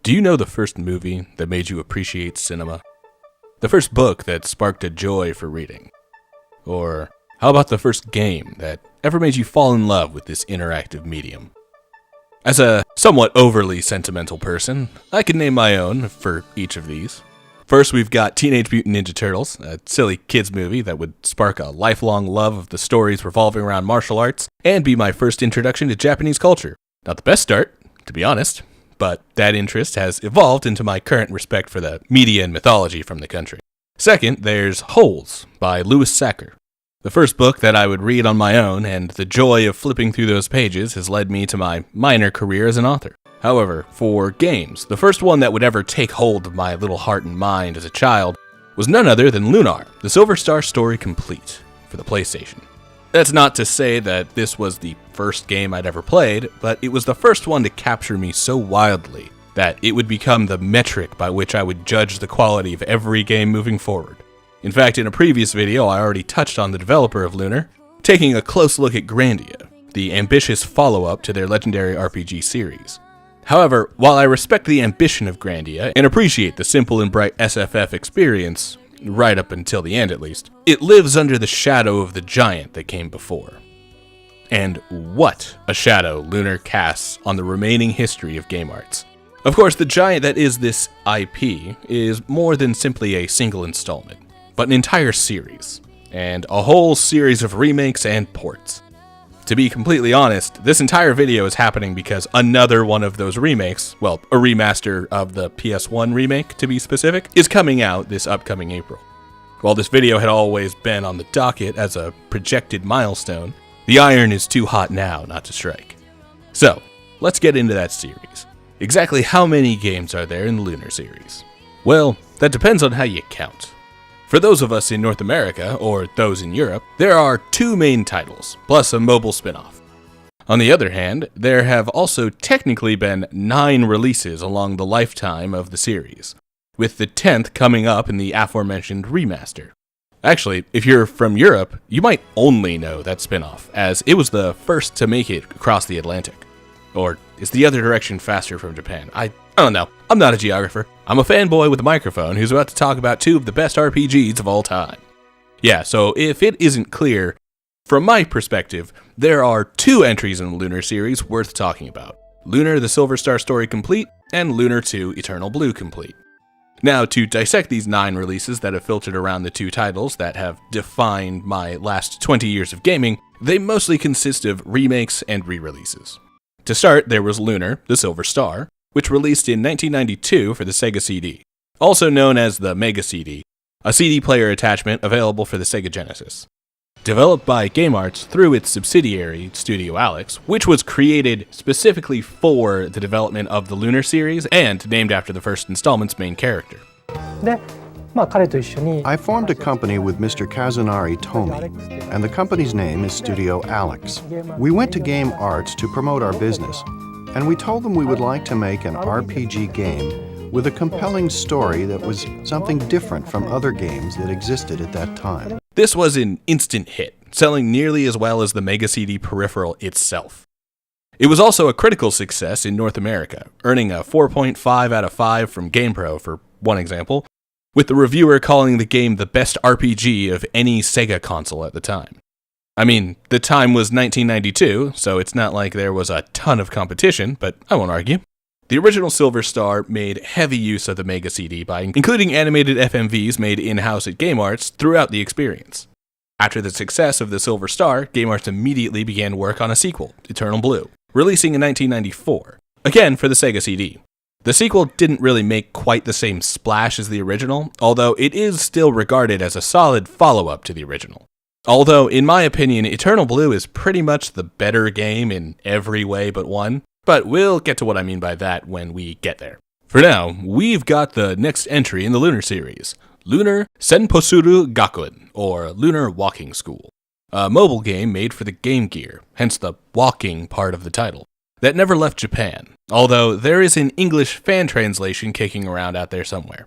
Do you know the first movie that made you appreciate cinema? The first book that sparked a joy for reading? Or how about the first game that ever made you fall in love with this interactive medium? As a somewhat overly sentimental person, I can name my own for each of these. First, we've got Teenage Mutant Ninja Turtles, a silly kids movie that would spark a lifelong love of the stories revolving around martial arts and be my first introduction to Japanese culture. Not the best start, to be honest, but that interest has evolved into my current respect for the media and mythology from the country. Second, there's Holes by Louis Sachar. The first book that I would read on my own, and the joy of flipping through those pages has led me to my minor career as an author. However, for games, the first one that would ever take hold of my little heart and mind as a child was none other than Lunar, the Silver Star Story Complete, for the PlayStation. That's not to say that this was the first game I'd ever played, but it was the first one to capture me so wildly that it would become the metric by which I would judge the quality of every game moving forward. In fact, in a previous video, I already touched on the developer of Lunar, taking a close look at Grandia, the ambitious follow-up to their legendary RPG series. However, while I respect the ambition of Grandia and appreciate the simple and bright SFF experience, right up until the end at least, it lives under the shadow of the giant that came before. And what a shadow Lunar casts on the remaining history of game arts. Of course, the giant that is this IP is more than simply a single installment, but an entire series, and a whole series of remakes and ports. To be completely honest, this entire video is happening because another one of those remakes, well, a remaster of the PS1 remake to be specific, is coming out this upcoming April. While this video had always been on the docket as a projected milestone, the iron is too hot now not to strike. So, let's get into that series. Exactly how many games are there in the Lunar series? Well, that depends on how you count. For those of us in North America, or those in Europe, there are 2 main titles, plus a mobile spin-off. On the other hand, there have also technically been 9 releases along the lifetime of the series, with the 10th coming up in the aforementioned remaster. Actually, if you're from Europe, you might only know that spin-off, as it was the first to make it across the Atlantic. Or is the other direction faster from Japan? I don't know. I'm not a geographer. I'm a fanboy with a microphone who's about to talk about 2 of the best RPGs of all time. Yeah, so if it isn't clear, from my perspective, there are 2 entries in the Lunar series worth talking about. Lunar the Silver Star Story Complete, and Lunar 2 Eternal Blue Complete. Now, to dissect these 9 releases that have filtered around the 2 titles that have defined my last 20 years of gaming, they mostly consist of remakes and re-releases. To start, there was Lunar the Silver Star, which released in 1992 for the Sega CD, also known as the Mega CD, a CD player attachment available for the Sega Genesis. Developed by GameArts through its subsidiary, Studio Alex, which was created specifically for the development of the Lunar series and named after the first installment's main character. I formed a company with Mr. Kazunari Tomi, and the company's name is Studio Alex. We went to Game Arts to promote our business, and we told them we would like to make an RPG game with a compelling story that was something different from other games that existed at that time. This was an instant hit, selling nearly as well as the Mega CD peripheral itself. It was also a critical success in North America, earning a 4.5 out of 5 from GamePro for one example, with the reviewer calling the game the best RPG of any Sega console at the time. I mean, the time was 1992, so it's not like there was a ton of competition, but I won't argue. The original Silver Star made heavy use of the Mega CD by including animated FMVs made in-house at GameArts throughout the experience. After the success of the Silver Star, GameArts immediately began work on a sequel, Eternal Blue, releasing in 1994, again for the Sega CD. The sequel didn't really make quite the same splash as the original, although it is still regarded as a solid follow-up to the original. Although, in my opinion, Eternal Blue is pretty much the better game in every way but one, but we'll get to what I mean by that when we get there. For now, we've got the next entry in the Lunar series, Lunar Senposuru Gakuen, or Lunar Walking School, a mobile game made for the Game Gear, hence the walking part of the title, that never left Japan, although there is an English fan translation kicking around out there somewhere.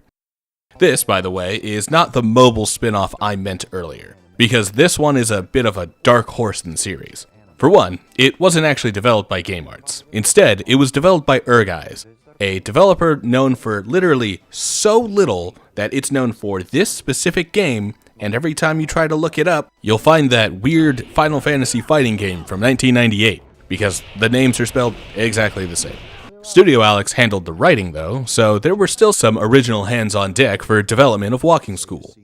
This, by the way, is not the mobile spin-off I meant earlier, because this one is a bit of a dark horse in the series. For one, it wasn't actually developed by GameArts. Instead, it was developed by Erguys, a developer known for literally so little that it's known for this specific game, and every time you try to look it up, you'll find that weird Final Fantasy fighting game from 1998, because the names are spelled exactly the same. Studio Alex handled the writing though, so there were still some original hands on deck for development of Walking School,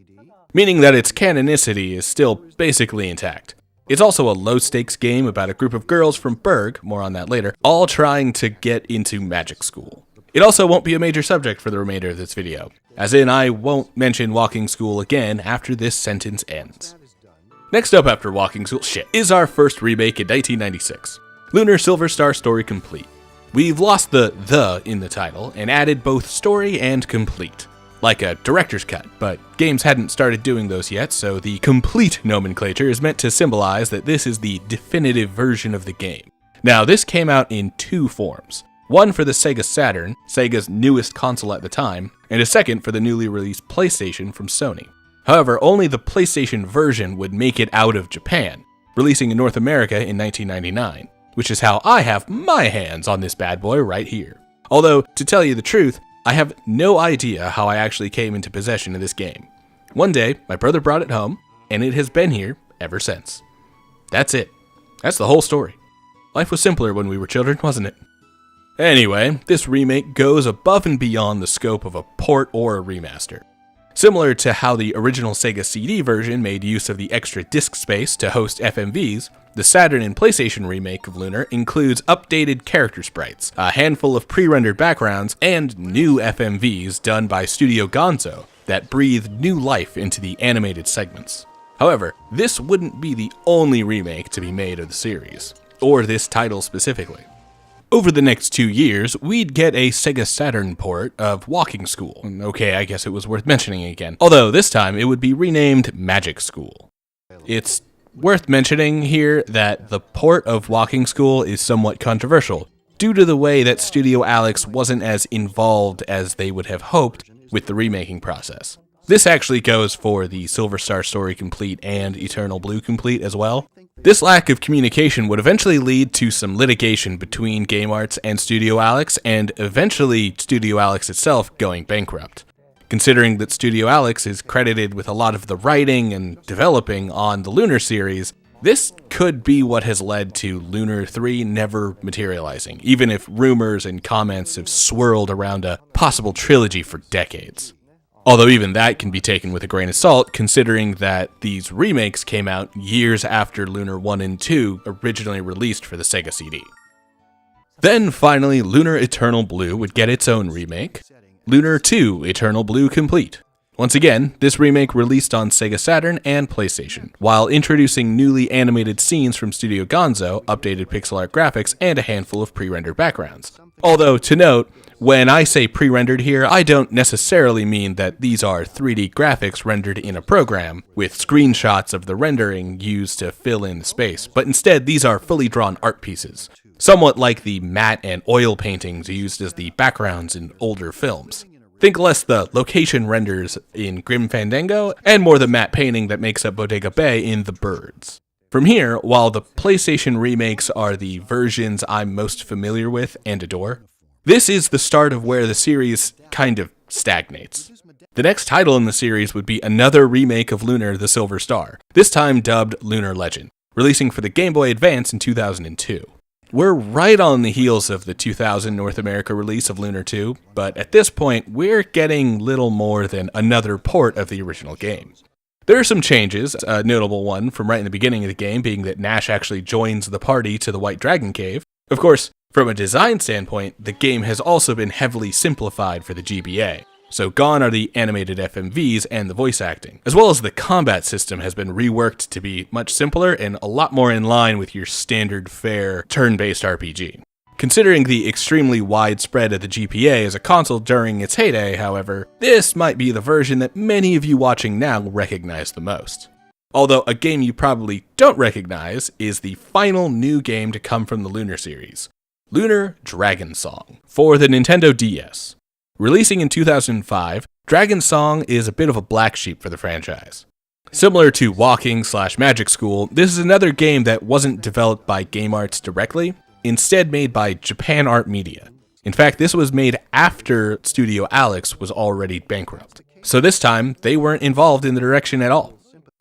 meaning that its canonicity is still basically intact. It's also a low-stakes game about a group of girls from Berg, more on that later, all trying to get into magic school. It also won't be a major subject for the remainder of this video, as in I won't mention Walking School again after this sentence ends. Next up after Walking School, is our first remake in 1996, Lunar Silver Star Story Complete. We've lost the in the title and added both story and complete, like a director's cut, but games hadn't started doing those yet, so the complete nomenclature is meant to symbolize that this is the definitive version of the game. Now, this came out in two forms. One for the Sega Saturn, Sega's newest console at the time, and a second for the newly released PlayStation from Sony. However, only the PlayStation version would make it out of Japan, releasing in North America in 1999, which is how I have my hands on this bad boy right here. Although, to tell you the truth, I have no idea how I actually came into possession of this game. One day, my brother brought it home, and it has been here ever since. That's it. That's the whole story. Life was simpler when we were children, wasn't it? Anyway, this remake goes above and beyond the scope of a port or a remaster. Similar to how the original Sega CD version made use of the extra disk space to host FMVs, the Saturn and PlayStation remake of Lunar includes updated character sprites, a handful of pre-rendered backgrounds, and new FMVs done by Studio Gonzo that breathe new life into the animated segments. However, this wouldn't be the only remake to be made of the series, or this title specifically. Over the next 2 years, we'd get a Sega Saturn port of Walking School. Okay, I guess it was worth mentioning again. Although this time it would be renamed Magic School. It's worth mentioning here that the port of Walking School is somewhat controversial, due to the way that Studio Alex wasn't as involved as they would have hoped with the remaking process. This actually goes for the Silver Star Story Complete and Eternal Blue Complete as well. This lack of communication would eventually lead to some litigation between Game Arts and Studio Alex, and eventually Studio Alex itself going bankrupt. Considering that Studio Alex is credited with a lot of the writing and developing on the Lunar series, this could be what has led to Lunar 3 never materializing, even if rumors and comments have swirled around a possible trilogy for decades. Although even that can be taken with a grain of salt, considering that these remakes came out years after Lunar 1 and 2 originally released for the Sega CD. Then finally, Lunar Eternal Blue would get its own remake, Lunar 2 Eternal Blue Complete. Once again, this remake released on Sega Saturn and PlayStation, while introducing newly animated scenes from Studio Gonzo, updated pixel art graphics, and a handful of pre-rendered backgrounds. Although, to note, when I say pre-rendered here, I don't necessarily mean that these are 3D graphics rendered in a program, with screenshots of the rendering used to fill in the space, but instead these are fully drawn art pieces, somewhat like the matte and oil paintings used as the backgrounds in older films. Think less the location renders in Grim Fandango, and more the matte painting that makes up Bodega Bay in The Birds. From here, while the PlayStation remakes are the versions I'm most familiar with and adore, this is the start of where the series kind of stagnates. The next title in the series would be another remake of Lunar the Silver Star, this time dubbed Lunar Legend, releasing for the Game Boy Advance in 2002. We're right on the heels of the 2000 North America release of Lunar 2, but at this point, we're getting little more than another port of the original game. There are some changes, a notable one from right in the beginning of the game being that Nash actually joins the party to the White Dragon Cave. Of course, from a design standpoint, the game has also been heavily simplified for the GBA, so gone are the animated FMVs and the voice acting, as well as the combat system has been reworked to be much simpler and a lot more in line with your standard fare turn-based RPG. Considering the extremely wide spread of the GPA as a console during its heyday, however, this might be the version that many of you watching now recognize the most. Although a game you probably don't recognize is the final new game to come from the Lunar series, Lunar Dragon Song, for the Nintendo DS. Releasing in 2005, Dragon Song is a bit of a black sheep for the franchise. Similar to Walking/Magic School, this is another game that wasn't developed by Game Arts directly, instead made by Japan Art Media. In fact, this was made after Studio Alex was already bankrupt. So this time, they weren't involved in the direction at all.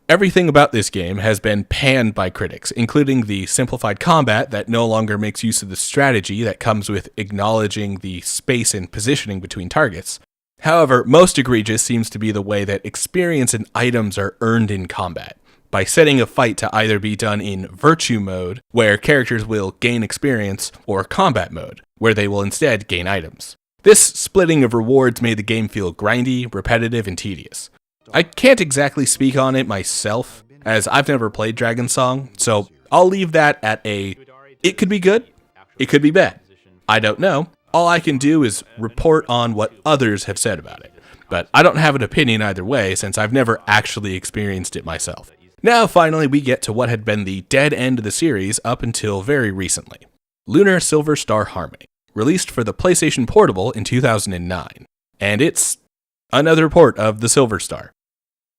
Everything about this game has been panned by critics, including the simplified combat that no longer makes use of the strategy that comes with acknowledging the space and positioning between targets. However, most egregious seems to be the way that experience and items are earned in combat, by setting a fight to either be done in Virtue mode, where characters will gain experience, or Combat mode, where they will instead gain items. This splitting of rewards made the game feel grindy, repetitive, and tedious. I can't exactly speak on it myself, as I've never played Dragon's Song, so I'll leave that at it could be good, it could be bad. I don't know. All I can do is report on what others have said about it, but I don't have an opinion either way since I've never actually experienced it myself. Now finally we get to what had been the dead end of the series up until very recently. Lunar Silver Star Harmony, released for the PlayStation Portable in 2009, and it's another port of the Silver Star.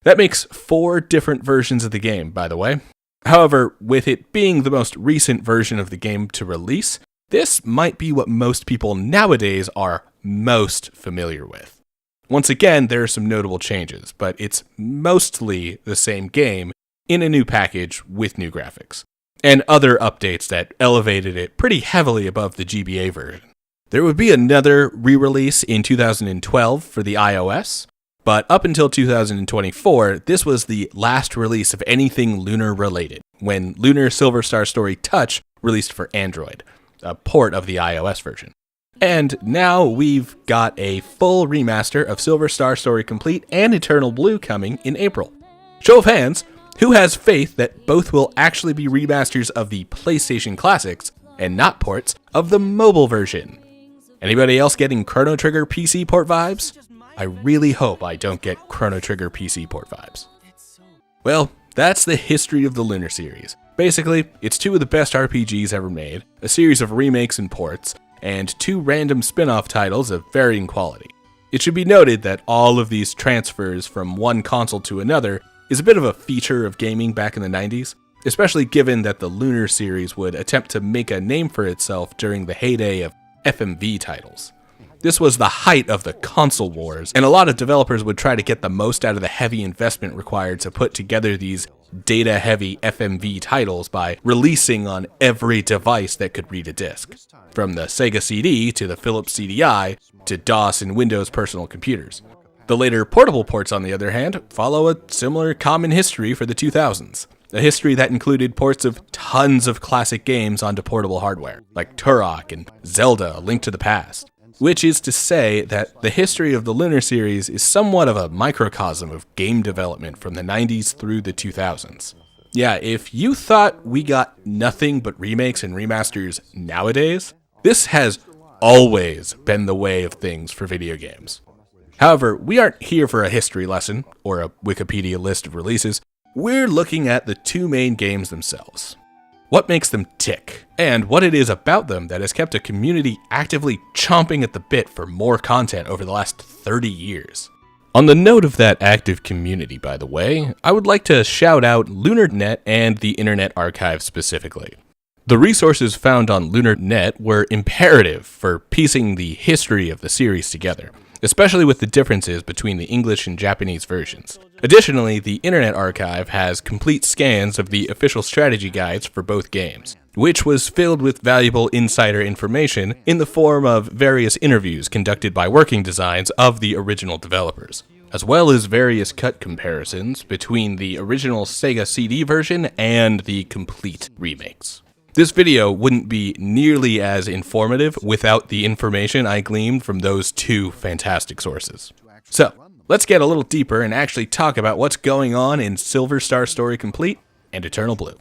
That makes 4 different versions of the game, by the way. However, with it being the most recent version of the game to release, this might be what most people nowadays are most familiar with. Once again, there are some notable changes, but it's mostly the same game in a new package with new graphics, and other updates that elevated it pretty heavily above the GBA version. There would be another re-release in 2012 for the iOS, but up until 2024, this was the last release of anything Lunar related, when Lunar Silver Star Story Touch released for Android, a port of the iOS version. And now we've got a full remaster of Silver Star Story Complete and Eternal Blue coming in April. Show of hands, who has faith that both will actually be remasters of the PlayStation classics and not ports of the mobile version? Anybody else getting Chrono Trigger PC port vibes? I really hope I don't get Chrono Trigger PC port vibes. Well, that's the history of the Lunar series. Basically, it's 2 of the best RPGs ever made, a series of remakes and ports, and 2 random spin-off titles of varying quality. It should be noted that all of these transfers from one console to another is a bit of a feature of gaming back in the 90s, especially given that the Lunar series would attempt to make a name for itself during the heyday of FMV titles. This was the height of the console wars, and a lot of developers would try to get the most out of the heavy investment required to put together these data-heavy FMV titles by releasing on every device that could read a disc, from the Sega CD to the Philips CDI to DOS and Windows personal computers. The later portable ports, on the other hand, follow a similar common history for the 2000s, a history that included ports of tons of classic games onto portable hardware, like Turok and Zelda: A Link to the Past. Which is to say that the history of the Lunar series is somewhat of a microcosm of game development from the 90s through the 2000s. Yeah, if you thought we got nothing but remakes and remasters nowadays, this has always been the way of things for video games. However, we aren't here for a history lesson or a Wikipedia list of releases. We're looking at the 2 main games themselves. What makes them tick, and what it is about them that has kept a community actively chomping at the bit for more content over the last 30 years. On the note of that active community, by the way, I would like to shout out LunarNet and the Internet Archive specifically. The resources found on LunarNet were imperative for piecing the history of the series together, especially with the differences between the English and Japanese versions. Additionally, the Internet Archive has complete scans of the official strategy guides for both games, which was filled with valuable insider information in the form of various interviews conducted by working designs of the original developers, as well as various cut comparisons between the original Sega CD version and the complete remakes. This video wouldn't be nearly as informative without the information I gleaned from those 2 fantastic sources. So, let's get a little deeper and actually talk about what's going on in Silver Star Story Complete and Eternal Blue.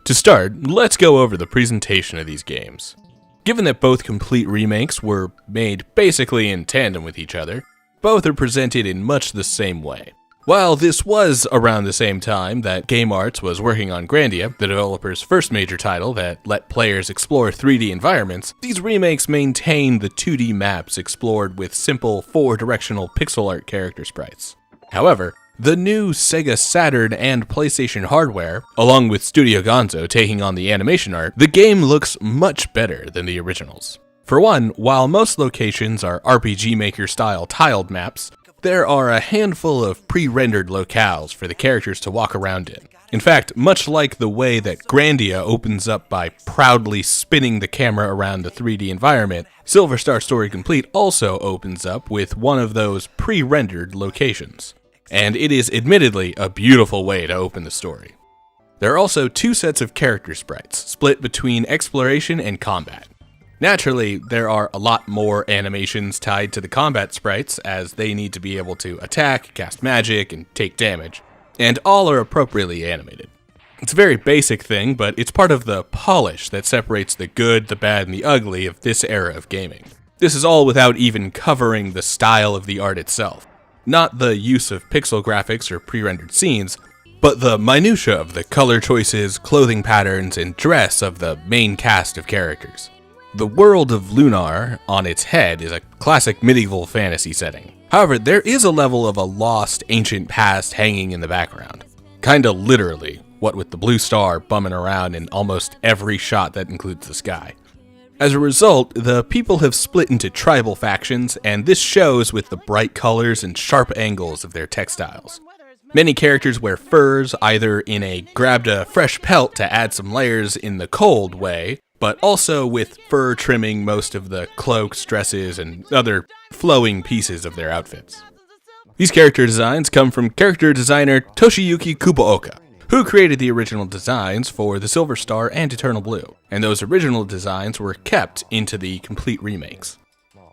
To start, let's go over the presentation of these games. Given that both complete remakes were made basically in tandem with each other, both are presented in much the same way. While this was around the same time that Game Arts was working on Grandia, the developer's first major title that let players explore 3D environments, these remakes maintain the 2D maps explored with simple 4-directional pixel art character sprites. However, the new Sega Saturn and PlayStation hardware, along with Studio Gonzo taking on the animation art, the game looks much better than the originals. For one, while most locations are RPG Maker style tiled maps, there are a handful of pre-rendered locales for the characters to walk around in. In fact, much like the way that Grandia opens up by proudly spinning the camera around the 3D environment, Silver Star Story Complete also opens up with one of those pre-rendered locations. And it is admittedly a beautiful way to open the story. There are also two sets of character sprites, split between exploration and combat. Naturally, there are a lot more animations tied to the combat sprites, as they need to be able to attack, cast magic, and take damage, and all are appropriately animated. It's a very basic thing, but it's part of the polish that separates the good, the bad, and the ugly of this era of gaming. This is all without even covering the style of the art itself. Not the use of pixel graphics or pre-rendered scenes, but the minutia of the color choices, clothing patterns, and dress of the main cast of characters. The world of Lunar, on its head, is a classic medieval fantasy setting. However, there is a level of a lost, ancient past hanging in the background. Kinda literally, what with the blue star bumming around in almost every shot that includes the sky. As a result, the people have split into tribal factions, and this shows with the bright colors and sharp angles of their textiles. Many characters wear furs, either in a grabbed a fresh pelt to add some layers in the cold way, but also with fur trimming most of the cloaks, dresses, and other flowing pieces of their outfits. These character designs come from character designer Toshiyuki Kubooka, who created the original designs for the Silver Star and Eternal Blue, and those original designs were kept into the complete remakes.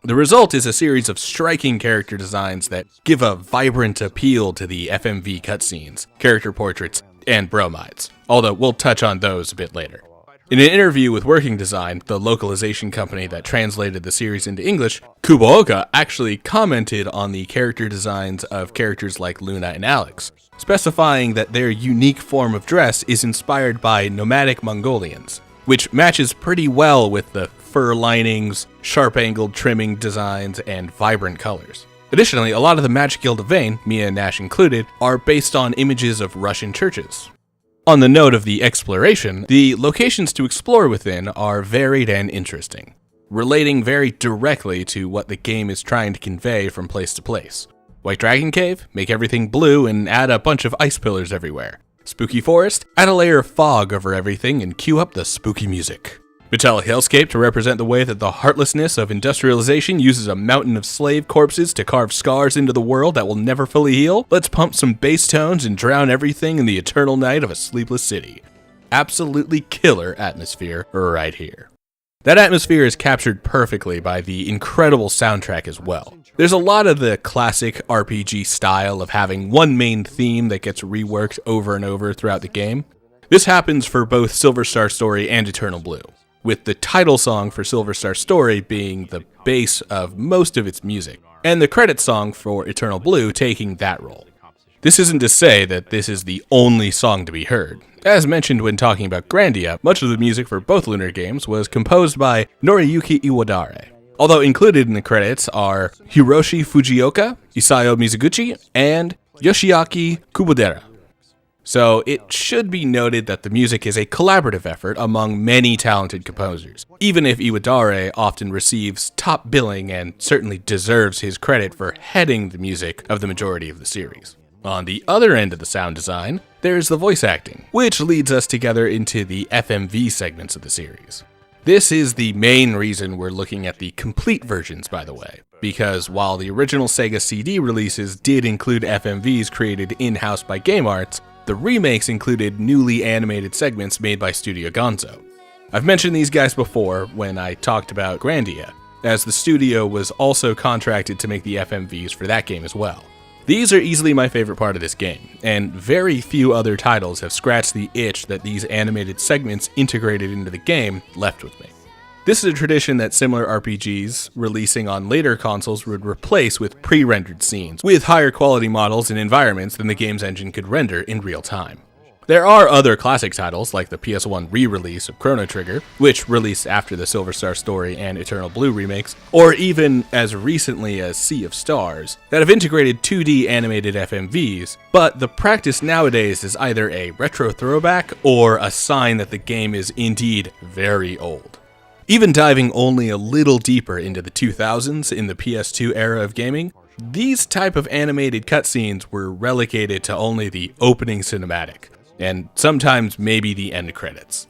The result is a series of striking character designs that give a vibrant appeal to the FMV cutscenes, character portraits, and bromides, although we'll touch on those a bit later. In an interview with Working Design, the localization company that translated the series into English, Kubooka actually commented on the character designs of characters like Luna and Alex, specifying that their unique form of dress is inspired by nomadic Mongolians, which matches pretty well with the fur linings, sharp-angled trimming designs, and vibrant colors. Additionally, a lot of the Magic Guild of Vane, Mia and Nash included, are based on images of Russian churches. On the note of the exploration, the locations to explore within are varied and interesting, relating very directly to what the game is trying to convey from place to place. White Dragon Cave? Make everything blue and add a bunch of ice pillars everywhere. Spooky Forest? Add a layer of fog over everything and cue up the spooky music. Metallic Hellscape to represent the way that the heartlessness of industrialization uses a mountain of slave corpses to carve scars into the world that will never fully heal. Let's pump some bass tones and drown everything in the eternal night of a sleepless city. Absolutely killer atmosphere right here. That atmosphere is captured perfectly by the incredible soundtrack as well. There's a lot of the classic RPG style of having one main theme that gets reworked over and over throughout the game. This happens for both Silver Star Story and Eternal Blue, with the title song for Silver Star Story being the base of most of its music, and the credit song for Eternal Blue taking that role. This isn't to say that this is the only song to be heard. As mentioned when talking about Grandia, much of the music for both Lunar games was composed by Noriyuki Iwadare. Although included in the credits are Hiroshi Fujioka, Isao Mizuguchi, and Yoshiaki Kubodera. So it should be noted that the music is a collaborative effort among many talented composers, even if Iwadare often receives top billing and certainly deserves his credit for heading the music of the majority of the series. On the other end of the sound design, there's the voice acting, which leads us together into the FMV segments of the series. This is the main reason we're looking at the complete versions, by the way, because while the original Sega CD releases did include FMVs created in-house by Game Arts, the remakes included newly animated segments made by Studio Gonzo. I've mentioned these guys before when I talked about Grandia, as the studio was also contracted to make the FMVs for that game as well. These are easily my favorite part of this game, and very few other titles have scratched the itch that these animated segments integrated into the game left with me. This is a tradition that similar RPGs releasing on later consoles would replace with pre-rendered scenes, with higher quality models and environments than the game's engine could render in real time. There are other classic titles, like the PS1 re-release of Chrono Trigger, which released after the Silver Star Story and Eternal Blue remakes, or even as recently as Sea of Stars, that have integrated 2D animated FMVs, but the practice nowadays is either a retro throwback or a sign that the game is indeed very old. Even diving only a little deeper into the 2000s in the PS2 era of gaming, these type of animated cutscenes were relegated to only the opening cinematic, and sometimes maybe the end credits.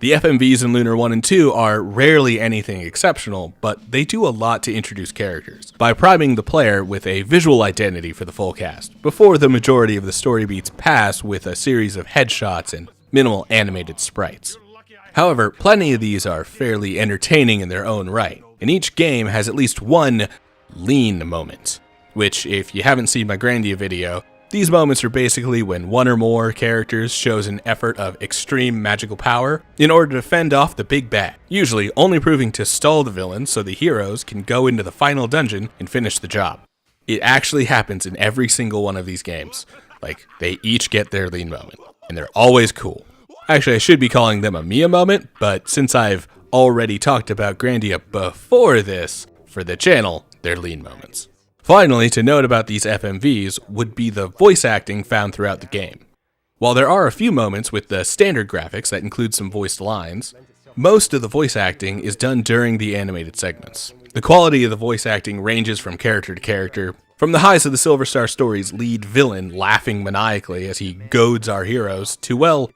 The FMVs in Lunar 1 and 2 are rarely anything exceptional, but they do a lot to introduce characters, by priming the player with a visual identity for the full cast, before the majority of the story beats pass with a series of headshots and minimal animated sprites. However, plenty of these are fairly entertaining in their own right, and each game has at least one lean moment, which, if you haven't seen my Grandia video, these moments are basically when one or more characters shows an effort of extreme magical power in order to fend off the big bad, usually only proving to stall the villain so the heroes can go into the final dungeon and finish the job. It actually happens in every single one of these games. Like, they each get their lean moment, and they're always cool. Actually, I should be calling them a Mia moment, but since I've already talked about Grandia before this for the channel, they're lean moments. Finally, to note about these FMVs would be the voice acting found throughout the game. While there are a few moments with the standard graphics that include some voiced lines, most of the voice acting is done during the animated segments. The quality of the voice acting ranges from character to character, from the highs of the Silver Star Story's lead villain laughing maniacally as he goads our heroes to, well,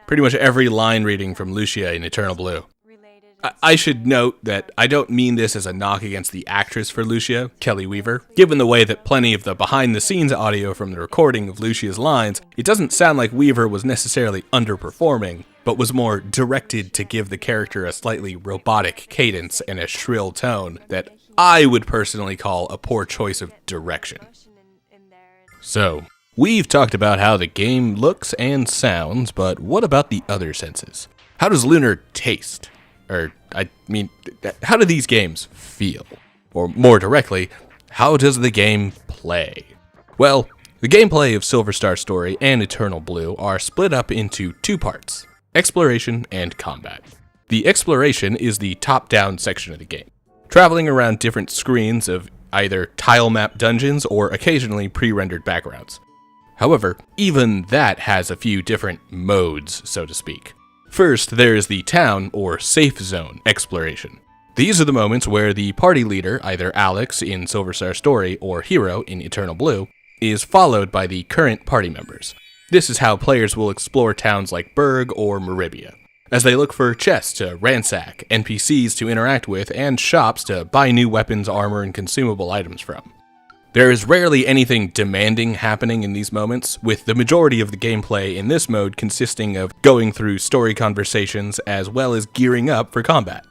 pretty much every line reading from Lucia in Eternal Blue. I should note that I don't mean this as a knock against the actress for Lucia, Kelly Weaver. Given the way that plenty of the behind-the-scenes audio from the recording of Lucia's lines, it doesn't sound like Weaver was necessarily underperforming, but was more directed to give the character a slightly robotic cadence and a shrill tone that I would personally call a poor choice of direction. So, we've talked about how the game looks and sounds, but what about the other senses? How does Lunar taste? Or, I mean, how do these games feel? Or more directly, how does the game play? Well, the gameplay of Silver Star Story and Eternal Blue are split up into two parts: exploration and combat. The exploration is the top-down section of the game, traveling around different screens of either tile map dungeons or occasionally pre-rendered backgrounds. However, even that has a few different modes, so to speak. First, there is the town or safe zone exploration. These are the moments where the party leader, either Alex in Silver Star Story or Hero in Eternal Blue, is followed by the current party members. This is how players will explore towns like Berg or Maribia, as they look for chests to ransack, NPCs to interact with, and shops to buy new weapons, armor, and consumable items from. There is rarely anything demanding happening in these moments, with the majority of the gameplay in this mode consisting of going through story conversations as well as gearing up for combat.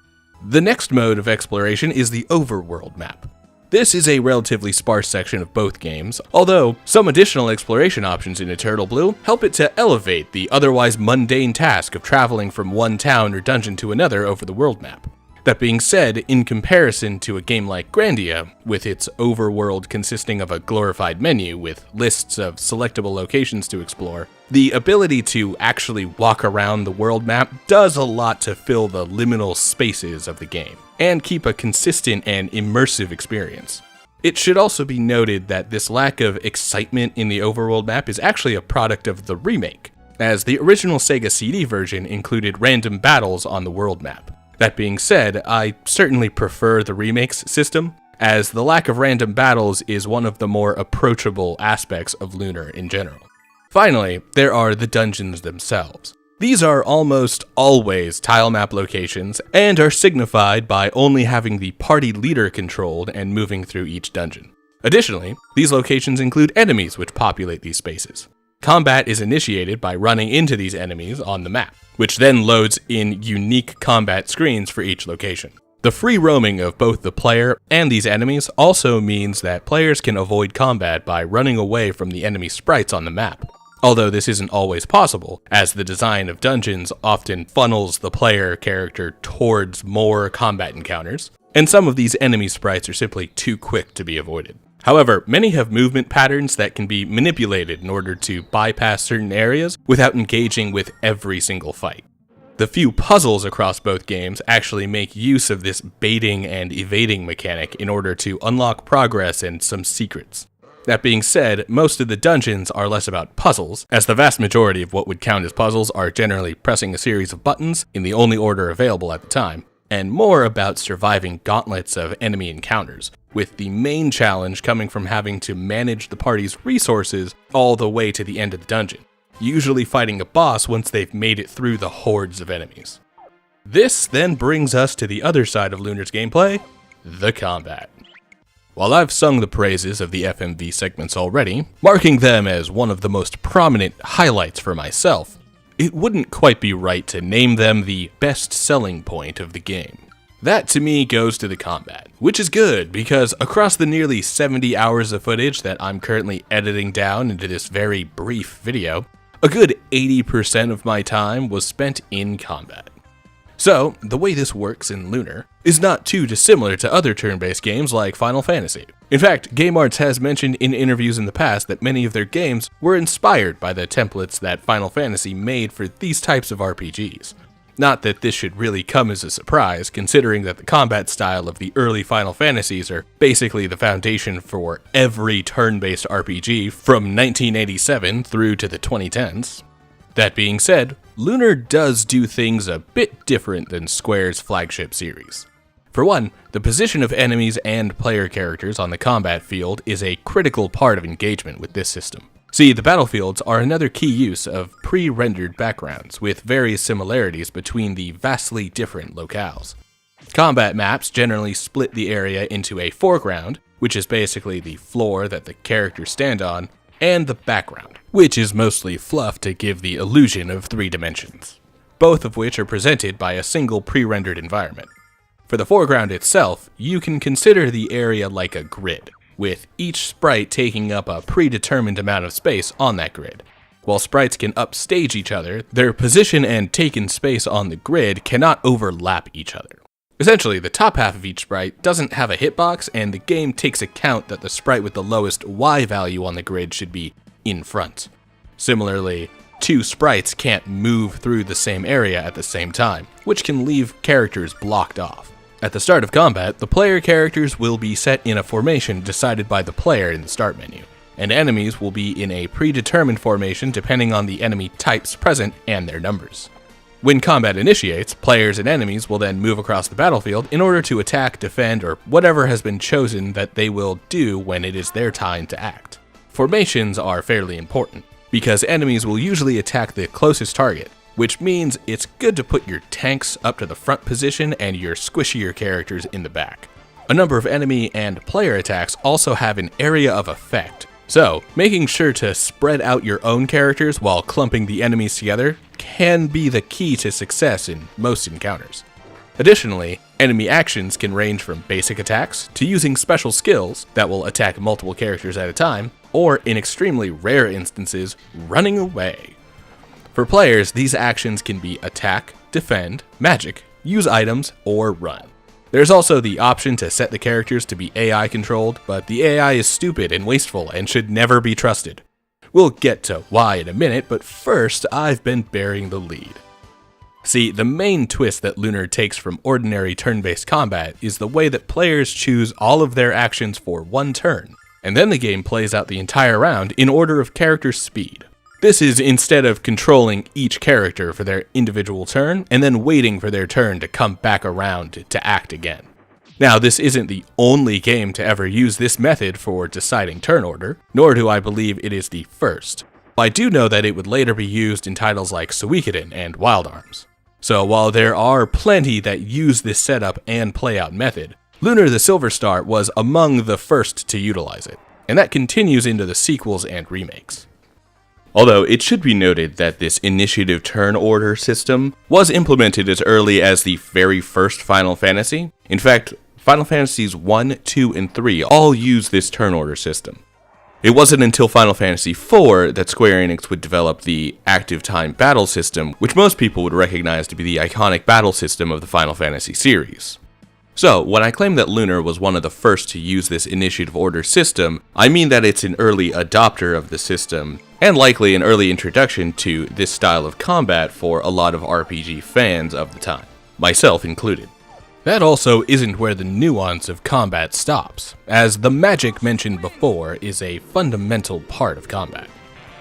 The next mode of exploration is the overworld map. This is a relatively sparse section of both games, although some additional exploration options in Eternal Blue help it to elevate the otherwise mundane task of traveling from one town or dungeon to another over the world map. That being said, in comparison to a game like Grandia, with its overworld consisting of a glorified menu with lists of selectable locations to explore, the ability to actually walk around the world map does a lot to fill the liminal spaces of the game, and keep a consistent and immersive experience. It should also be noted that this lack of excitement in the overworld map is actually a product of the remake, as the original Sega CD version included random battles on the world map. That being said, I certainly prefer the remake's system, as the lack of random battles is one of the more approachable aspects of Lunar in general. Finally, there are the dungeons themselves. These are almost always tile map locations, and are signified by only having the party leader controlled and moving through each dungeon. Additionally, these locations include enemies which populate these spaces. Combat is initiated by running into these enemies on the map, which then loads in unique combat screens for each location. The free roaming of both the player and these enemies also means that players can avoid combat by running away from the enemy sprites on the map. Although this isn't always possible, as the design of dungeons often funnels the player character towards more combat encounters, and some of these enemy sprites are simply too quick to be avoided. However, many have movement patterns that can be manipulated in order to bypass certain areas without engaging with every single fight. The few puzzles across both games actually make use of this baiting and evading mechanic in order to unlock progress and some secrets. That being said, most of the dungeons are less about puzzles, as the vast majority of what would count as puzzles are generally pressing a series of buttons in the only order available at the time, and more about surviving gauntlets of enemy encounters, with the main challenge coming from having to manage the party's resources all the way to the end of the dungeon, usually fighting a boss once they've made it through the hordes of enemies. This then brings us to the other side of Lunar's gameplay, the combat. While I've sung the praises of the FMV segments already, marking them as one of the most prominent highlights for myself, it wouldn't quite be right to name them the best selling point of the game. That to me goes to the combat, which is good because across the nearly 70 hours of footage that I'm currently editing down into this very brief video, a good 80% of my time was spent in combat. So, the way this works in Lunar is not too dissimilar to other turn-based games like Final Fantasy. In fact, Game Arts has mentioned in interviews in the past that many of their games were inspired by the templates that Final Fantasy made for these types of RPGs. Not that this should really come as a surprise, considering that the combat style of the early Final Fantasies are basically the foundation for every turn-based RPG from 1987 through to the 2010s. That being said, Lunar does do things a bit different than Square's flagship series. For one, the position of enemies and player characters on the combat field is a critical part of engagement with this system. See, the battlefields are another key use of pre-rendered backgrounds, with various similarities between the vastly different locales. Combat maps generally split the area into a foreground, which is basically the floor that the characters stand on, and the background, which is mostly fluff to give the illusion of 3 dimensions, both of which are presented by a single pre-rendered environment. For the foreground itself, you can consider the area like a grid, with each sprite taking up a predetermined amount of space on that grid. While sprites can upstage each other, their position and taken space on the grid cannot overlap each other. Essentially, the top half of each sprite doesn't have a hitbox, and the game takes account that the sprite with the lowest Y value on the grid should be in front. Similarly, 2 sprites can't move through the same area at the same time, which can leave characters blocked off. At the start of combat, the player characters will be set in a formation decided by the player in the start menu, and enemies will be in a predetermined formation depending on the enemy types present and their numbers. When combat initiates, players and enemies will then move across the battlefield in order to attack, defend, or whatever has been chosen that they will do when it is their time to act. Formations are fairly important, because enemies will usually attack the closest target, which means it's good to put your tanks up to the front position and your squishier characters in the back. A number of enemy and player attacks also have an area of effect, so making sure to spread out your own characters while clumping the enemies together can be the key to success in most encounters. Additionally, enemy actions can range from basic attacks to using special skills that will attack multiple characters at a time, or in extremely rare instances, running away. For players, these actions can be attack, defend, magic, use items, or run. There's also the option to set the characters to be AI controlled, but the AI is stupid and wasteful and should never be trusted. We'll get to why in a minute, but first, I've been bearing the lead. See, the main twist that Lunar takes from ordinary turn-based combat is the way that players choose all of their actions for one turn, and then the game plays out the entire round in order of character speed. This is instead of controlling each character for their individual turn and then waiting for their turn to come back around to act again. Now, this isn't the only game to ever use this method for deciding turn order, nor do I believe it is the first. I do know that it would later be used in titles like Suikoden and Wild Arms. So while there are plenty that use this setup and playout method, Lunar the Silver Star was among the first to utilize it, and that continues into the sequels and remakes. Although it should be noted that this initiative turn order system was implemented as early as the very first Final Fantasy. In fact, Final Fantasies 1, 2, and 3 all use this turn order system. It wasn't until Final Fantasy IV that Square Enix would develop the active time battle system, which most people would recognize to be the iconic battle system of the Final Fantasy series. So, when I claim that Lunar was one of the first to use this initiative order system, I mean that it's an early adopter of the system, and likely an early introduction to this style of combat for a lot of RPG fans of the time, myself included. That also isn't where the nuance of combat stops, as the magic mentioned before is a fundamental part of combat.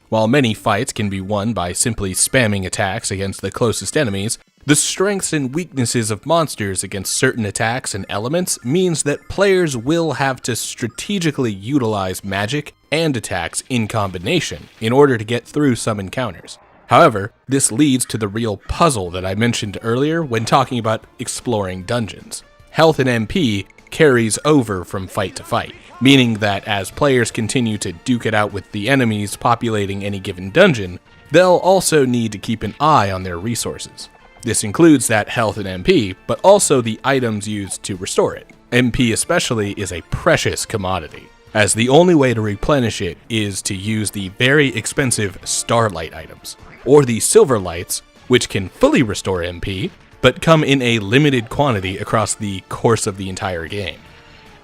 While many fights can be won by simply spamming attacks against the closest enemies, The strengths and weaknesses of monsters against certain attacks and elements means that players will have to strategically utilize magic and attacks in combination in order to get through some encounters. However, this leads to the real puzzle that I mentioned earlier when talking about exploring dungeons. Health and MP carries over from fight to fight, meaning that as players continue to duke it out with the enemies populating any given dungeon, they'll also need to keep an eye on their resources. This includes that health and MP, but also the items used to restore it. MP especially is a precious commodity, as the only way to replenish it is to use the very expensive Starlight items, or the Silver Lights, which can fully restore MP, but come in a limited quantity across the course of the entire game.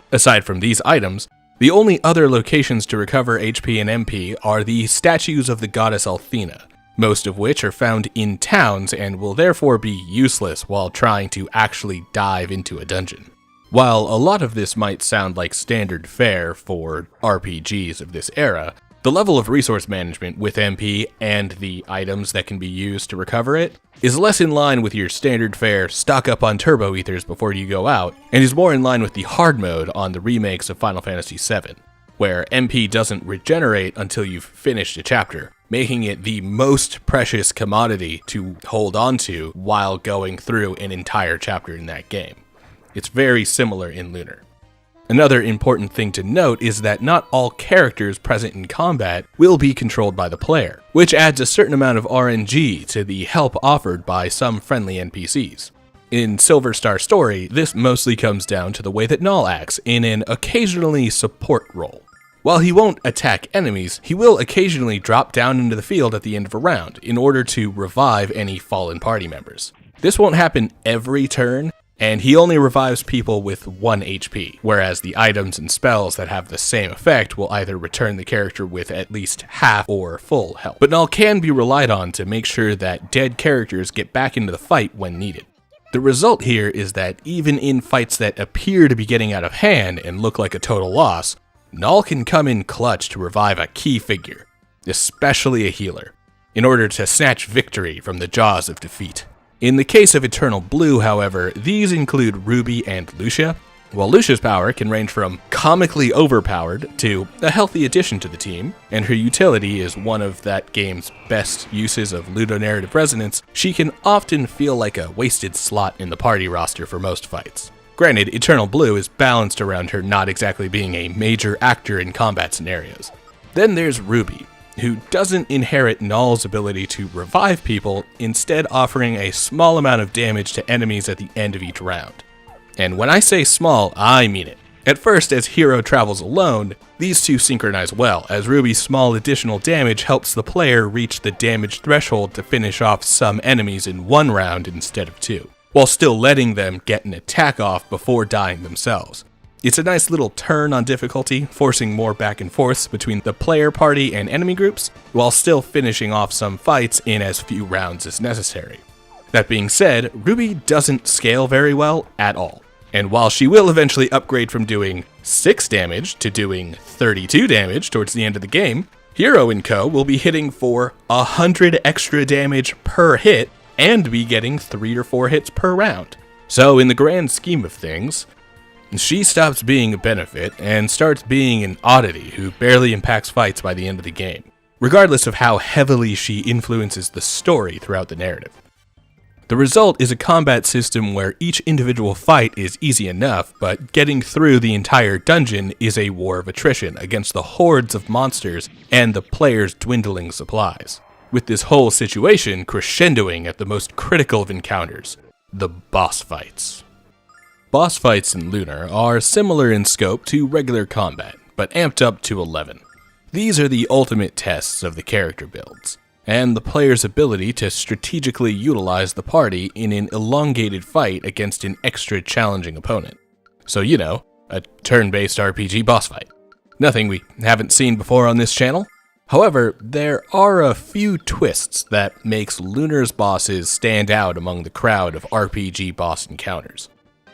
Aside from these items, the only other locations to recover HP and MP are the statues of the goddess Althena, most of which are found in towns and will therefore be useless while trying to actually dive into a dungeon. While a lot of this might sound like standard fare for RPGs of this era, the level of resource management with MP and the items that can be used to recover it is less in line with your standard fare stock up on turbo ethers before you go out, and is more in line with the hard mode on the remakes of Final Fantasy VII, where MP doesn't regenerate until you've finished a chapter, making it the most precious commodity to hold on to while going through an entire chapter in that game. It's very similar in Lunar. Another important thing to note is that not all characters present in combat will be controlled by the player, which adds a certain amount of RNG to the help offered by some friendly NPCs. In Silver Star Story, this mostly comes down to the way that Null acts in an occasionally support role. While he won't attack enemies, he will occasionally drop down into the field at the end of a round in order to revive any fallen party members. This won't happen every turn, and he only revives people with 1 HP, whereas the items and spells that have the same effect will either return the character with at least half or full health. But Null can be relied on to make sure that dead characters get back into the fight when needed. The result here is that even in fights that appear to be getting out of hand and look like a total loss, Null can come in clutch to revive a key figure, especially a healer, in order to snatch victory from the jaws of defeat. In the case of Eternal Blue, however, these include Ruby and Lucia. While Lucia's power can range from comically overpowered to a healthy addition to the team, and her utility is one of that game's best uses of ludonarrative resonance, she can often feel like a wasted slot in the party roster for most fights. Granted, Eternal Blue is balanced around her not exactly being a major actor in combat scenarios. Then there's Ruby, who doesn't inherit Null's ability to revive people, instead offering a small amount of damage to enemies at the end of each round. And when I say small, I mean it. At first, as Hero travels alone, these two synchronize well, as Ruby's small additional damage helps the player reach the damage threshold to finish off some enemies in 1 round instead of 2, while still letting them get an attack off before dying themselves. It's a nice little turn on difficulty, forcing more back and forths between the player party and enemy groups, while still finishing off some fights in as few rounds as necessary. That being said, Ruby doesn't scale very well at all, and while she will eventually upgrade from doing 6 damage to doing 32 damage towards the end of the game, Hero & Co. will be hitting for 100 extra damage per hit, and be getting 3 or 4 hits per round. So in the grand scheme of things, she stops being a benefit and starts being an oddity who barely impacts fights by the end of the game, regardless of how heavily she influences the story throughout the narrative. The result is a combat system where each individual fight is easy enough, but getting through the entire dungeon is a war of attrition against the hordes of monsters and the player's dwindling supplies, with this whole situation crescendoing at the most critical of encounters, the boss fights. Boss fights in Lunar are similar in scope to regular combat, but amped up to 11. These are the ultimate tests of the character builds, and the player's ability to strategically utilize the party in an elongated fight against an extra challenging opponent. So a turn-based RPG boss fight. Nothing we haven't seen before on this channel. However, there are a few twists that makes Lunar's bosses stand out among the crowd of RPG boss encounters.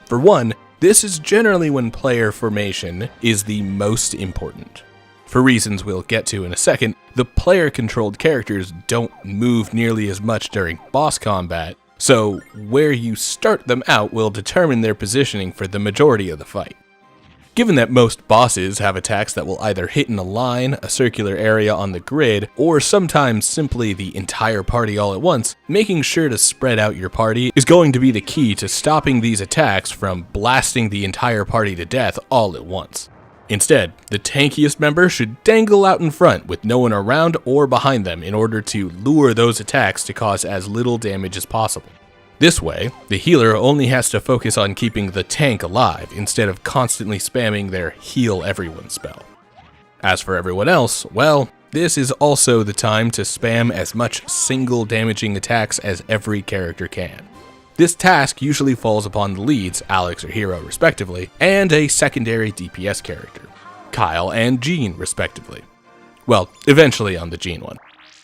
For one, this is generally when player formation is the most important. For reasons we'll get to in a second, the player-controlled characters don't move nearly as much during boss combat, So where you start them out will determine their positioning for the majority of the fight. Given that most bosses have attacks that will either hit in a line, a circular area on the grid, or sometimes simply the entire party all at once, making sure to spread out your party is going to be the key to stopping these attacks from blasting the entire party to death all at once. Instead, the tankiest member should dangle out in front with no one around or behind them in order to lure those attacks to cause as little damage as possible. This way, the healer only has to focus on keeping the tank alive instead of constantly spamming their heal everyone spell. As for everyone else, well, this is also the time to spam as much single damaging attacks as every character can. This task usually falls upon the leads, Alex or Hero respectively, and a secondary DPS character, Kyle and Jean respectively. Well, eventually on the Jean one.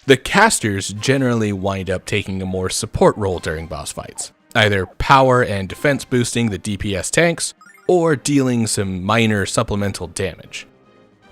The casters generally wind up taking a more support role during boss fights, either power and defense boosting the DPS tanks, or dealing some minor supplemental damage.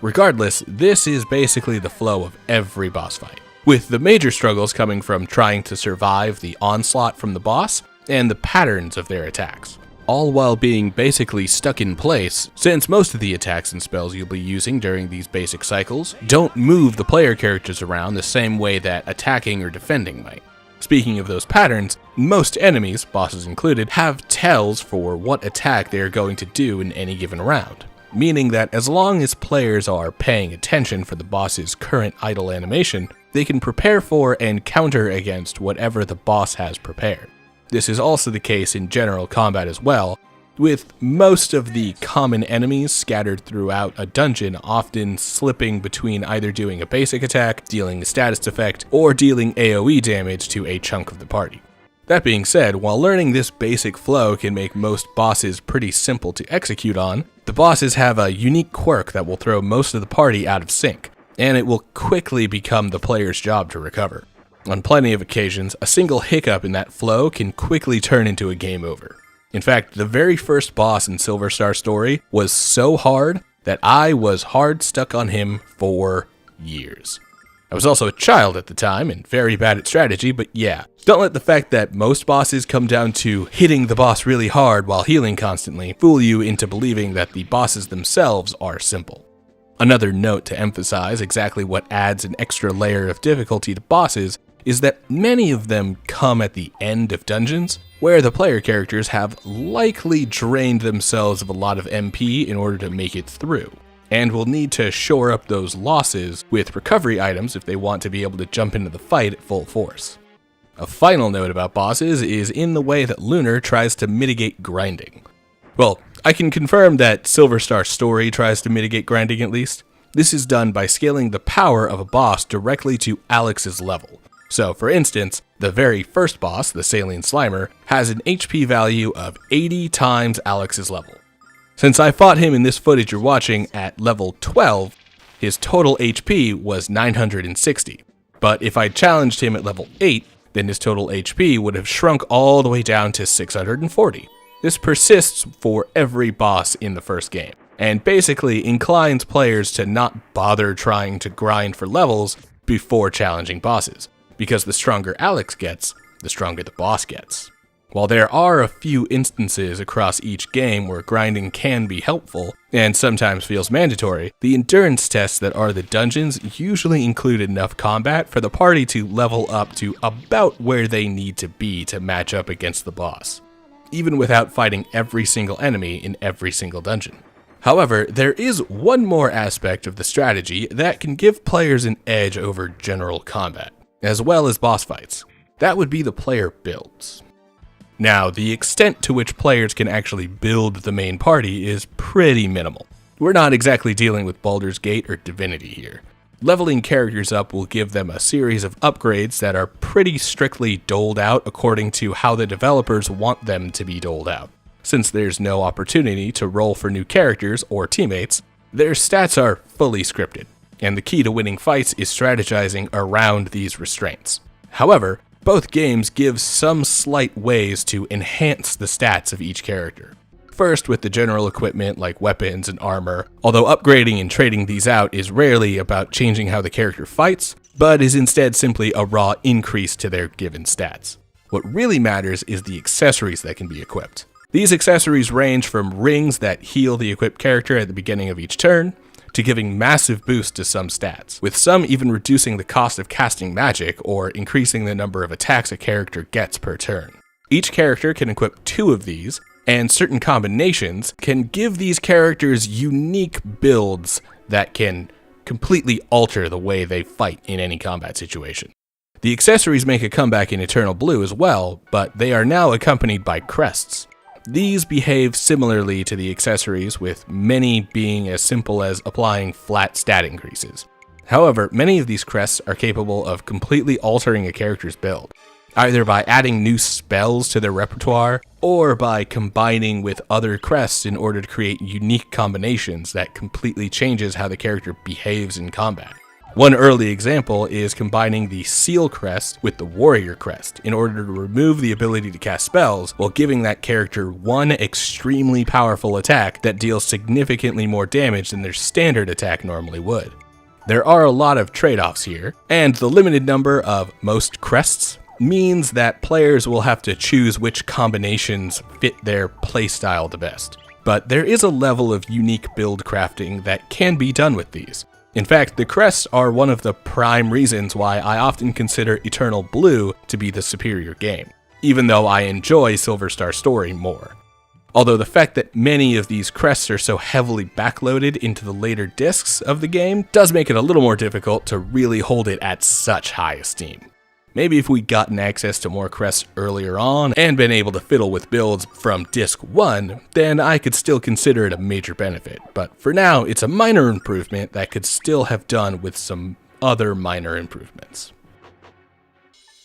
Regardless, this is basically the flow of every boss fight, with the major struggles coming from trying to survive the onslaught from the boss and the patterns of their attacks, all while being basically stuck in place, since most of the attacks and spells you'll be using during these basic cycles don't move the player characters around the same way that attacking or defending might. Speaking of those patterns, most enemies, bosses included, have tells for what attack they are going to do in any given round, meaning that as long as players are paying attention for the boss's current idle animation, they can prepare for and counter against whatever the boss has prepared. This is also the case in general combat as well, with most of the common enemies scattered throughout a dungeon often slipping between either doing a basic attack, dealing a status effect, or dealing AoE damage to a chunk of the party. That being said, while learning this basic flow can make most bosses pretty simple to execute on, the bosses have a unique quirk that will throw most of the party out of sync, and it will quickly become the player's job to recover. On plenty of occasions, a single hiccup in that flow can quickly turn into a game over. In fact, the very first boss in Silver Star Story was so hard that I was hard stuck on him for years. I was also a child at the time and very bad at strategy, but yeah, don't let the fact that most bosses come down to hitting the boss really hard while healing constantly fool you into believing that the bosses themselves are simple. Another note to emphasize exactly what adds an extra layer of difficulty to bosses is that many of them come at the end of dungeons, where the player characters have likely drained themselves of a lot of MP in order to make it through, and will need to shore up those losses with recovery items if they want to be able to jump into the fight at full force. A final note about bosses is in the way that Lunar tries to mitigate grinding. Well, I can confirm that Silver Star Story tries to mitigate grinding at least. This is done by scaling the power of a boss directly to Alex's level. So, for instance, the very first boss, the Saline Slimer, has an HP value of 80 times Alex's level. Since I fought him in this footage you're watching at level 12, his total HP was 960. But if I challenged him at level 8, then his total HP would have shrunk all the way down to 640. This persists for every boss in the first game, and basically inclines players to not bother trying to grind for levels before challenging bosses, because the stronger Alex gets, the stronger the boss gets. While there are a few instances across each game where grinding can be helpful, and sometimes feels mandatory, the endurance tests that are the dungeons usually include enough combat for the party to level up to about where they need to be to match up against the boss, even without fighting every single enemy in every single dungeon. However, there is one more aspect of the strategy that can give players an edge over general combat, as well as boss fights. That would be the player builds. Now, the extent to which players can actually build the main party is pretty minimal. We're not exactly dealing with Baldur's Gate or Divinity here. Leveling characters up will give them a series of upgrades that are pretty strictly doled out according to how the developers want them to be doled out. Since there's no opportunity to roll for new characters or teammates, their stats are fully scripted, and the key to winning fights is strategizing around these restraints. However, both games give some slight ways to enhance the stats of each character. First, with the general equipment like weapons and armor, although upgrading and trading these out is rarely about changing how the character fights, but is instead simply a raw increase to their given stats. What really matters is the accessories that can be equipped. These accessories range from rings that heal the equipped character at the beginning of each turn, to giving massive boosts to some stats, with some even reducing the cost of casting magic or increasing the number of attacks a character gets per turn. Each character can equip 2 of these, and certain combinations can give these characters unique builds that can completely alter the way they fight in any combat situation. The accessories make a comeback in Eternal Blue as well, but they are now accompanied by crests. These behave similarly to the accessories, with many being as simple as applying flat stat increases. However, many of these crests are capable of completely altering a character's build, either by adding new spells to their repertoire, or by combining with other crests in order to create unique combinations that completely changes how the character behaves in combat. One early example is combining the Seal crest with the Warrior crest in order to remove the ability to cast spells while giving that character one extremely powerful attack that deals significantly more damage than their standard attack normally would. There are a lot of trade-offs here, and the limited number of most crests means that players will have to choose which combinations fit their playstyle the best. But there is a level of unique build crafting that can be done with these. In fact, the crests are one of the prime reasons why I often consider Eternal Blue to be the superior game, even though I enjoy Silver Star Story more. Although the fact that many of these crests are so heavily backloaded into the later discs of the game does make it a little more difficult to really hold it at such high esteem. Maybe if we'd gotten access to more crests earlier on and been able to fiddle with builds from Disc 1, then I could still consider it a major benefit, but for now it's a minor improvement that could still have done with some other minor improvements.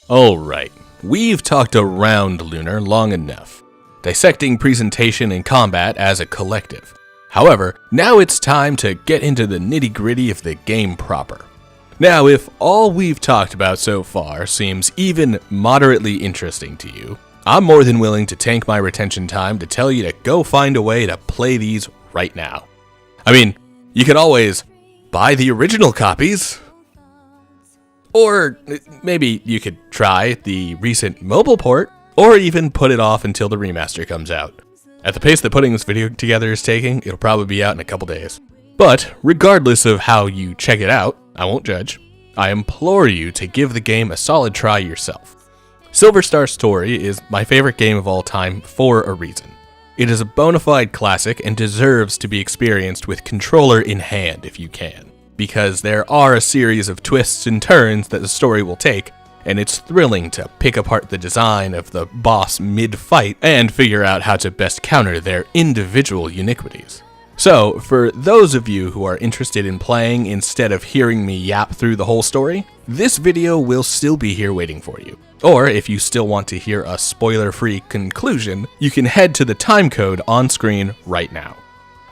Alright, we've talked around Lunar long enough, dissecting presentation and combat as a collective. However, now it's time to get into the nitty-gritty of the game proper. Now, if all we've talked about so far seems even moderately interesting to you, I'm more than willing to tank my retention time to tell you to go find a way to play these right now. I mean, you could always buy the original copies, or maybe you could try the recent mobile port, or even put it off until the remaster comes out. At the pace that putting this video together is taking, it'll probably be out in a couple days. But regardless of how you check it out, I won't judge. I implore you to give the game a solid try yourself. Silver Star Story is my favorite game of all time for a reason. It is a bona fide classic and deserves to be experienced with controller in hand if you can, because there are a series of twists and turns that the story will take, and it's thrilling to pick apart the design of the boss mid-fight and figure out how to best counter their individual iniquities. So, for those of you who are interested in playing instead of hearing me yap through the whole story, this video will still be here waiting for you. Or if you still want to hear a spoiler-free conclusion, you can head to the timecode on screen right now.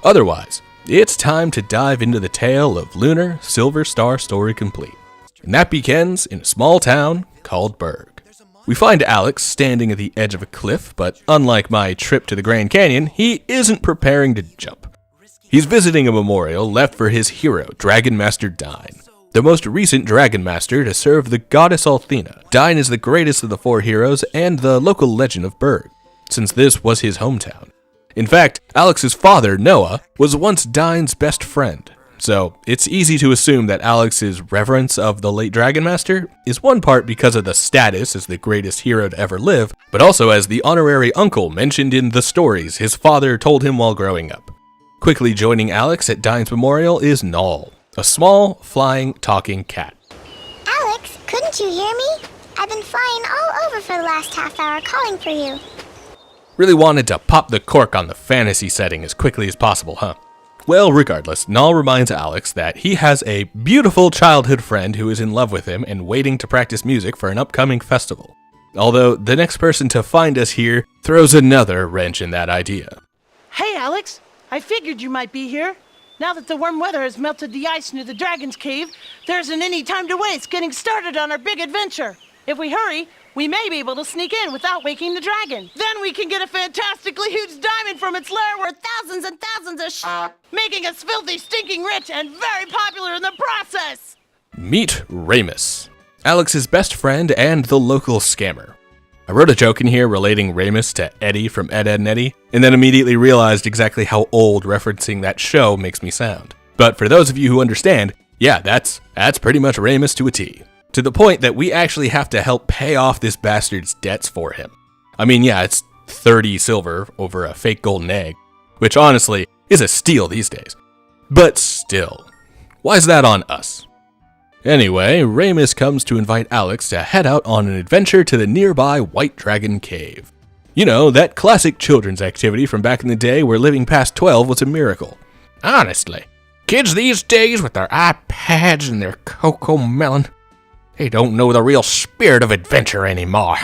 Otherwise, it's time to dive into the tale of Lunar Silver Star Story Complete. And that begins in a small town called Berg. We find Alex standing at the edge of a cliff, but unlike my trip to the Grand Canyon, he isn't preparing to jump. He's visiting a memorial left for his hero, Dragon Master Dyne, the most recent Dragon Master to serve the goddess Althena. Dyne is the greatest of the 4 heroes and the local legend of Berg, since this was his hometown. In fact, Alex's father, Noah, was once Dyne's best friend, so it's easy to assume that Alex's reverence of the late Dragon Master is one part because of the status as the greatest hero to ever live, but also as the honorary uncle mentioned in the stories his father told him while growing up. Quickly joining Alex at Dyne's memorial is Null, a small, flying, talking cat. Alex, couldn't you hear me? I've been flying all over for the last half hour calling for you. Really wanted to pop the cork on the fantasy setting as quickly as possible, huh? Well, regardless, Null reminds Alex that he has a beautiful childhood friend who is in love with him and waiting to practice music for an upcoming festival. Although the next person to find us here throws another wrench in that idea. Hey, Alex! I figured you might be here. Now that the warm weather has melted the ice near the Dragon's Cave, there isn't any time to waste getting started on our big adventure. If we hurry, we may be able to sneak in without waking the dragon. Then we can get a fantastically huge diamond from its lair worth thousands and thousands of making us filthy, stinking rich and very popular in the process. Meet Ramus, Alex's best friend and the local scammer. I wrote a joke in here relating Ramus to Eddie from Ed, Edd n Eddy, and then immediately realized exactly how old referencing that show makes me sound. But for those of you who understand, yeah, that's pretty much Ramus to a T. To the point that we actually have to help pay off this bastard's debts for him. I mean, yeah, it's 30 silver over a fake golden egg, which honestly is a steal these days. But still, why is that on us? Anyway, Ramus comes to invite Alex to head out on an adventure to the nearby White Dragon Cave. You know, that classic children's activity from back in the day where living past 12 was a miracle. Honestly, kids these days with their iPads and their cocoa melon, they don't know the real spirit of adventure anymore.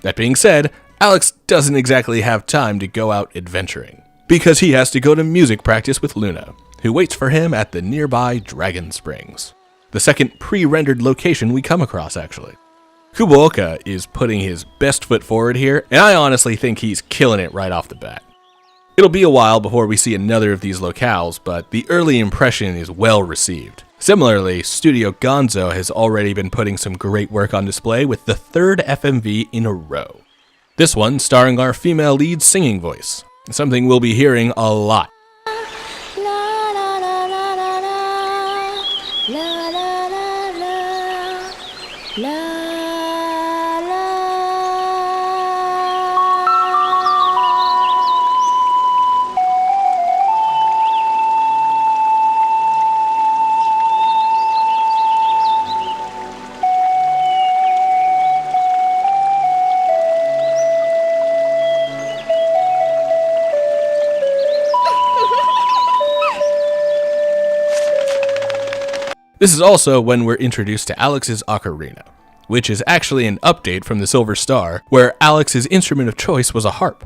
That being said, Alex doesn't exactly have time to go out adventuring, because he has to go to music practice with Luna, who waits for him at the nearby Dragon Springs. The second pre-rendered location we come across, actually. Kuboka is putting his best foot forward here, and I honestly think he's killing it right off the bat. It'll be a while before we see another of these locales, but the early impression is well received. Similarly, Studio Gonzo has already been putting some great work on display with the third FMV in a row. This one starring our female lead singing voice, something we'll be hearing a lot. This is also when we're introduced to Alex's ocarina, which is actually an update from the Silver Star, where Alex's instrument of choice was a harp.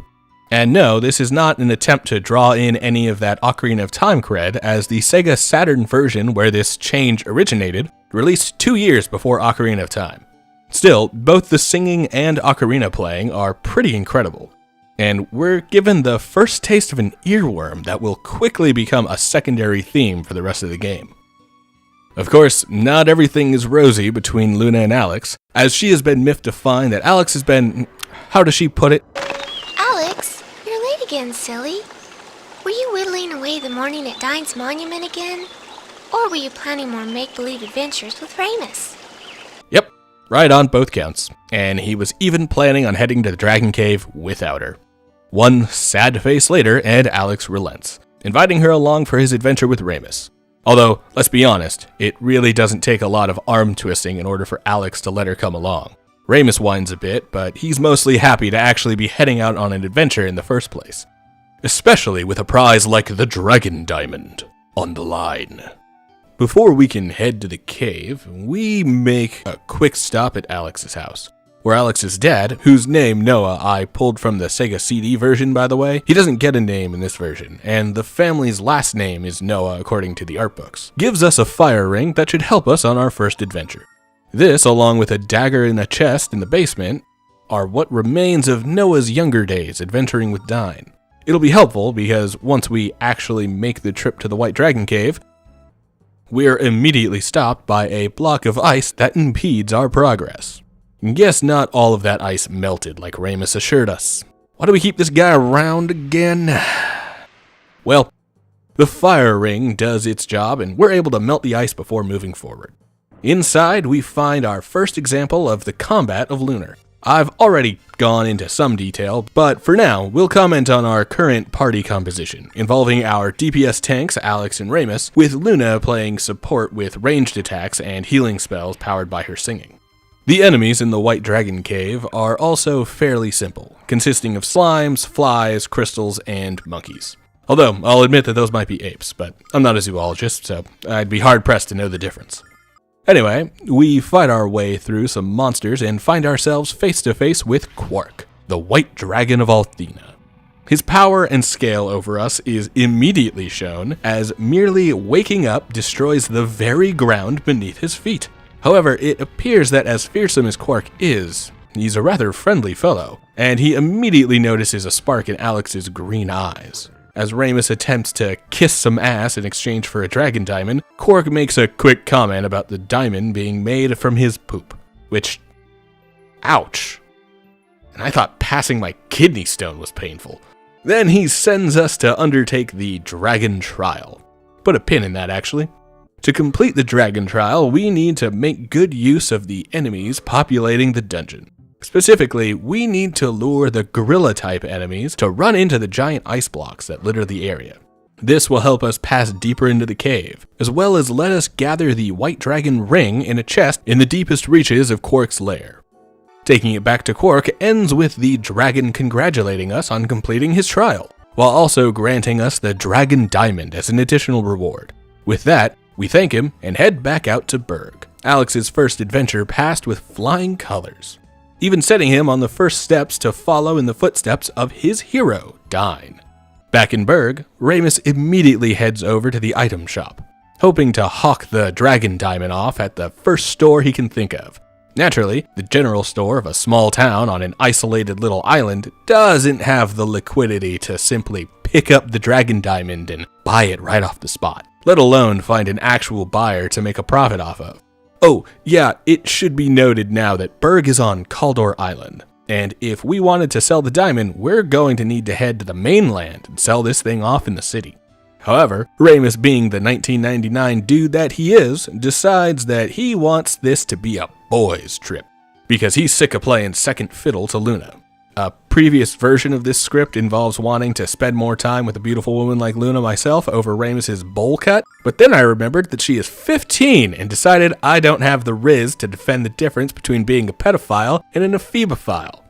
And no, this is not an attempt to draw in any of that Ocarina of Time cred, as the Sega Saturn version where this change originated released 2 years before Ocarina of Time. Still, both the singing and ocarina playing are pretty incredible, and we're given the first taste of an earworm that will quickly become a secondary theme for the rest of the game. Of course, not everything is rosy between Luna and Alex, as she has been miffed to find that Alex has been, how does she put it? Alex, you're late again, silly. Were you whittling away the morning at Dine's monument again? Or were you planning more make-believe adventures with Ramus? Yep, right on both counts, and he was even planning on heading to the Dragon Cave without her. One sad face later, and Alex relents, inviting her along for his adventure with Ramus. Although, let's be honest, it really doesn't take a lot of arm twisting in order for Alex to let her come along. Ramus whines a bit, but he's mostly happy to actually be heading out on an adventure in the first place. Especially with a prize like the Dragon Diamond on the line. Before we can head to the cave, we make a quick stop at Alex's house, where Alex's dad, whose name Noah I pulled from the Sega CD version by the way, he doesn't get a name in this version, and the family's last name is Noah according to the art books, gives us a fire ring that should help us on our first adventure. This, along with a dagger in a chest in the basement, are what remains of Noah's younger days adventuring with Dine. It'll be helpful because once we actually make the trip to the White Dragon Cave, we're immediately stopped by a block of ice that impedes our progress. Guess not all of that ice melted like Ramus assured us. Why do we keep this guy around again? Well, the fire ring does its job and we're able to melt the ice before moving forward. Inside, we find our first example of the combat of Lunar. I've already gone into some detail, but for now, we'll comment on our current party composition, involving our DPS tanks, Alex and Ramus, with Luna playing support with ranged attacks and healing spells powered by her singing. The enemies in the White Dragon Cave are also fairly simple, consisting of slimes, flies, crystals, and monkeys. Although, I'll admit that those might be apes, but I'm not a zoologist, so I'd be hard-pressed to know the difference. Anyway, we fight our way through some monsters and find ourselves face-to-face with Quark, the White Dragon of Althena. His power and scale over us is immediately shown, as merely waking up destroys the very ground beneath his feet. However, it appears that as fearsome as Quark is, he's a rather friendly fellow, and he immediately notices a spark in Alex's green eyes. As Ramus attempts to kiss some ass in exchange for a dragon diamond, Quark makes a quick comment about the diamond being made from his poop. Which, ouch. and I thought passing my kidney stone was painful. Then he sends us to undertake the Dragon Trial. Put a pin in that, actually. To complete the Dragon Trial, we need to make good use of the enemies populating the dungeon. Specifically, we need to lure the gorilla-type enemies to run into the giant ice blocks that litter the area. This will help us pass deeper into the cave, as well as let us gather the White Dragon Ring in a chest in the deepest reaches of Quark's lair. Taking it back to Quark ends with the dragon congratulating us on completing his trial, while also granting us the Dragon Diamond as an additional reward. With that, we thank him and head back out to Berg. Alex's first adventure passed with flying colors, even setting him on the first steps to follow in the footsteps of his hero, Dine. Back in Berg, Ramus immediately heads over to the item shop, hoping to hawk the Dragon Diamond off at the first store he can think of. Naturally, the general store of a small town on an isolated little island doesn't have the liquidity to simply pick up the Dragon Diamond and buy it right off the spot, let alone find an actual buyer to make a profit off of. Oh, yeah, it should be noted now that Berg is on Kaldor Island, and if we wanted to sell the diamond, we're going to need to head to the mainland and sell this thing off in the city. However, Ramus, being the 1999 dude that he is, decides that he wants this to be a boys' trip, because he's sick of playing second fiddle to Luna. A previous version of this script involves wanting to spend more time with a beautiful woman like Luna myself over Ramus's bowl cut, but then I remembered that she is 15 and decided I don't have the riz to defend the difference between being a pedophile and an ephebophile.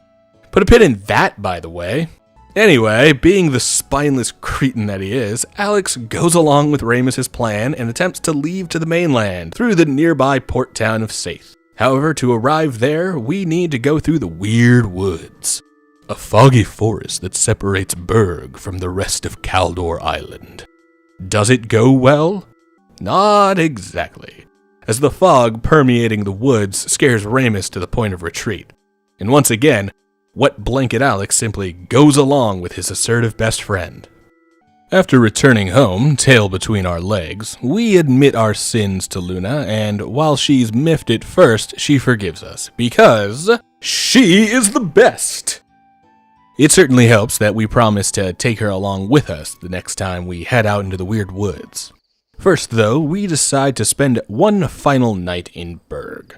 Put a pin in that, by the way. Anyway, being the spineless cretin that he is, Alex goes along with Ramus's plan and attempts to leave to the mainland through the nearby port town of Saith. However, to arrive there, we need to go through the Weird Woods, a foggy forest that separates Berg from the rest of Kaldor Island. Does it go well? Not exactly, as the fog permeating the woods scares Ramus to the point of retreat. And once again, Wet Blanket Alex simply goes along with his assertive best friend. After returning home, tail between our legs, we admit our sins to Luna, and while she's miffed at first, she forgives us, because she is the best! It certainly helps that we promise to take her along with us the next time we head out into the Weird Woods. First, though, we decide to spend one final night in Berg.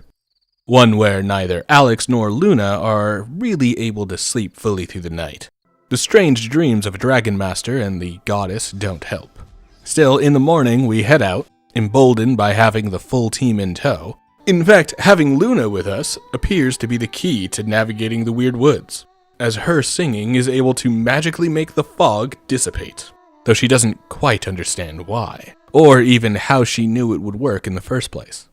One where neither Alex nor Luna are really able to sleep fully through the night. The strange dreams of a Dragon Master and the goddess don't help. Still, in the morning we head out, emboldened by having the full team in tow. In fact, having Luna with us appears to be the key to navigating the Weird Woods, as her singing is able to magically make the fog dissipate, though she doesn't quite understand why, or even how she knew it would work in the first place.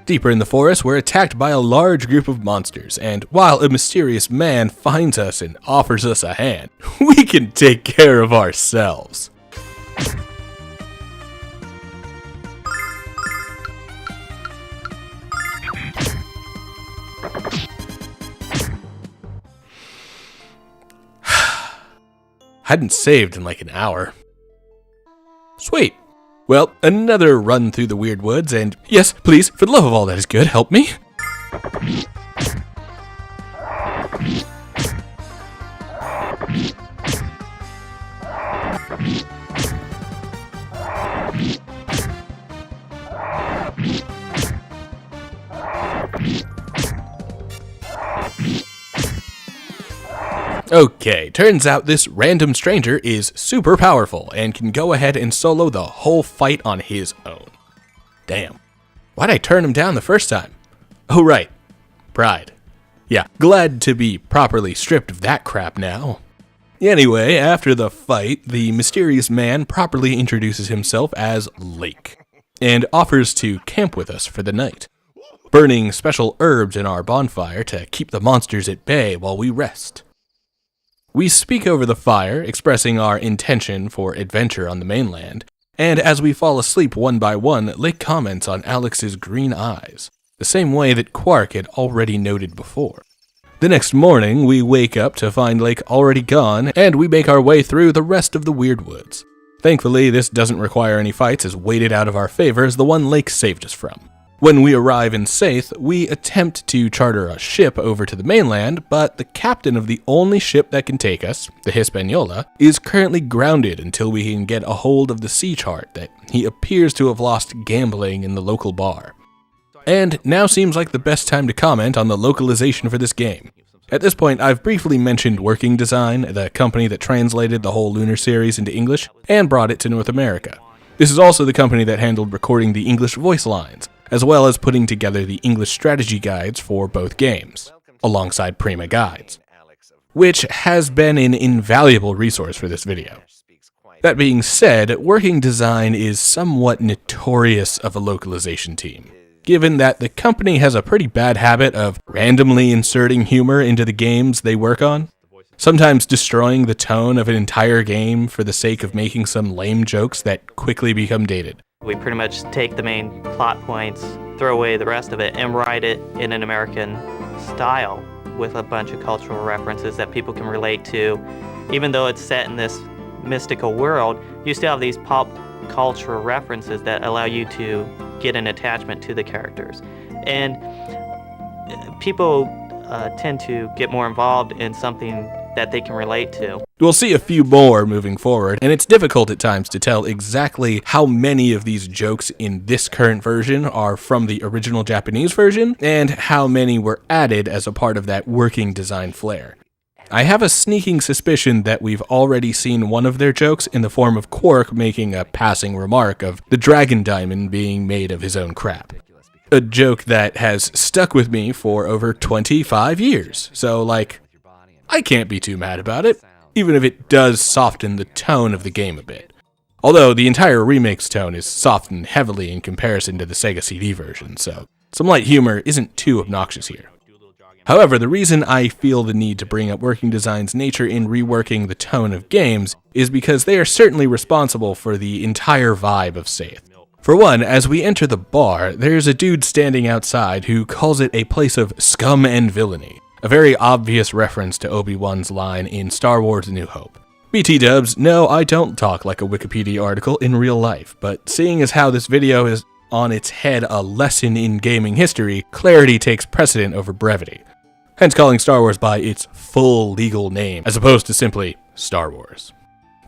Deeper in the forest, we're attacked by a large group of monsters, and while a mysterious man finds us and offers us a hand, we can take care of ourselves. Hadn't saved in like an hour. Sweet. Well, another run through the Weird Woods, and yes, please, for the love of all that is good, help me. Okay, turns out this random stranger is super powerful and can go ahead and solo the whole fight on his own. Damn. Why'd I turn him down the first time? Oh right, pride. Yeah, glad to be properly stripped of that crap now. Anyway, after the fight, the mysterious man properly introduces himself as Lake, and offers to camp with us for the night, burning special herbs in our bonfire to keep the monsters at bay while we rest. We speak over the fire, expressing our intention for adventure on the mainland, and as we fall asleep one by one, Lake comments on Alex's green eyes, the same way that Quark had already noted before. The next morning, we wake up to find Lake already gone, and we make our way through the rest of the Weird Woods. Thankfully, this doesn't require any fights as weighted out of our favor as the one Lake saved us from. When we arrive in Saith, we attempt to charter a ship over to the mainland, but the captain of the only ship that can take us, the Hispaniola, is currently grounded until we can get a hold of the sea chart that he appears to have lost gambling in the local bar. And now seems like the best time to comment on the localization for this game. At this point, I've briefly mentioned Working Design, the company that translated the whole Lunar series into English and brought it to North America. This is also the company that handled recording the English voice lines, as well as putting together the English strategy guides for both games, alongside Prima Guides, which has been an invaluable resource for this video. That being said, Working Design is somewhat notorious of a localization team, given that the company has a pretty bad habit of randomly inserting humor into the games they work on, sometimes destroying the tone of an entire game for the sake of making some lame jokes that quickly become dated. We pretty much take the main plot points, throw away the rest of it, and write it in an American style with a bunch of cultural references that people can relate to. Even though it's set in this mystical world, you still have these pop cultural references that allow you to get an attachment to the characters. And people tend to get more involved in something that they can relate to. We'll see a few more moving forward, and it's difficult at times to tell exactly how many of these jokes in this current version are from the original Japanese version, and how many were added as a part of that Working Design flair. I have a sneaking suspicion that we've already seen one of their jokes in the form of Quark making a passing remark of the dragon diamond being made of his own crap. A joke that has stuck with me for over 25 years, so I can't be too mad about it, even if it does soften the tone of the game a bit. Although the entire remake's tone is softened heavily in comparison to the Sega CD version, so some light humor isn't too obnoxious here. However, the reason I feel the need to bring up Working Design's nature in reworking the tone of games is because they are certainly responsible for the entire vibe of Saith. For one, as we enter the bar, there's a dude standing outside who calls it a place of scum and villainy, a very obvious reference to Obi-Wan's line in Star Wars: A New Hope. BT dubs, no, I don't talk like a Wikipedia article in real life, but seeing as how this video is on its head a lesson in gaming history, clarity takes precedent over brevity. Hence calling Star Wars by its full legal name, as opposed to simply Star Wars.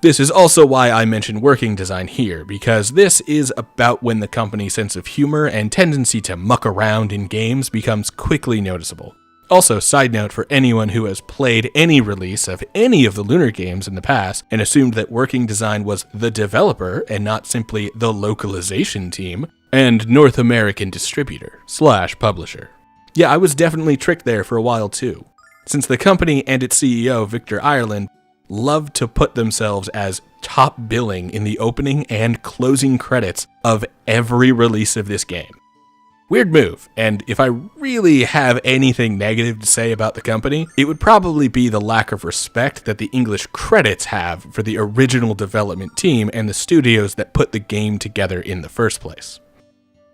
This is also why I mention Working Design here, because this is about when the company's sense of humor and tendency to muck around in games becomes quickly noticeable. Also, side note for anyone who has played any release of any of the Lunar games in the past and assumed that Working Design was the developer and not simply the localization team and North American distributor / publisher. Yeah, I was definitely tricked there for a while too, since the company and its CEO, Victor Ireland, loved to put themselves as top billing in the opening and closing credits of every release of this game. Weird move, and if I really have anything negative to say about the company, it would probably be the lack of respect that the English credits have for the original development team and the studios that put the game together in the first place.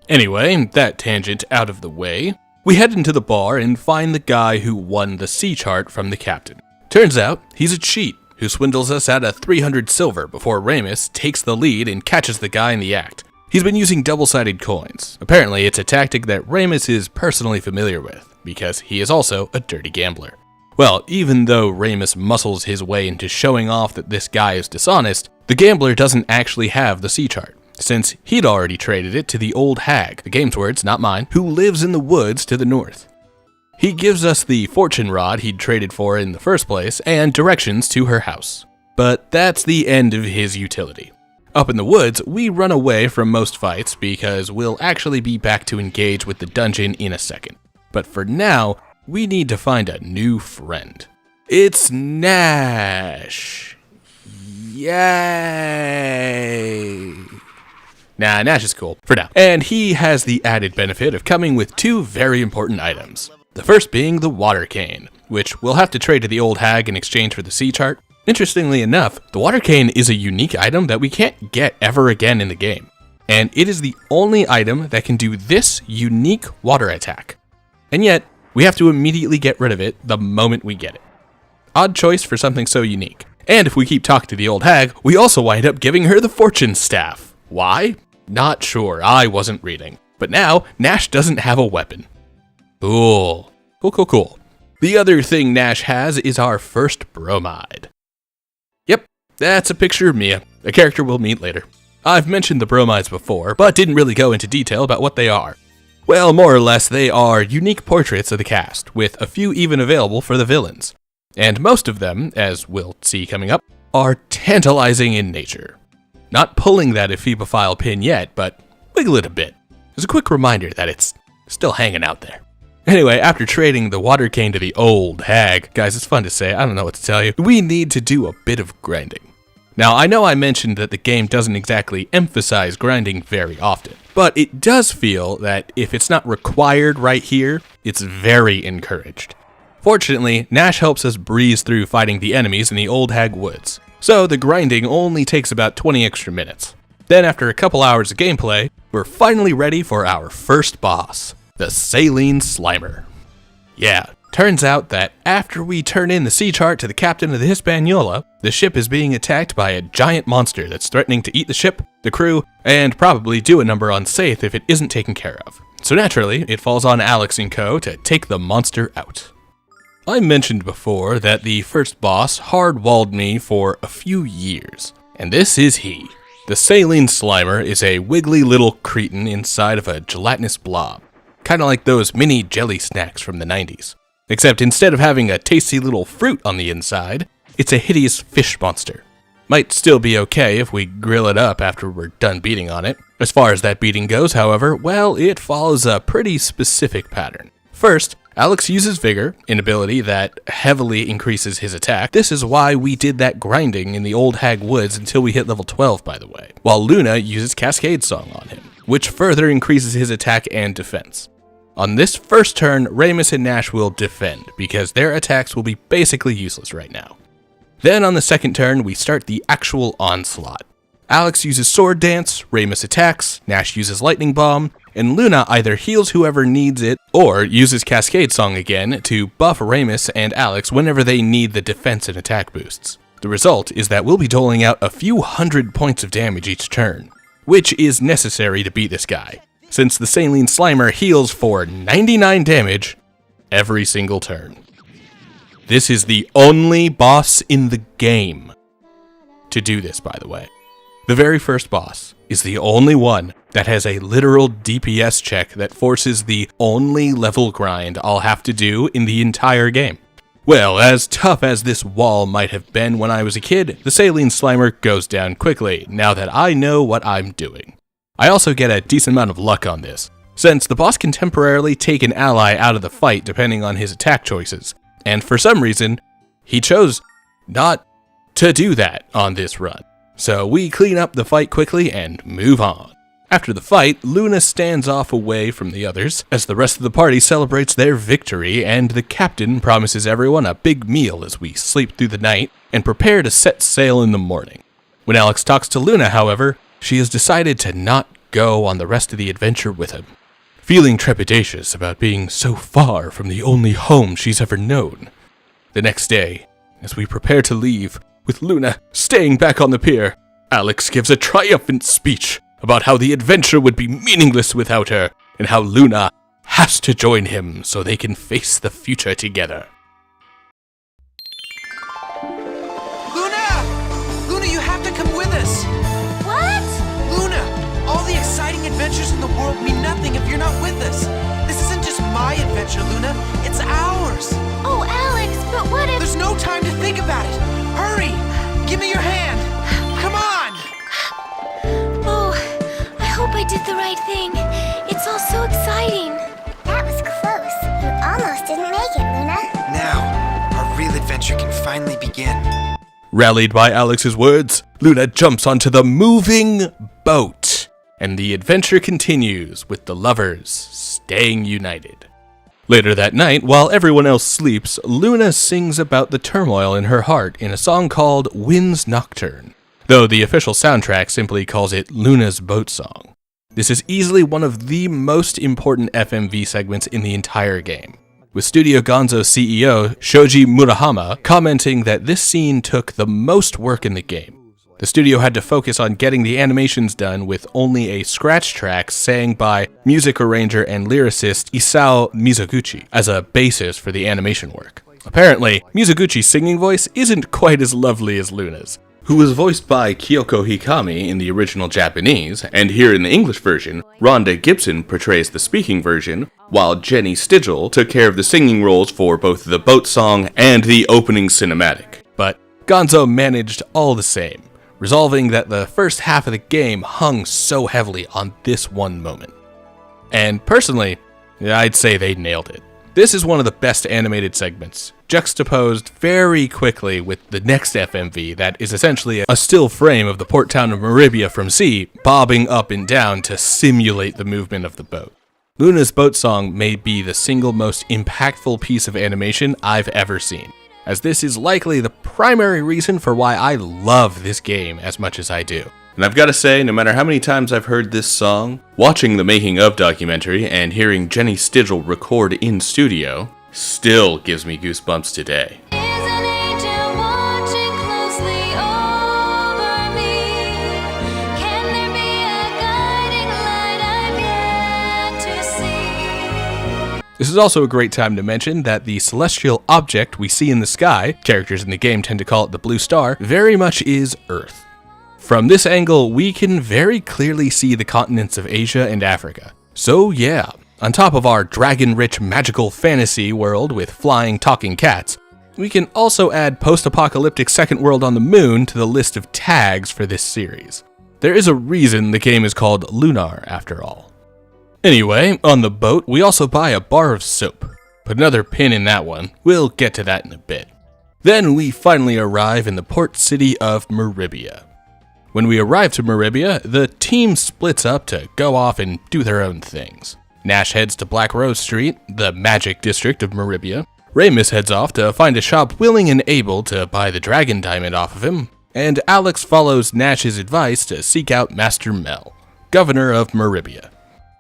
Anyway, that tangent out of the way, we head into the bar and find the guy who won the sea chart from the captain. Turns out, he's a cheat who swindles us out of 300 silver before Ramus takes the lead and catches the guy in the act. He's been using double-sided coins. Apparently, it's a tactic that Ramus is personally familiar with, because he is also a dirty gambler. Well, even though Ramus muscles his way into showing off that this guy is dishonest, the gambler doesn't actually have the sea chart, since he'd already traded it to the old hag, the game's words, not mine, who lives in the woods to the north. He gives us the fortune rod he'd traded for in the first place, and directions to her house. But that's the end of his utility. Up in the woods, we run away from most fights because we'll actually be back to engage with the dungeon in a second. But for now, we need to find a new friend. It's Nash. Yay! Nah, Nash is cool, for now. And he has the added benefit of coming with two very important items. The first being the water cane, which we'll have to trade to the old hag in exchange for the sea chart. Interestingly enough, the water cane is a unique item that we can't get ever again in the game. And it is the only item that can do this unique water attack. And yet, we have to immediately get rid of it the moment we get it. Odd choice for something so unique. And if we keep talking to the old hag, we also wind up giving her the fortune staff. Why? Not sure, I wasn't reading. But now, Nash doesn't have a weapon. Cool. Cool. The other thing Nash has is our first bromide. Yep, that's a picture of Mia, a character we'll meet later. I've mentioned the bromides before, but didn't really go into detail about what they are. Well, more or less, they are unique portraits of the cast, with a few even available for the villains. And most of them, as we'll see coming up, are tantalizing in nature. Not pulling that ephebophile pin yet, but wiggle it a bit. As a quick reminder that it's still hanging out there. Anyway, after trading the water cane to the old hag, guys, it's fun to say, I don't know what to tell you, we need to do a bit of grinding. Now, I know I mentioned that the game doesn't exactly emphasize grinding very often, but it does feel that if it's not required right here, it's very encouraged. Fortunately, Nash helps us breeze through fighting the enemies in the Old Hag Woods, so the grinding only takes about 20 extra minutes. Then after a couple hours of gameplay, we're finally ready for our first boss, the Saline Slimer. Yeah, turns out that after we turn in the sea chart to the captain of the Hispaniola, the ship is being attacked by a giant monster that's threatening to eat the ship, the crew, and probably do a number on Saith if it isn't taken care of. So naturally, it falls on Alex and co. to take the monster out. I mentioned before that the first boss hard-walled me for a few years, and this is he. The Saline Slimer is a wiggly little cretin inside of a gelatinous blob, kinda like those mini jelly snacks from the 90s. Except instead of having a tasty little fruit on the inside, it's a hideous fish monster. Might still be okay if we grill it up after we're done beating on it. As far as that beating goes, however, well, it follows a pretty specific pattern. First, Alex uses Vigor, an ability that heavily increases his attack. This is why we did that grinding in the Old Hag Woods until we hit level 12, by the way. While Luna uses Cascade Song on him, which further increases his attack and defense. On this first turn, Ramus and Nash will defend, because their attacks will be basically useless right now. Then on the second turn, we start the actual onslaught. Alex uses Sword Dance, Ramus attacks, Nash uses Lightning Bomb, and Luna either heals whoever needs it, or uses Cascade Song again to buff Ramus and Alex whenever they need the defense and attack boosts. The result is that we'll be doling out a few hundred points of damage each turn, which is necessary to beat this guy, since the Saline Slimer heals for 99 damage every single turn. This is the only boss in the game to do this, by the way. The very first boss is the only one that has a literal DPS check that forces the only level grind I'll have to do in the entire game. Well, as tough as this wall might have been when I was a kid, the Saline Slimer goes down quickly now that I know what I'm doing. I also get a decent amount of luck on this, since the boss can temporarily take an ally out of the fight depending on his attack choices, and for some reason, he chose not to do that on this run. So we clean up the fight quickly and move on. After the fight, Luna stands off away from the others as the rest of the party celebrates their victory, and the captain promises everyone a big meal as we sleep through the night and prepare to set sail in the morning. When Alex talks to Luna, however, she has decided to not go on the rest of the adventure with him, feeling trepidatious about being so far from the only home she's ever known. The next day, as we prepare to leave, with Luna staying back on the pier, Alex gives a triumphant speech about how the adventure would be meaningless without her, and how Luna has to join him so they can face the future together. Luna! Luna, you have to come with us! What? Luna, all the exciting adventures in the world mean nothing if you're not with us. This isn't just my adventure, Luna. It's ours. Oh, Alex, but what if... There's no time to think about it. Hurry! Give me your hand! Come on! Oh, I hope I did the right thing. It's all so exciting. That was close. You almost didn't make it, Luna. Now, our real adventure can finally begin. Rallied by Alex's words, Luna jumps onto the moving boat, and the adventure continues with the lovers staying united. Later that night, while everyone else sleeps, Luna sings about the turmoil in her heart in a song called Wind's Nocturne, though the official soundtrack simply calls it Luna's Boat Song. This is easily one of the most important FMV segments in the entire game, with Studio Gonzo CEO Shoji Murahama commenting that this scene took the most work in the game. The studio had to focus on getting the animations done with only a scratch track sang by music arranger and lyricist Isao Mizoguchi as a basis for the animation work. Apparently, Mizoguchi's singing voice isn't quite as lovely as Luna's, who was voiced by Kyoko Hikami in the original Japanese, and here in the English version, Rhonda Gibson portrays the speaking version, while Jenny Stigall took care of the singing roles for both the boat song and the opening cinematic. But Gonzo managed all the same, resolving that the first half of the game hung so heavily on this one moment. And personally, I'd say they nailed it. This is one of the best animated segments, juxtaposed very quickly with the next FMV that is essentially a still frame of the port town of Maribia from sea, bobbing up and down to simulate the movement of the boat. Luna's boat song may be the single most impactful piece of animation I've ever seen, as this is likely the primary reason for why I love this game as much as I do. And I've got to say, no matter how many times I've heard this song, watching the making of documentary and hearing Jenny Stigall record in studio still gives me goosebumps today. This is also a great time to mention that the celestial object we see in the sky, characters in the game tend to call it the blue star, very much is Earth. From this angle, we can very clearly see the continents of Asia and Africa. So yeah, on top of our dragon-rich magical fantasy world with flying, talking cats, we can also add post-apocalyptic second world on the moon to the list of tags for this series. There is a reason the game is called Lunar, after all. Anyway, on the boat, we also buy a bar of soap. Put another pin in that one, we'll get to that in a bit. Then we finally arrive in the port city of Maribia. When we arrive to Maribia, the team splits up to go off and do their own things. Nash heads to Black Rose Street, the magic district of Maribia. Ramus heads off to find a shop willing and able to buy the dragon diamond off of him. And Alex follows Nash's advice to seek out Master Mel, governor of Maribia.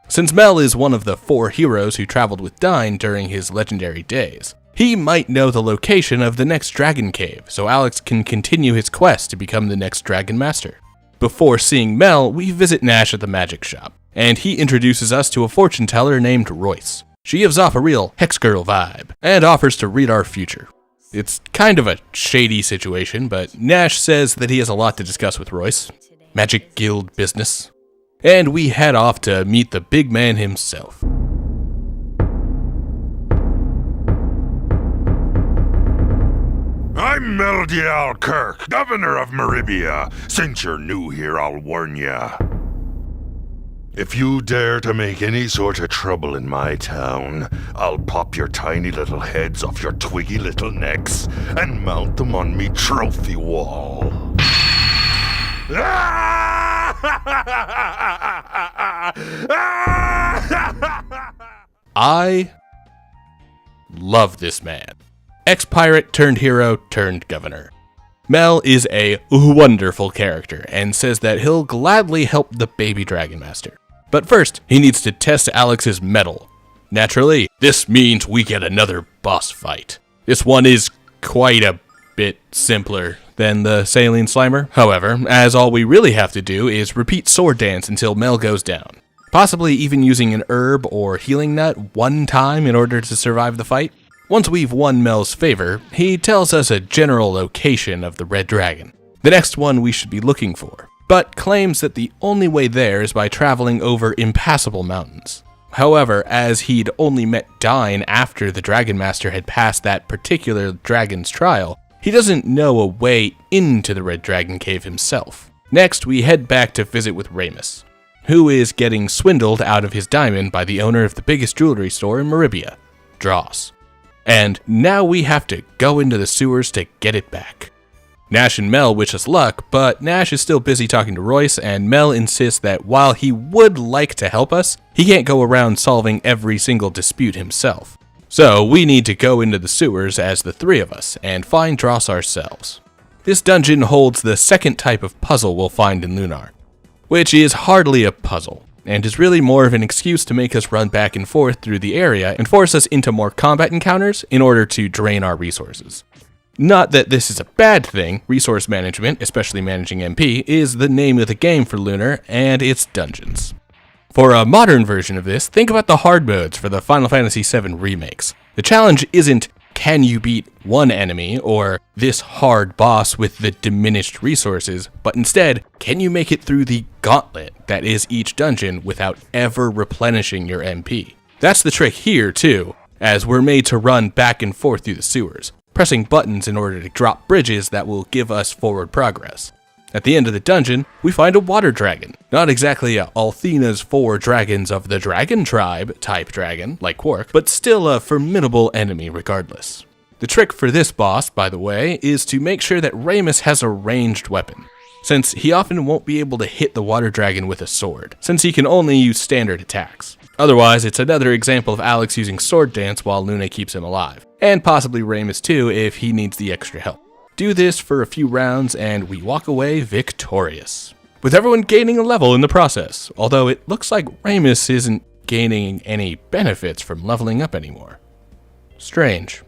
Since Mel is one of the 4 heroes who traveled with Dyne during his legendary days, he might know the location of the next dragon cave, so Alex can continue his quest to become the next dragon master. Before seeing Mel, we visit Nash at the magic shop, and he introduces us to a fortune teller named Royce. She gives off a real Hex Girl vibe, and offers to read our future. It's kind of a shady situation, but Nash says that he has a lot to discuss with Royce. Magic Guild business. And we head off to meet the big man himself. I'm Meldial Kirk, governor of Maribia. Since you're new here, I'll warn ya. If you dare to make any sort of trouble in my town, I'll pop your tiny little heads off your twiggy little necks and mount them on me trophy wall. I love this man. Ex-pirate turned hero turned governor. Mel is a wonderful character and says that he'll gladly help the baby Dragon Master. But first, he needs to test Alex's mettle. Naturally, this means we get another boss fight. This one is quite a bit simpler than the Saline Slimer. However, as all we really have to do is repeat sword dance until Mel goes down. Possibly even using an herb or healing nut one time in order to survive the fight. Once we've won Mel's favor, he tells us a general location of the Red Dragon, the next one we should be looking for, but claims that the only way there is by traveling over impassable mountains. However, as he'd only met Dyne after the Dragon Master had passed that particular dragon's trial, he doesn't know a way into the Red Dragon Cave himself. Next, we head back to visit with Ramus, who is getting swindled out of his diamond by the owner of the biggest jewelry store in Maribia, Dross. And now we have to go into the sewers to get it back. Nash and Mel wish us luck, but Nash is still busy talking to Royce, and Mel insists that while he would like to help us, he can't go around solving every single dispute himself. So we need to go into the sewers as the 3 of us, and find Dross ourselves. This dungeon holds the second type of puzzle we'll find in Lunar, which is hardly a puzzle, and is really more of an excuse to make us run back and forth through the area and force us into more combat encounters in order to drain our resources. Not that this is a bad thing. Resource management, especially managing MP, is the name of the game for Lunar and its dungeons. For a modern version of this, think about the hard modes for the Final Fantasy VII remakes. The challenge isn't, can you beat one enemy, or this hard boss with the diminished resources, but instead, can you make it through the gauntlet that is each dungeon without ever replenishing your MP? That's the trick here, too, as we're made to run back and forth through the sewers, pressing buttons in order to drop bridges that will give us forward progress. At the end of the dungeon, we find a water dragon. Not exactly a Althena's 4 dragons of the dragon tribe type dragon, like Quark, but still a formidable enemy regardless. The trick for this boss, by the way, is to make sure that Ramus has a ranged weapon, since he often won't be able to hit the water dragon with a sword, since he can only use standard attacks. Otherwise, it's another example of Alex using sword dance while Luna keeps him alive, and possibly Ramus too if he needs the extra help. Do this for a few rounds and we walk away victorious, with everyone gaining a level in the process, although it looks like Ramus isn't gaining any benefits from leveling up anymore. Strange.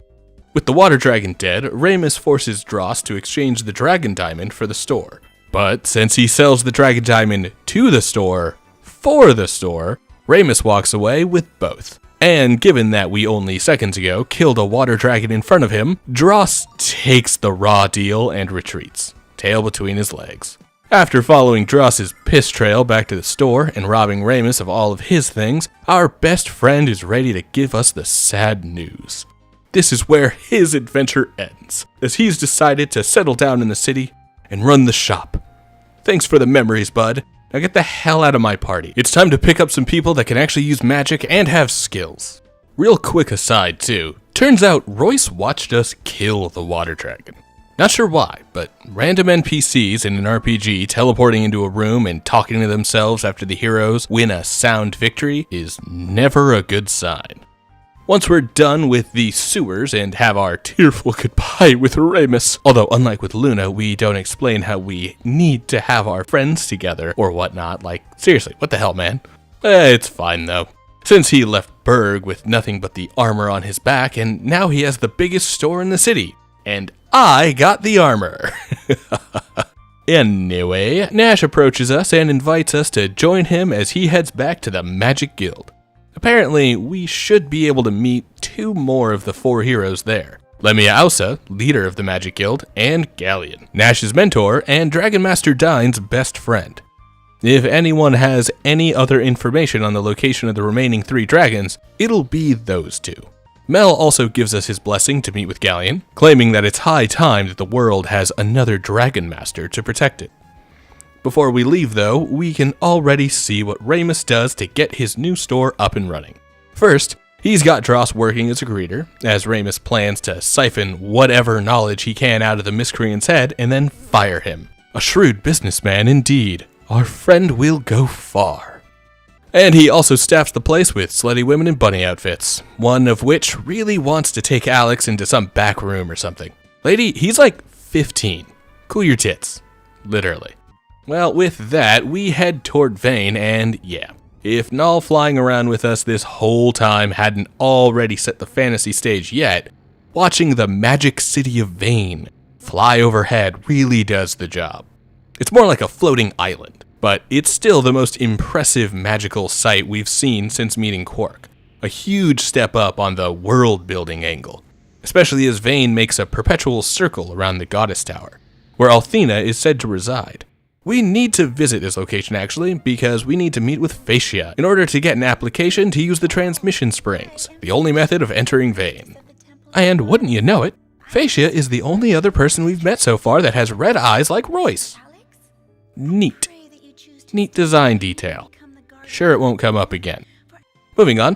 With the water dragon dead, Ramus forces Dross to exchange the dragon diamond for the store. But since he sells the dragon diamond to the store, for the store, Ramus walks away with both. And given that we only seconds ago killed a water dragon in front of him, Dross takes the raw deal and retreats, tail between his legs. After following Dross's piss trail back to the store and robbing Ramus of all of his things, our best friend is ready to give us the sad news. This is where his adventure ends, as he's decided to settle down in the city and run the shop. Thanks for the memories, bud. Now get the hell out of my party. It's time to pick up some people that can actually use magic and have skills. Real quick aside too, turns out Royce watched us kill the water dragon. Not sure why, but random NPCs in an RPG teleporting into a room and talking to themselves after the heroes win a sound victory is never a good sign. Once we're done with the sewers and have our tearful goodbye with Ramus, although unlike with Luna, we don't explain how we need to have our friends together or whatnot, like, seriously, what the hell, man? It's fine though, since he left Berg with nothing but the armor on his back, and now he has the biggest store in the city, and I got the armor. Anyway, Nash approaches us and invites us to join him as he heads back to the Magic Guild. Apparently, we should be able to meet 2 more of the 4 heroes there. Lemia Ausa, leader of the Magic Guild, and Galleon, Nash's mentor and Dragon Master Dine's best friend. If anyone has any other information on the location of the remaining 3 dragons, it'll be those 2. Mel also gives us his blessing to meet with Galleon, claiming that it's high time that the world has another Dragon Master to protect it. Before we leave though, we can already see what Ramus does to get his new store up and running. First, he's got Dross working as a greeter, as Ramus plans to siphon whatever knowledge he can out of the miscreant's head and then fire him. A shrewd businessman indeed. Our friend will go far. And he also staffs the place with slutty women in bunny outfits, one of which really wants to take Alex into some back room or something. Lady, he's like 15. Cool your tits. Literally. Well, with that, we head toward Vane, and yeah, if Null flying around with us this whole time hadn't already set the fantasy stage yet, watching the magic city of Vane fly overhead really does the job. It's more like a floating island, but it's still the most impressive magical sight we've seen since meeting Quark. A huge step up on the world-building angle, especially as Vane makes a perpetual circle around the Goddess Tower, where Althena is said to reside. We need to visit this location actually, because we need to meet with Phaecia in order to get an application to use the transmission springs, the only method of entering Vane. And wouldn't you know it, Phaecia is the only other person we've met so far that has red eyes like Royce. Neat. Neat design detail. Sure it won't come up again. Moving on.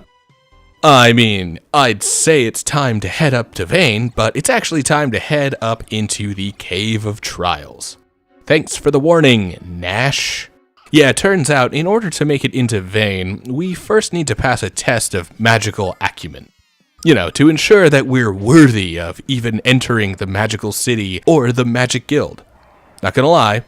I mean, I'd say it's time to head up to Vane, but it's actually time to head up into the Cave of Trials. Thanks for the warning, Nash. Yeah, it turns out, in order to make it into Vane, we first need to pass a test of magical acumen. You know, to ensure that we're worthy of even entering the magical city or the Magic Guild. Not gonna lie,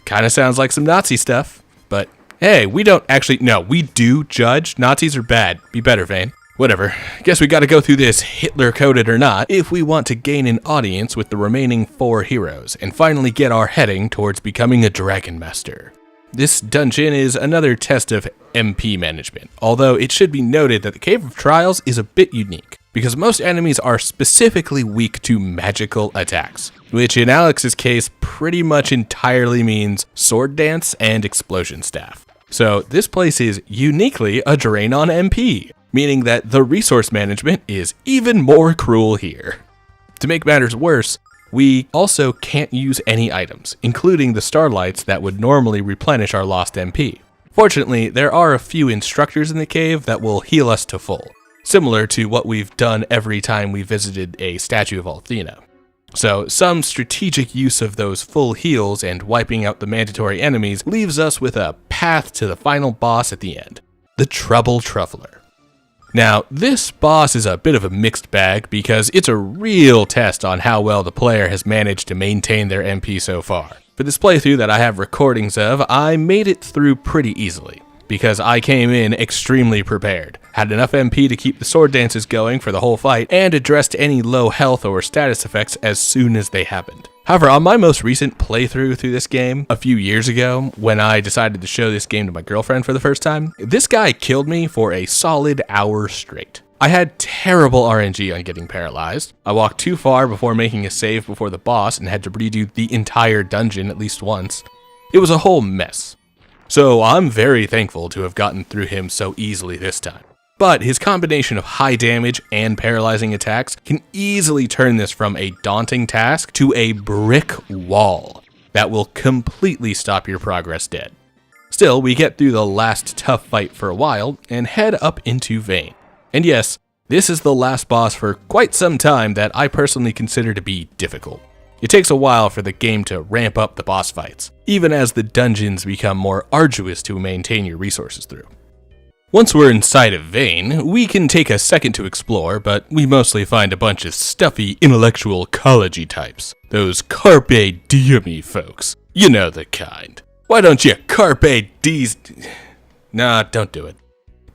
kinda sounds like some Nazi stuff, but hey, we don't actually, no, we do judge. Nazis are bad. Be better, Vane. Whatever, guess we gotta go through this Hitler coded or not if we want to gain an audience with the remaining 4 heroes and finally get our heading towards becoming a Dragon Master. This dungeon is another test of MP management, although it should be noted that the Cave of Trials is a bit unique, because most enemies are specifically weak to magical attacks, which in Alex's case pretty much entirely means sword dance and explosion staff. So this place is uniquely a drain on MP, meaning that the resource management is even more cruel here. To make matters worse, we also can't use any items, including the starlights that would normally replenish our lost MP. Fortunately, there are a few instructors in the cave that will heal us to full, similar to what we've done every time we visited a statue of Althena. So some strategic use of those full heals and wiping out the mandatory enemies leaves us with a path to the final boss at the end, the Trouble Truffler. Now, this boss is a bit of a mixed bag because it's a real test on how well the player has managed to maintain their MP so far. For this playthrough that I have recordings of, I made it through pretty easily because I came in extremely prepared, had enough MP to keep the sword dances going for the whole fight, and addressed any low health or status effects as soon as they happened. However, on my most recent playthrough through this game, a few years ago, when I decided to show this game to my girlfriend for the first time, this guy killed me for a solid hour straight. I had terrible RNG on getting paralyzed. I walked too far before making a save before the boss and had to redo the entire dungeon at least once. It was a whole mess. So I'm very thankful to have gotten through him so easily this time. But his combination of high damage and paralyzing attacks can easily turn this from a daunting task to a brick wall that will completely stop your progress dead. Still, we get through the last tough fight for a while and head up into Vane. And yes, this is the last boss for quite some time that I personally consider to be difficult. It takes a while for the game to ramp up the boss fights, even as the dungeons become more arduous to maintain your resources through. Once we're inside of Vane, we can take a second to explore, but we mostly find a bunch of stuffy intellectual college-y types. Those carpe diem-y folks. You know the kind. Why don't you carpe d's... Nah, don't do it.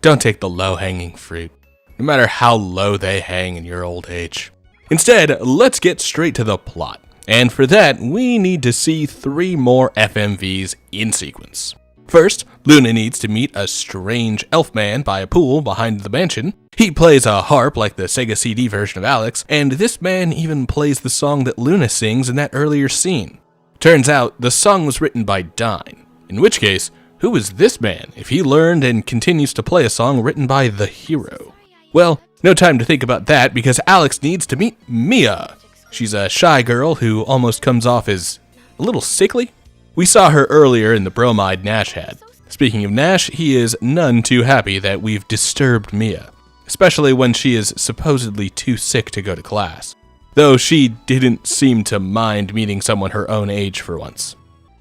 Don't take the low-hanging fruit, no matter how low they hang in your old age. Instead, let's get straight to the plot. And for that, we need to see 3 more FMVs in sequence. First, Luna needs to meet a strange elf man by a pool behind the mansion. He plays a harp like the Sega CD version of Alex, and this man even plays the song that Luna sings in that earlier scene. Turns out, the song was written by Dine, in which case, who is this man if he learned and continues to play a song written by the hero? Well, no time to think about that because Alex needs to meet Mia. She's a shy girl who almost comes off as a little sickly. We saw her earlier in the bromide Nash had. Speaking of Nash, he is none too happy that we've disturbed Mia, especially when she is supposedly too sick to go to class, though she didn't seem to mind meeting someone her own age for once.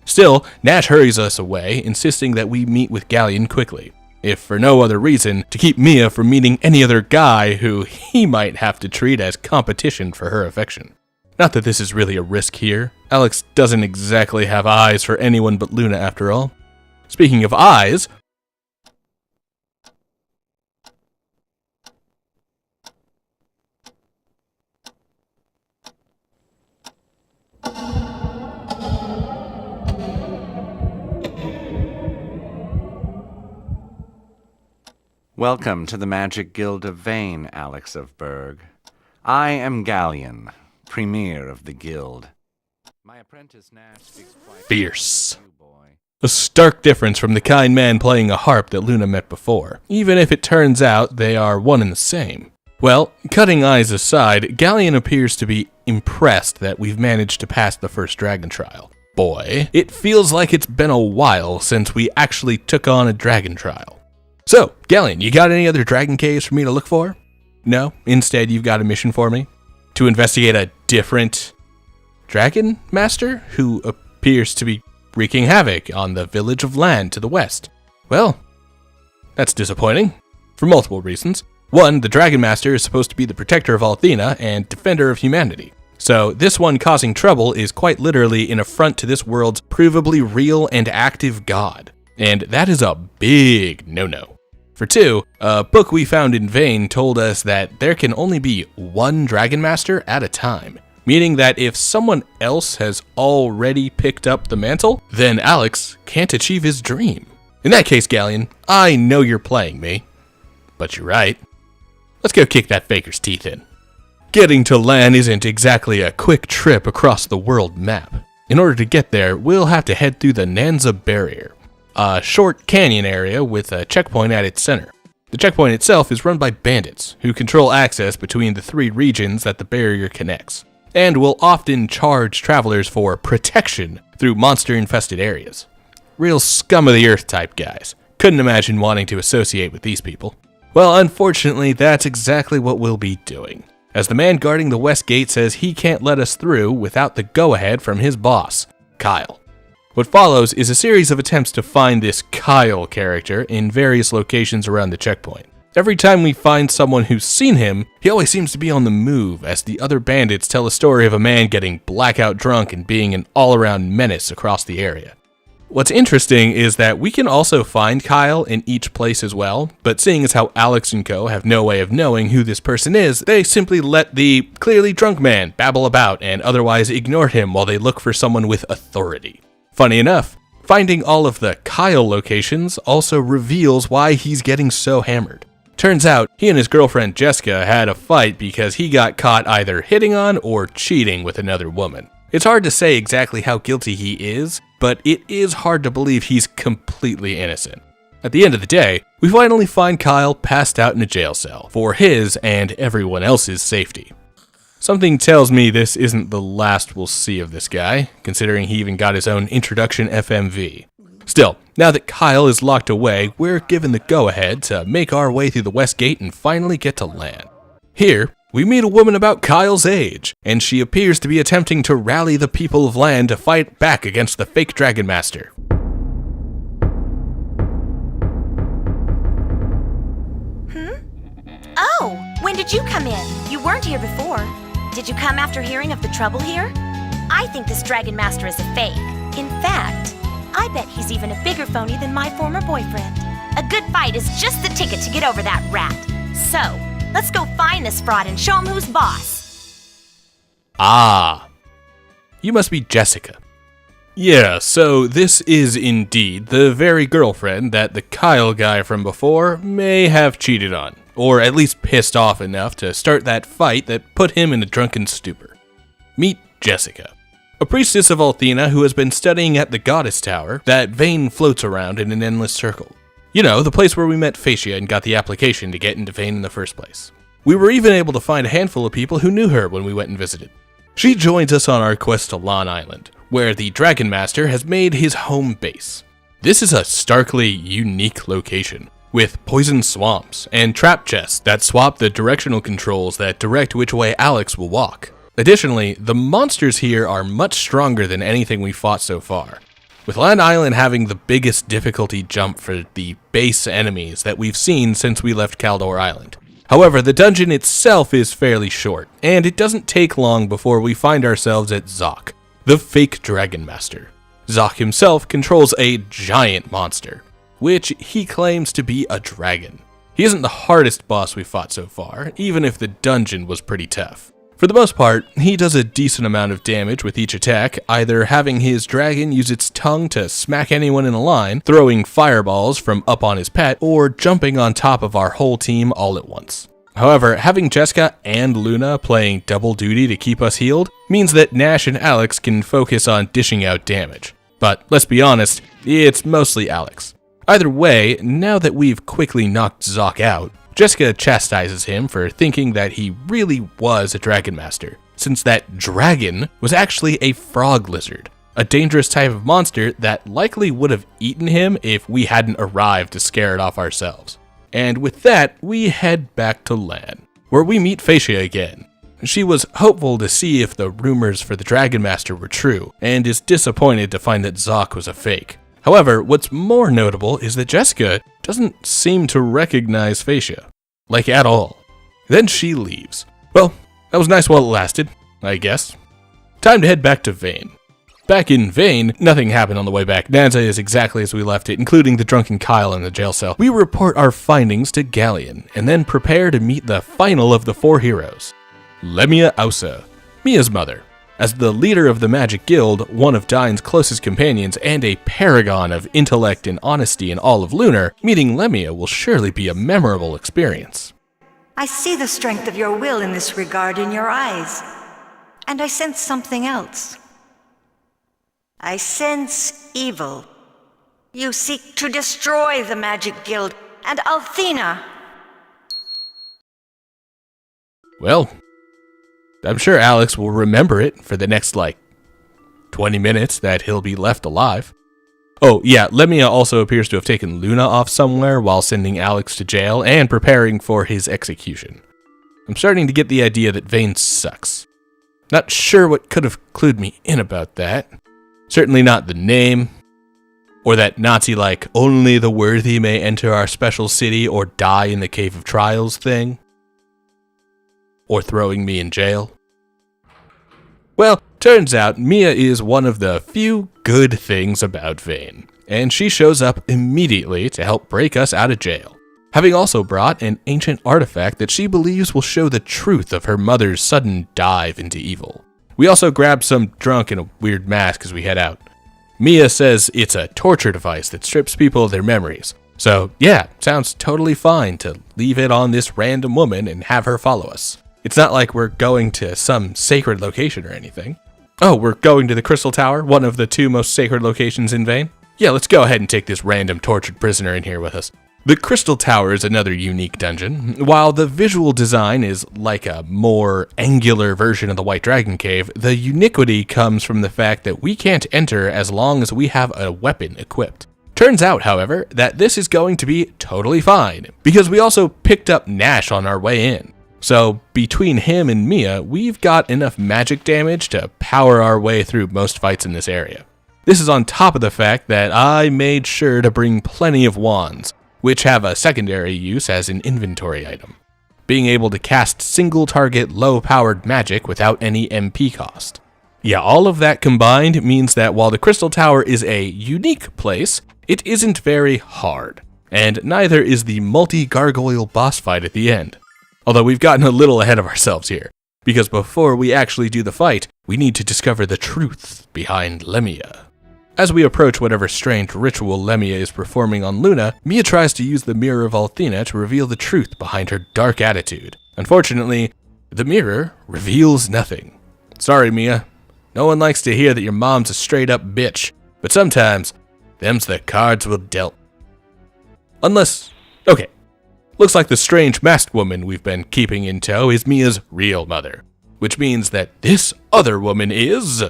Still, Nash hurries us away, insisting that we meet with Galleon quickly, if for no other reason, to keep Mia from meeting any other guy who he might have to treat as competition for her affection. Not that this is really a risk here. Alex doesn't exactly have eyes for anyone but Luna after all. Speaking of eyes, Welcome to the Magic Guild of Vane, Alex of Berg. I am Galleon, premier of the guild. My apprentice Nash speaks quite fierce. A stark difference from the kind man playing a harp that Luna met before, even if it turns out they are one and the same. Well, cutting eyes aside, Galleon appears to be impressed that we've managed to pass the first dragon trial. Boy, it feels like it's been a while since we actually took on a dragon trial. So, Galleon, you got any other dragon caves for me to look for? No? Instead, you've got a mission for me? To investigate a different dragon master who appears to be wreaking havoc on the village of Land to the west. Well, that's disappointing, for multiple reasons. One, the Dragon Master is supposed to be the protector of Althena and defender of humanity. So this one causing trouble is quite literally an affront to this world's provably real and active god. And that is a big no-no. For 2, a book we found in Vane told us that there can only be one Dragon Master at a time, meaning that if someone else has already picked up the mantle, then Alex can't achieve his dream. In that case, Galleon, I know you're playing me. But you're right. Let's go kick that faker's teeth in. Getting to Lan isn't exactly a quick trip across the world map. In order to get there, we'll have to head through the Nanza Barrier, a short canyon area with a checkpoint at its center. The checkpoint itself is run by bandits, who control access between the 3 regions that the barrier connects, and will often charge travelers for protection through monster-infested areas. Real scum of the earth type guys. Couldn't imagine wanting to associate with these people. Well, unfortunately, that's exactly what we'll be doing, as the man guarding the west gate says he can't let us through without the go-ahead from his boss, Kyle. What follows is a series of attempts to find this Kyle character in various locations around the checkpoint. Every time we find someone who's seen him, he always seems to be on the move, as the other bandits tell a story of a man getting blackout drunk and being an all-around menace across the area. What's interesting is that we can also find Kyle in each place as well, but seeing as how Alex and co have no way of knowing who this person is, they simply let the clearly drunk man babble about and otherwise ignore him while they look for someone with authority. Funny enough, finding all of the Kyle locations also reveals why he's getting so hammered. Turns out, he and his girlfriend Jessica had a fight because he got caught either hitting on or cheating with another woman. It's hard to say exactly how guilty he is, but it is hard to believe he's completely innocent. At the end of the day, we finally find Kyle passed out in a jail cell for his and everyone else's safety. Something tells me this isn't the last we'll see of this guy, considering he even got his own introduction FMV. Still, now that Kyle is locked away, we're given the go-ahead to make our way through the west gate and finally get to Lan. Here, we meet a woman about Kyle's age, and she appears to be attempting to rally the people of Lan to fight back against the fake Dragon Master. Oh, when did you come in? You weren't here before. Did you come after hearing of the trouble here? I think this Dragon Master is a fake. In fact, I bet he's even a bigger phony than my former boyfriend. A good fight is just the ticket to get over that rat. So, let's go find this fraud and show him who's boss. Ah, you must be Jessica. Yeah, so this is indeed the very girlfriend that the Kyle guy from before may have cheated on, or at least pissed off enough to start that fight that put him in a drunken stupor. Meet Jessica, a priestess of Althena who has been studying at the Goddess Tower that Vane floats around in an endless circle. You know, the place where we met Phaecia and got the application to get into Vane in the first place. We were even able to find a handful of people who knew her when we went and visited. She joins us on our quest to Lan Island, where the Dragon Master has made his home base. This is a starkly unique location, with poison swamps and trap chests that swap the directional controls that direct which way Alex will walk. Additionally, the monsters here are much stronger than anything we fought so far, with Lan Island having the biggest difficulty jump for the base enemies that we've seen since we left Kaldor Island. However, the dungeon itself is fairly short, and it doesn't take long before we find ourselves at Zoc, the fake Dragon Master. Zoc himself controls a giant monster, which he claims to be a dragon. He isn't the hardest boss we fought so far, even if the dungeon was pretty tough. For the most part, he does a decent amount of damage with each attack, either having his dragon use its tongue to smack anyone in a line, throwing fireballs from up on his pet, or jumping on top of our whole team all at once. However, having Jessica and Luna playing double duty to keep us healed means that Nash and Alex can focus on dishing out damage. But let's be honest, it's mostly Alex. Either way, now that we've quickly knocked Zoc out, Jessica chastises him for thinking that he really was a Dragon Master, since that dragon was actually a frog lizard, a dangerous type of monster that likely would have eaten him if we hadn't arrived to scare it off ourselves. And with that, we head back to Lan, where we meet Phaecia again. She was hopeful to see if the rumors for the Dragon Master were true, and is disappointed to find that Zoc was a fake. However, what's more notable is that Jessica doesn't seem to recognize Phaecia, like at all. Then she leaves. Well, that was nice while it lasted, I guess. Time to head back to Vane. Back in Vane, nothing happened on the way back. Nanza is exactly as we left it, including the drunken Kyle in the jail cell. We report our findings to Galleon, and then prepare to meet the final of the 4 heroes, Lemia Ausa, Mia's mother. As the leader of the Magic Guild, one of Dine's closest companions, and a paragon of intellect and honesty in all of Lunar, meeting Lemia will surely be a memorable experience. I see the strength of your will in this regard in your eyes. And I sense something else. I sense evil. You seek to destroy the Magic Guild and Althena. Well, I'm sure Alex will remember it for the next, 20 minutes that he'll be left alive. Oh, yeah, Lemia also appears to have taken Luna off somewhere while sending Alex to jail and preparing for his execution. I'm starting to get the idea that Vane sucks. Not sure what could have clued me in about that. Certainly not the name, or that Nazi-like, only the worthy may enter our special city or die in the Cave of Trials thing. Or throwing me in jail. Well, turns out Mia is one of the few good things about Vane, and she shows up immediately to help break us out of jail, having also brought an ancient artifact that she believes will show the truth of her mother's sudden dive into evil. We also grab some drunk in a weird mask as we head out. Mia says it's a torture device that strips people of their memories. So yeah, sounds totally fine to leave it on this random woman and have her follow us. It's not like we're going to some sacred location or anything. Oh, we're going to the Crystal Tower, one of the 2 most sacred locations in Vane? Yeah, let's go ahead and take this random tortured prisoner in here with us. The Crystal Tower is another unique dungeon. While the visual design is like a more angular version of the White Dragon Cave, the uniquity comes from the fact that we can't enter as long as we have a weapon equipped. Turns out, however, that this is going to be totally fine, because we also picked up Nash on our way in. So between him and Mia, we've got enough magic damage to power our way through most fights in this area. This is on top of the fact that I made sure to bring plenty of wands, which have a secondary use as an inventory item, being able to cast single-target, low-powered magic without any MP cost. Yeah, all of that combined means that while the Crystal Tower is a unique place, it isn't very hard, and neither is the multi-gargoyle boss fight at the end. Although we've gotten a little ahead of ourselves here, because before we actually do the fight, we need to discover the truth behind Lemia. As we approach whatever strange ritual Lemia is performing on Luna, Mia tries to use the Mirror of Althena to reveal the truth behind her dark attitude. Unfortunately, the mirror reveals nothing. Sorry, Mia. No one likes to hear that your mom's a straight-up bitch, but sometimes, them's the cards we're dealt. Unless, okay, looks like the strange masked woman we've been keeping in tow is Mia's real mother, which means that this other woman is...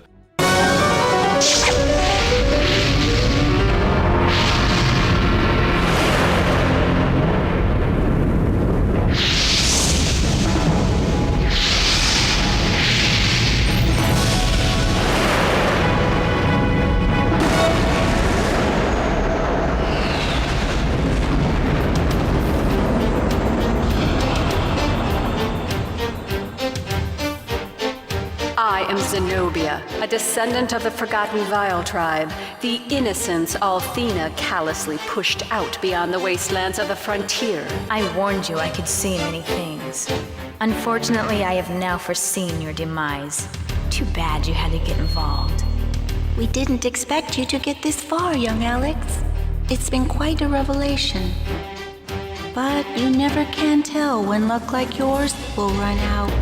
I am Zenobia, a descendant of the Forgotten Vile tribe, the innocents Althena callously pushed out beyond the wastelands of the frontier. I warned you I could see many things. Unfortunately, I have now foreseen your demise. Too bad you had to get involved. We didn't expect you to get this far, young Alex. It's been quite a revelation. But you never can tell when luck like yours will run out.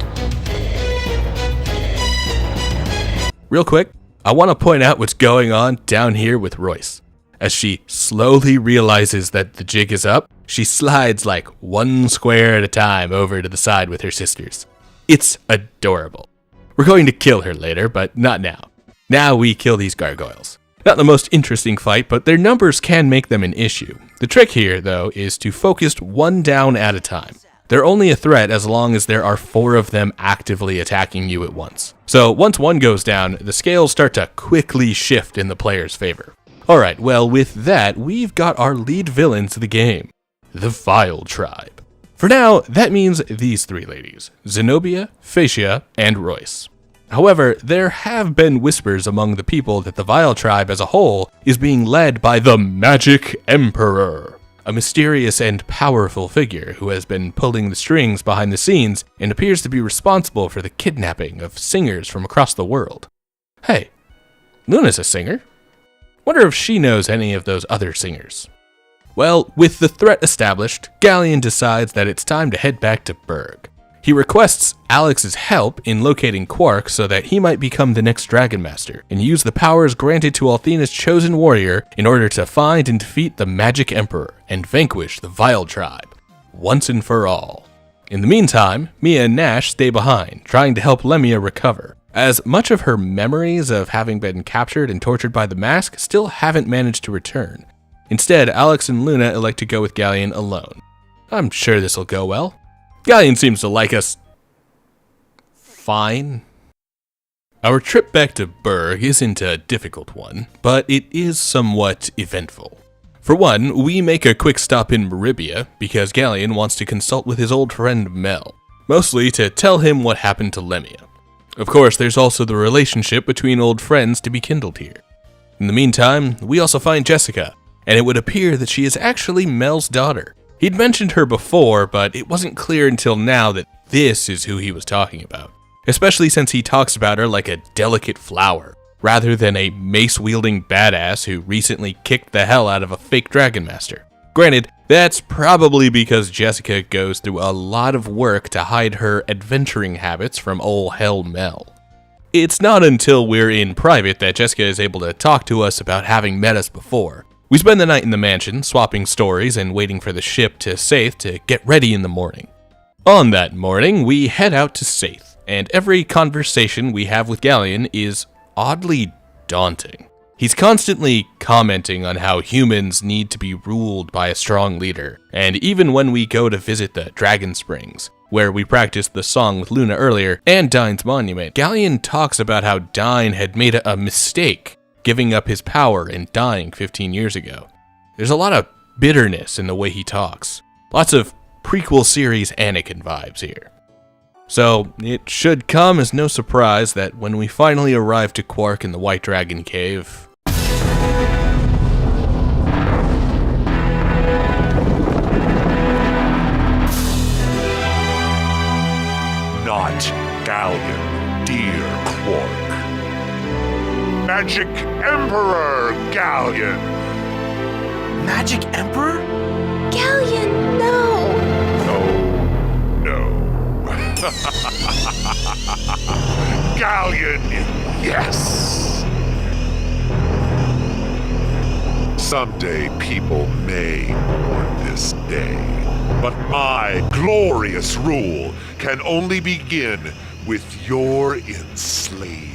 Real quick, I want to point out what's going on down here with Royce. As she slowly realizes that the jig is up, she slides like 1 square at a time over to the side with her sisters. It's adorable. We're going to kill her later, but not now. Now we kill these gargoyles. Not the most interesting fight, but their numbers can make them an issue. The trick here, though, is to focus one down at a time. They're only a threat as long as there are 4 of them actively attacking you at once. So once one goes down, the scales start to quickly shift in the player's favor. Alright, well with that, we've got our lead villains of the game, the Vile Tribe. For now, that means these 3 ladies, Zenobia, Phaecia, and Royce. However, there have been whispers among the people that the Vile tribe as a whole is being led by the Magic Emperor, a mysterious and powerful figure who has been pulling the strings behind the scenes and appears to be responsible for the kidnapping of singers from across the world. Hey, Luna's a singer. Wonder if she knows any of those other singers. Well, with the threat established, Galleon decides that it's time to head back to Berg. He requests Alex's help in locating Quark so that he might become the next Dragon Master and use the powers granted to Althena's chosen warrior in order to find and defeat the Magic Emperor and vanquish the Vile tribe, once and for all. In the meantime, Mia and Nash stay behind, trying to help Lemia recover, as much of her memories of having been captured and tortured by the mask still haven't managed to return. Instead, Alex and Luna elect to go with Galleon alone. I'm sure this'll go well. Galleon seems to like us fine. Our trip back to Berg isn't a difficult one, but it is somewhat eventful. For one, we make a quick stop in Meribia because Galleon wants to consult with his old friend Mel, mostly to tell him what happened to Lemia. Of course, there's also the relationship between old friends to be kindled here. In the meantime, we also find Jessica, and it would appear that she is actually Mel's daughter. He'd mentioned her before, but it wasn't clear until now that this is who he was talking about, especially since he talks about her like a delicate flower, rather than a mace-wielding badass who recently kicked the hell out of a fake Dragon Master. Granted, that's probably because Jessica goes through a lot of work to hide her adventuring habits from ol' hell Mel. It's not until we're in private that Jessica is able to talk to us about having met us before. We spend the night in the mansion, swapping stories and waiting for the ship to Saith to get ready in the morning. On that morning, we head out to Saith, and every conversation we have with Galleon is oddly daunting. He's constantly commenting on how humans need to be ruled by a strong leader, and even when we go to visit the Dragon Springs, where we practiced the song with Luna earlier, and Dyne's monument, Galleon talks about how Dyne had made a mistake, giving up his power and dying 15 years ago. There's a lot of bitterness in the way he talks. Lots of prequel series Anakin vibes here. So, it should come as no surprise that when we finally arrive to Quark in the White Dragon Cave, not Galleon, dear Quark. Magic Emperor Galleon! Magic Emperor? Galleon, no! No. Galleon, yes! Someday people may mourn this day, but my glorious rule can only begin with your enslavement.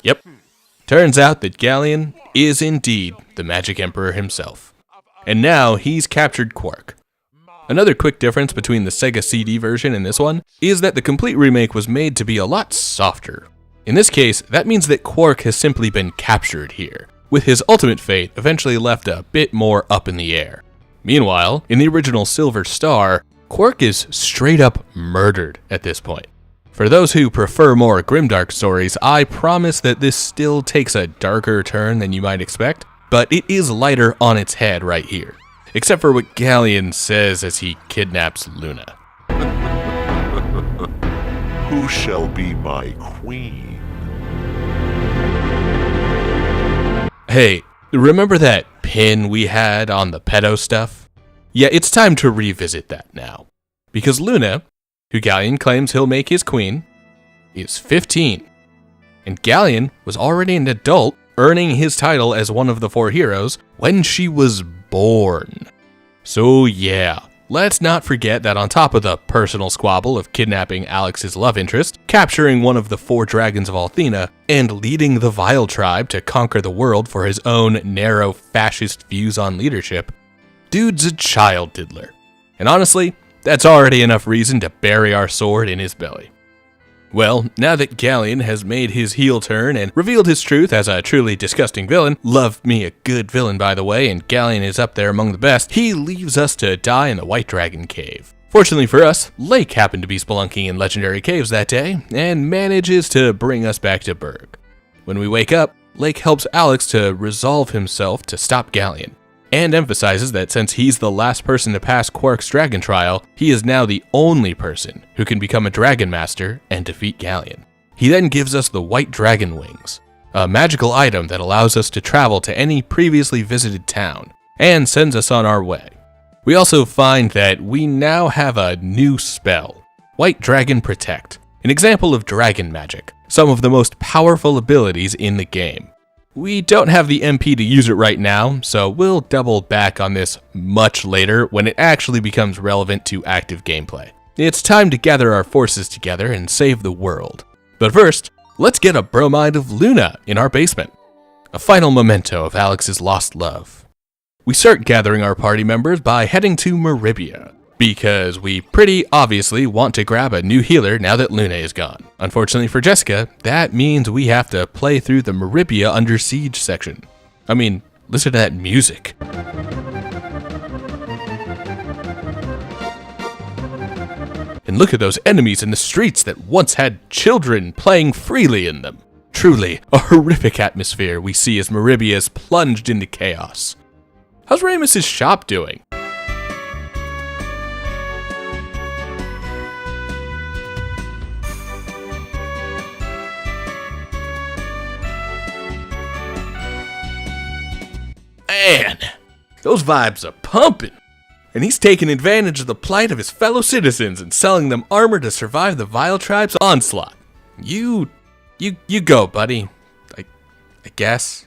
Yep. Turns out that Galleon is indeed the Magic Emperor himself. And now he's captured Quark. Another quick difference between the Sega CD version and this one is that the complete remake was made to be a lot softer. In this case, that means that Quark has simply been captured here, with his ultimate fate eventually left a bit more up in the air. Meanwhile, in the original Silver Star, Quark is straight up murdered at this point. For those who prefer more grimdark stories, I promise that this still takes a darker turn than you might expect, but it is lighter on its head right here. Except for what Galleon says as he kidnaps Luna. Who shall be my queen? Hey, remember that pin we had on the pedo stuff? Yeah, it's time to revisit that now. Because Luna, who Galleon claims he'll make his queen, is 15. And Galleon was already an adult, earning his title as one of the 4 heroes when she was born. So yeah, let's not forget that on top of the personal squabble of kidnapping Alex's love interest, capturing one of the 4 dragons of Althena, and leading the Vile tribe to conquer the world for his own narrow fascist views on leadership, dude's a child diddler. And honestly, that's already enough reason to bury our sword in his belly. Well, now that Galleon has made his heel turn and revealed his truth as a truly disgusting villain, love me a good villain by the way, and Galleon is up there among the best, he leaves us to die in the White Dragon Cave. Fortunately for us, Lake happened to be spelunking in legendary caves that day, and manages to bring us back to Berg. When we wake up, Lake helps Alex to resolve himself to stop Galleon, and emphasizes that since he's the last person to pass Quark's dragon trial, he is now the only person who can become a Dragon Master and defeat Galleon. He then gives us the White Dragon Wings, a magical item that allows us to travel to any previously visited town, and sends us on our way. We also find that we now have a new spell, White Dragon Protect, an example of dragon magic, some of the most powerful abilities in the game. We don't have the MP to use it right now, so we'll double back on this much later when it actually becomes relevant to active gameplay. It's time to gather our forces together and save the world. But first, let's get a bromide of Luna in our basement, a final memento of Alex's lost love. We start gathering our party members by heading to Meribia, because we pretty obviously want to grab a new healer now that Luna is gone. Unfortunately for Jessica, that means we have to play through the Meribia Under Siege section. I mean, listen to that music. And look at those enemies in the streets that once had children playing freely in them. Truly, a horrific atmosphere we see as Meribia is plunged into chaos. How's Ramus's shop doing? Man, those vibes are pumping. And he's taking advantage of the plight of his fellow citizens and selling them armor to survive the Vile tribe's onslaught. You go, buddy. I guess.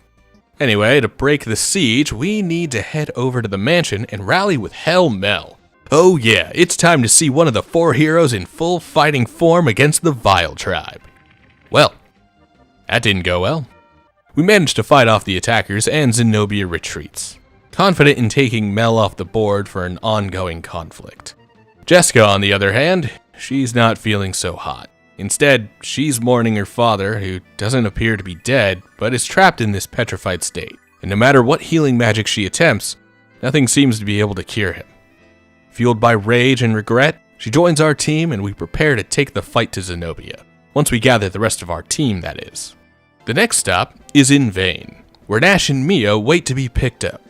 Anyway, to break the siege, we need to head over to the mansion and rally with Hell Mel. Oh yeah, it's time to see one of the 4 heroes in full fighting form against the Vile tribe. Well, that didn't go well. We managed to fight off the attackers and Zenobia retreats, confident in taking Mel off the board for an ongoing conflict. Jessica, on the other hand, she's not feeling so hot. Instead, she's mourning her father, who doesn't appear to be dead, but is trapped in this petrified state. And no matter what healing magic she attempts, nothing seems to be able to cure him. Fueled by rage and regret, she joins our team and we prepare to take the fight to Zenobia. Once we gather the rest of our team, that is. The next stop is in Vane, where Nash and Mia wait to be picked up.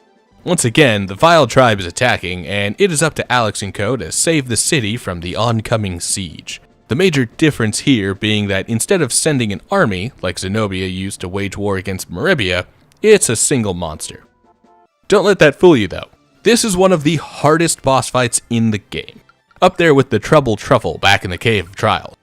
Once again, the Vile tribe is attacking, and it is up to Alex and co to save the city from the oncoming siege. The major difference here being that instead of sending an army, like Zenobia used to wage war against Meribia, it's a single monster. Don't let that fool you though. This is one of the hardest boss fights in the game. Up there with the Trouble Truffle back in the Cave of Trials.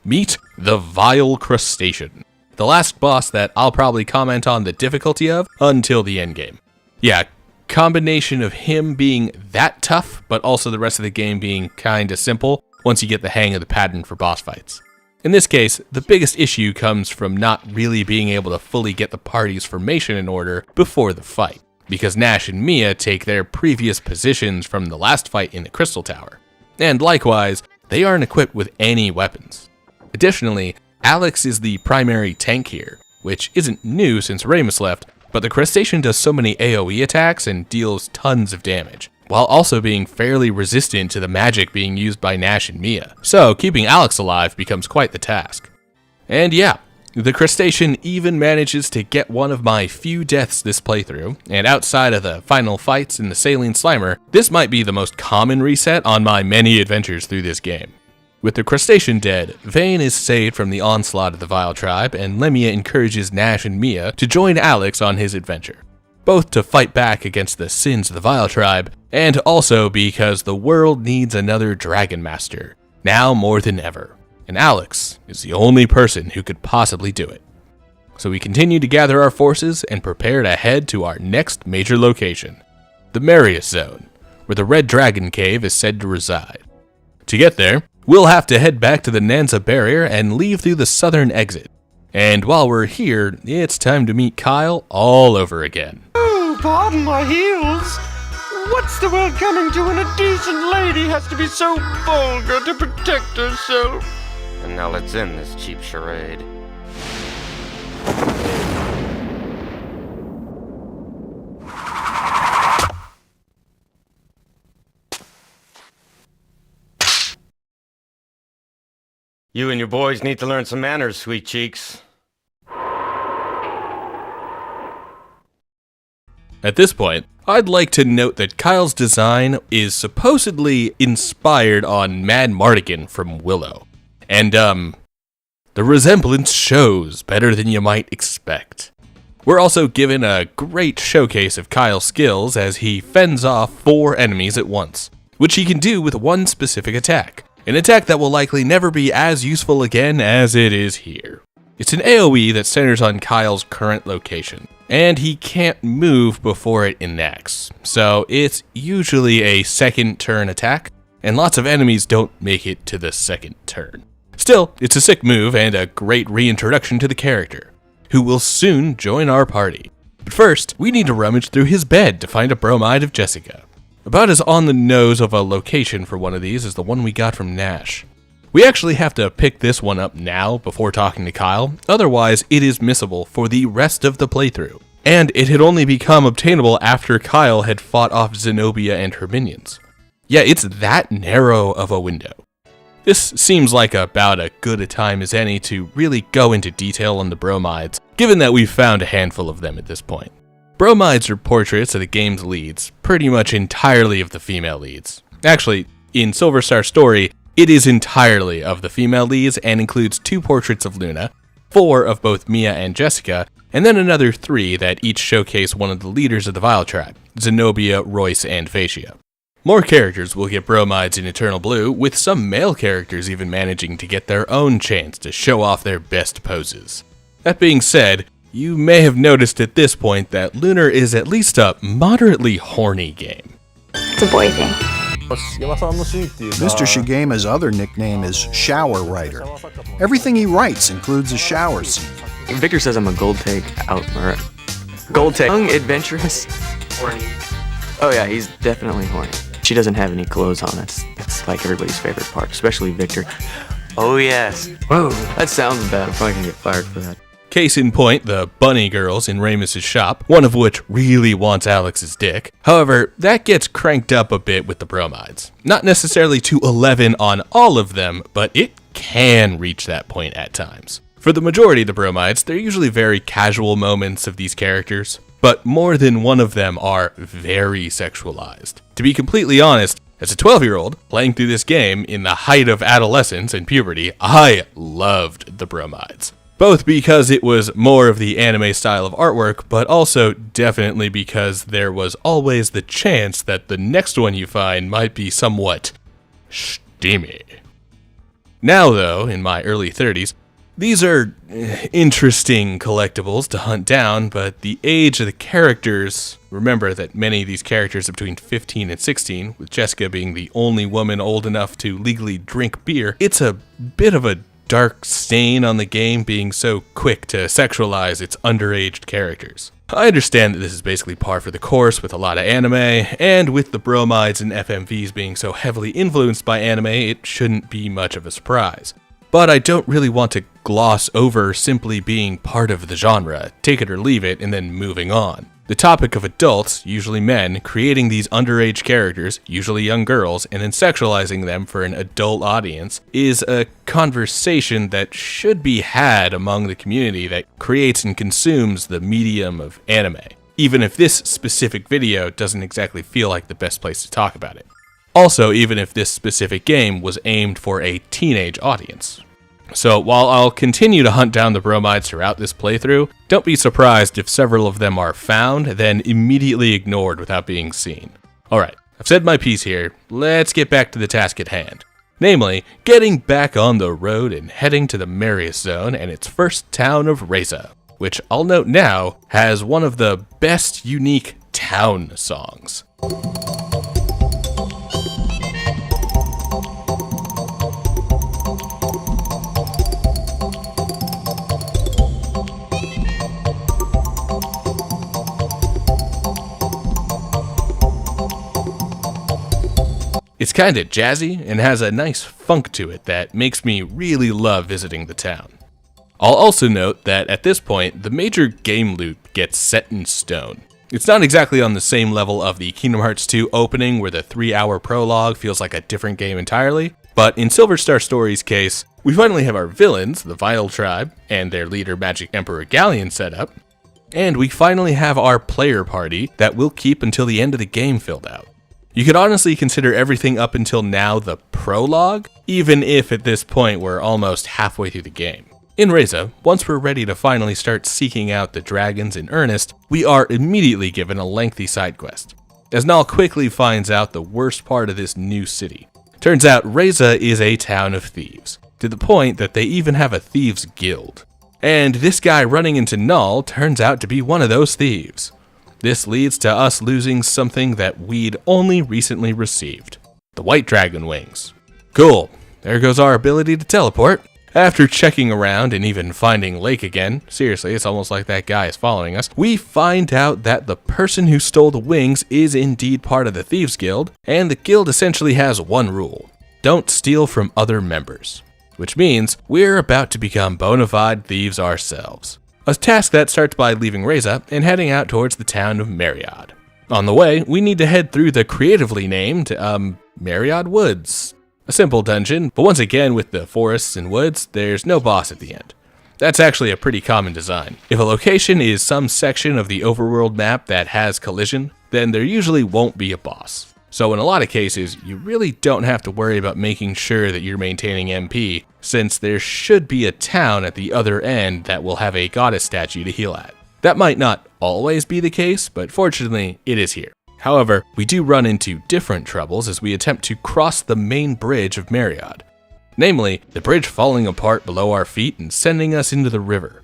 Meet the Vile Crustacean, the last boss that I'll probably comment on the difficulty of until the endgame. Yeah, combination of him being that tough, but also the rest of the game being kinda simple once you get the hang of the pattern for boss fights. In this case, the biggest issue comes from not really being able to fully get the party's formation in order before the fight, because Nash and Mia take their previous positions from the last fight in the Crystal Tower. And likewise, they aren't equipped with any weapons. Additionally, Alex is the primary tank here, which isn't new since Ramus left, but the crustacean does so many AoE attacks and deals tons of damage, while also being fairly resistant to the magic being used by Nash and Mia, so keeping Alex alive becomes quite the task. And yeah, the crustacean even manages to get one of my few deaths this playthrough, and outside of the final fights in the Saline Slimer, this might be the most common reset on my many adventures through this game. With the crustacean dead, Vane is saved from the onslaught of the Vile tribe, and Lemia encourages Nash and Mia to join Alex on his adventure, both to fight back against the sins of the Vile tribe, and also because the world needs another Dragon Master, now more than ever. and Alex is the only person who could possibly do it. So we continue to gather our forces and prepare to head to our next major location, the Marius Zone, where the Red Dragon Cave is said to reside. To get there, we'll have to head back to the Nanza Barrier and leave through the southern exit. And while we're here, it's time to meet Kyle all over again. Oh, pardon my heels. What's the world coming to when a decent lady has to be so vulgar to protect herself? And now let's end this cheap charade. You and your boys need to learn some manners, sweet cheeks. At this point, I'd like to note that Kyle's design is supposedly inspired on Mad Mardigan from Willow. And, the resemblance shows better than you might expect. We're also given a great showcase of Kyle's skills as he fends off 4 enemies at once, which he can do with one specific attack. An attack that will likely never be as useful again as it is here. It's an AoE that centers on Kyle's current location, and he can't move before it enacts, so it's usually a second turn attack, and lots of enemies don't make it to the second turn. Still, it's a sick move and a great reintroduction to the character, who will soon join our party. But first, we need to rummage through his bed to find a bromide of Jessica. About as on the nose of a location for one of these as the one we got from Nash. We actually have to pick this one up now before talking to Kyle, otherwise it is missable for the rest of the playthrough. And it had only become obtainable after Kyle had fought off Zenobia and her minions. Yeah, it's that narrow of a window. This seems like about as good a time as any to really go into detail on the bromides, given that we've found a handful of them at this point. Bromides are portraits of the game's leads, pretty much entirely of the female leads. Actually, in Silver Star Story, it is entirely of the female leads and includes 2 portraits of Luna, 4 of both Mia and Jessica, and then another 3 that each showcase one of the leaders of the Vile Tribe, Zenobia, Royce, and Phaecia. More characters will get bromides in Eternal Blue, with some male characters even managing to get their own chance to show off their best poses. That being said, you may have noticed at this point that Lunar is at least a moderately horny game. It's a boy thing. Mr. Shigema's other nickname is Shower Writer. Everything he writes includes a shower scene. Victor says I'm a gold young, adventurous. Horny. Oh yeah, he's definitely horny. She doesn't have any clothes on. That's like everybody's favorite part, especially Victor. Oh yes. Whoa, that sounds bad. I'm probably gonna get fired for that. Case in point, the bunny girls in Ramus's shop, one of which really wants Alex's dick. However, that gets cranked up a bit with the bromides. Not necessarily to 11 on all of them, but it can reach that point at times. For the majority of the bromides, they're usually very casual moments of these characters, but more than one of them are very sexualized. To be completely honest, as a 12-year-old playing through this game in the height of adolescence and puberty, I loved the bromides. Both because it was more of the anime style of artwork, but also definitely because there was always the chance that the next one you find might be somewhat steamy. Now though, in my early 30s, these are interesting collectibles to hunt down, but the age of the characters, remember that many of these characters are between 15 and 16, with Jessica being the only woman old enough to legally drink beer, it's a bit of a dark stain on the game being so quick to sexualize its underaged characters. I understand that this is basically par for the course with a lot of anime, and with the bromides and FMVs being so heavily influenced by anime, it shouldn't be much of a surprise. But I don't really want to gloss over simply being part of the genre, take it or leave it, and then moving on. The topic of adults, usually men, creating these underage characters, usually young girls, and then sexualizing them for an adult audience, is a conversation that should be had among the community that creates and consumes the medium of anime, even if this specific video doesn't exactly feel like the best place to talk about it. Also, even if this specific game was aimed for a teenage audience. So while I'll continue to hunt down the bromides throughout this playthrough, don't be surprised if several of them are found, then immediately ignored without being seen. Alright, I've said my piece here, let's get back to the task at hand. Namely, getting back on the road and heading to the merriest zone and its first town of Reza, which I'll note now has one of the best unique town songs. It's kinda jazzy and has a nice funk to it that makes me really love visiting the town. I'll also note that at this point, the major game loop gets set in stone. It's not exactly on the same level of the Kingdom Hearts 2 opening where the 3-hour prologue feels like a different game entirely, but in Silver Star Story's case, we finally have our villains, the Vital Tribe, and their leader Magic Emperor Galleon set up, and we finally have our player party that we'll keep until the end of the game filled out. You could honestly consider everything up until now the prologue, even if at this point we're almost halfway through the game. In Reza, once we're ready to finally start seeking out the dragons in earnest, we are immediately given a lengthy side quest, as Nal quickly finds out the worst part of this new city. Turns out Reza is a town of thieves, to the point that they even have a thieves guild. And this guy running into Nal turns out to be one of those thieves. This leads to us losing something that we'd only recently received, the White Dragon Wings. Cool, there goes our ability to teleport. After checking around and even finding Lake again, seriously, it's almost like that guy is following us, we find out that the person who stole the wings is indeed part of the Thieves Guild, and the guild essentially has one rule: don't steal from other members. Which means we're about to become bona fide thieves ourselves. A task that starts by leaving Reza and heading out towards the town of Mariad. On the way, we need to head through the creatively named, Mariad Woods. A simple dungeon, but once again with the forests and woods, there's no boss at the end. That's actually a pretty common design. If a location is some section of the overworld map that has collision, then there usually won't be a boss. So in a lot of cases, you really don't have to worry about making sure that you're maintaining MP, since there should be a town at the other end that will have a goddess statue to heal at. That might not always be the case, but fortunately, it is here. However, we do run into different troubles as we attempt to cross the main bridge of Mariad. Namely, the bridge falling apart below our feet and sending us into the river.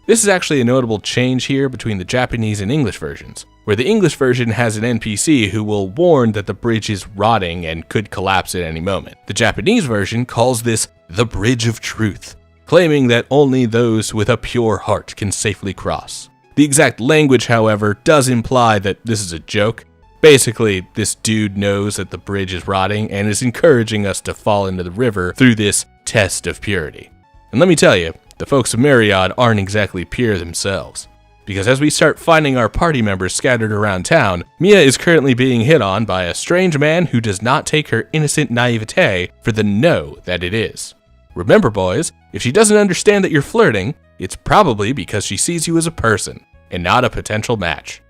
This is actually a notable change here between the Japanese and English versions, where the English version has an NPC who will warn that the bridge is rotting and could collapse at any moment. The Japanese version calls this the Bridge of Truth, claiming that only those with a pure heart can safely cross. The exact language, however, does imply that this is a joke. Basically, this dude knows that the bridge is rotting and is encouraging us to fall into the river through this test of purity. And let me tell you, the folks of Mariad aren't exactly pure themselves. Because as we start finding our party members scattered around town, Mia is currently being hit on by a strange man who does not take her innocent naivete for the no that it is. Remember, boys, if she doesn't understand that you're flirting, it's probably because she sees you as a person and not a potential match.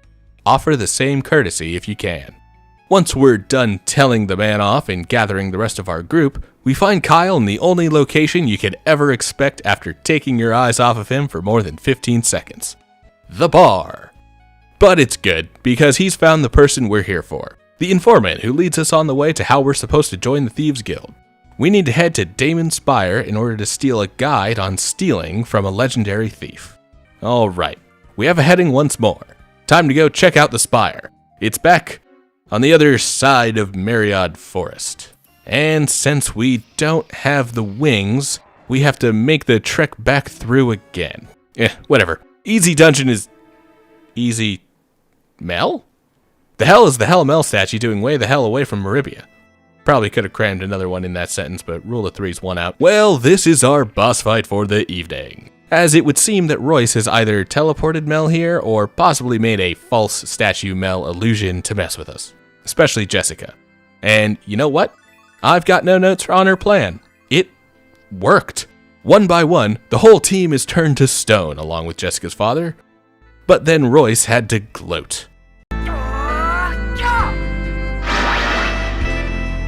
Offer the same courtesy if you can. Once we're done telling the man off and gathering the rest of our group, we find Kyle in the only location you could ever expect after taking your eyes off of him for more than 15 seconds. The bar. But it's good, because he's found the person we're here for, the informant who leads us on the way to how we're supposed to join the Thieves Guild. We need to head to Damon Spire in order to steal a guide on stealing from a legendary thief. Alright, we have a heading once more. Time to go check out the Spire. It's back on the other side of Mariad Forest. And since we don't have the wings, we have to make the trek back through again. Whatever. Easy dungeon is easy Mel? The hell is the Hell Mel statue doing way the hell away from Maribia? Probably could have crammed another one in that sentence, but rule of three's one out. Well, this is our boss fight for the evening, as it would seem that Royce has either teleported Mel here or possibly made a false statue Mel illusion to mess with us, especially Jessica. And you know what? I've got no notes on her plan. It worked. One by one, the whole team is turned to stone along with Jessica's father, but then Royce had to gloat.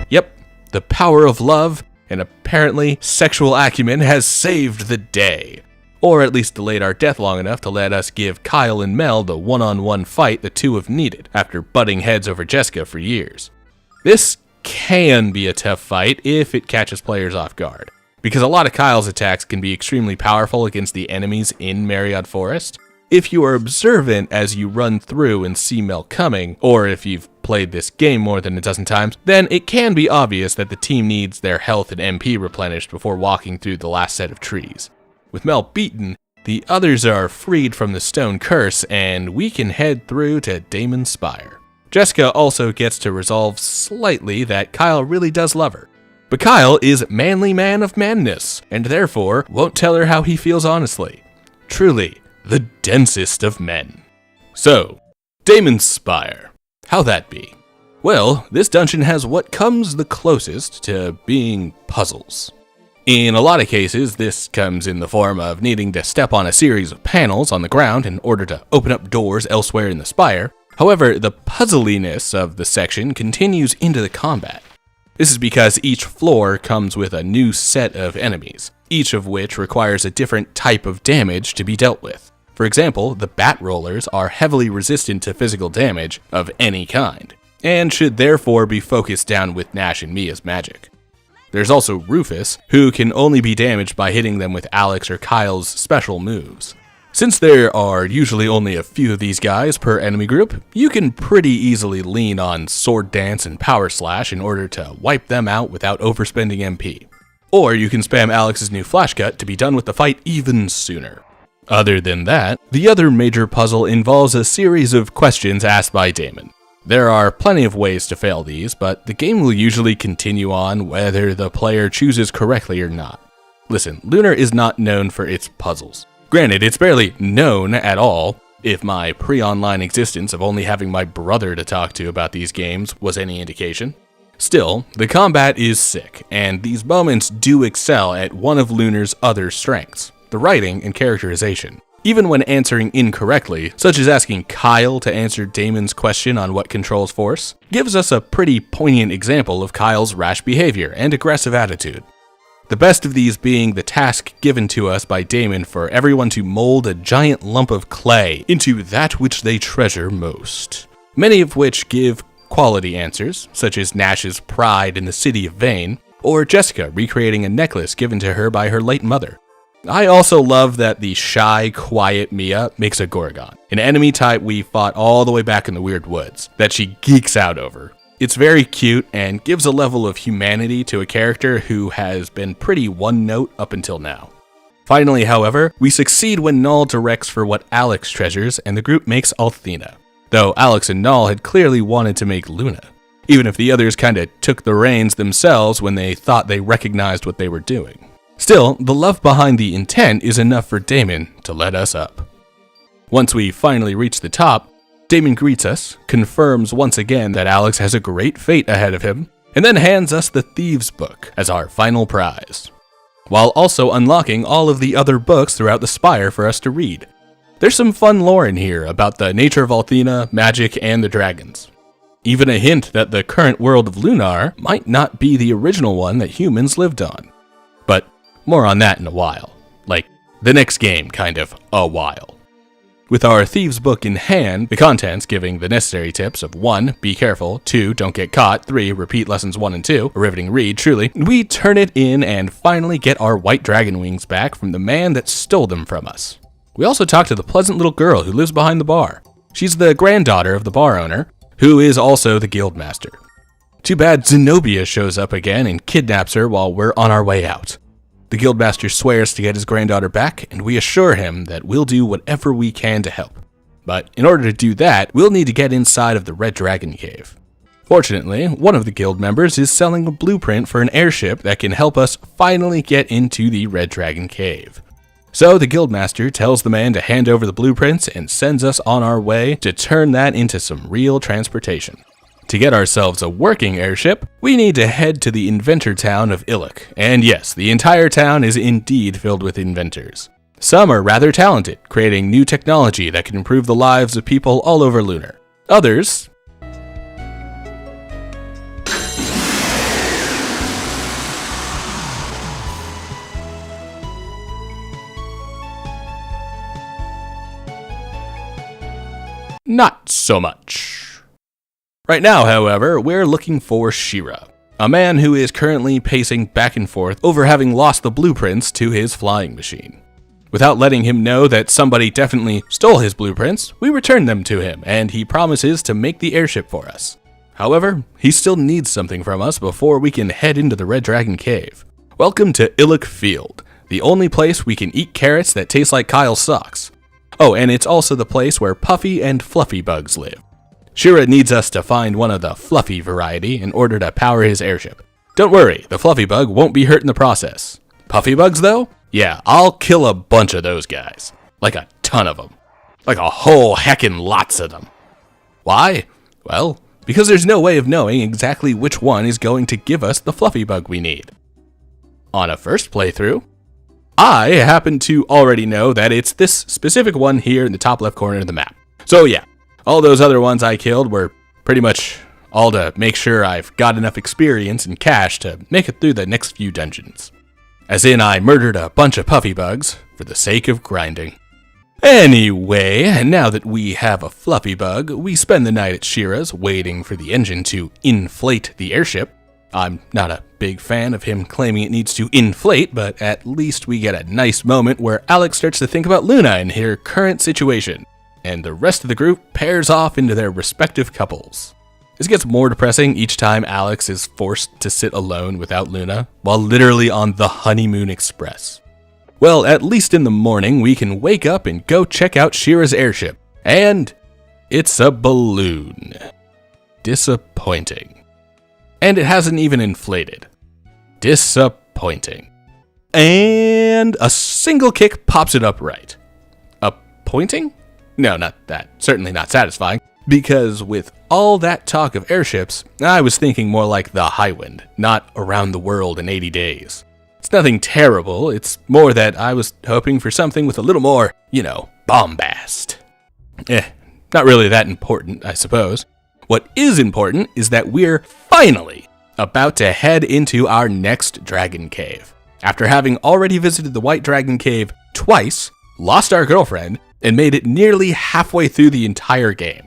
Yep, the power of love and apparently sexual acumen has saved the day. Or at least delayed our death long enough to let us give Kyle and Mel the one-on-one fight the two have needed after butting heads over Jessica for years. This can be a tough fight if it catches players off guard, because a lot of Kyle's attacks can be extremely powerful against the enemies in Marriott Forest. If you are observant as you run through and see Mel coming, or if you've played this game more than a dozen times, then it can be obvious that the team needs their health and MP replenished before walking through the last set of trees. With Mel beaten, the others are freed from the stone curse, and we can head through to Damon's Spire. Jessica also gets to resolve slightly that Kyle really does love her. But Kyle is manly man of manness, and therefore won't tell her how he feels honestly. Truly, the densest of men. So, Damon's Spire. How that be? Well, this dungeon has what comes the closest to being puzzles. In a lot of cases, this comes in the form of needing to step on a series of panels on the ground in order to open up doors elsewhere in the spire. However, the puzzliness of the section continues into the combat. This is because each floor comes with a new set of enemies, each of which requires a different type of damage to be dealt with. For example, the bat rollers are heavily resistant to physical damage of any kind, and should therefore be focused down with Nash and Mia's magic. There's also Rufus, who can only be damaged by hitting them with Alex or Kyle's special moves. Since there are usually only a few of these guys per enemy group, you can pretty easily lean on Sword Dance and Power Slash in order to wipe them out without overspending MP. Or you can spam Alex's new Flash Cut to be done with the fight even sooner. Other than that, the other major puzzle involves a series of questions asked by Damon. There are plenty of ways to fail these, but the game will usually continue on whether the player chooses correctly or not. Listen, Lunar is not known for its puzzles. Granted, it's barely known at all, if my pre-online existence of only having my brother to talk to about these games was any indication. Still, the combat is sick, and these moments do excel at one of Lunar's other strengths: the writing and characterization. Even when answering incorrectly, such as asking Kyle to answer Damon's question on what controls force, gives us a pretty poignant example of Kyle's rash behavior and aggressive attitude. The best of these being the task given to us by Damon for everyone to mold a giant lump of clay into that which they treasure most. Many of which give quality answers, such as Nash's pride in the city of Vane, or Jessica recreating a necklace given to her by her late mother. I also love that the shy, quiet Mia makes a Gorgon, an enemy type we fought all the way back in the Weird Woods, that she geeks out over. It's very cute and gives a level of humanity to a character who has been pretty one-note up until now. Finally, however, we succeed when Null directs for what Alex treasures and the group makes Althena, though Alex and Null had clearly wanted to make Luna, even if the others kinda took the reins themselves when they thought they recognized what they were doing. Still, the love behind the intent is enough for Damon to let us up. Once we finally reach the top, Damon greets us, confirms once again that Alex has a great fate ahead of him, and then hands us the Thieves' Book as our final prize, while also unlocking all of the other books throughout the Spire for us to read. There's some fun lore in here about the nature of Althena, magic, and the dragons. Even a hint that the current world of Lunar might not be the original one that humans lived on. But more on that in a while. Like, the next game, kind of, a while. With our Thieves' Book in hand, the contents giving the necessary tips of 1. Be careful, 2. Don't get caught, 3. Repeat lessons 1 and 2, a riveting read, truly, we turn it in and finally get our white dragon wings back from the man that stole them from us. We also talk to the pleasant little girl who lives behind the bar. She's the granddaughter of the bar owner, who is also the guild master. Too bad Zenobia shows up again and kidnaps her while we're on our way out. The guildmaster swears to get his granddaughter back, and we assure him that we'll do whatever we can to help. But in order to do that, we'll need to get inside of the Red Dragon Cave. Fortunately, one of the guild members is selling a blueprint for an airship that can help us finally get into the Red Dragon Cave. So the guildmaster tells the man to hand over the blueprints and sends us on our way to turn that into some real transportation. To get ourselves a working airship, we need to head to the inventor town of Illic. And yes, the entire town is indeed filled with inventors. Some are rather talented, creating new technology that can improve the lives of people all over Lunar. Others, not so much. Right now, however, we're looking for Shira. a man who is currently pacing back and forth over having lost the blueprints to his flying machine. Without letting him know that somebody definitely stole his blueprints, we return them to him, and he promises to make the airship for us. However, he still needs something from us before we can head into the Red Dragon Cave. Welcome to Illick Field, the only place we can eat carrots that taste like Kyle's socks. Oh, and it's also the place where Puffy and Fluffy bugs live. Shira needs us to find one of the fluffy variety in order to power his airship. Don't worry, the fluffy bug won't be hurt in the process. Puffy bugs though? Yeah, I'll kill a bunch of those guys. Like a ton of them. Like a whole heckin' lots of them. Why? Well, because there's no way of knowing exactly which one is going to give us the fluffy bug we need. On a first playthrough, I happen to already know that it's this specific one here in the top left corner of the map. So yeah, all those other ones I killed were pretty much all to make sure I've got enough experience and cash to make it through the next few dungeons. As in, I murdered a bunch of puffy bugs for the sake of grinding. Anyway, now that we have a fluffy bug, we spend the night at Shira's waiting for the engine to inflate the airship. I'm not a big fan of him claiming it needs to inflate, but at least we get a nice moment where Alex starts to think about Luna and her current situation, and the rest of the group pairs off into their respective couples. This gets more depressing each time Alex is forced to sit alone without Luna, while literally on the honeymoon express. Well, at least in the morning, we can wake up and go check out Shira's airship, and it's a balloon. Disappointing. And it hasn't even inflated. Disappointing. And a single kick pops it upright. Appointing? No, not that. Certainly not satisfying. Because with all that talk of airships, I was thinking more like the Highwind, not around the world in 80 days. It's nothing terrible, it's more that I was hoping for something with a little more, bombast. Not really that important, I suppose. What is important is that we're finally about to head into our next Dragon Cave. After having already visited the White Dragon Cave twice, lost our girlfriend, and made it nearly halfway through the entire game.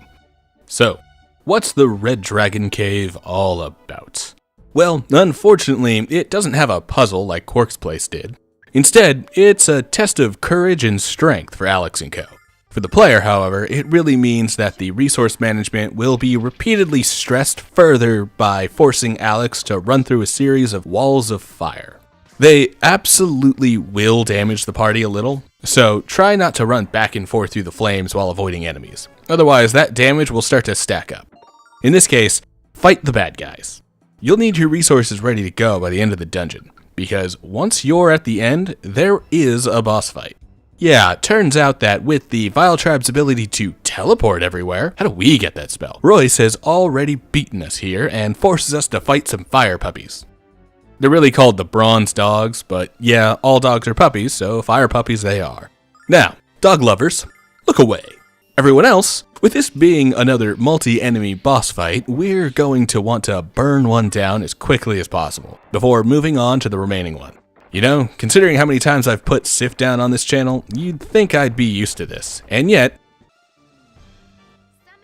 So, what's the Red Dragon Cave all about? Well, unfortunately, it doesn't have a puzzle like Quark's Place did. Instead, it's a test of courage and strength for Alex and co. For the player, however, it really means that the resource management will be repeatedly stressed further by forcing Alex to run through a series of walls of fire. They absolutely will damage the party a little, so try not to run back and forth through the flames while avoiding enemies. Otherwise, that damage will start to stack up. In this case, fight the bad guys. You'll need your resources ready to go by the end of the dungeon, because once you're at the end, there is a boss fight. Yeah, it turns out that with the Vile Tribe's ability to teleport everywhere, how do we get that spell? Royce has already beaten us here and forces us to fight some fire puppies. They're really called the bronze dogs, but yeah, all dogs are puppies, so fire puppies they are. Now, dog lovers, look away. Everyone else, with this being another multi-enemy boss fight, we're going to want to burn one down as quickly as possible, before moving on to the remaining one. Considering how many times I've put Sif down on this channel, you'd think I'd be used to this, and yet,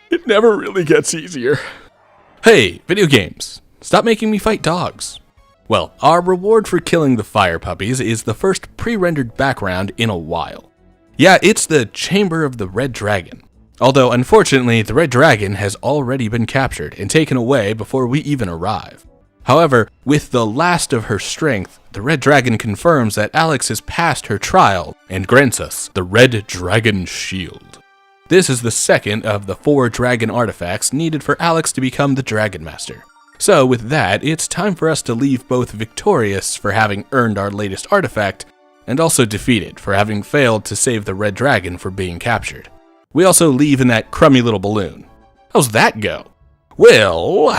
it never really gets easier. Hey, video games, stop making me fight dogs. Well, our reward for killing the fire puppies is the first pre-rendered background in a while. Yeah, it's the Chamber of the Red Dragon. Although, unfortunately, the Red Dragon has already been captured and taken away before we even arrive. However, with the last of her strength, the Red Dragon confirms that Alex has passed her trial and grants us the Red Dragon Shield. This is the second of the 4 dragon artifacts needed for Alex to become the Dragon Master. So with that, it's time for us to leave both victorious for having earned our latest artifact, and also defeated for having failed to save the Red Dragon from being captured. We also leave in that crummy little balloon. How's that go? Well,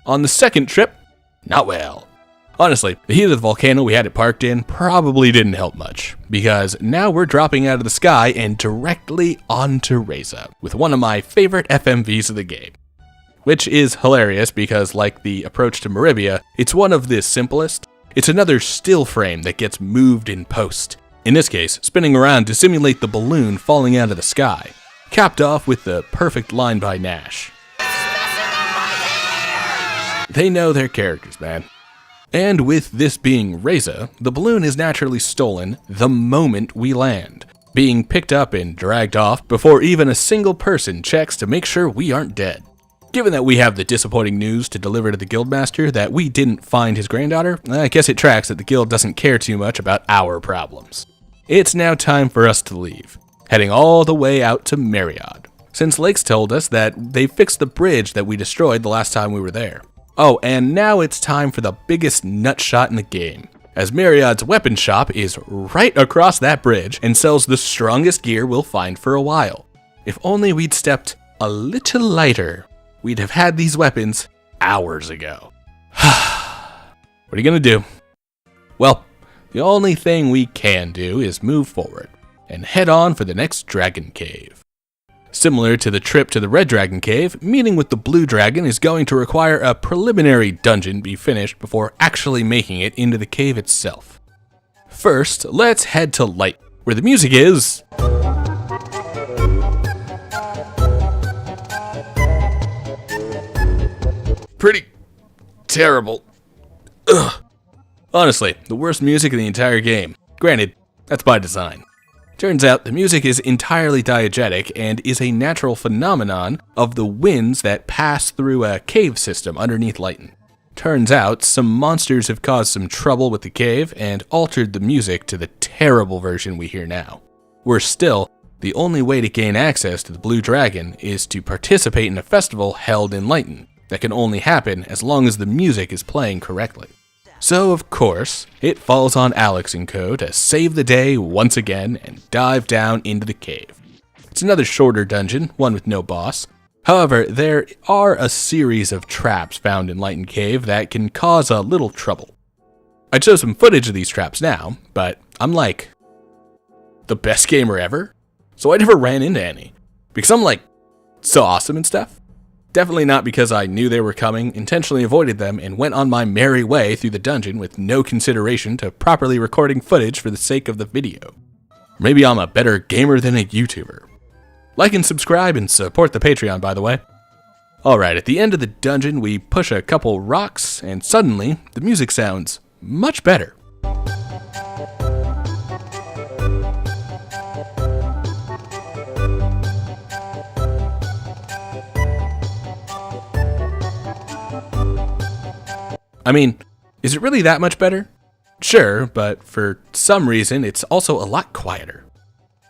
on the second trip, not well. Honestly, the heat of the volcano we had it parked in probably didn't help much, because now we're dropping out of the sky and directly onto Reza, with one of my favorite FMVs of the game. Which is hilarious because, like the approach to Maribia, it's one of the simplest. It's another still frame that gets moved in post. In this case, spinning around to simulate the balloon falling out of the sky, capped off with the perfect line by Nash. They know their characters, man. And with this being Reza, the balloon is naturally stolen the moment we land, being picked up and dragged off before even a single person checks to make sure we aren't dead. Given that we have the disappointing news to deliver to the Guildmaster that we didn't find his granddaughter, I guess it tracks that the Guild doesn't care too much about our problems. It's now time for us to leave, heading all the way out to Mariod, since Lakes told us that they fixed the bridge that we destroyed the last time we were there. Oh, and now it's time for the biggest nutshot in the game, as Mariod's weapon shop is right across that bridge and sells the strongest gear we'll find for a while. If only we'd stepped a little lighter, we'd have had these weapons hours ago. What are you gonna do? Well, the only thing we can do is move forward and head on for the next Dragon Cave. Similar to the trip to the Red Dragon Cave, meeting with the Blue Dragon is going to require a preliminary dungeon be finished before actually making it into the cave itself. First, let's head to Light, where the music is... pretty terrible. Ugh. Honestly, the worst music in the entire game. Granted, that's by design. Turns out the music is entirely diegetic and is a natural phenomenon of the winds that pass through a cave system underneath Lighton. Turns out some monsters have caused some trouble with the cave and altered the music to the terrible version we hear now. Worse still, the only way to gain access to the Blue Dragon is to participate in a festival held in Lighton that can only happen as long as the music is playing correctly. So, of course, it falls on Alex and co. to save the day once again and dive down into the cave. It's another shorter dungeon, one with no boss. However, there are a series of traps found in Lighton Cave that can cause a little trouble. I'd show some footage of these traps now, but I'm like, the best gamer ever? So I never ran into any, because I'm like, so awesome and stuff. Definitely not because I knew they were coming, intentionally avoided them, and went on my merry way through the dungeon with no consideration to properly recording footage for the sake of the video. Maybe I'm a better gamer than a YouTuber. Like and subscribe and support the Patreon, by the way. Alright, at the end of the dungeon, we push a couple rocks, and suddenly, the music sounds much better. I mean, is it really that much better? Sure, but for some reason, it's also a lot quieter.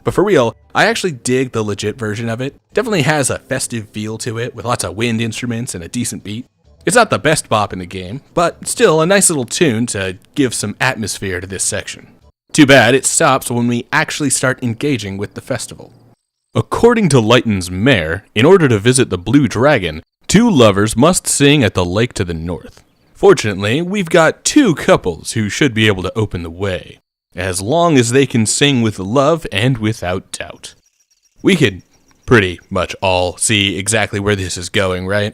But for real, I actually dig the legit version of it. Definitely has a festive feel to it, with lots of wind instruments and a decent beat. It's not the best bop in the game, but still a nice little tune to give some atmosphere to this section. Too bad it stops when we actually start engaging with the festival. According to Lighton's mayor, in order to visit the Blue Dragon, 2 lovers must sing at the lake to the north. Fortunately, we've got 2 couples who should be able to open the way, as long as they can sing with love and without doubt. We could pretty much all see exactly where this is going, right?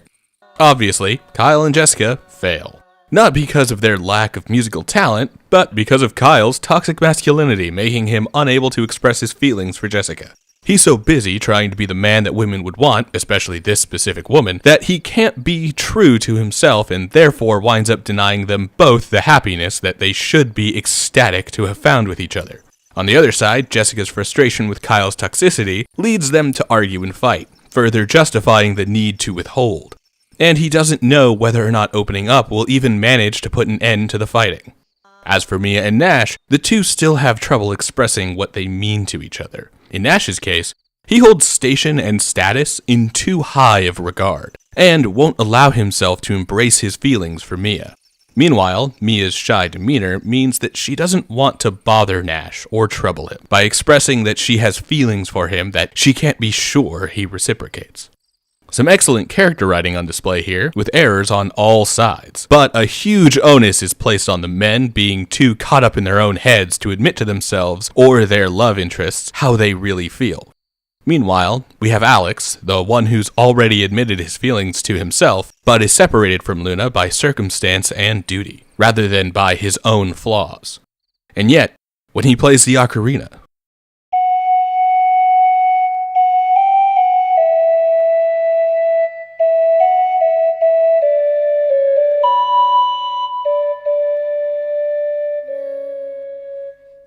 Obviously, Kyle and Jessica fail. Not because of their lack of musical talent, but because of Kyle's toxic masculinity making him unable to express his feelings for Jessica. He's so busy trying to be the man that women would want, especially this specific woman, that he can't be true to himself and therefore winds up denying them both the happiness that they should be ecstatic to have found with each other. On the other side, Jessica's frustration with Kyle's toxicity leads them to argue and fight, further justifying the need to withhold. And he doesn't know whether or not opening up will even manage to put an end to the fighting. As for Mia and Nash, the two still have trouble expressing what they mean to each other. In Nash's case, he holds station and status in too high of regard, and won't allow himself to embrace his feelings for Mia. Meanwhile, Mia's shy demeanor means that she doesn't want to bother Nash or trouble him by expressing that she has feelings for him that she can't be sure he reciprocates. Some excellent character writing on display here, with errors on all sides, but a huge onus is placed on the men being too caught up in their own heads to admit to themselves or their love interests how they really feel. Meanwhile, we have Alex, the one who's already admitted his feelings to himself, but is separated from Luna by circumstance and duty, rather than by his own flaws. And yet, when he plays the ocarina,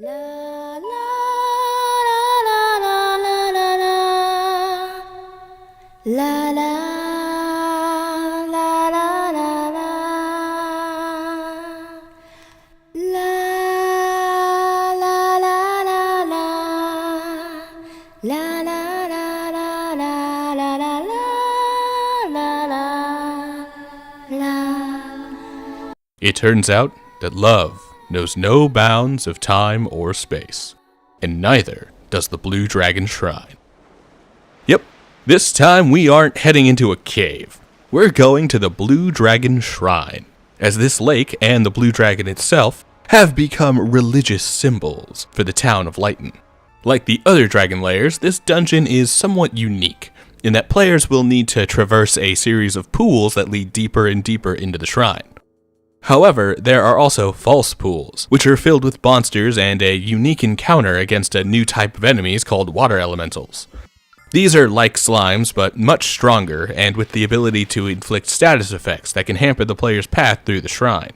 It turns out that love knows no bounds of time or space, and neither does the Blue Dragon Shrine. Yep, this time we aren't heading into a cave. We're going to the Blue Dragon Shrine, as this lake and the Blue Dragon itself have become religious symbols for the town of Lighton. Like the other dragon layers, this dungeon is somewhat unique, in that players will need to traverse a series of pools that lead deeper and deeper into the shrine. However, there are also false pools, which are filled with monsters and a unique encounter against a new type of enemies called water elementals. These are like slimes, but much stronger, and with the ability to inflict status effects that can hamper the player's path through the shrine.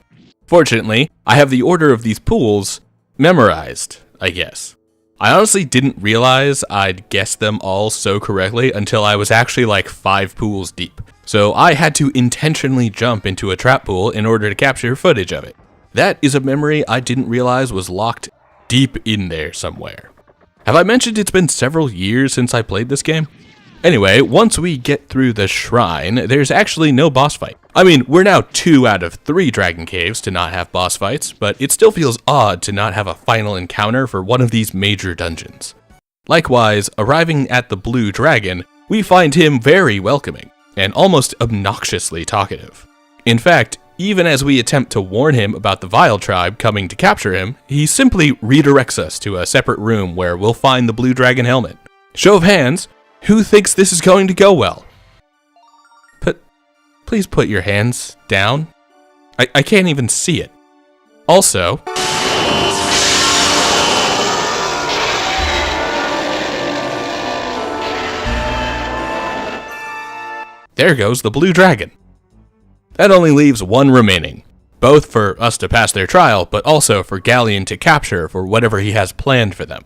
Fortunately, I have the order of these pools memorized, I guess. I honestly didn't realize I'd guessed them all so correctly until I was actually like 5 pools deep. So I had to intentionally jump into a trap pool in order to capture footage of it. That is a memory I didn't realize was locked deep in there somewhere. Have I mentioned it's been several years since I played this game? Anyway, once we get through the shrine, there's actually no boss fight. I mean, we're now 2 out of 3 dragon caves to not have boss fights, but it still feels odd to not have a final encounter for one of these major dungeons. Likewise, arriving at the Blue Dragon, we find him very welcoming and almost obnoxiously talkative. In fact, even as we attempt to warn him about the Vile Tribe coming to capture him, he simply redirects us to a separate room where we'll find the Blue Dragon helmet. Show of hands, who thinks this is going to go well? Please put your hands down. I can't even see it. Also, there goes the Blue Dragon. That only leaves one remaining, both for us to pass their trial, but also for Galleon to capture for whatever he has planned for them.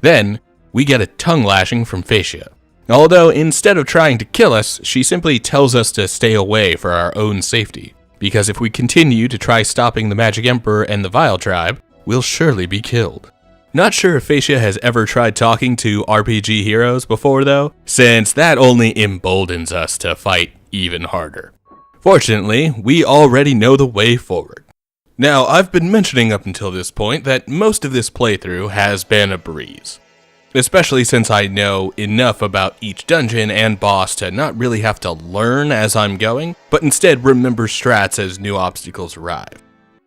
Then, we get a tongue lashing from Phaecia. Although, instead of trying to kill us, she simply tells us to stay away for our own safety, because if we continue to try stopping the Magic Emperor and the Vile Tribe, we'll surely be killed. Not sure if Phaecia has ever tried talking to RPG heroes before though, since that only emboldens us to fight even harder. Fortunately, we already know the way forward. Now, I've been mentioning up until this point that most of this playthrough has been a breeze, especially since I know enough about each dungeon and boss to not really have to learn as I'm going, but instead remember strats as new obstacles arrive.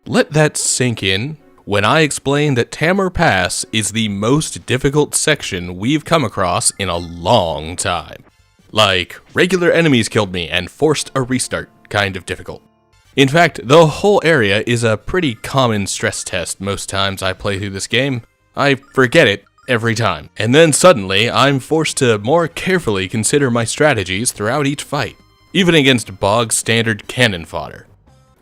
Let that sink in when I explain that Tamar Pass is the most difficult section we've come across in a long time. Like, regular enemies killed me and forced a restart kind of difficult. In fact, the whole area is a pretty common stress test most times I play through this game. I forget it every time, and then suddenly I'm forced to more carefully consider my strategies throughout each fight, even against bog standard cannon fodder.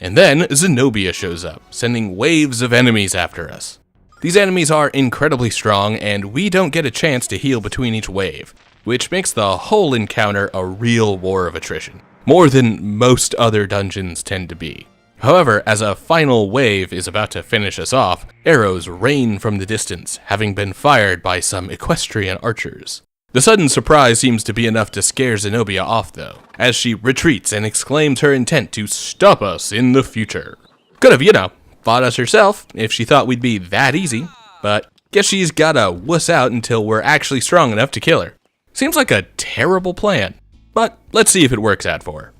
And then Zenobia shows up, sending waves of enemies after us. These enemies are incredibly strong, and we don't get a chance to heal between each wave, which makes the whole encounter a real war of attrition, more than most other dungeons tend to be. However, as a final wave is about to finish us off, arrows rain from the distance, having been fired by some equestrian archers. The sudden surprise seems to be enough to scare Zenobia off though, as she retreats and exclaims her intent to stop us in the future. Could have, fought us herself if she thought we'd be that easy, but guess she's gotta wuss out until we're actually strong enough to kill her. Seems like a terrible plan, but let's see if it works out for her.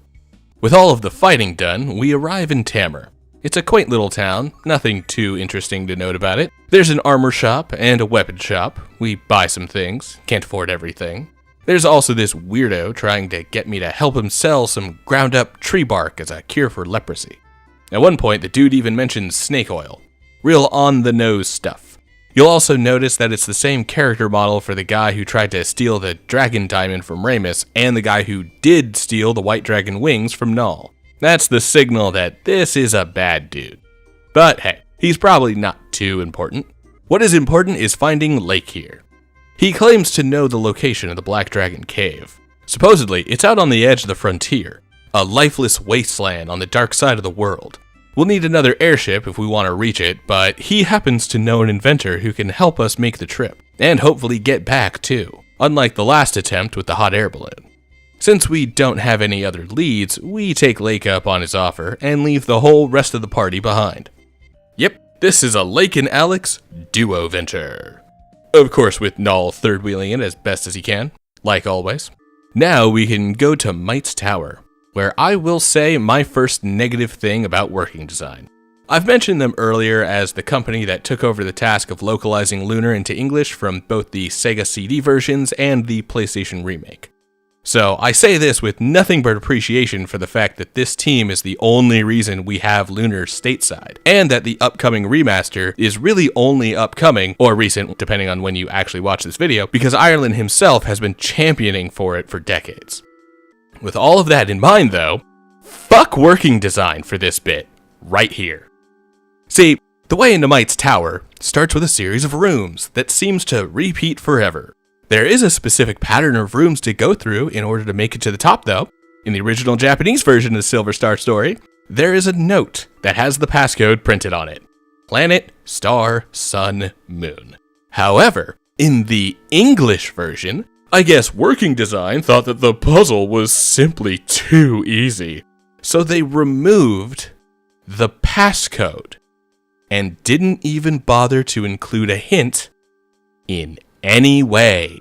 With all of the fighting done, we arrive in Tamar. It's a quaint little town, nothing too interesting to note about it. There's an armor shop and a weapon shop. We buy some things, can't afford everything. There's also this weirdo trying to get me to help him sell some ground up tree bark as a cure for leprosy. At one point, the dude even mentions snake oil. Real on the nose stuff. You'll also notice that it's the same character model for the guy who tried to steal the dragon diamond from Ramus and the guy who did steal the white dragon wings from Null. That's the signal that this is a bad dude. But hey, he's probably not too important. What is important is finding Lake here. He claims to know the location of the Black Dragon Cave. Supposedly, it's out on the edge of the frontier, a lifeless wasteland on the dark side of the world. We'll need another airship if we want to reach it, but he happens to know an inventor who can help us make the trip, and hopefully get back too, unlike the last attempt with the hot air balloon. Since we don't have any other leads, we take Lake up on his offer and leave the whole rest of the party behind. Yep, this is a Lake and Alex duo venture. Of course, with Null third-wheeling it as best as he can, like always. Now we can go to Might's Tower, where I will say my first negative thing about working design. I've mentioned them earlier as the company that took over the task of localizing Lunar into English from both the Sega CD versions and the PlayStation remake. So I say this with nothing but appreciation for the fact that this team is the only reason we have Lunar stateside, and that the upcoming remaster is really only upcoming, or recent depending on when you actually watch this video, because Ireland himself has been championing for it for decades. With all of that in mind though, fuck working design for this bit, right here. See, the way into Might's Tower starts with a series of rooms that seems to repeat forever. There is a specific pattern of rooms to go through in order to make it to the top though. In the original Japanese version of the Silver Star story, there is a note that has the passcode printed on it. Planet, star, sun, moon. However, in the English version, I guess working design thought that the puzzle was simply too easy. So they removed the passcode and didn't even bother to include a hint in any way,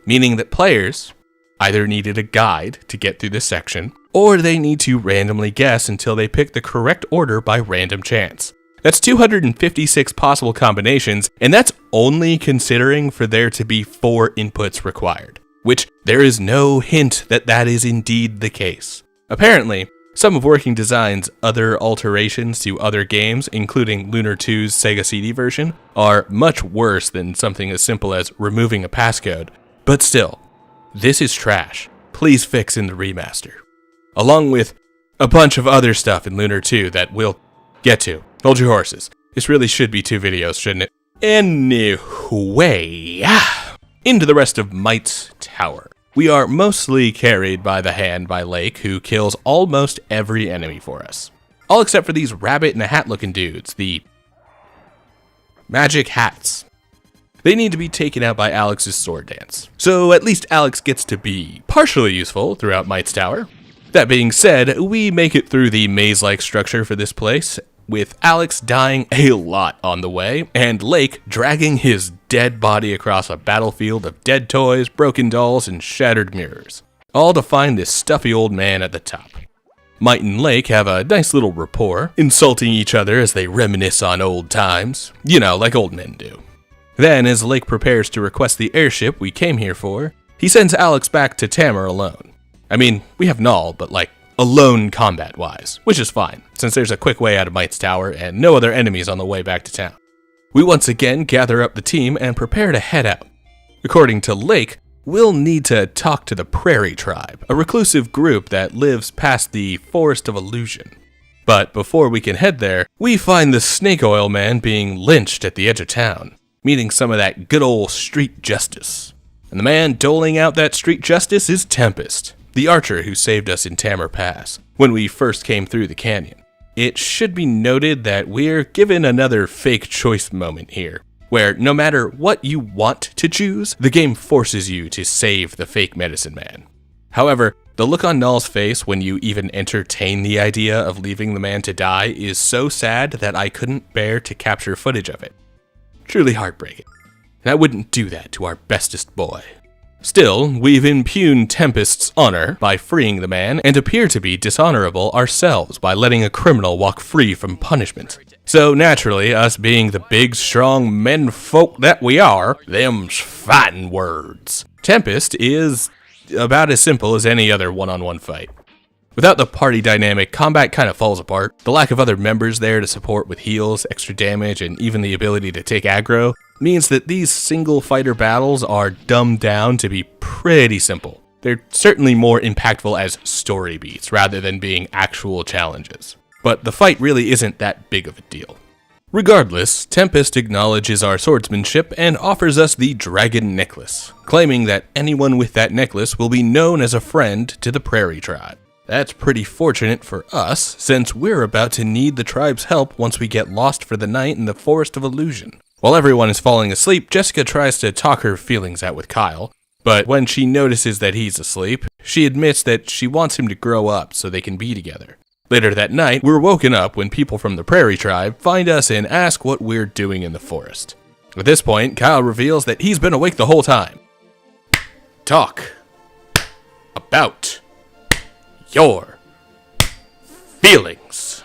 meaning that players either needed a guide to get through this section, or they need to randomly guess until they pick the correct order by random chance. That's 256 possible combinations, and that's only considering for there to be 4 inputs required, which there is no hint that that is indeed the case. Apparently, some of Working Design's other alterations to other games, including Lunar 2's Sega CD version, are much worse than something as simple as removing a passcode. But still, this is trash. Please fix in the remaster. Along with a bunch of other stuff in Lunar 2 that we'll get to. Hold your horses. This really should be 2 videos, shouldn't it? Anyway, into the rest of Might's Tower. We are mostly carried by the hand by Lake, who kills almost every enemy for us. All except for these rabbit in a hat looking dudes, the magic hats. They need to be taken out by Alex's sword dance. So at least Alex gets to be partially useful throughout Might's Tower. That being said, we make it through the maze-like structure for this place, with Alex dying a lot on the way, and Lake dragging his dead body across a battlefield of dead toys, broken dolls, and shattered mirrors, all to find this stuffy old man at the top. Might and Lake have a nice little rapport, insulting each other as they reminisce on old times, you know, like old men do. Then, as Lake prepares to request the airship we came here for, he sends Alex back to Tamar alone. I mean, we have Null, but like, alone combat-wise, which is fine, since there's a quick way out of Might's Tower and no other enemies on the way back to town. We once again gather up the team and prepare to head out. According to Lake, we'll need to talk to the Prairie Tribe, a reclusive group that lives past the Forest of Illusion. But before we can head there, we find the Snake Oil Man being lynched at the edge of town, meaning some of that good old street justice. And the man doling out that street justice is Tempest, the archer who saved us in Tamar Pass, when we first came through the canyon. It should be noted that we're given another fake choice moment here, where no matter what you want to choose, the game forces you to save the fake medicine man. However, the look on Null's face when you even entertain the idea of leaving the man to die is so sad that I couldn't bear to capture footage of it. Truly heartbreaking. And I wouldn't do that to our bestest boy. Still, we've impugned Tempest's honor by freeing the man and appear to be dishonorable ourselves by letting a criminal walk free from punishment. So naturally, us being the big, strong menfolk that we are, them's fighting words. Tempest is about as simple as any other one-on-one fight. Without the party dynamic, combat kind of falls apart. The lack of other members there to support with heals, extra damage, and even the ability to take aggro means that these single fighter battles are dumbed down to be pretty simple. They're certainly more impactful as story beats rather than being actual challenges. But the fight really isn't that big of a deal. Regardless, Tempest acknowledges our swordsmanship and offers us the dragon necklace, claiming that anyone with that necklace will be known as a friend to the Prairie Tribe. That's pretty fortunate for us, since we're about to need the tribe's help once we get lost for the night in the Forest of Illusion. While everyone is falling asleep, Jessica tries to talk her feelings out with Kyle, but when she notices that he's asleep, she admits that she wants him to grow up so they can be together. Later that night, we're woken up when people from the Prairie Tribe find us and ask what we're doing in the forest. At this point, Kyle reveals that he's been awake the whole time. Talk about your feelings.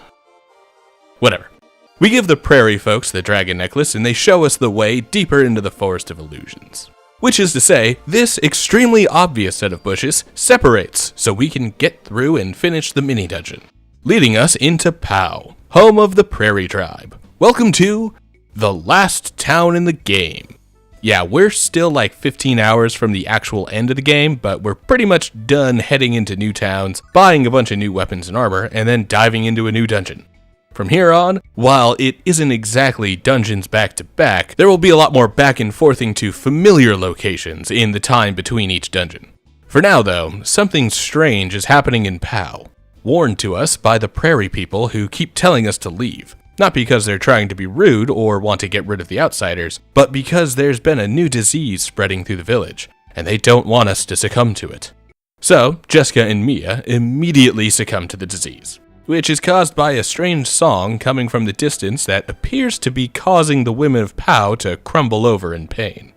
Whatever. We give the Prairie folks the dragon necklace and they show us the way deeper into the Forest of Illusions. Which is to say, this extremely obvious set of bushes separates so we can get through and finish the mini-dungeon, leading us into Pau, home of the Prairie Tribe. Welcome to the last town in the game. Yeah, we're still like 15 hours from the actual end of the game, but we're pretty much done heading into new towns, buying a bunch of new weapons and armor, and then diving into a new dungeon. From here on, while it isn't exactly dungeons back to back, there will be a lot more back and forthing to familiar locations in the time between each dungeon. For now though, something strange is happening in Pau, warned to us by the Prairie people who keep telling us to leave. Not because they're trying to be rude or want to get rid of the outsiders, but because there's been a new disease spreading through the village, and they don't want us to succumb to it. So, Jessica and Mia immediately succumb to the disease, which is caused by a strange song coming from the distance that appears to be causing the women of Pau to crumble over in pain.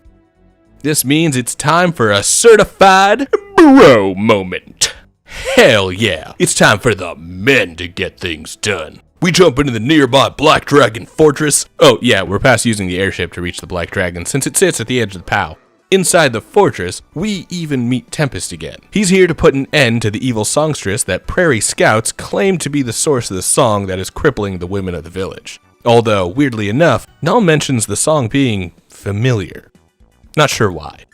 This means it's time for a certified bro moment. Hell yeah, it's time for the men to get things done. We jump into the nearby Black Dragon Fortress. Oh yeah, we're past using the airship to reach the Black Dragon since it sits at the edge of the Pau. Inside the fortress, we even meet Tempest again. He's here to put an end to the evil songstress that Prairie Scouts claim to be the source of the song that is crippling the women of the village. Although, weirdly enough, Null mentions the song being familiar. Not sure why.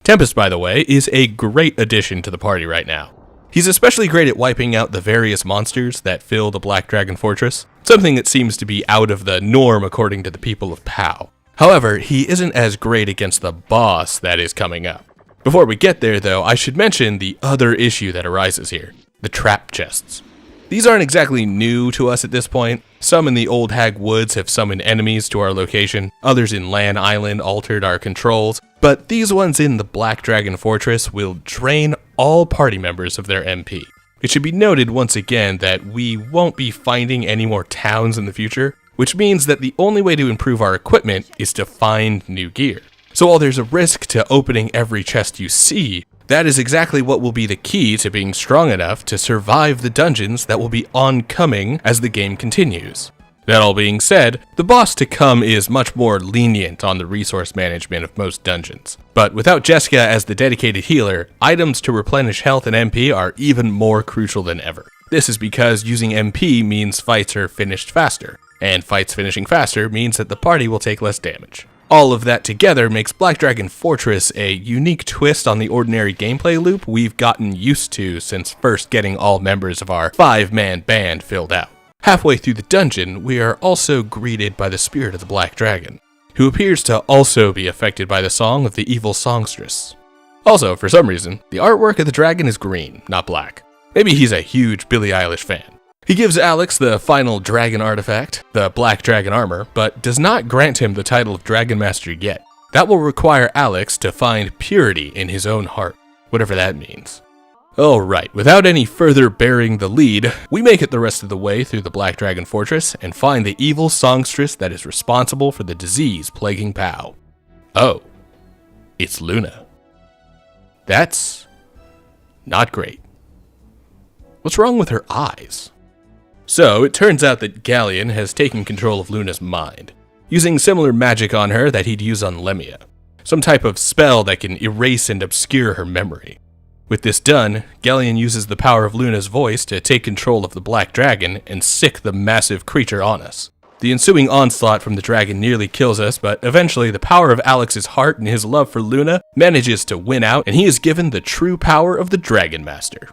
Tempest, by the way, is a great addition to the party right now. He's especially great at wiping out the various monsters that fill the Black Dragon Fortress, something that seems to be out of the norm according to the people of Pau. However, he isn't as great against the boss that is coming up. Before we get there though, I should mention the other issue that arises here, the trap chests. These aren't exactly new to us at this point. Some in the Old Hag Woods have summoned enemies to our location, others in Lan Island altered our controls, but these ones in the Black Dragon Fortress will drain all party members of their MP. It should be noted once again that we won't be finding any more towns in the future, which means that the only way to improve our equipment is to find new gear. So while there's a risk to opening every chest you see, that is exactly what will be the key to being strong enough to survive the dungeons that will be oncoming as the game continues. That all being said, the boss to come is much more lenient on the resource management of most dungeons. But without Jessica as the dedicated healer, items to replenish health and MP are even more crucial than ever. This is because using MP means fights are finished faster, and fights finishing faster means that the party will take less damage. All of that together makes Black Dragon Fortress a unique twist on the ordinary gameplay loop we've gotten used to since first getting all members of our 5-man band filled out. Halfway through the dungeon, we are also greeted by the spirit of the Black Dragon, who appears to also be affected by the song of the evil songstress. Also, for some reason, the artwork of the dragon is green, not black. Maybe he's a huge Billie Eilish fan. He gives Alex the final dragon artifact, the Black Dragon Armor, but does not grant him the title of Dragon Master yet. That will require Alex to find purity in his own heart, whatever that means. Alright, without any further bearing the lead, we make it the rest of the way through the Black Dragon Fortress and find the evil songstress that is responsible for the disease plaguing Pau. Oh, it's Luna. That's not great. What's wrong with her eyes? So, it turns out that Galleon has taken control of Luna's mind, using similar magic on her that he'd use on Lemia, some type of spell that can erase and obscure her memory. With this done, Galleon uses the power of Luna's voice to take control of the Black Dragon and sick the massive creature on us. The ensuing onslaught from the dragon nearly kills us, but eventually the power of Alex's heart and his love for Luna manages to win out, and he is given the true power of the Dragon Master.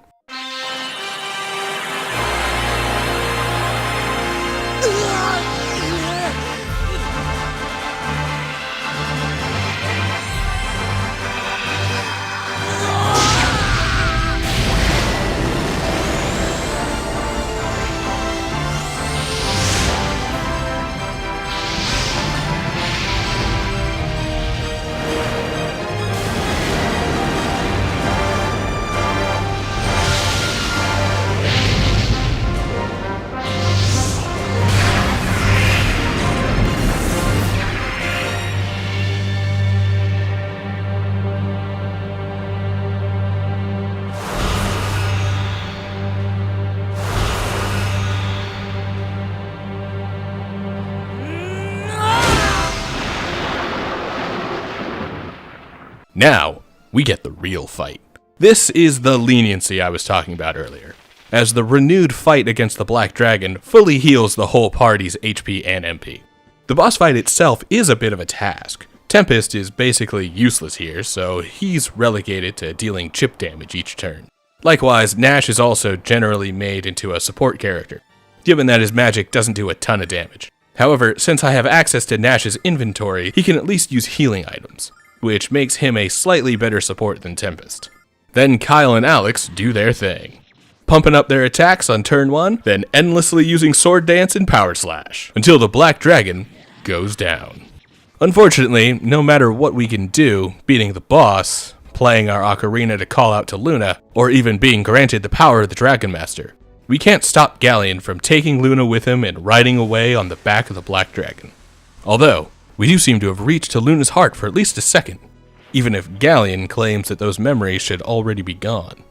Now, we get the real fight. This is the leniency I was talking about earlier, as the renewed fight against the Black Dragon fully heals the whole party's HP and MP. The boss fight itself is a bit of a task. Tempest is basically useless here, so he's relegated to dealing chip damage each turn. Likewise, Nash is also generally made into a support character, given that his magic doesn't do a ton of damage. However, since I have access to Nash's inventory, he can at least use healing items, which makes him a slightly better support than Tempest. Then Kyle and Alex do their thing, pumping up their attacks on turn 1, then endlessly using Sword Dance and Power Slash, until the Black Dragon goes down. Unfortunately, no matter what we can do, beating the boss, playing our ocarina to call out to Luna, or even being granted the power of the Dragon Master, we can't stop Galleon from taking Luna with him and riding away on the back of the Black Dragon. Although, we do seem to have reached to Luna's heart for at least a second, even if Galleon claims that those memories should already be gone.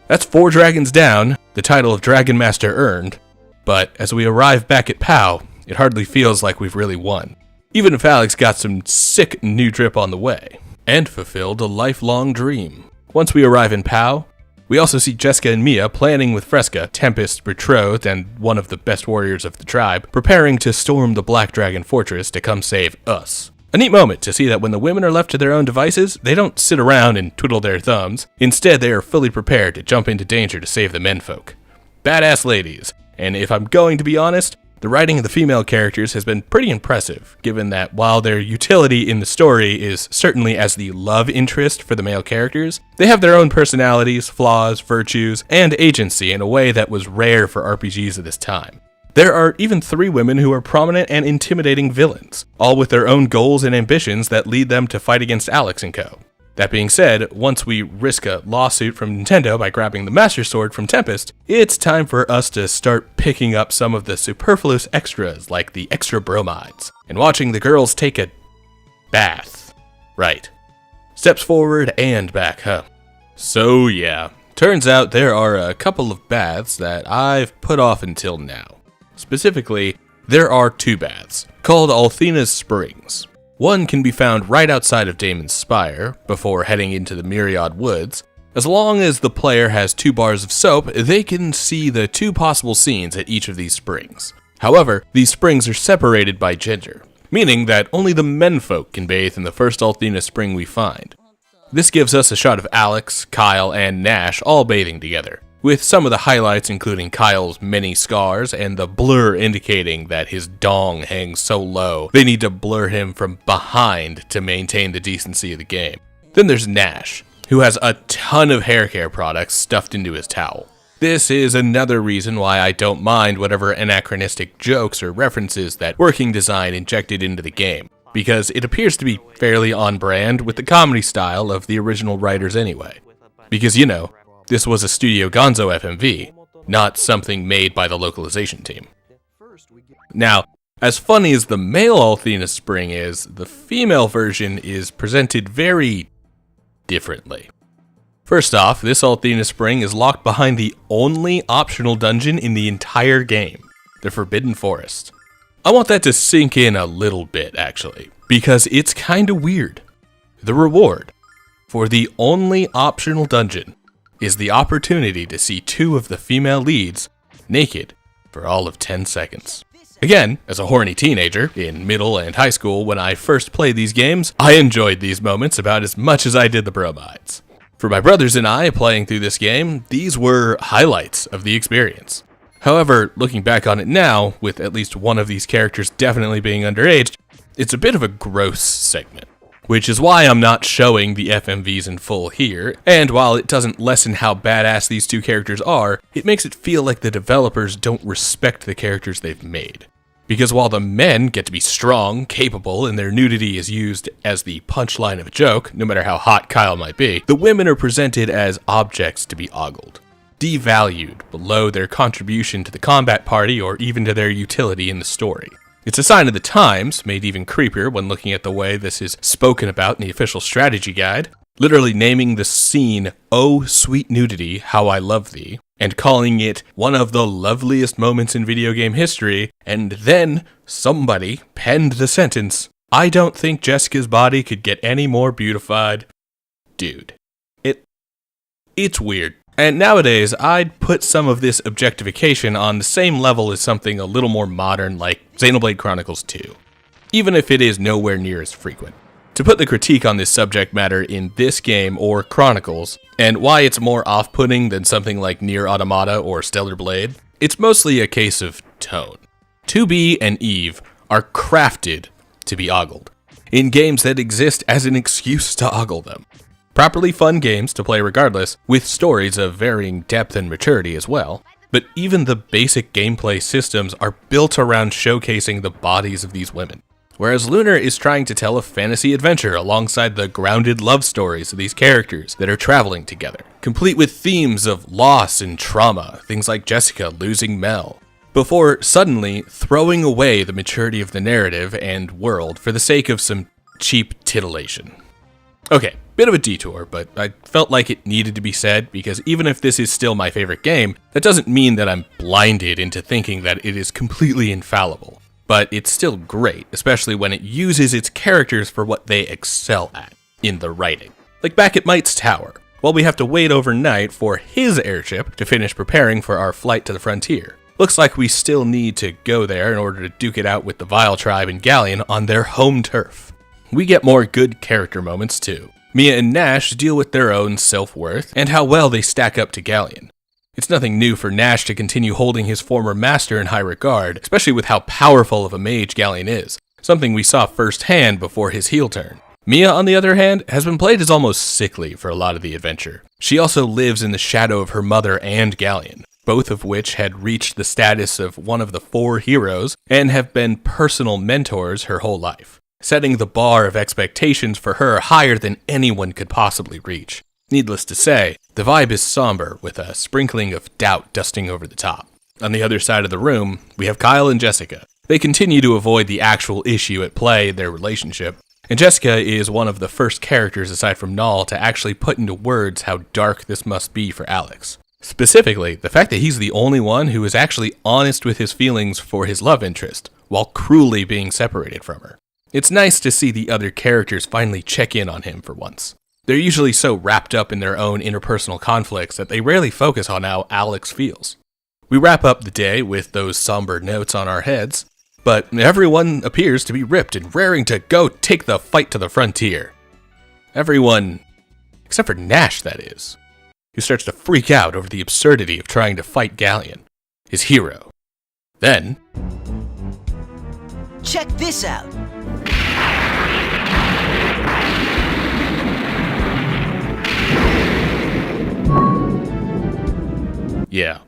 That's 4 dragons down, the title of Dragon Master earned, but as we arrive back at POW, it hardly feels like we've really won. Even if Alex got some sick new drip on the way, and fulfilled a lifelong dream. Once we arrive in POW, we also see Jessica and Mia planning with Fresca, Tempest's betrothed and one of the best warriors of the tribe, preparing to storm the Black Dragon Fortress to come save us. A neat moment to see that when the women are left to their own devices, they don't sit around and twiddle their thumbs. Instead, they are fully prepared to jump into danger to save the menfolk. Badass ladies, and if I'm going to be honest, the writing of the female characters has been pretty impressive, given that while their utility in the story is certainly as the love interest for the male characters, they have their own personalities, flaws, virtues, and agency in a way that was rare for RPGs of this time. There are even 3 women who are prominent and intimidating villains, all with their own goals and ambitions that lead them to fight against Alex and co. That being said, once we risk a lawsuit from Nintendo by grabbing the Master Sword from Tempest, it's time for us to start picking up some of the superfluous extras like the extra bromides, and watching the girls take a bath. Right. Steps forward and back, huh? So yeah, turns out there are a couple of baths that I've put off until now. Specifically, there are 2 baths, called Althena's Springs. One can be found right outside of Damon's Spire, before heading into the Myriad Woods. As long as the player has 2 bars of soap, they can see the 2 possible scenes at each of these springs. However, these springs are separated by gender, meaning that only the menfolk can bathe in the first Althena spring we find. This gives us a shot of Alex, Kyle, and Nash all bathing together, with some of the highlights including Kyle's many scars and the blur indicating that his dong hangs so low they need to blur him from behind to maintain the decency of the game. Then there's Nash, who has a ton of hair care products stuffed into his towel. This is another reason why I don't mind whatever anachronistic jokes or references that Working Design injected into the game, because it appears to be fairly on brand with the comedy style of the original writers anyway. Because, you know, this was a Studio Gonzo FMV, not something made by the localization team. Now, as funny as the male Althena Spring is, the female version is presented very differently. First off, this Althena Spring is locked behind the only optional dungeon in the entire game, the Forbidden Forest. I want that to sink in a little bit, actually, because it's kinda weird. The reward for the only optional dungeon is the opportunity to see 2 of the female leads naked for all of 10 seconds. Again, as a horny teenager in middle and high school when I first played these games, I enjoyed these moments about as much as I did the bromides. For my brothers and I playing through this game, these were highlights of the experience. However, looking back on it now, with at least one of these characters definitely being underage, it's a bit of a gross segment. Which is why I'm not showing the FMVs in full here, and while it doesn't lessen how badass these 2 characters are, it makes it feel like the developers don't respect the characters they've made. Because while the men get to be strong, capable, and their nudity is used as the punchline of a joke, no matter how hot Kyle might be, the women are presented as objects to be ogled, devalued below their contribution to the combat party or even to their utility in the story. It's a sign of the times, made even creepier when looking at the way this is spoken about in the official strategy guide, literally naming the scene, "Oh Sweet Nudity, How I Love Thee," and calling it one of the loveliest moments in video game history, and then somebody penned the sentence, "I don't think Jessica's body could get any more beautified." dude. It's weird. And nowadays, I'd put some of this objectification on the same level as something a little more modern like Xenoblade Chronicles 2, even if it is nowhere near as frequent. To put the critique on this subject matter in this game or Chronicles, and why it's more off-putting than something like Nier Automata or Stellar Blade, it's mostly a case of tone. 2B and Eve are crafted to be ogled, in games that exist as an excuse to ogle them. Properly fun games to play regardless, with stories of varying depth and maturity as well, but even the basic gameplay systems are built around showcasing the bodies of these women. Whereas Lunar is trying to tell a fantasy adventure alongside the grounded love stories of these characters that are traveling together, complete with themes of loss and trauma, things like Jessica losing Mel, before suddenly throwing away the maturity of the narrative and world for the sake of some cheap titillation. Okay, bit of a detour, but I felt like it needed to be said because even if this is still my favorite game, that doesn't mean that I'm blinded into thinking that it is completely infallible. But it's still great, especially when it uses its characters for what they excel at, in the writing. Like back at Might's Tower, while we have to wait overnight for his airship to finish preparing for our flight to the frontier. Looks like we still need to go there in order to duke it out with the Vile Tribe and Galleon on their home turf. We get more good character moments too. Mia and Nash deal with their own self-worth and how well they stack up to Galleon. It's nothing new for Nash to continue holding his former master in high regard, especially with how powerful of a mage Galleon is, something we saw firsthand before his heel turn. Mia, on the other hand, has been played as almost sickly for a lot of the adventure. She also lives in the shadow of her mother and Galleon, both of which had reached the status of one of the 4 heroes and have been personal mentors her whole life, setting the bar of expectations for her higher than anyone could possibly reach. Needless to say, the vibe is somber with a sprinkling of doubt dusting over the top. On the other side of the room, we have Kyle and Jessica. They continue to avoid the actual issue at play in their relationship, and Jessica is one of the first characters aside from Null to actually put into words how dark this must be for Alex. Specifically, the fact that he's the only one who is actually honest with his feelings for his love interest, while cruelly being separated from her. It's nice to see the other characters finally check in on him for once. They're usually so wrapped up in their own interpersonal conflicts that they rarely focus on how Alex feels. We wrap up the day with those somber notes on our heads, but everyone appears to be ripped and raring to go take the fight to the frontier. Everyone, except for Nash that is, who starts to freak out over the absurdity of trying to fight Galleon, his hero. Then, check this out. Yeah.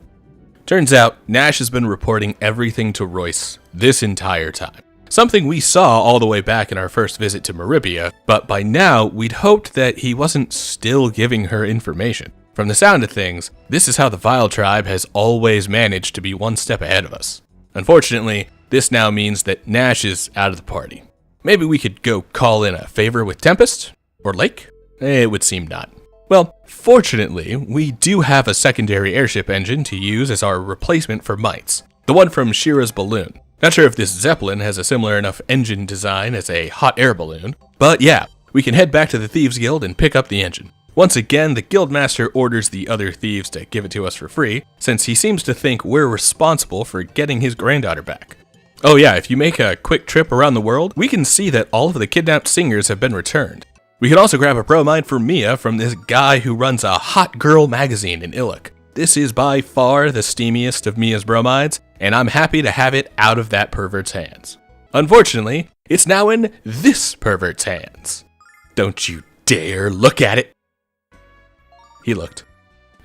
Turns out, Nash has been reporting everything to Royce this entire time. Something we saw all the way back in our first visit to Meribia, but by now, we'd hoped that he wasn't still giving her information. From the sound of things, this is how the Vile Tribe has always managed to be one step ahead of us. Unfortunately, this now means that Nash is out of the party. Maybe we could go call in a favor with Tempest? Or Lake? It would seem not. Well, fortunately, we do have a secondary airship engine to use as our replacement for Might's, the one from Shira's balloon. Not sure if this Zeppelin has a similar enough engine design as a hot air balloon, but yeah, we can head back to the Thieves Guild and pick up the engine. Once again, the Guildmaster orders the other thieves to give it to us for free, since he seems to think we're responsible for getting his granddaughter back. Oh yeah, if you make a quick trip around the world, we can see that all of the kidnapped singers have been returned. We can also grab a bromide for Mia from this guy who runs a hot girl magazine in Illic. This is by far the steamiest of Mia's bromides, and I'm happy to have it out of that pervert's hands. Unfortunately, it's now in this pervert's hands. Don't you dare look at it. He looked.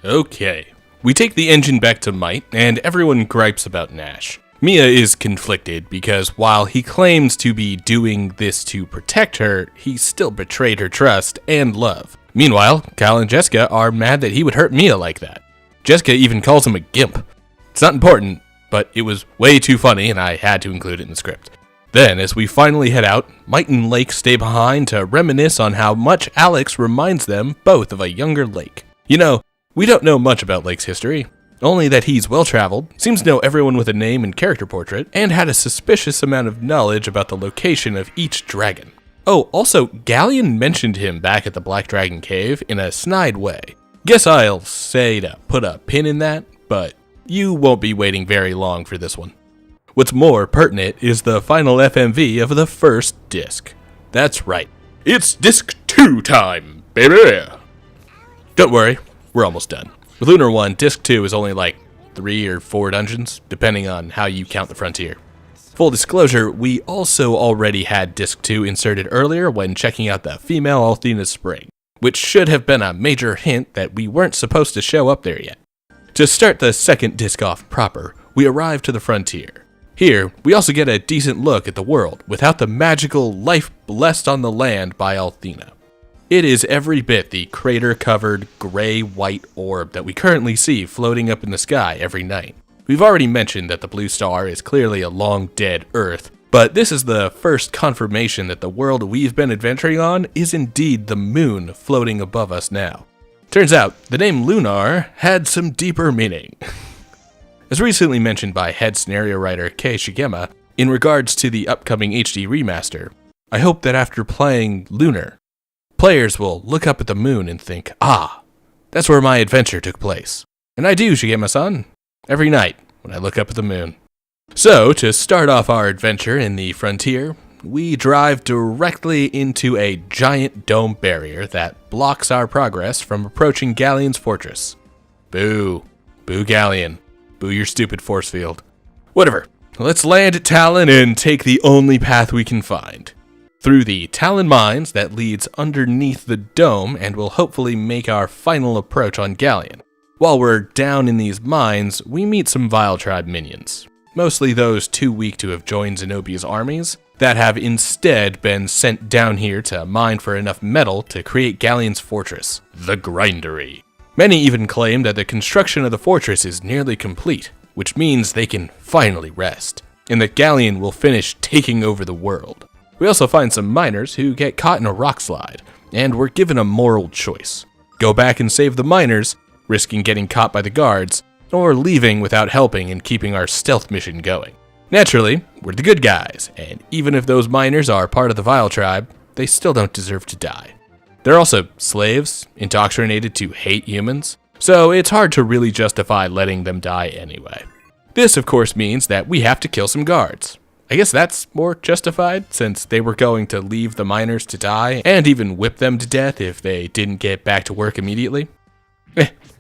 Okay. We take the engine back to Might, and everyone gripes about Nash. Mia is conflicted because while he claims to be doing this to protect her, he still betrayed her trust and love. Meanwhile, Kyle and Jessica are mad that he would hurt Mia like that. Jessica even calls him a gimp. It's not important, but it was way too funny and I had to include it in the script. Then, as we finally head out, Might and Lake stay behind to reminisce on how much Alex reminds them both of a younger Lake. You know, we don't know much about Lake's history. Only that he's well-traveled, seems to know everyone with a name and character portrait, and had a suspicious amount of knowledge about the location of each dragon. Oh, also, Galleon mentioned him back at the Black Dragon Cave in a snide way. Guess I'll say to put a pin in that, but you won't be waiting very long for this one. What's more pertinent is the final FMV of the first disc. That's right, it's Disc 2 time, baby! Don't worry, we're almost done. With Lunar 1, Disc 2 is only like 3 or 4 dungeons, depending on how you count the frontier. Full disclosure, we also already had Disc 2 inserted earlier when checking out the female Althena's Spring, which should have been a major hint that we weren't supposed to show up there yet. To start the second disc off proper, we arrive to the frontier. Here, we also get a decent look at the world without the magical life blessed on the land by Althena. It is every bit the crater-covered, gray-white orb that we currently see floating up in the sky every night. We've already mentioned that the blue star is clearly a long-dead Earth, but this is the first confirmation that the world we've been adventuring on is indeed the moon floating above us now. Turns out, the name Lunar had some deeper meaning. As recently mentioned by head scenario writer Kei Shigema, in regards to the upcoming HD remaster, I hope that after playing Lunar, players will look up at the moon and think, ah, that's where my adventure took place. And I do, Shigema-san. Every night when I look up at the moon. So, to start off our adventure in the frontier, we drive directly into a giant dome barrier that blocks our progress from approaching Galleon's fortress. Boo. Boo Galleon. Boo your stupid force field. Whatever. Let's land at Talon and take the only path we can find. Through the Talon mines that leads underneath the dome and will hopefully make our final approach on Galleon. While we're down in these mines, we meet some Vile Tribe minions, mostly those too weak to have joined Zenobia's armies, that have instead been sent down here to mine for enough metal to create Galleon's fortress, the Grindery. Many even claim that the construction of the fortress is nearly complete, which means they can finally rest, and that Galleon will finish taking over the world. We also find some miners who get caught in a rock slide, and we're given a moral choice. Go back and save the miners, risking getting caught by the guards, or leaving without helping and keeping our stealth mission going. Naturally, we're the good guys, and even if those miners are part of the Vile Tribe, they still don't deserve to die. They're also slaves, indoctrinated to hate humans, so it's hard to really justify letting them die anyway. This, of course, means that we have to kill some guards. I guess that's more justified, since they were going to leave the miners to die, and even whip them to death if they didn't get back to work immediately.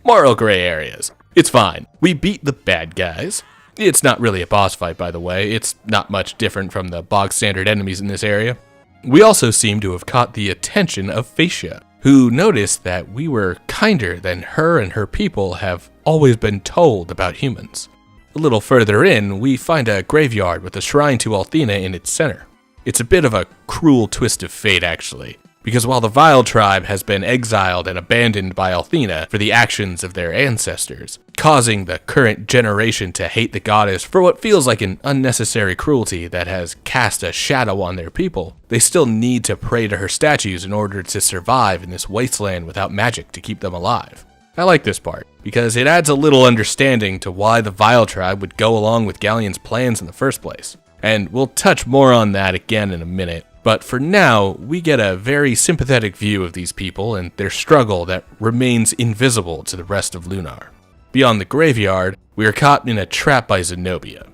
Moral gray areas. It's fine. We beat the bad guys. It's not really a boss fight, by the way. It's not much different from the bog standard enemies in this area. We also seem to have caught the attention of Phaecia, who noticed that we were kinder than her and her people have always been told about humans. A little further in, we find a graveyard with a shrine to Althena in its center. It's a bit of a cruel twist of fate, actually, because while the Vile Tribe has been exiled and abandoned by Althena for the actions of their ancestors, causing the current generation to hate the goddess for what feels like an unnecessary cruelty that has cast a shadow on their people, they still need to pray to her statues in order to survive in this wasteland without magic to keep them alive. I like this part, because it adds a little understanding to why the Vile Tribe would go along with Galleon's plans in the first place. And we'll touch more on that again in a minute. But for now, we get a very sympathetic view of these people and their struggle that remains invisible to the rest of Lunar. Beyond the graveyard, we are caught in a trap by Zenobia.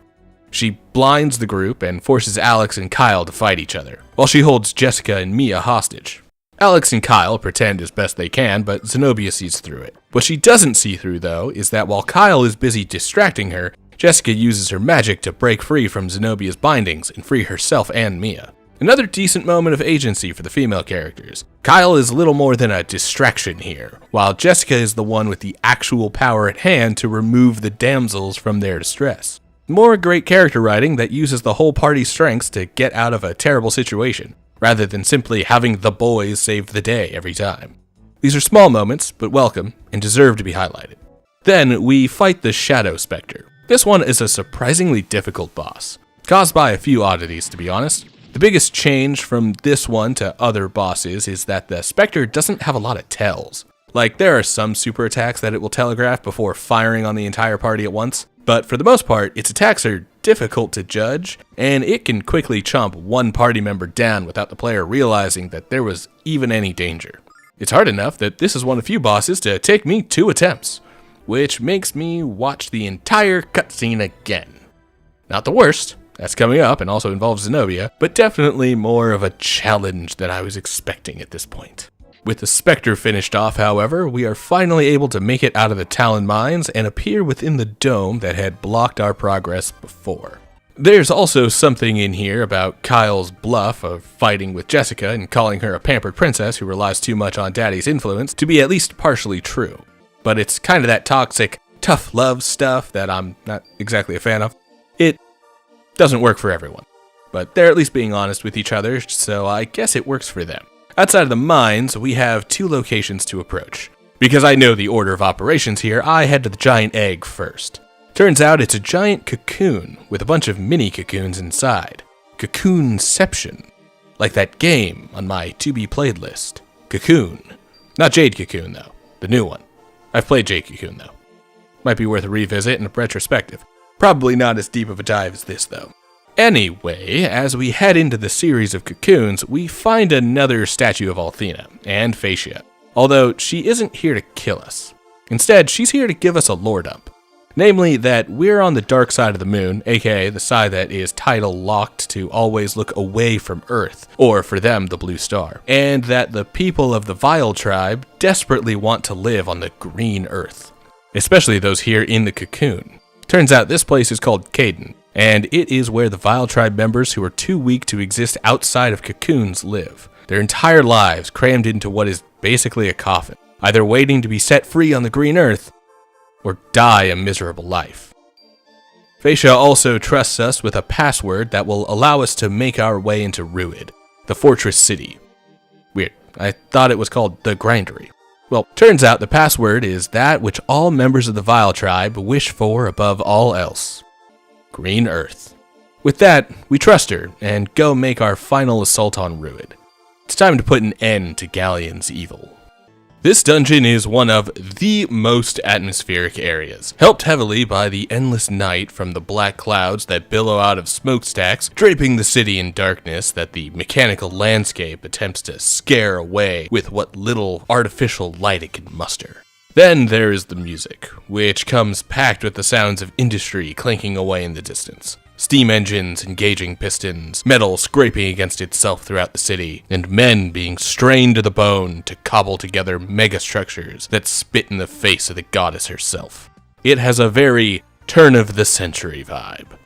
She blinds the group and forces Alex and Kyle to fight each other, while she holds Jessica and Mia hostage. Alex and Kyle pretend as best they can, but Zenobia sees through it. What she doesn't see through, though, is that while Kyle is busy distracting her, Jessica uses her magic to break free from Zenobia's bindings and free herself and Mia. Another decent moment of agency for the female characters. Kyle is little more than a distraction here, while Jessica is the one with the actual power at hand to remove the damsels from their distress. More great character writing that uses the whole party's strengths to get out of a terrible situation, rather than simply having the boys save the day every time. These are small moments, but welcome, and deserve to be highlighted. Then we fight the Shadow Spectre. This one is a surprisingly difficult boss, caused by a few oddities to be honest. The biggest change from this one to other bosses is that the Spectre doesn't have a lot of tells. Like, there are some super attacks that it will telegraph before firing on the entire party at once, but for the most part, its attacks are difficult to judge, and it can quickly chomp one party member down without the player realizing that there was even any danger. It's hard enough that this is one of the few bosses to take me 2 attempts, which makes me watch the entire cutscene again. Not the worst, that's coming up and also involves Zenobia, but definitely more of a challenge than I was expecting at this point. With the Spectre finished off, however, we are finally able to make it out of the Talon mines and appear within the dome that had blocked our progress before. There's also something in here about Kyle's bluff of fighting with Jessica and calling her a pampered princess who relies too much on Daddy's influence to be at least partially true. But it's kind of that toxic, tough love stuff that I'm not exactly a fan of. It doesn't work for everyone, but they're at least being honest with each other, so I guess it works for them. Outside of the mines, we have 2 locations to approach. Because I know the order of operations here, I head to the giant egg first. Turns out it's a giant cocoon with a bunch of mini cocoons inside. Cocoonception. Like that game on my to-be-played list. Cocoon. Not Jade Cocoon, though. The new one. I've played Jade Cocoon, though. Might be worth a revisit and a retrospective. Probably not as deep of a dive as this, though. Anyway, as we head into the series of cocoons, we find another statue of Althena, and Phaecia. Although she isn't here to kill us. Instead, she's here to give us a lore dump. Namely, that we're on the dark side of the moon, aka the side that is tidal locked to always look away from Earth, or for them, the blue star. And that the people of the Vile tribe desperately want to live on the green Earth. Especially those here in the cocoon. Turns out this place is called Caden, and it is where the Vile tribe members who are too weak to exist outside of cocoons live. Their entire lives crammed into what is basically a coffin, either waiting to be set free on the green Earth, or die a miserable life. Phaecia also trusts us with a password that will allow us to make our way into Ruid, the fortress city. Weird, I thought it was called the Grindery. Well, turns out the password is that which all members of the Vile tribe wish for above all else. Green Earth. With that, we trust her and go make our final assault on Ruid. It's time to put an end to Galleon's evil. This dungeon is one of the most atmospheric areas, helped heavily by the endless night from the black clouds that billow out of smokestacks, draping the city in darkness that the mechanical landscape attempts to scare away with what little artificial light it can muster. Then there is the music, which comes packed with the sounds of industry clanking away in the distance. Steam engines engaging pistons, metal scraping against itself throughout the city, and men being strained to the bone to cobble together megastructures that spit in the face of the goddess herself. It has a very turn-of-the-century vibe.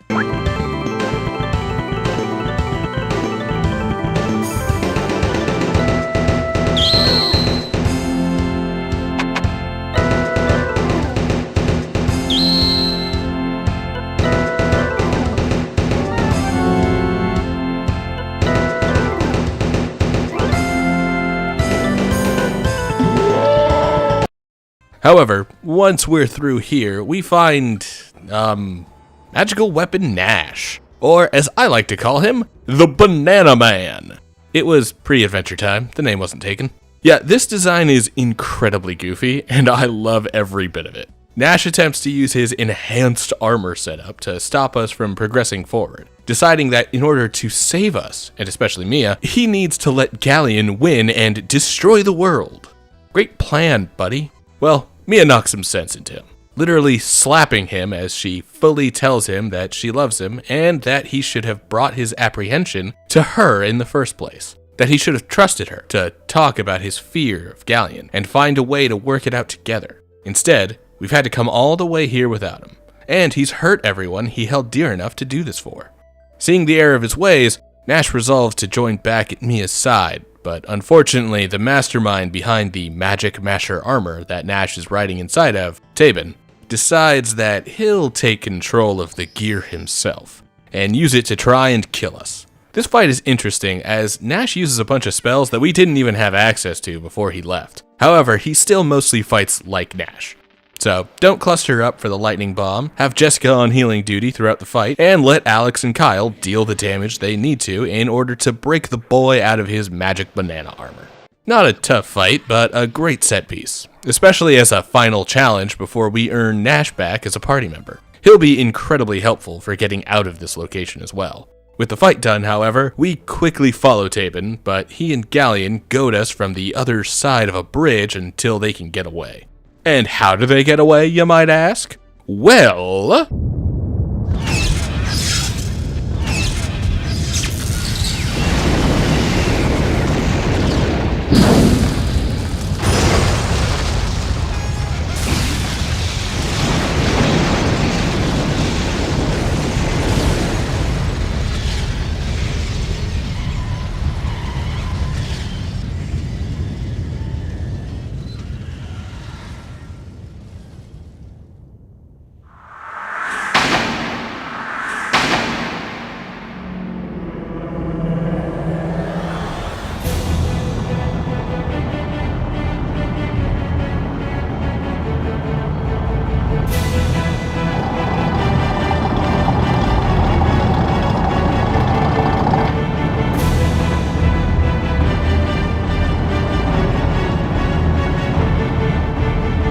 However, once we're through here, we find, Magical Weapon Nash. Or, as I like to call him, the Banana Man. It was pre-Adventure Time, the name wasn't taken. Yeah, this design is incredibly goofy, and I love every bit of it. Nash attempts to use his enhanced armor setup to stop us from progressing forward, deciding that in order to save us, and especially Mia, he needs to let Galleon win and destroy the world. Great plan, buddy. Well, Mia knocks some sense into him, literally slapping him as she fully tells him that she loves him and that he should have brought his apprehension to her in the first place. That he should have trusted her to talk about his fear of Galleon and find a way to work it out together. Instead, we've had to come all the way here without him, and he's hurt everyone he held dear enough to do this for. Seeing the error of his ways, Nash resolves to join back at Mia's side, but unfortunately the mastermind behind the Magic Masher armor that Nash is riding inside of, Tabin, decides that he'll take control of the gear himself, and use it to try and kill us. This fight is interesting as Nash uses a bunch of spells that we didn't even have access to before he left. However, he still mostly fights like Nash. So, don't cluster up for the lightning bomb, have Jessica on healing duty throughout the fight, and let Alex and Kyle deal the damage they need to in order to break the boy out of his magic banana armor. Not a tough fight, but a great set piece, especially as a final challenge before we earn Nash back as a party member. He'll be incredibly helpful for getting out of this location as well. With the fight done, however, we quickly follow Tabin, but he and Galleon goad us from the other side of a bridge until they can get away. And how do they get away, you might ask? Well...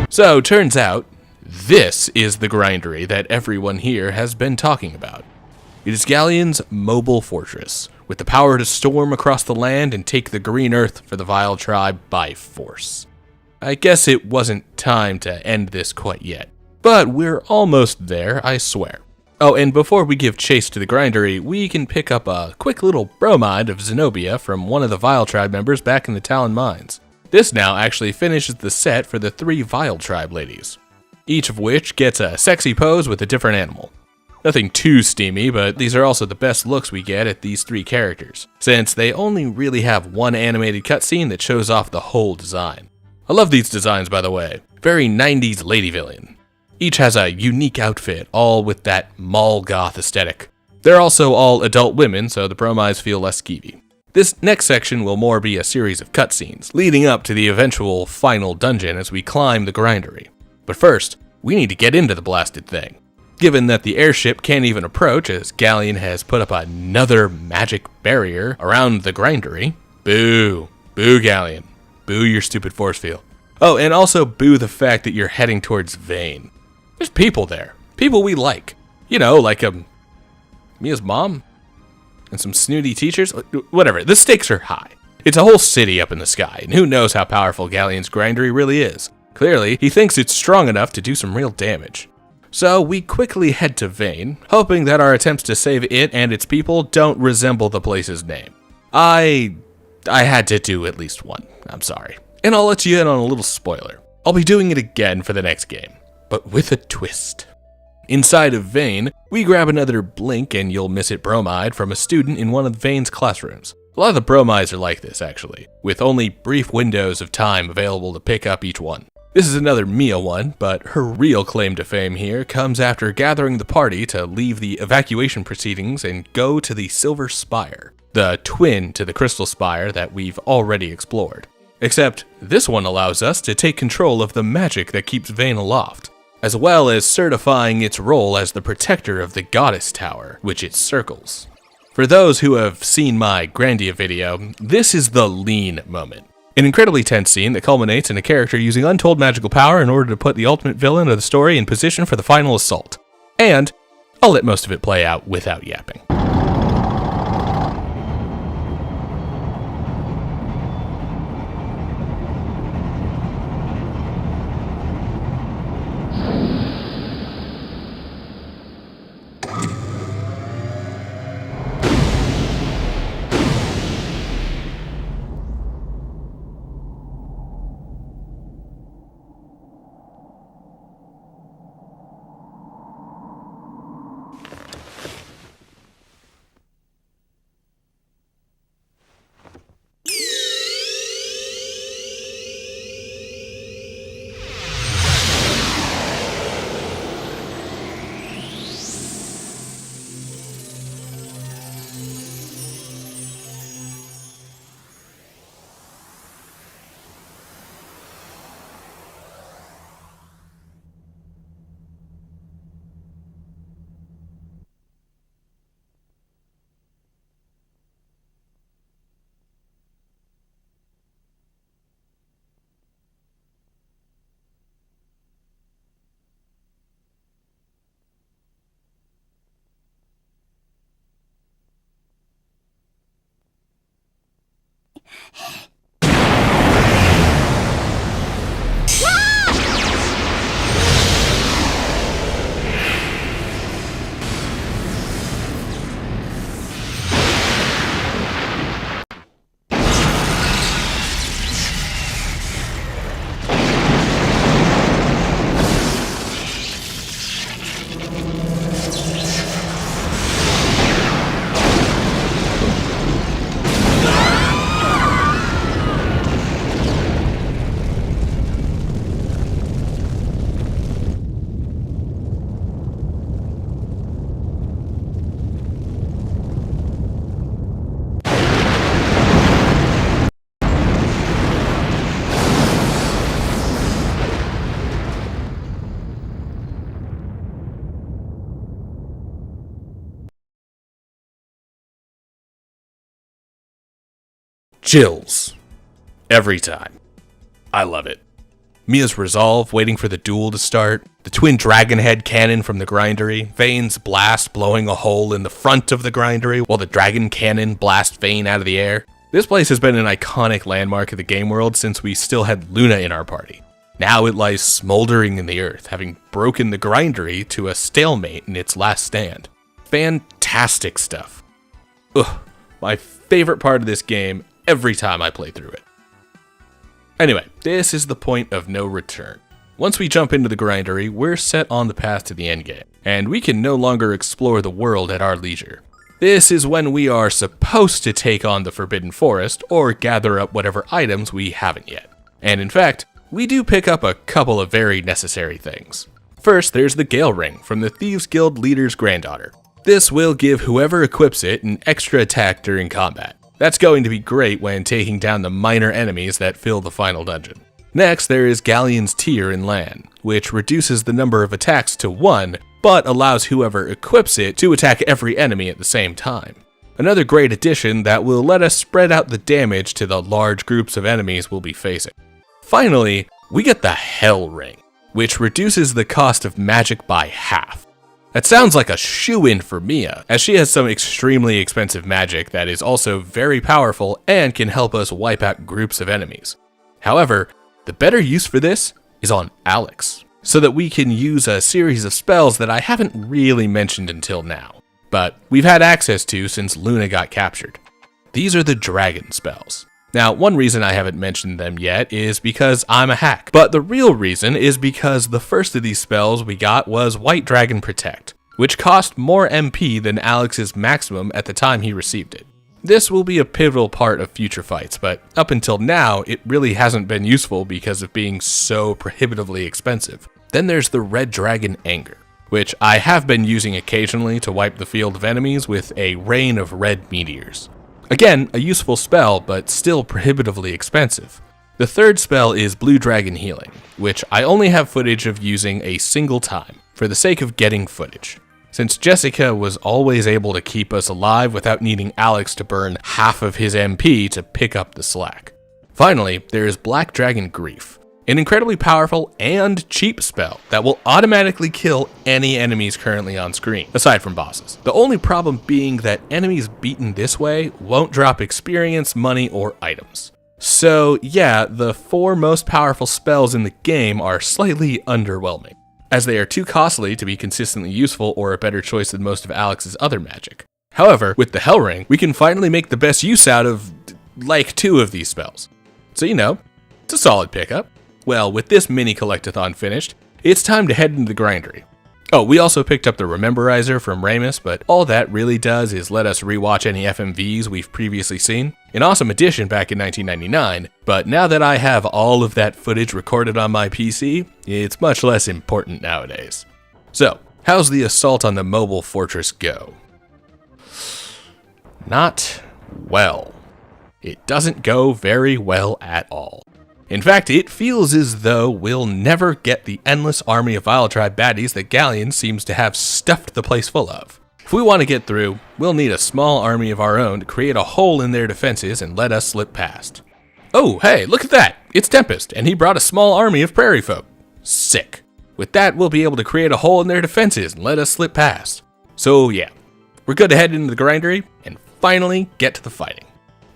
So, turns out, this is the grindery that everyone here has been talking about. It is Galleon's mobile fortress, with the power to storm across the land and take the green earth for the Vile tribe by force. I guess it wasn't time to end this quite yet, but we're almost there, I swear. Oh, and before we give chase to the grindery, we can pick up a quick little bromide of Zenobia from one of the Vile tribe members back in the Talon Mines. This now actually finishes the set for the 3 Vile tribe ladies, each of which gets a sexy pose with a different animal. Nothing too steamy, but these are also the best looks we get at these 3 characters, since they only really have one animated cutscene that shows off the whole design. I love these designs, by the way. Very 90s lady villain. Each has a unique outfit, all with that mall goth aesthetic. They're also all adult women, so the bromides feel less skeevy. This next section will more be a series of cutscenes, leading up to the eventual final dungeon as we climb the grindery. But first, we need to get into the blasted thing. Given that the airship can't even approach as Galleon has put up another magic barrier around the grindery. Boo. Boo, Galleon. Boo your stupid force field. Oh, and also boo the fact that you're heading towards Vane. There's people there. People we like. You know, like Mia's mom? And some snooty teachers? Whatever, the stakes are high. It's a whole city up in the sky, and who knows how powerful Galleon's grindery really is. Clearly, he thinks it's strong enough to do some real damage. So we quickly head to Vane, hoping that our attempts to save it and its people don't resemble the place's name. I had to do at least one, I'm sorry. And I'll let you in on a little spoiler. I'll be doing it again for the next game, but with a twist. Inside of Vane, we grab another blink and you'll miss it bromide from a student in one of Vane's classrooms. A lot of the bromides are like this, actually, with only brief windows of time available to pick up each one. This is another Mia one, but her real claim to fame here comes after gathering the party to leave the evacuation proceedings and go to the Silver Spire, the twin to the Crystal Spire that we've already explored. Except this one allows us to take control of the magic that keeps Vane aloft, as well as certifying its role as the protector of the Goddess Tower, which it circles. For those who have seen my Grandia video, this is the lean moment. An incredibly tense scene that culminates in a character using untold magical power in order to put the ultimate villain of the story in position for the final assault. And I'll let most of it play out without yapping. Chills. Every time. I love it. Mia's resolve waiting for the duel to start, the twin dragon head cannon from the grindery, Vane's blast blowing a hole in the front of the grindery while the dragon cannon blasts Vane out of the air. This place has been an iconic landmark of the game world since we still had Luna in our party. Now it lies smoldering in the earth, having broken the grindery to a stalemate in its last stand. Fantastic stuff. Ugh, my favorite part of this game every time I play through it. Anyway, this is the point of no return. Once we jump into the grindery, we're set on the path to the endgame, and we can no longer explore the world at our leisure. This is when we are supposed to take on the Forbidden Forest or gather up whatever items we haven't yet. And in fact, we do pick up a couple of very necessary things. First, there's the Gale Ring from the Thieves Guild leader's granddaughter. This will give whoever equips it an extra attack during combat. That's going to be great when taking down the minor enemies that fill the final dungeon. Next, there is Galleon's Tear in Lan, which reduces the number of attacks to 1, but allows whoever equips it to attack every enemy at the same time. Another great addition that will let us spread out the damage to the large groups of enemies we'll be facing. Finally, we get the Hell Ring, which reduces the cost of magic by half. That sounds like a shoo-in for Mia, as she has some extremely expensive magic that is also very powerful and can help us wipe out groups of enemies. However, the better use for this is on Alex, so that we can use a series of spells that I haven't really mentioned until now, but we've had access to since Luna got captured. These are the dragon spells. Now, one reason I haven't mentioned them yet is because I'm a hack, but the real reason is because the first of these spells we got was White Dragon Protect, which cost more MP than Alex's maximum at the time he received it. This will be a pivotal part of future fights, but up until now, it really hasn't been useful because of being so prohibitively expensive. Then there's the Red Dragon Anger, which I have been using occasionally to wipe the field of enemies with a rain of red meteors. Again, a useful spell, but still prohibitively expensive. The third spell is Blue Dragon Healing, which I only have footage of using a single time, for the sake of getting footage, since Jessica was always able to keep us alive without needing Alex to burn half of his MP to pick up the slack. Finally, there is Black Dragon Grief, an incredibly powerful and cheap spell that will automatically kill any enemies currently on screen, aside from bosses. The only problem being that enemies beaten this way won't drop experience, money, or items. So yeah, the 4 most powerful spells in the game are slightly underwhelming, as they are too costly to be consistently useful or a better choice than most of Alex's other magic. However, with the Hell Ring, we can finally make the best use out of, like, 2 of these spells. So it's a solid pickup. Well, with this mini collectathon finished, it's time to head into the grindery. Oh, we also picked up the Rememberizer from Ramus, but all that really does is let us rewatch any FMVs we've previously seen. An awesome addition back in 1999, but now that I have all of that footage recorded on my PC, it's much less important nowadays. So, how's the assault on the mobile fortress go? Not well. It doesn't go very well at all. In fact, it feels as though we'll never get the endless army of Vile Tribe baddies that Galleon seems to have stuffed the place full of. If we want to get through, we'll need a small army of our own to create a hole in their defenses and let us slip past. Oh, hey, look at that! It's Tempest, and he brought a small army of prairie folk. Sick. With that, we'll be able to create a hole in their defenses and let us slip past. So yeah, we're good to head into the grindery and finally get to the fighting.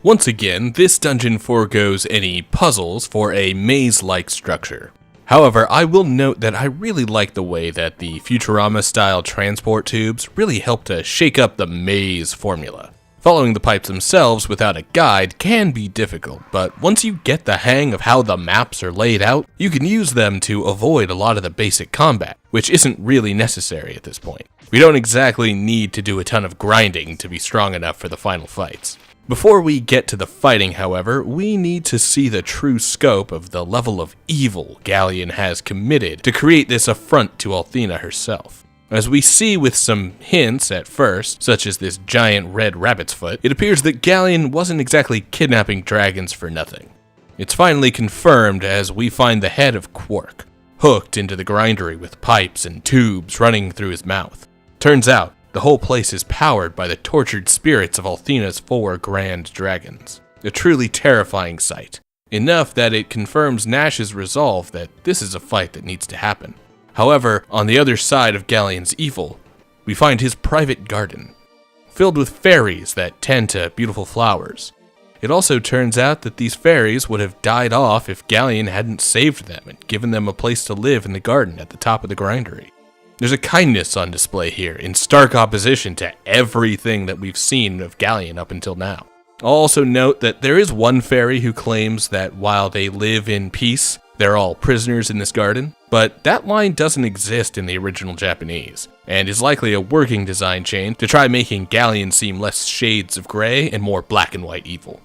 Once again, this dungeon foregoes any puzzles for a maze-like structure. However, I will note that I really like the way that the Futurama-style transport tubes really help to shake up the maze formula. Following the pipes themselves without a guide can be difficult, but once you get the hang of how the maps are laid out, you can use them to avoid a lot of the basic combat, which isn't really necessary at this point. We don't exactly need to do a ton of grinding to be strong enough for the final fights. Before we get to the fighting, however, we need to see the true scope of the level of evil Galleon has committed to create this affront to Althena herself. As we see with some hints at first, such as this giant red rabbit's foot, it appears that Galleon wasn't exactly kidnapping dragons for nothing. It's finally confirmed as we find the head of Quark, hooked into the grindery with pipes and tubes running through his mouth. Turns out, the whole place is powered by the tortured spirits of Althena's 4 grand dragons. A truly terrifying sight. Enough that it confirms Nash's resolve that this is a fight that needs to happen. However, on the other side of Galleon's evil, we find his private garden, filled with fairies that tend to beautiful flowers. It also turns out that these fairies would have died off if Galleon hadn't saved them and given them a place to live in the garden at the top of the grindery. There's a kindness on display here, in stark opposition to everything that we've seen of Galleon up until now. I'll also note that there is one fairy who claims that while they live in peace, they're all prisoners in this garden, but that line doesn't exist in the original Japanese, and is likely a working design change to try making Galleon seem less shades of gray and more black and white evil.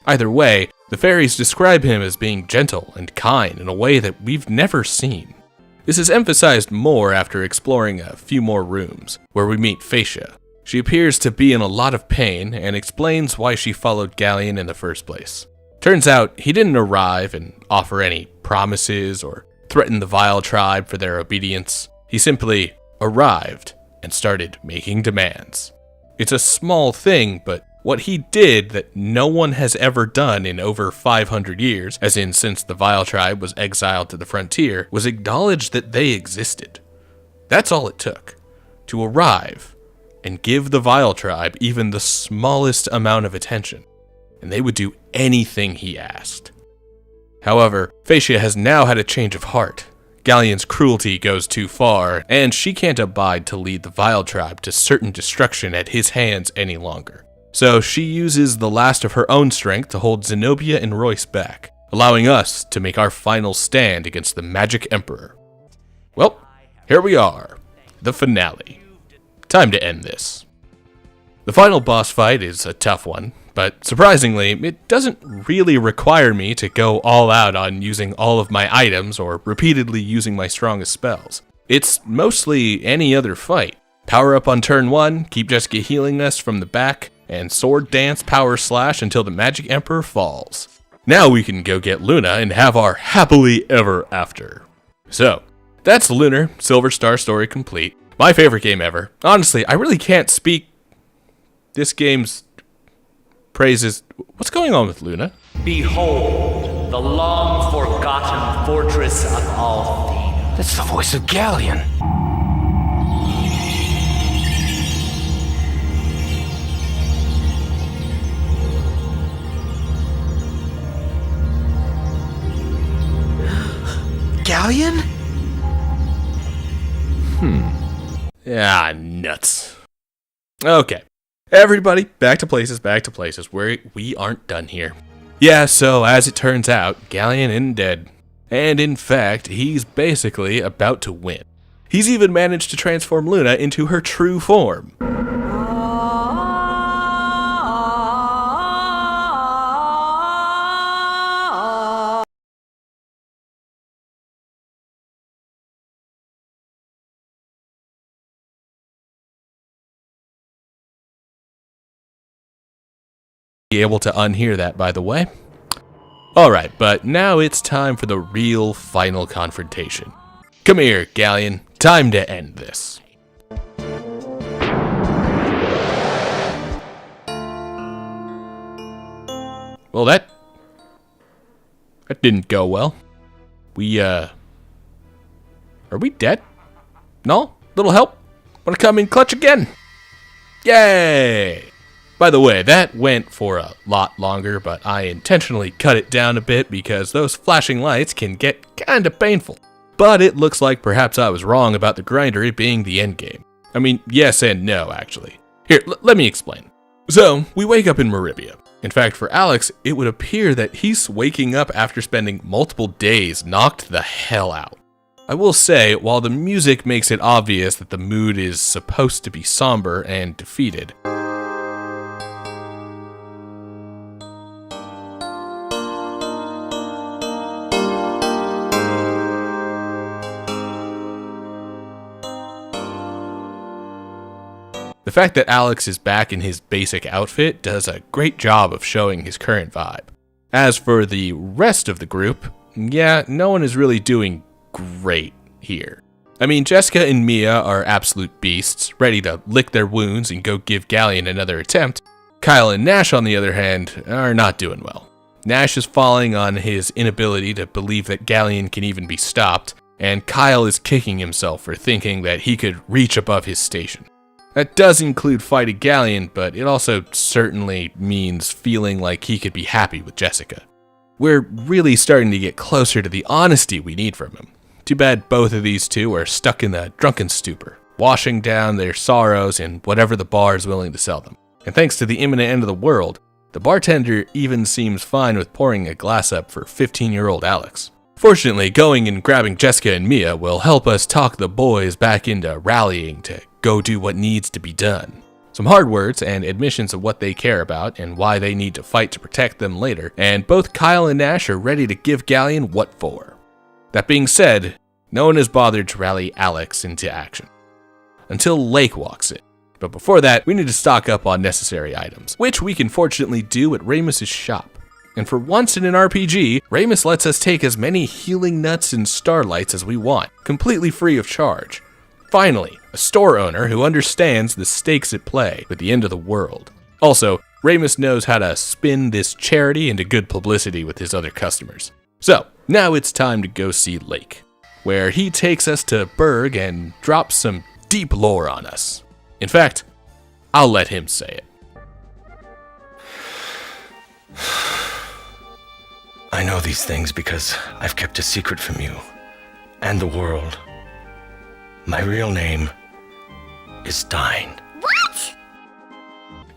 Either way, the fairies describe him as being gentle and kind in a way that we've never seen. This is emphasized more after exploring a few more rooms, where we meet Phaecia. She appears to be in a lot of pain and explains why she followed Galleon in the first place. Turns out he didn't arrive and offer any promises or threaten the Vile tribe for their obedience. He simply arrived and started making demands. It's a small thing, but what he did that no one has ever done in over 500 years, as in since the Vile tribe was exiled to the frontier, was acknowledge that they existed. That's all it took, to arrive and give the Vile tribe even the smallest amount of attention, and they would do anything he asked. However, Phaecia has now had a change of heart. Galleon's cruelty goes too far, and she can't abide to lead the Vile tribe to certain destruction at his hands any longer. So she uses the last of her own strength to hold Zenobia and Royce back, allowing us to make our final stand against the Magic Emperor. Well, here we are, the finale. Time to end this. The final boss fight is a tough one, but surprisingly, it doesn't really require me to go all out on using all of my items or repeatedly using my strongest spells. It's mostly any other fight. Power up on turn 1, keep Jessica healing us from the back, and sword dance power slash until the Magic Emperor falls. Now we can go get Luna and have our happily ever after. So, that's Lunar, Silver Star story complete. My favorite game ever. Honestly, I really can't speak this game's praises. What's going on with Luna? Behold, the long-forgotten fortress of Althena. That's the voice of Galleon. Galleon? Ah, nuts. Okay. Everybody, back to places, we aren't done here. Yeah, so as it turns out, Galleon isn't dead. And in fact, he's basically about to win. He's even managed to transform Luna into her true form. Be able to unhear that, by the way. Alright, but now it's time for the real final confrontation. Come here, Galleon. Time to end this. Well, that didn't go well. Are we dead? No? Little help? Wanna come in clutch again? Yay! By the way, that went for a lot longer, but I intentionally cut it down a bit because those flashing lights can get kinda painful. But it looks like perhaps I was wrong about the grindery being the endgame. I mean, yes and no, actually. Here, let me explain. So, we wake up in Meribia. In fact, for Alex, it would appear that he's waking up after spending multiple days knocked the hell out. I will say, while the music makes it obvious that the mood is supposed to be somber and defeated, the fact that Alex is back in his basic outfit does a great job of showing his current vibe. As for the rest of the group, yeah, no one is really doing great here. I mean, Jessica and Mia are absolute beasts, ready to lick their wounds and go give Galleon another attempt. Kyle and Nash, on the other hand, are not doing well. Nash is falling on his inability to believe that Galleon can even be stopped, and Kyle is kicking himself for thinking that he could reach above his station. That does include fighting Galleon, but it also certainly means feeling like he could be happy with Jessica. We're really starting to get closer to the honesty we need from him. Too bad both of these two are stuck in the drunken stupor, washing down their sorrows in whatever the bar is willing to sell them. And thanks to the imminent end of the world, the bartender even seems fine with pouring a glass up for 15-year-old Alex. Fortunately, going and grabbing Jessica and Mia will help us talk the boys back into rallying to go do what needs to be done. Some hard words and admissions of what they care about and why they need to fight to protect them later, and both Kyle and Nash are ready to give Galleon what for. That being said, no one is bothered to rally Alex into action. Until Lake walks in. But before that, we need to stock up on necessary items, which we can fortunately do at Ramus's shop. And for once in an RPG, Ramus lets us take as many healing nuts and starlights as we want, completely free of charge. Finally, a store owner who understands the stakes at play with the end of the world. Also, Ramus knows how to spin this charity into good publicity with his other customers. So, now it's time to go see Lake, where he takes us to Berg and drops some deep lore on us. In fact, I'll let him say it. I know these things because I've kept a secret from you and the world. My real name is Dine. What?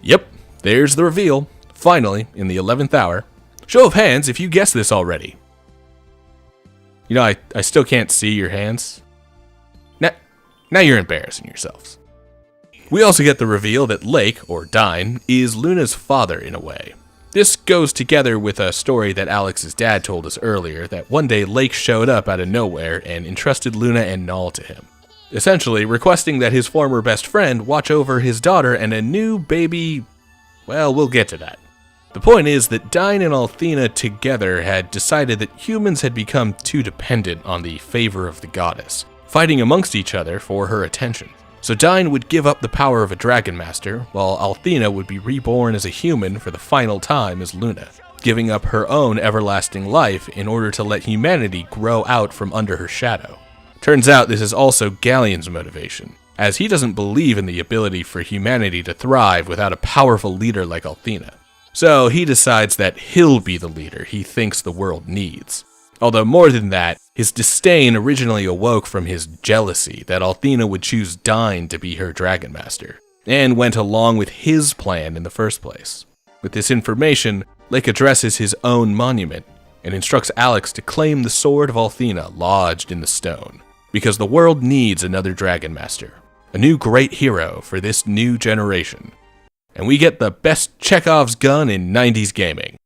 Yep, there's the reveal. Finally, in the 11th hour. Show of hands if you guessed this already. You know, I still can't see your hands. Now you're embarrassing yourselves. We also get the reveal that Lake, or Dine, is Luna's father in a way. This goes together with a story that Alex's dad told us earlier, that one day Lake showed up out of nowhere and entrusted Luna and Null to him, essentially requesting that his former best friend watch over his daughter and a new baby. Well, we'll get to that. The point is that Dine and Althena together had decided that humans had become too dependent on the favor of the goddess, fighting amongst each other for her attention. So Dine would give up the power of a Dragon Master, while Althena would be reborn as a human for the final time as Luna, giving up her own everlasting life in order to let humanity grow out from under her shadow. Turns out this is also Galleon's motivation, as he doesn't believe in the ability for humanity to thrive without a powerful leader like Althena. So he decides that he'll be the leader he thinks the world needs. Although more than that, his disdain originally awoke from his jealousy that Althena would choose Dine to be her Dragon Master, and went along with his plan in the first place. With this information, Lake addresses his own monument, and instructs Alex to claim the sword of Althena lodged in the stone, because the world needs another Dragon Master, a new great hero for this new generation. And we get the best Chekhov's gun in 90s gaming.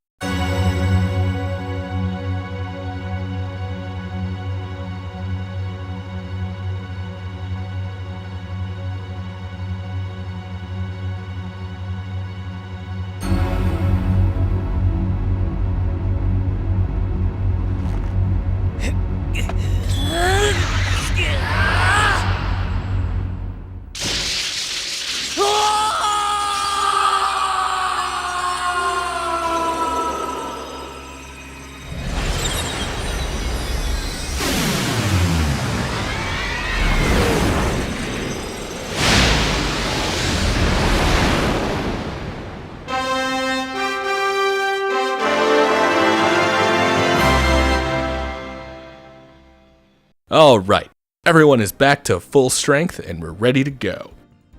Alright, everyone is back to full strength and we're ready to go.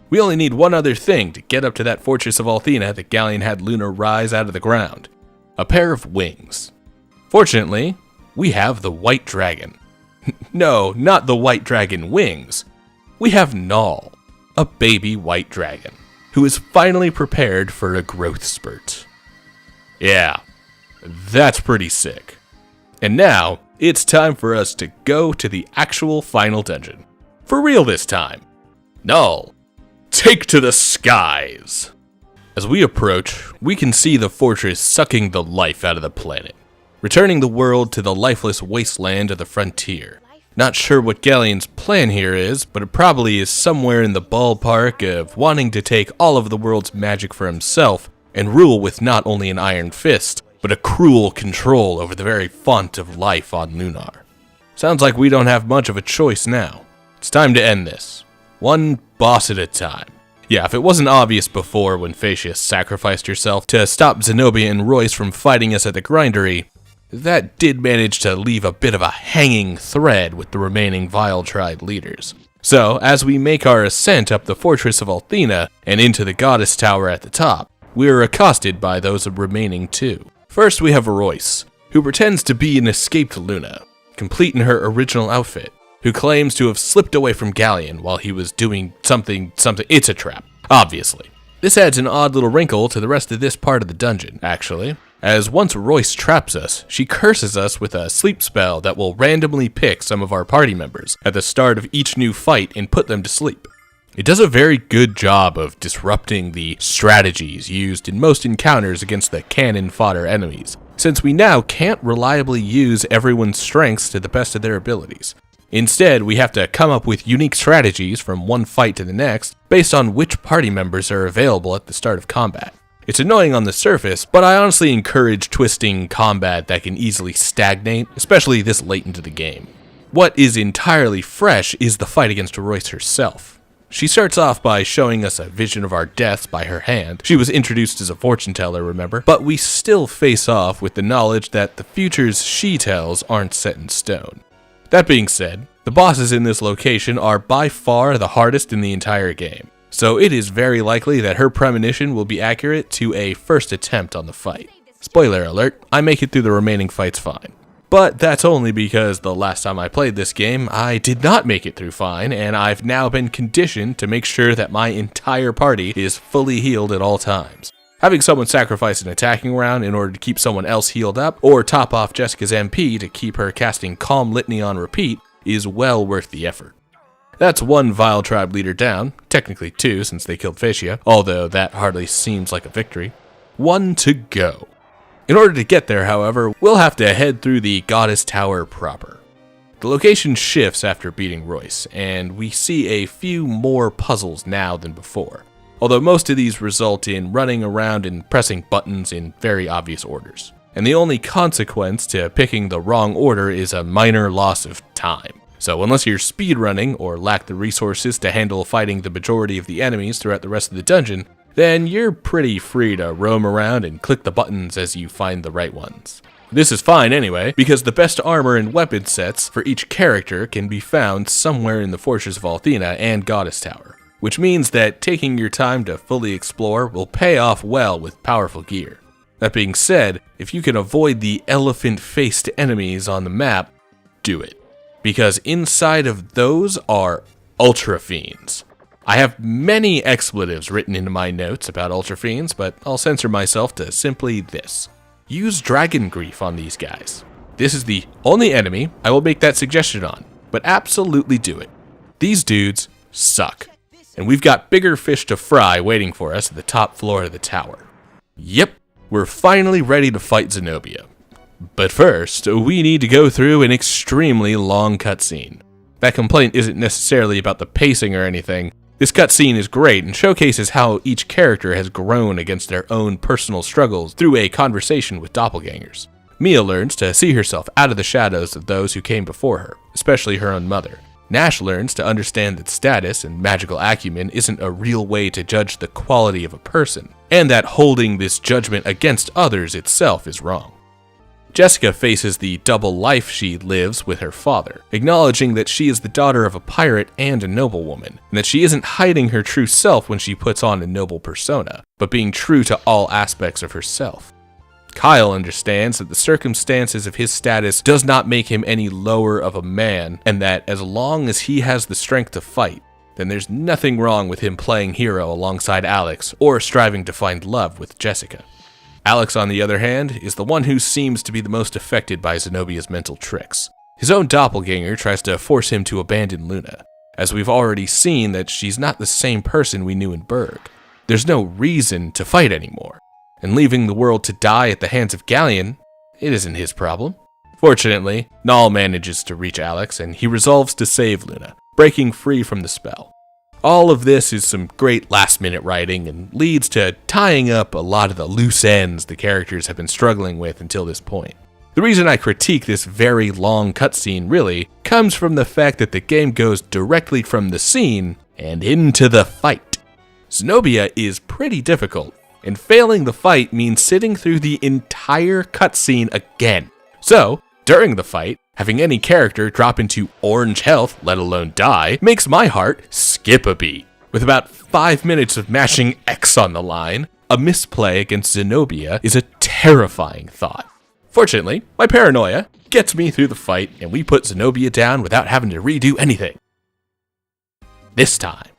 We only need one other thing to get up to that fortress of Althena that Galleon had Lunar rise out of the ground. A pair of wings. Fortunately, we have the white dragon. No, not the white dragon wings. We have Null, a baby white dragon, who is finally prepared for a growth spurt. Yeah, that's pretty sick. And now, it's time for us to go to the actual final dungeon. For real this time. Null, take to the skies! As we approach, we can see the fortress sucking the life out of the planet, returning the world to the lifeless wasteland of the frontier. Not sure what Galleon's plan here is, but it probably is somewhere in the ballpark of wanting to take all of the world's magic for himself and rule with not only an iron fist, but a cruel control over the very font of life on Lunar. Sounds like we don't have much of a choice now. It's time to end this. One boss at a time. Yeah, if it wasn't obvious before when Phasia sacrificed herself to stop Zenobia and Royce from fighting us at the grindery, that did manage to leave a bit of a hanging thread with the remaining Vile Tribe leaders. So, as we make our ascent up the fortress of Althena and into the Goddess Tower at the top, we are accosted by those remaining two. First we have Royce, who pretends to be an escaped Luna, complete in her original outfit, who claims to have slipped away from Galleon while he was doing something. It's a trap, obviously. This adds an odd little wrinkle to the rest of this part of the dungeon, actually, as once Royce traps us, she curses us with a sleep spell that will randomly pick some of our party members at the start of each new fight and put them to sleep. It does a very good job of disrupting the strategies used in most encounters against the cannon fodder enemies, since we now can't reliably use everyone's strengths to the best of their abilities. Instead, we have to come up with unique strategies from one fight to the next based on which party members are available at the start of combat. It's annoying on the surface, but I honestly encourage twisting combat that can easily stagnate, especially this late into the game. What is entirely fresh is the fight against Royce herself. She starts off by showing us a vision of our deaths by her hand. She was introduced as a fortune teller, remember? But we still face off with the knowledge that the futures she tells aren't set in stone. That being said, the bosses in this location are by far the hardest in the entire game, so it is very likely that her premonition will be accurate to a first attempt on the fight. Spoiler alert, I make it through the remaining fights fine. But that's only because the last time I played this game, I did not make it through fine, and I've now been conditioned to make sure that my entire party is fully healed at all times. Having someone sacrifice an attacking round in order to keep someone else healed up, or top off Jessica's MP to keep her casting Calm Litany on repeat, is well worth the effort. That's one Vile Tribe leader down, technically two since they killed Phasia, although that hardly seems like a victory. One to go. In order to get there, however, we'll have to head through the Goddess Tower proper. The location shifts after beating Royce, and we see a few more puzzles now than before, although most of these result in running around and pressing buttons in very obvious orders. And the only consequence to picking the wrong order is a minor loss of time. So unless you're speedrunning or lack the resources to handle fighting the majority of the enemies throughout the rest of the dungeon, then you're pretty free to roam around and click the buttons as you find the right ones. This is fine anyway, because the best armor and weapon sets for each character can be found somewhere in the Fortress of Althena and Goddess Tower, which means that taking your time to fully explore will pay off well with powerful gear. That being said, if you can avoid the elephant-faced enemies on the map, do it, because inside of those are Ultra Fiends. I have many expletives written into my notes about Ultra Fiends, but I'll censor myself to simply this. Use Dragon Grief on these guys. This is the only enemy I will make that suggestion on, but absolutely do it. These dudes suck, and we've got bigger fish to fry waiting for us at the top floor of the tower. Yep, we're finally ready to fight Zenobia. But first, we need to go through an extremely long cutscene. That complaint isn't necessarily about the pacing or anything. This cutscene is great and showcases how each character has grown against their own personal struggles through a conversation with doppelgangers. Mia learns to see herself out of the shadows of those who came before her, especially her own mother. Nash learns to understand that status and magical acumen isn't a real way to judge the quality of a person, and that holding this judgment against others itself is wrong. Jessica faces the double life she lives with her father, acknowledging that she is the daughter of a pirate and a noblewoman, and that she isn't hiding her true self when she puts on a noble persona, but being true to all aspects of herself. Kyle understands that the circumstances of his status does not make him any lower of a man, and that as long as he has the strength to fight, then there's nothing wrong with him playing hero alongside Alex or striving to find love with Jessica. Alex, on the other hand, is the one who seems to be the most affected by Zenobia's mental tricks. His own doppelganger tries to force him to abandon Luna, as we've already seen that she's not the same person we knew in Berg. There's no reason to fight anymore, and leaving the world to die at the hands of Galleon, it isn't his problem. Fortunately, Null manages to reach Alex, and he resolves to save Luna, breaking free from the spell. All of this is some great last-minute writing and leads to tying up a lot of the loose ends the characters have been struggling with until this point. The reason I critique this very long cutscene really comes from the fact that the game goes directly from the scene and into the fight. Zenobia is pretty difficult, and failing the fight means sitting through the entire cutscene again. So, during the fight, having any character drop into orange health, let alone die, makes my heart skip a beat. With about 5 minutes of mashing X on the line, a misplay against Zenobia is a terrifying thought. Fortunately, my paranoia gets me through the fight, and we put Zenobia down without having to redo anything. This time.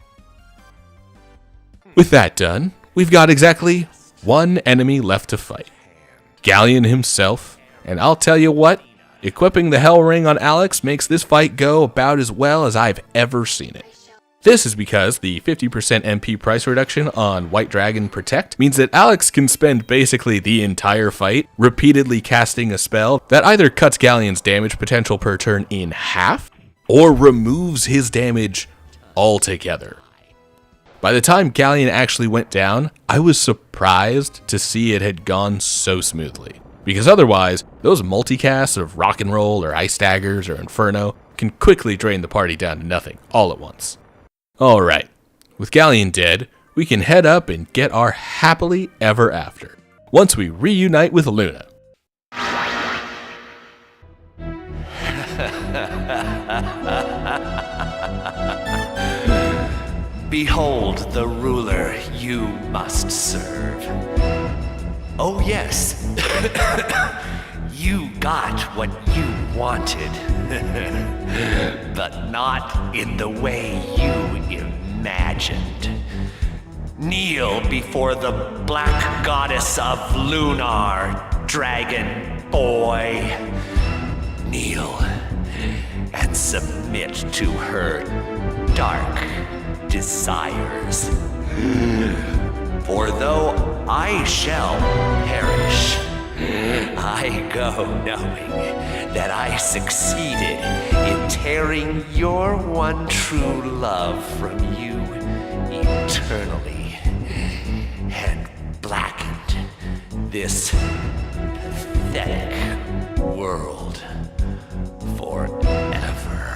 With that done, we've got exactly one enemy left to fight. Galleon himself, and I'll tell you what, equipping the Hell Ring on Alex makes this fight go about as well as I've ever seen it. This is because the 50% MP price reduction on White Dragon Protect means that Alex can spend basically the entire fight repeatedly casting a spell that either cuts Galleon's damage potential per turn in half, or removes his damage altogether. By the time Galleon actually went down, I was surprised to see it had gone so smoothly. Because otherwise, those multicasts of Rock and Roll or Ice Daggers or Inferno can quickly drain the party down to nothing all at once. Alright, with Galleon dead, we can head up and get our happily ever after, once we reunite with Luna. Behold the ruler you must serve. Oh yes, you got what you wanted, but not in the way you imagined. Kneel before the black goddess of Lunar, dragon boy. Kneel and submit to her dark desires. For though I shall perish, I go knowing that I succeeded in tearing your one true love from you eternally, and blackened this pathetic world forever.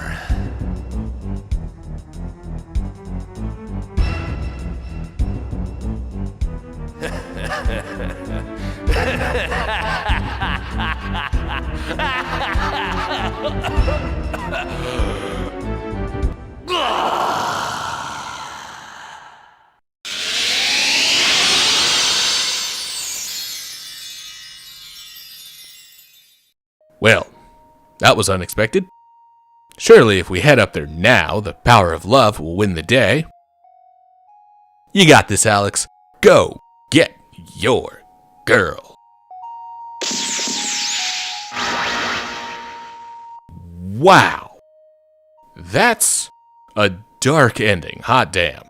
Well, that was unexpected. Surely if we head up there now, the power of love will win the day. You got this, Alex. Go get your girl. Wow. That's a dark ending, hot damn.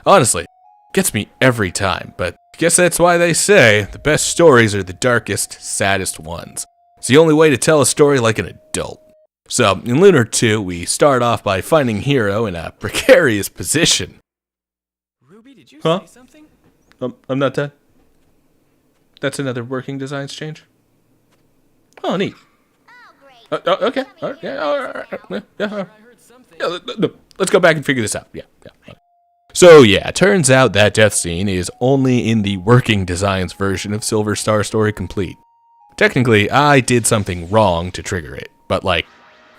Honestly, gets me every time, but I guess that's why they say the best stories are the darkest, saddest ones. It's the only way to tell a story like an adult. So, in Lunar 2, we start off by finding Hero in a precarious position. Ruby, did you say something? I'm not done. That's another working designs change. Oh, neat. Okay. All right. Yeah. All right. Yeah. Let's go back and figure this out. Yeah. So yeah, turns out that death scene is only in the working designs version of Silver Star Story Complete. Technically, I did something wrong to trigger it, but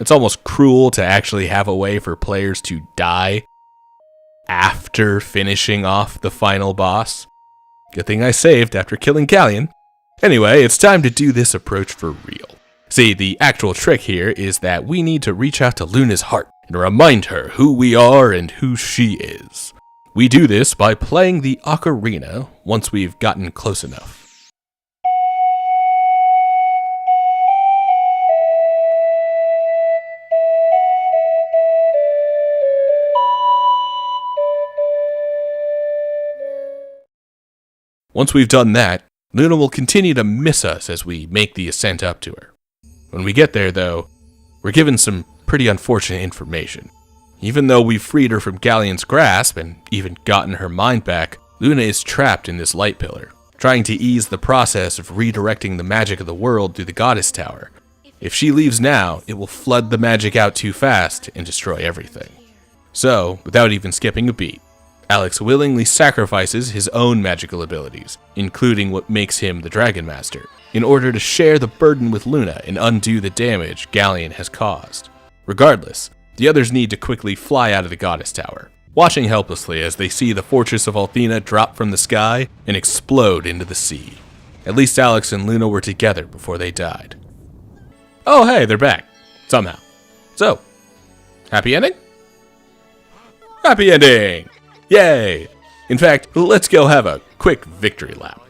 it's almost cruel to actually have a way for players to die after finishing off the final boss. Good thing I saved after killing Galleon. Anyway, it's time to do this approach for real. See, the actual trick here is that we need to reach out to Luna's heart and remind her who we are and who she is. We do this by playing the ocarina once we've gotten close enough. Once we've done that, Luna will continue to miss us as we make the ascent up to her. When we get there, though, we're given some pretty unfortunate information. Even though we've freed her from Galleon's grasp and even gotten her mind back, Luna is trapped in this light pillar, trying to ease the process of redirecting the magic of the world through the Goddess Tower. If she leaves now, it will flood the magic out too fast and destroy everything. So, without even skipping a beat, Alex willingly sacrifices his own magical abilities, including what makes him the Dragon Master, in order to share the burden with Luna and undo the damage Galleon has caused. Regardless, the others need to quickly fly out of the Goddess Tower, watching helplessly as they see the fortress of Althena drop from the sky and explode into the sea. At least Alex and Luna were together before they died. Oh hey, they're back. Somehow. So, happy ending? Happy ending! Yay! In fact, let's go have a quick victory lap.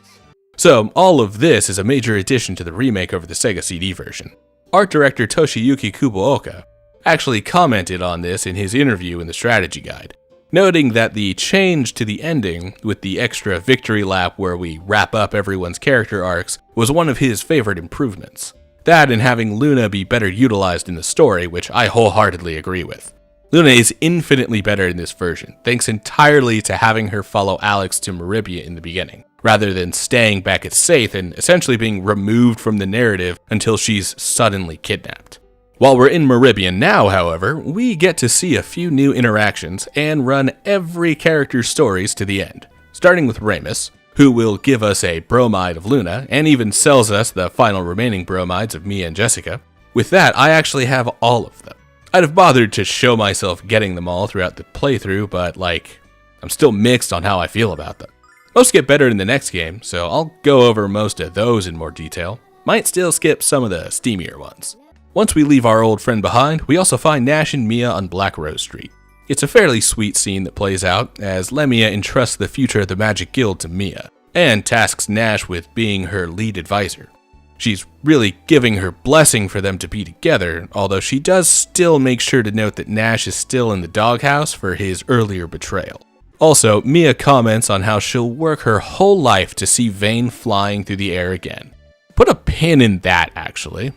So, all of this is a major addition to the remake over the Sega CD version. Art director Toshiyuki Kubooka actually commented on this in his interview in the strategy guide, noting that the change to the ending with the extra victory lap where we wrap up everyone's character arcs was one of his favorite improvements. That and having Luna be better utilized in the story, which I wholeheartedly agree with. Luna is infinitely better in this version, thanks entirely to having her follow Alex to Meribia in the beginning, rather than staying back at Saith and essentially being removed from the narrative until she's suddenly kidnapped. While we're in Meribia now, however, we get to see a few new interactions and run every character's stories to the end, starting with Ramus, who will give us a bromide of Luna and even sells us the final remaining bromides of Mia and Jessica. With that, I actually have all of them. I'd have bothered to show myself getting them all throughout the playthrough, but I'm still mixed on how I feel about them. Most get better in the next game, so I'll go over most of those in more detail. Might still skip some of the steamier ones. Once we leave our old friend behind, we also find Nash and Mia on Black Rose Street. It's a fairly sweet scene that plays out as Lemia entrusts the future of the Magic Guild to Mia, and tasks Nash with being her lead advisor. She's really giving her blessing for them to be together, although she does still make sure to note that Nash is still in the doghouse for his earlier betrayal. Also, Mia comments on how she'll work her whole life to see Vane flying through the air again. Put a pin in that, actually.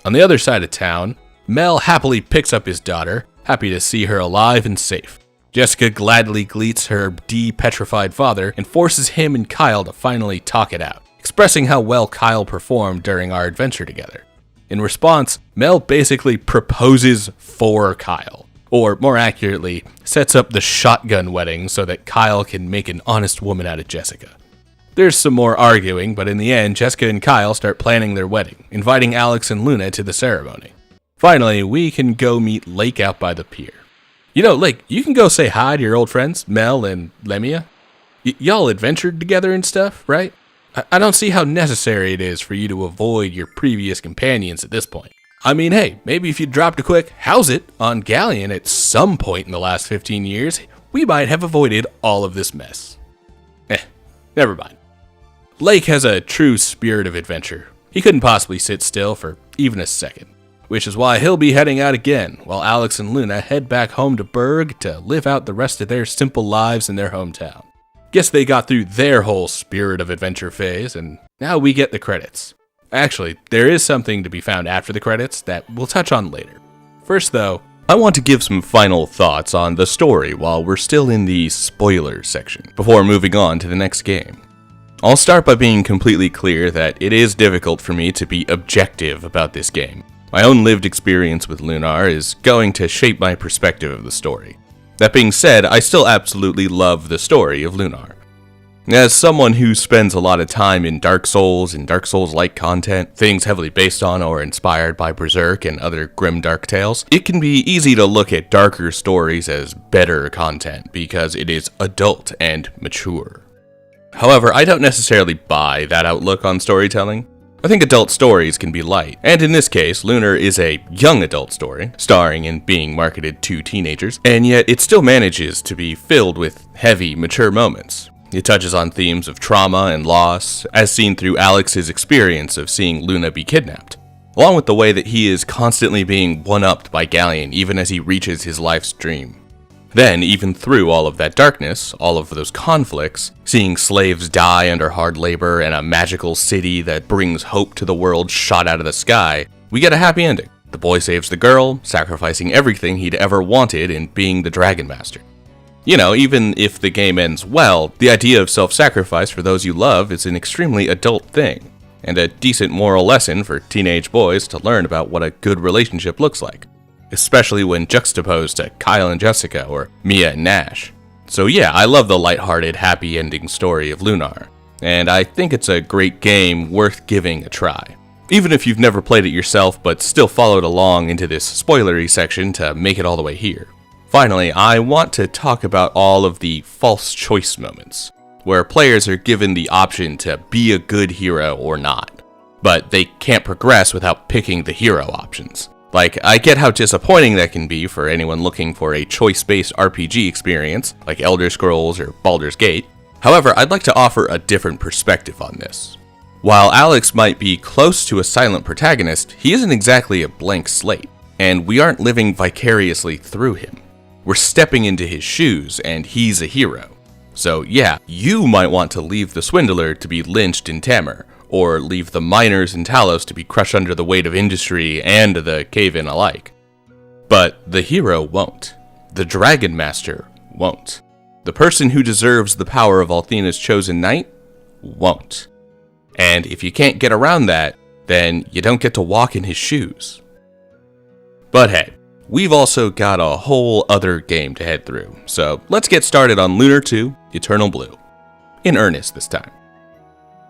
On the other side of town, Mel happily picks up his daughter, happy to see her alive and safe. Jessica gladly greets her de-petrified father and forces him and Kyle to finally talk it out, expressing how well Kyle performed during our adventure together. In response, Mel basically proposes for Kyle, or more accurately, sets up the shotgun wedding so that Kyle can make an honest woman out of Jessica. There's some more arguing, but in the end, Jessica and Kyle start planning their wedding, inviting Alex and Luna to the ceremony. Finally, we can go meet Lake out by the pier. You know, Lake, you can go say hi to your old friends, Mel and Lemia. Y'all adventured together and stuff, right? I don't see how necessary it is for you to avoid your previous companions at this point. I mean, hey, maybe if you dropped a quick "how's it" on Galleon at some point in the last 15 years, we might have avoided all of this mess. Never mind. Lake has a true spirit of adventure. He couldn't possibly sit still for even a second, which is why he'll be heading out again while Alex and Luna head back home to Berg to live out the rest of their simple lives in their hometown. Guess they got through their whole spirit of adventure phase, and now we get the credits. Actually, there is something to be found after the credits that we'll touch on later. First though, I want to give some final thoughts on the story while we're still in the spoiler section, before moving on to the next game. I'll start by being completely clear that it is difficult for me to be objective about this game. My own lived experience with Lunar is going to shape my perspective of the story. That being said, I still absolutely love the story of Lunar. As someone who spends a lot of time in Dark Souls and Dark Souls-like content, things heavily based on or inspired by Berserk and other grim dark tales, it can be easy to look at darker stories as better content because it is adult and mature. However, I don't necessarily buy that outlook on storytelling. I think adult stories can be light, and in this case, Lunar is a young adult story, starring and being marketed to teenagers, and yet it still manages to be filled with heavy, mature moments. It touches on themes of trauma and loss, as seen through Alex's experience of seeing Luna be kidnapped, along with the way that he is constantly being one-upped by Galleon even as he reaches his life's dream. Then, even through all of that darkness, all of those conflicts, seeing slaves die under hard labor and a magical city that brings hope to the world shot out of the sky, we get a happy ending. The boy saves the girl, sacrificing everything he'd ever wanted in being the Dragon Master. You know, even if the game ends well, the idea of self-sacrifice for those you love is an extremely adult thing, and a decent moral lesson for teenage boys to learn about what a good relationship looks like, especially when juxtaposed to Kyle and Jessica or Mia and Nash. So yeah, I love the lighthearted, happy ending story of Lunar, and I think it's a great game worth giving a try. Even if you've never played it yourself but still followed along into this spoilery section to make it all the way here. Finally, I want to talk about all of the false choice moments, where players are given the option to be a good hero or not, but they can't progress without picking the hero options. Like, I get how disappointing that can be for anyone looking for a choice-based RPG experience, like Elder Scrolls or Baldur's Gate. However, I'd like to offer a different perspective on this. While Alex might be close to a silent protagonist, he isn't exactly a blank slate, and we aren't living vicariously through him. We're stepping into his shoes, and he's a hero. So yeah, you might want to leave the swindler to be lynched in Tamar, or leave the miners in Talos to be crushed under the weight of industry and the cave-in alike. But the hero won't. The Dragon Master won't. The person who deserves the power of Althena's chosen knight won't. And if you can't get around that, then you don't get to walk in his shoes. But hey, we've also got a whole other game to head through, so let's get started on Lunar 2, Eternal Blue. In earnest this time.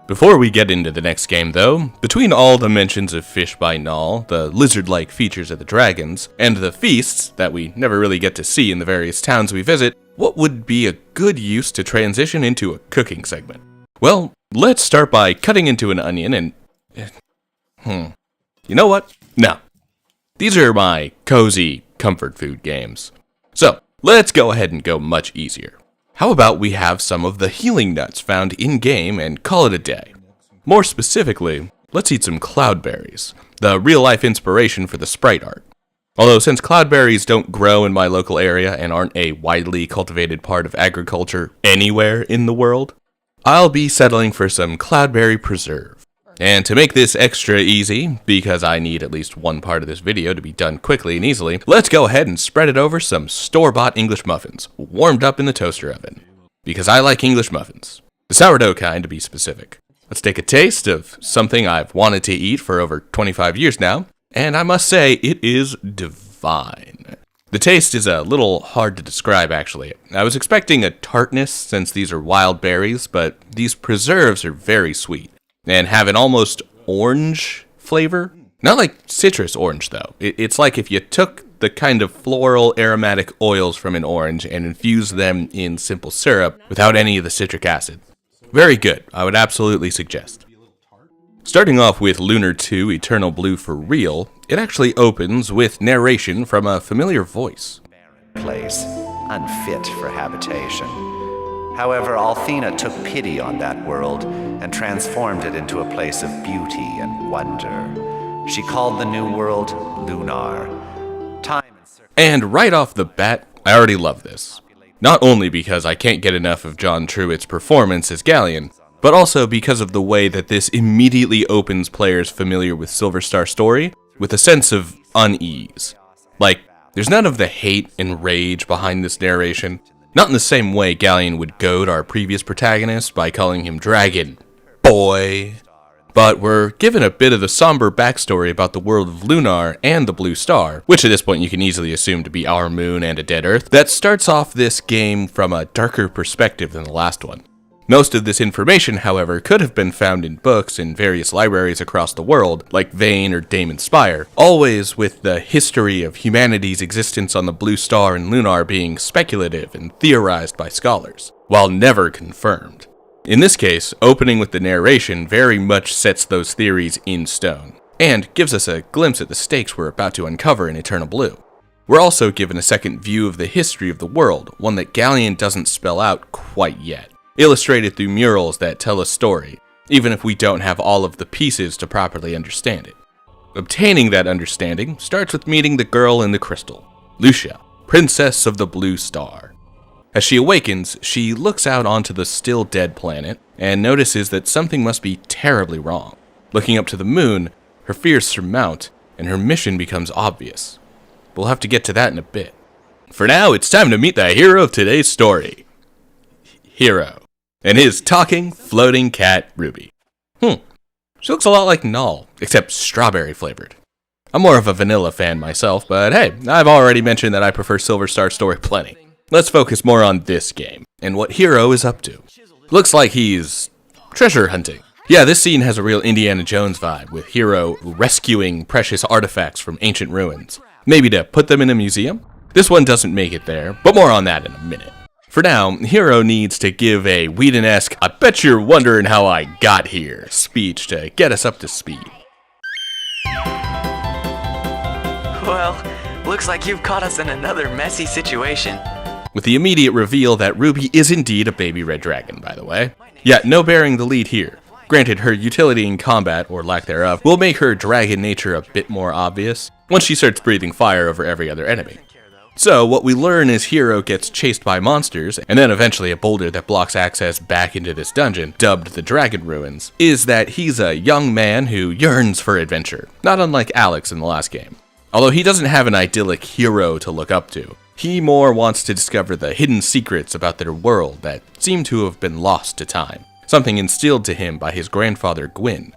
Before we get into the next game though, between all the mentions of fish by Null, the lizard-like features of the dragons, and the feasts that we never really get to see in the various towns we visit, what would be a good use to transition into a cooking segment? Well, let's start by cutting into an onion and... You know what? No. These are my cozy comfort food games. So, let's go ahead and go much easier. How about we have some of the healing nuts found in-game and call it a day? More specifically, let's eat some cloudberries, the real-life inspiration for the sprite art. Although since cloudberries don't grow in my local area and aren't a widely cultivated part of agriculture anywhere in the world, I'll be settling for some cloudberry preserve. And to make this extra easy, because I need at least one part of this video to be done quickly and easily, let's go ahead and spread it over some store-bought English muffins, warmed up in the toaster oven. Because I like English muffins. The sourdough kind, to be specific. Let's take a taste of something I've wanted to eat for over 25 years now, and I must say, it is divine. The taste is a little hard to describe, actually. I was expecting a tartness, since these are wild berries, but these preserves are very sweet, and have an almost orange flavor. Not like citrus orange, though. It's like if you took the kind of floral aromatic oils from an orange and infused them in simple syrup without any of the citric acid. Very good. I would absolutely suggest. Starting off with Lunar 2 Eternal Blue for real, it actually opens with narration from a familiar voice. Place, unfit for habitation. However, Althena took pity on that world and transformed it into a place of beauty and wonder. She called the new world Lunar. And right off the bat, I already love this. Not only because I can't get enough of John Truitt's performance as Galleon, but also because of the way that this immediately opens players familiar with Silver Star story with a sense of unease. Like, there's none of the hate and rage behind this narration. Not in the same way Galleon would goad our previous protagonist by calling him Dragon Boy. But we're given a bit of the somber backstory about the world of Lunar and the Blue Star, which at this point you can easily assume to be our moon and a dead Earth, that starts off this game from a darker perspective than the last one. Most of this information, however, could have been found in books in various libraries across the world, like Vane or Damon's Spire, always with the history of humanity's existence on the blue star and Lunar being speculative and theorized by scholars, while never confirmed. In this case, opening with the narration very much sets those theories in stone, and gives us a glimpse at the stakes we're about to uncover in Eternal Blue. We're also given a second view of the history of the world, one that Galleon doesn't spell out quite yet, illustrated through murals that tell a story, even if we don't have all of the pieces to properly understand it. Obtaining that understanding starts with meeting the girl in the crystal, Lucia, Princess of the Blue Star. As she awakens, she looks out onto the still dead planet and notices that something must be terribly wrong. Looking up to the moon, her fears surmount and her mission becomes obvious. We'll have to get to that in a bit. For now, it's time to meet the hero of today's story. Hero. And his talking, floating cat, Ruby. She looks a lot like Null, except strawberry flavored. I'm more of a vanilla fan myself, but hey, I've already mentioned that I prefer Silver Star Story plenty. Let's focus more on this game, and what Hero is up to. Looks like he's treasure hunting. Yeah, this scene has a real Indiana Jones vibe, with Hero rescuing precious artifacts from ancient ruins. Maybe to put them in a museum? This one doesn't make it there, but more on that in a minute. For now, Hero needs to give a Whedon-esque, "I bet you're wondering how I got here" speech to get us up to speed. Well, looks like you've caught us in another messy situation. With the immediate reveal that Ruby is indeed a baby red dragon, by the way. Yet, no bearing the lead here. Granted, her utility in combat, or lack thereof, will make her dragon nature a bit more obvious once she starts breathing fire over every other enemy. So, what we learn is Hero gets chased by monsters, and then eventually a boulder that blocks access back into this dungeon, dubbed the Dragon Ruins, is that he's a young man who yearns for adventure, not unlike Alex in the last game. Although he doesn't have an idyllic hero to look up to, he more wants to discover the hidden secrets about their world that seem to have been lost to time, something instilled to him by his grandfather Gwyn.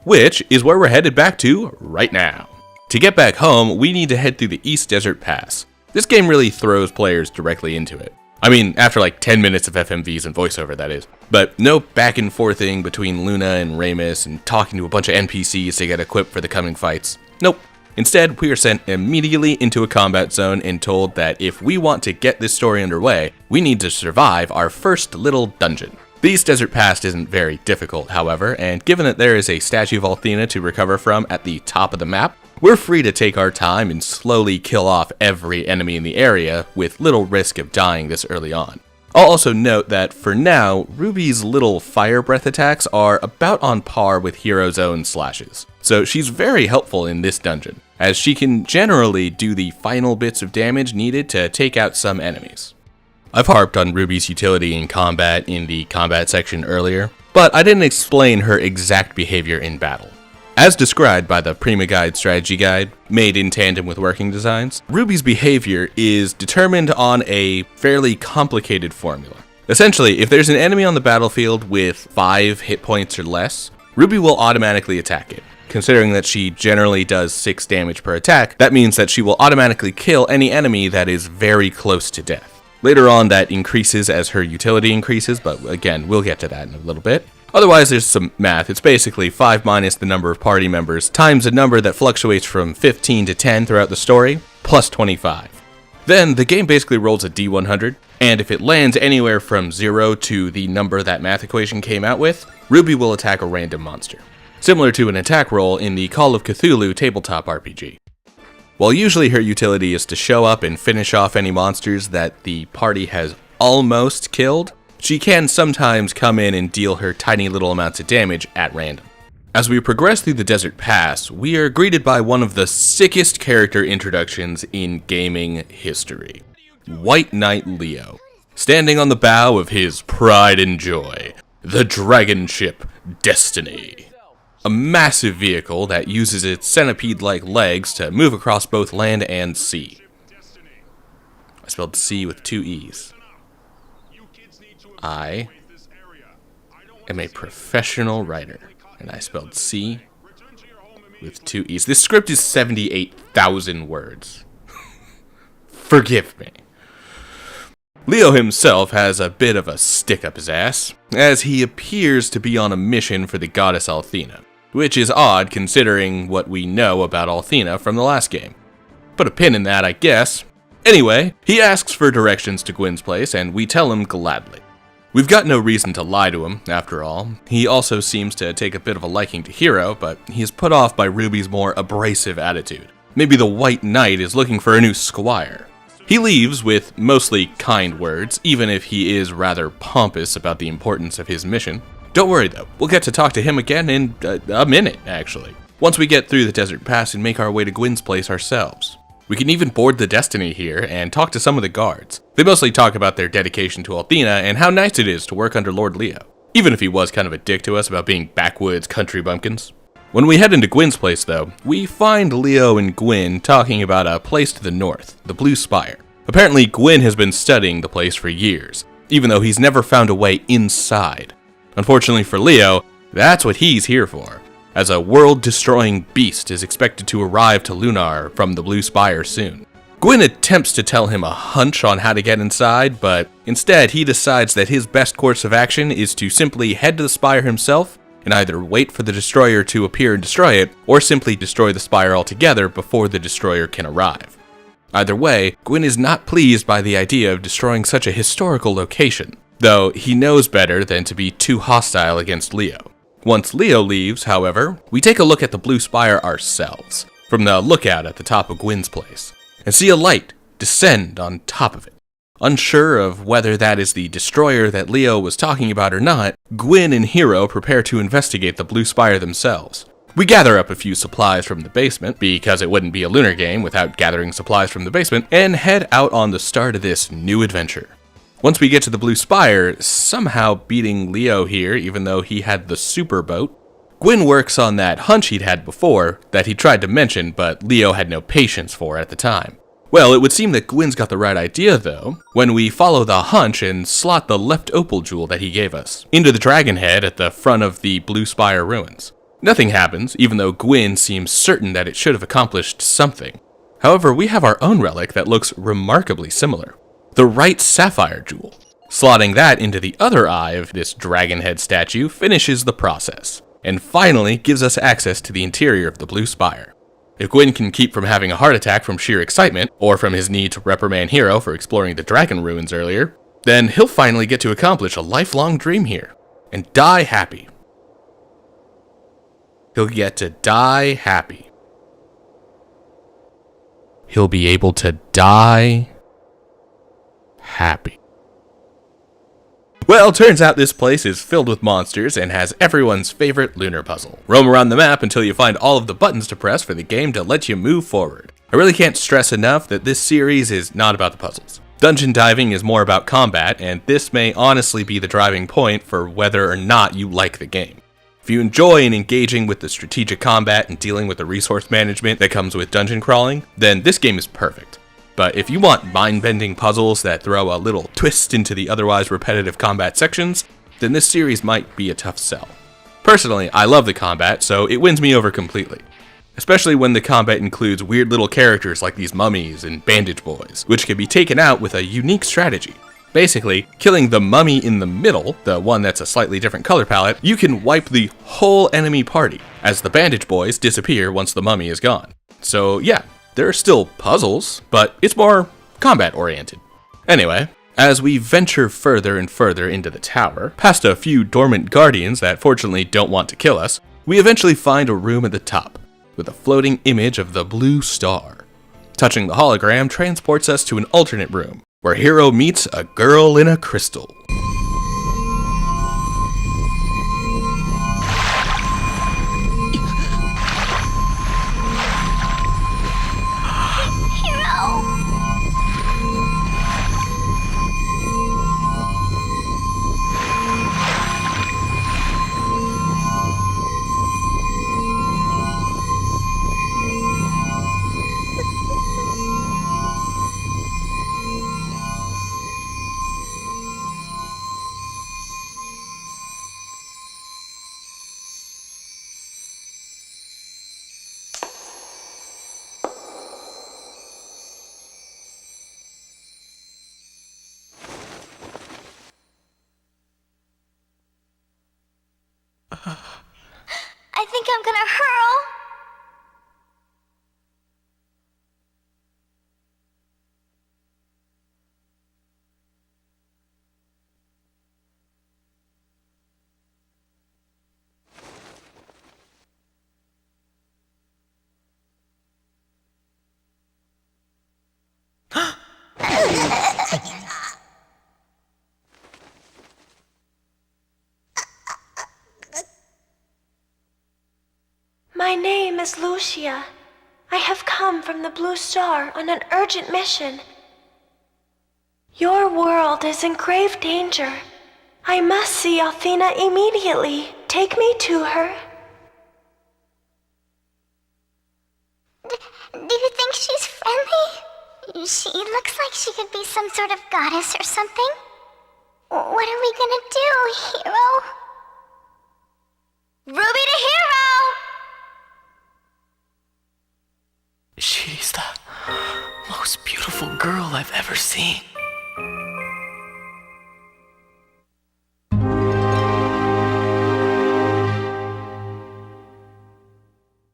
Which is where we're headed back to right now. To get back home, we need to head through the East Desert Pass. This game really throws players directly into it. I mean, after like 10 minutes of FMVs and voiceover, that is. But no back and forthing between Luna and Ramus and talking to a bunch of NPCs to get equipped for the coming fights. Nope. Instead, we are sent immediately into a combat zone and told that if we want to get this story underway, we need to survive our first little dungeon. The East Desert Pass isn't very difficult, however, and given that there is a statue of Althena to recover from at the top of the map, we're free to take our time and slowly kill off every enemy in the area with little risk of dying this early on. I'll also note that for now, Ruby's little fire breath attacks are about on par with Hero's own slashes, so she's very helpful in this dungeon, as she can generally do the final bits of damage needed to take out some enemies. I've harped on Ruby's utility in combat in the combat section earlier, but I didn't explain her exact behavior in battle. As described by the Prima Guide strategy guide, made in tandem with working designs, Ruby's behavior is determined on a fairly complicated formula. Essentially, if there's an enemy on the battlefield with 5 hit points or less, Ruby will automatically attack it. Considering that she generally does 6 damage per attack, that means that she will automatically kill any enemy that is very close to death. Later on, that increases as her utility increases, but again, we'll get to that in a little bit. Otherwise, there's some math. It's basically 5 minus the number of party members times a number that fluctuates from 15 to 10 throughout the story, plus 25. Then, the game basically rolls a D100, and if it lands anywhere from 0 to the number that math equation came out with, Ruby will attack a random monster. Similar to an attack roll in the Call of Cthulhu tabletop RPG. While usually her utility is to show up and finish off any monsters that the party has almost killed, she can sometimes come in and deal her tiny little amounts of damage at random. As we progress through the Desert Pass, we are greeted by one of the sickest character introductions in gaming history. White Knight Leo, standing on the bow of his pride and joy, the dragon ship Destiny. A massive vehicle that uses its centipede-like legs to move across both land and sea. I spelled sea with 2 E's. I am a professional writer, and I spelled C with 2 E's. This script is 78,000 words. Forgive me. Leo himself has a bit of a stick up his ass, as he appears to be on a mission for the goddess Althena, which is odd considering what we know about Althena from the last game. Put a pin in that, I guess. Anyway, he asks for directions to Gwyn's place, and we tell him gladly. We've got no reason to lie to him, after all. He also seems to take a bit of a liking to Hero, but he is put off by Ruby's more abrasive attitude. Maybe the White Knight is looking for a new squire. He leaves with mostly kind words, even if he is rather pompous about the importance of his mission. Don't worry though, we'll get to talk to him again in a minute, actually, once we get through the desert pass and make our way to Gwyn's place ourselves. We can even board the Destiny here and talk to some of the guards. They mostly talk about their dedication to Althena and how nice it is to work under Lord Leo, even if he was kind of a dick to us about being backwoods country bumpkins. When we head into Gwyn's place, though, we find Leo and Gwyn talking about a place to the north, the Blue Spire. Apparently, Gwyn has been studying the place for years, even though he's never found a way inside. Unfortunately for Leo, that's what he's here for, as a world-destroying beast is expected to arrive to Lunar from the Blue Spire soon. Gwyn attempts to tell him a hunch on how to get inside, but instead he decides that his best course of action is to simply head to the Spire himself and either wait for the destroyer to appear and destroy it, or simply destroy the Spire altogether before the destroyer can arrive. Either way, Gwyn is not pleased by the idea of destroying such a historical location, though he knows better than to be too hostile against Leo. Once Leo leaves, however, we take a look at the Blue Spire ourselves, from the lookout at the top of Gwyn's place, and see a light descend on top of it. Unsure of whether that is the destroyer that Leo was talking about or not, Gwyn and Hero prepare to investigate the Blue Spire themselves. We gather up a few supplies from the basement, because it wouldn't be a Lunar game without gathering supplies from the basement, and head out on the start of this new adventure. Once we get to the Blue Spire, somehow beating Leo here even though he had the super boat, Gwyn works on that hunch he'd had before that he tried to mention but Leo had no patience for at the time. Well, it would seem that Gwyn's got the right idea, though, when we follow the hunch and slot the left opal jewel that he gave us into the dragon head at the front of the Blue Spire ruins. Nothing happens, even though Gwyn seems certain that it should have accomplished something. However, we have our own relic that looks remarkably similar. The right sapphire jewel. Slotting that into the other eye of this dragon head statue finishes the process, and finally gives us access to the interior of the Blue Spire. If Gwyn can keep from having a heart attack from sheer excitement, or from his need to reprimand Hero for exploring the dragon ruins earlier, then he'll finally get to accomplish a lifelong dream here, and die happy. He'll get to die happy. He'll be able to die happy. Well, turns out this place is filled with monsters and has everyone's favorite lunar puzzle. Roam around the map until you find all of the buttons to press for the game to let you move forward. I really can't stress enough that this series is not about the puzzles. Dungeon diving is more about combat, and this may honestly be the driving point for whether or not you like the game. If you enjoy engaging with the strategic combat and dealing with the resource management that comes with dungeon crawling, then this game is perfect. But if you want mind-bending puzzles that throw a little twist into the otherwise repetitive combat sections, then this series might be a tough sell. Personally, I love the combat, so it wins me over completely. Especially when the combat includes weird little characters like these mummies and bandage boys, which can be taken out with a unique strategy. Basically, killing the mummy in the middle, the one that's a slightly different color palette, you can wipe the whole enemy party, as the bandage boys disappear once the mummy is gone. So yeah, there are still puzzles, but it's more combat-oriented. Anyway, as we venture further and further into the tower, past a few dormant guardians that fortunately don't want to kill us, we eventually find a room at the top, with a floating image of the blue star. Touching the hologram transports us to an alternate room, where Hero meets a girl in a crystal. is Lucia. I have come from the Blue Star on an urgent mission. Your world is in grave danger. I must see Athena immediately. Take me to her. Do you think she's friendly? She looks like she could be some sort of goddess or something. What are we gonna do, Hero? Ruby to Hero! She's the most beautiful girl I've ever seen.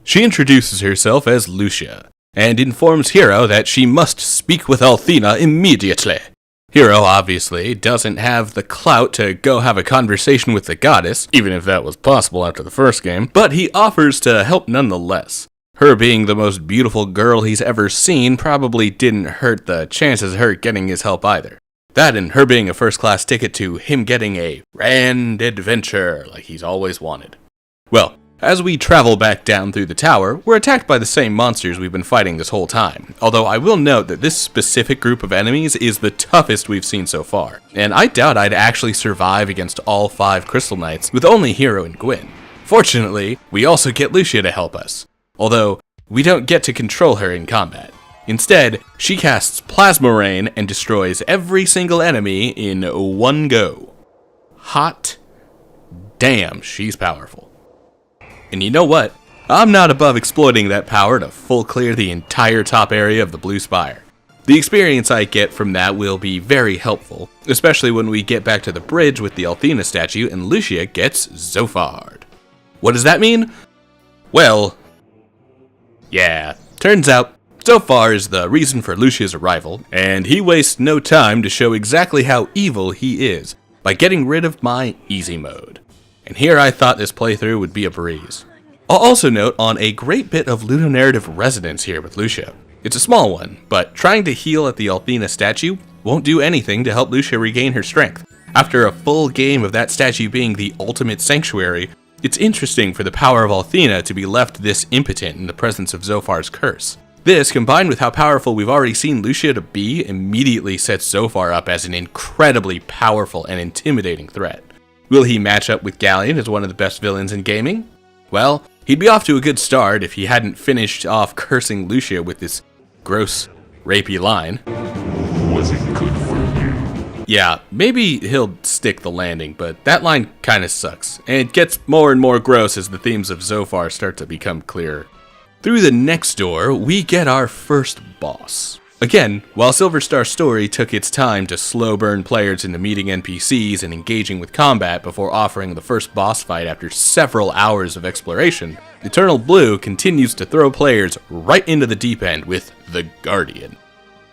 She introduces herself as Lucia, and informs Hero that she must speak with Athena immediately. Hero obviously doesn't have the clout to go have a conversation with the goddess, even if that was possible after the first game, but he offers to help nonetheless. Her being the most beautiful girl he's ever seen probably didn't hurt the chances of her getting his help either. That and her being a first-class ticket to him getting a grand adventure like he's always wanted. Well, as we travel back down through the tower, we're attacked by the same monsters we've been fighting this whole time, although I will note that this specific group of enemies is the toughest we've seen so far, and I doubt I'd actually survive against all 5 Crystal Knights with only Hero and Gwyn. Fortunately, we also get Lucia to help us, although we don't get to control her in combat. Instead, she casts Plasma Rain and destroys every single enemy in one go. Hot damn, she's powerful. And you know what? I'm not above exploiting that power to full clear the entire top area of the Blue Spire. The experience I get from that will be very helpful, especially when we get back to the bridge with the Athena statue and Lucia gets Zophared. What does that mean? Well, yeah, turns out Zophar is the reason for Lucia's arrival, and he wastes no time to show exactly how evil he is by getting rid of my easy mode. And here I thought this playthrough would be a breeze. I'll also note on a great bit of ludonarrative resonance here with Lucia. It's a small one, but trying to heal at the Athena statue won't do anything to help Lucia regain her strength. After a full game of that statue being the ultimate sanctuary, it's interesting for the power of Athena to be left this impotent in the presence of Zophar's curse. This, combined with how powerful we've already seen Lucia to be, immediately sets Zophar up as an incredibly powerful and intimidating threat. Will he match up with Galleon as one of the best villains in gaming? Well, he'd be off to a good start if he hadn't finished off cursing Lucia with this gross, rapey line. Was it good for you? Yeah, maybe he'll stick the landing, but that line kinda sucks, and it gets more and more gross as the themes of Zophar start to become clearer. Through the next door, we get our first boss. Again, while Silver Star Story took its time to slow burn players into meeting NPCs and engaging with combat before offering the first boss fight after several hours of exploration, Eternal Blue continues to throw players right into the deep end with the Guardian.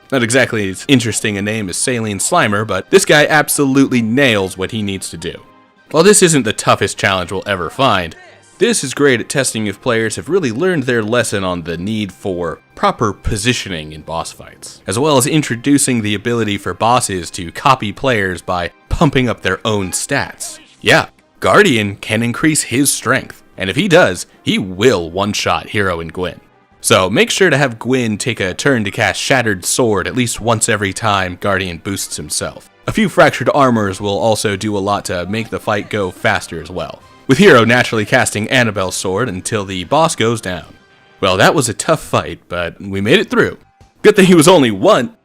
Not exactly as interesting a name as Saline Slimer, but this guy absolutely nails what he needs to do. While this isn't the toughest challenge we'll ever find, this is great at testing if players have really learned their lesson on the need for proper positioning in boss fights, as well as introducing the ability for bosses to copy players by pumping up their own stats. Yeah, Guardian can increase his strength, and if he does, he will one-shot Hero and Gwyn. So make sure to have Gwyn take a turn to cast Shattered Sword at least once every time Guardian boosts himself. A few Fractured Armors will also do a lot to make the fight go faster as well, with Hero naturally casting Annabelle's sword until the boss goes down. Well, that was a tough fight, but we made it through. Good thing he was only one.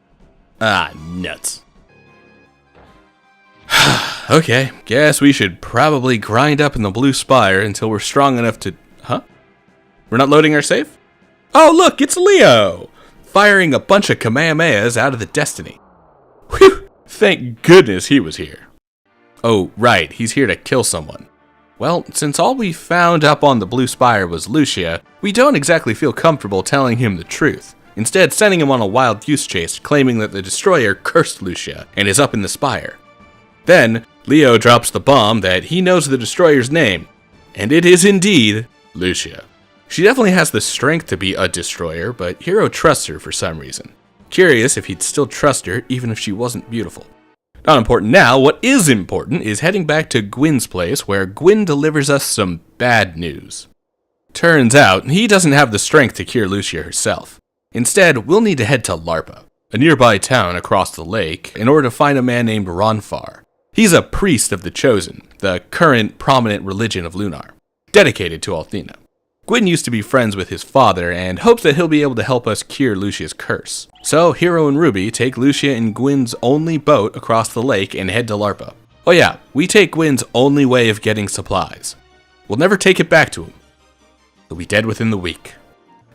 Ah, nuts. Okay, guess we should probably grind up in the Blue Spire until we're strong enough to... Huh? We're not loading our save? Oh, look, it's Leo! Firing a bunch of Kamehamehas out of the Destiny. Whew! Thank goodness he was here. Oh, right, he's here to kill someone. Well, since all we found up on the Blue Spire was Lucia, we don't exactly feel comfortable telling him the truth, instead sending him on a wild goose chase claiming that the Destroyer cursed Lucia and is up in the Spire. Then, Leo drops the bomb that he knows the Destroyer's name, and it is indeed Lucia. She definitely has the strength to be a Destroyer, but Hero trusts her for some reason. Curious if he'd still trust her even if she wasn't beautiful. Not important now, what is important is heading back to Gwyn's place where Gwyn delivers us some bad news. Turns out, he doesn't have the strength to cure Lucia herself. Instead, we'll need to head to Larpa, a nearby town across the lake, in order to find a man named Ronfar. He's a priest of the Chosen, the current prominent religion of Lunar, dedicated to Althena. Gwyn used to be friends with his father and hopes that he'll be able to help us cure Lucia's curse. So Hero and Ruby take Lucia in Gwyn's only boat across the lake and head to Larpa. Oh yeah, we take Gwyn's only way of getting supplies. We'll never take it back to him. He'll be dead within the week.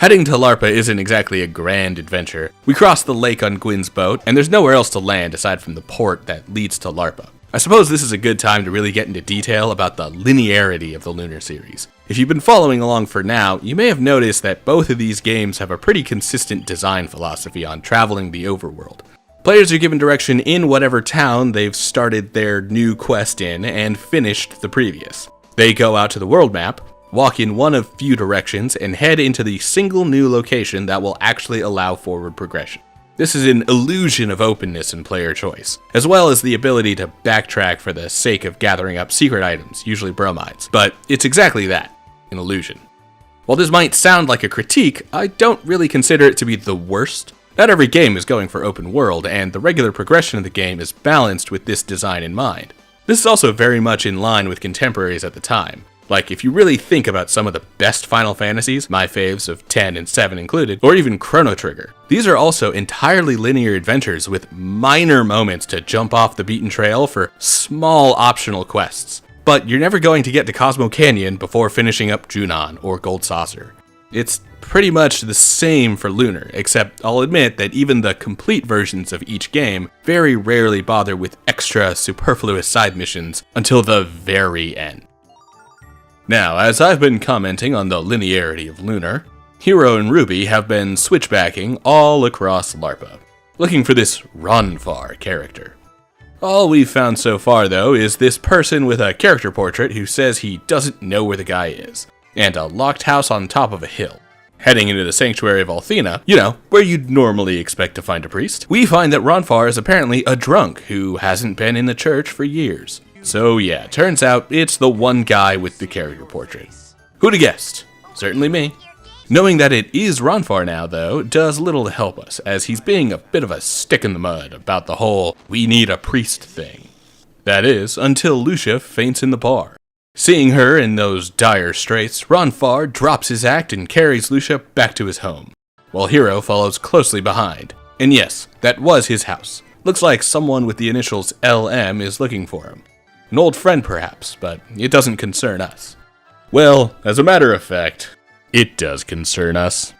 Heading to Larpa isn't exactly a grand adventure. We cross the lake on Gwyn's boat, and there's nowhere else to land aside from the port that leads to Larpa. I suppose this is a good time to really get into detail about the linearity of the Lunar series. If you've been following along for now, you may have noticed that both of these games have a pretty consistent design philosophy on traveling the overworld. Players are given direction in whatever town they've started their new quest in and finished the previous. They go out to the world map, walk in one of few directions, and head into the single new location that will actually allow forward progression. This is an illusion of openness and player choice, as well as the ability to backtrack for the sake of gathering up secret items, usually bromides. But it's exactly that, an illusion. While this might sound like a critique, I don't really consider it to be the worst. Not every game is going for open world, and the regular progression of the game is balanced with this design in mind. This is also very much in line with contemporaries at the time. Like, if you really think about some of the best Final Fantasies, my faves of 10 and 7 included, or even Chrono Trigger, these are also entirely linear adventures with minor moments to jump off the beaten trail for small optional quests. But you're never going to get to Cosmo Canyon before finishing up Junon or Gold Saucer. It's pretty much the same for Lunar, except I'll admit that even the complete versions of each game very rarely bother with extra superfluous side missions until the very end. Now, as I've been commenting on the linearity of Lunar, Hero and Ruby have been switchbacking all across Larpa, looking for this Ronfar character. All we've found so far, though, is this person with a character portrait who says he doesn't know where the guy is, and a locked house on top of a hill. Heading into the sanctuary of Althena, where you'd normally expect to find a priest, we find that Ronfar is apparently a drunk who hasn't been in the church for years. So yeah, turns out it's the one guy with the character portrait. Who'd have guessed? Certainly me. Knowing that it is Ronfar now, though, does little to help us, as he's being a bit of a stick in the mud about the whole "we need a priest" thing. That is, until Lucia faints in the bar. Seeing her in those dire straits, Ronfar drops his act and carries Lucia back to his home, while Hero follows closely behind. And yes, that was his house. Looks like someone with the initials LM is looking for him. An old friend, perhaps, but it doesn't concern us. Well, as a matter of fact, it does concern us.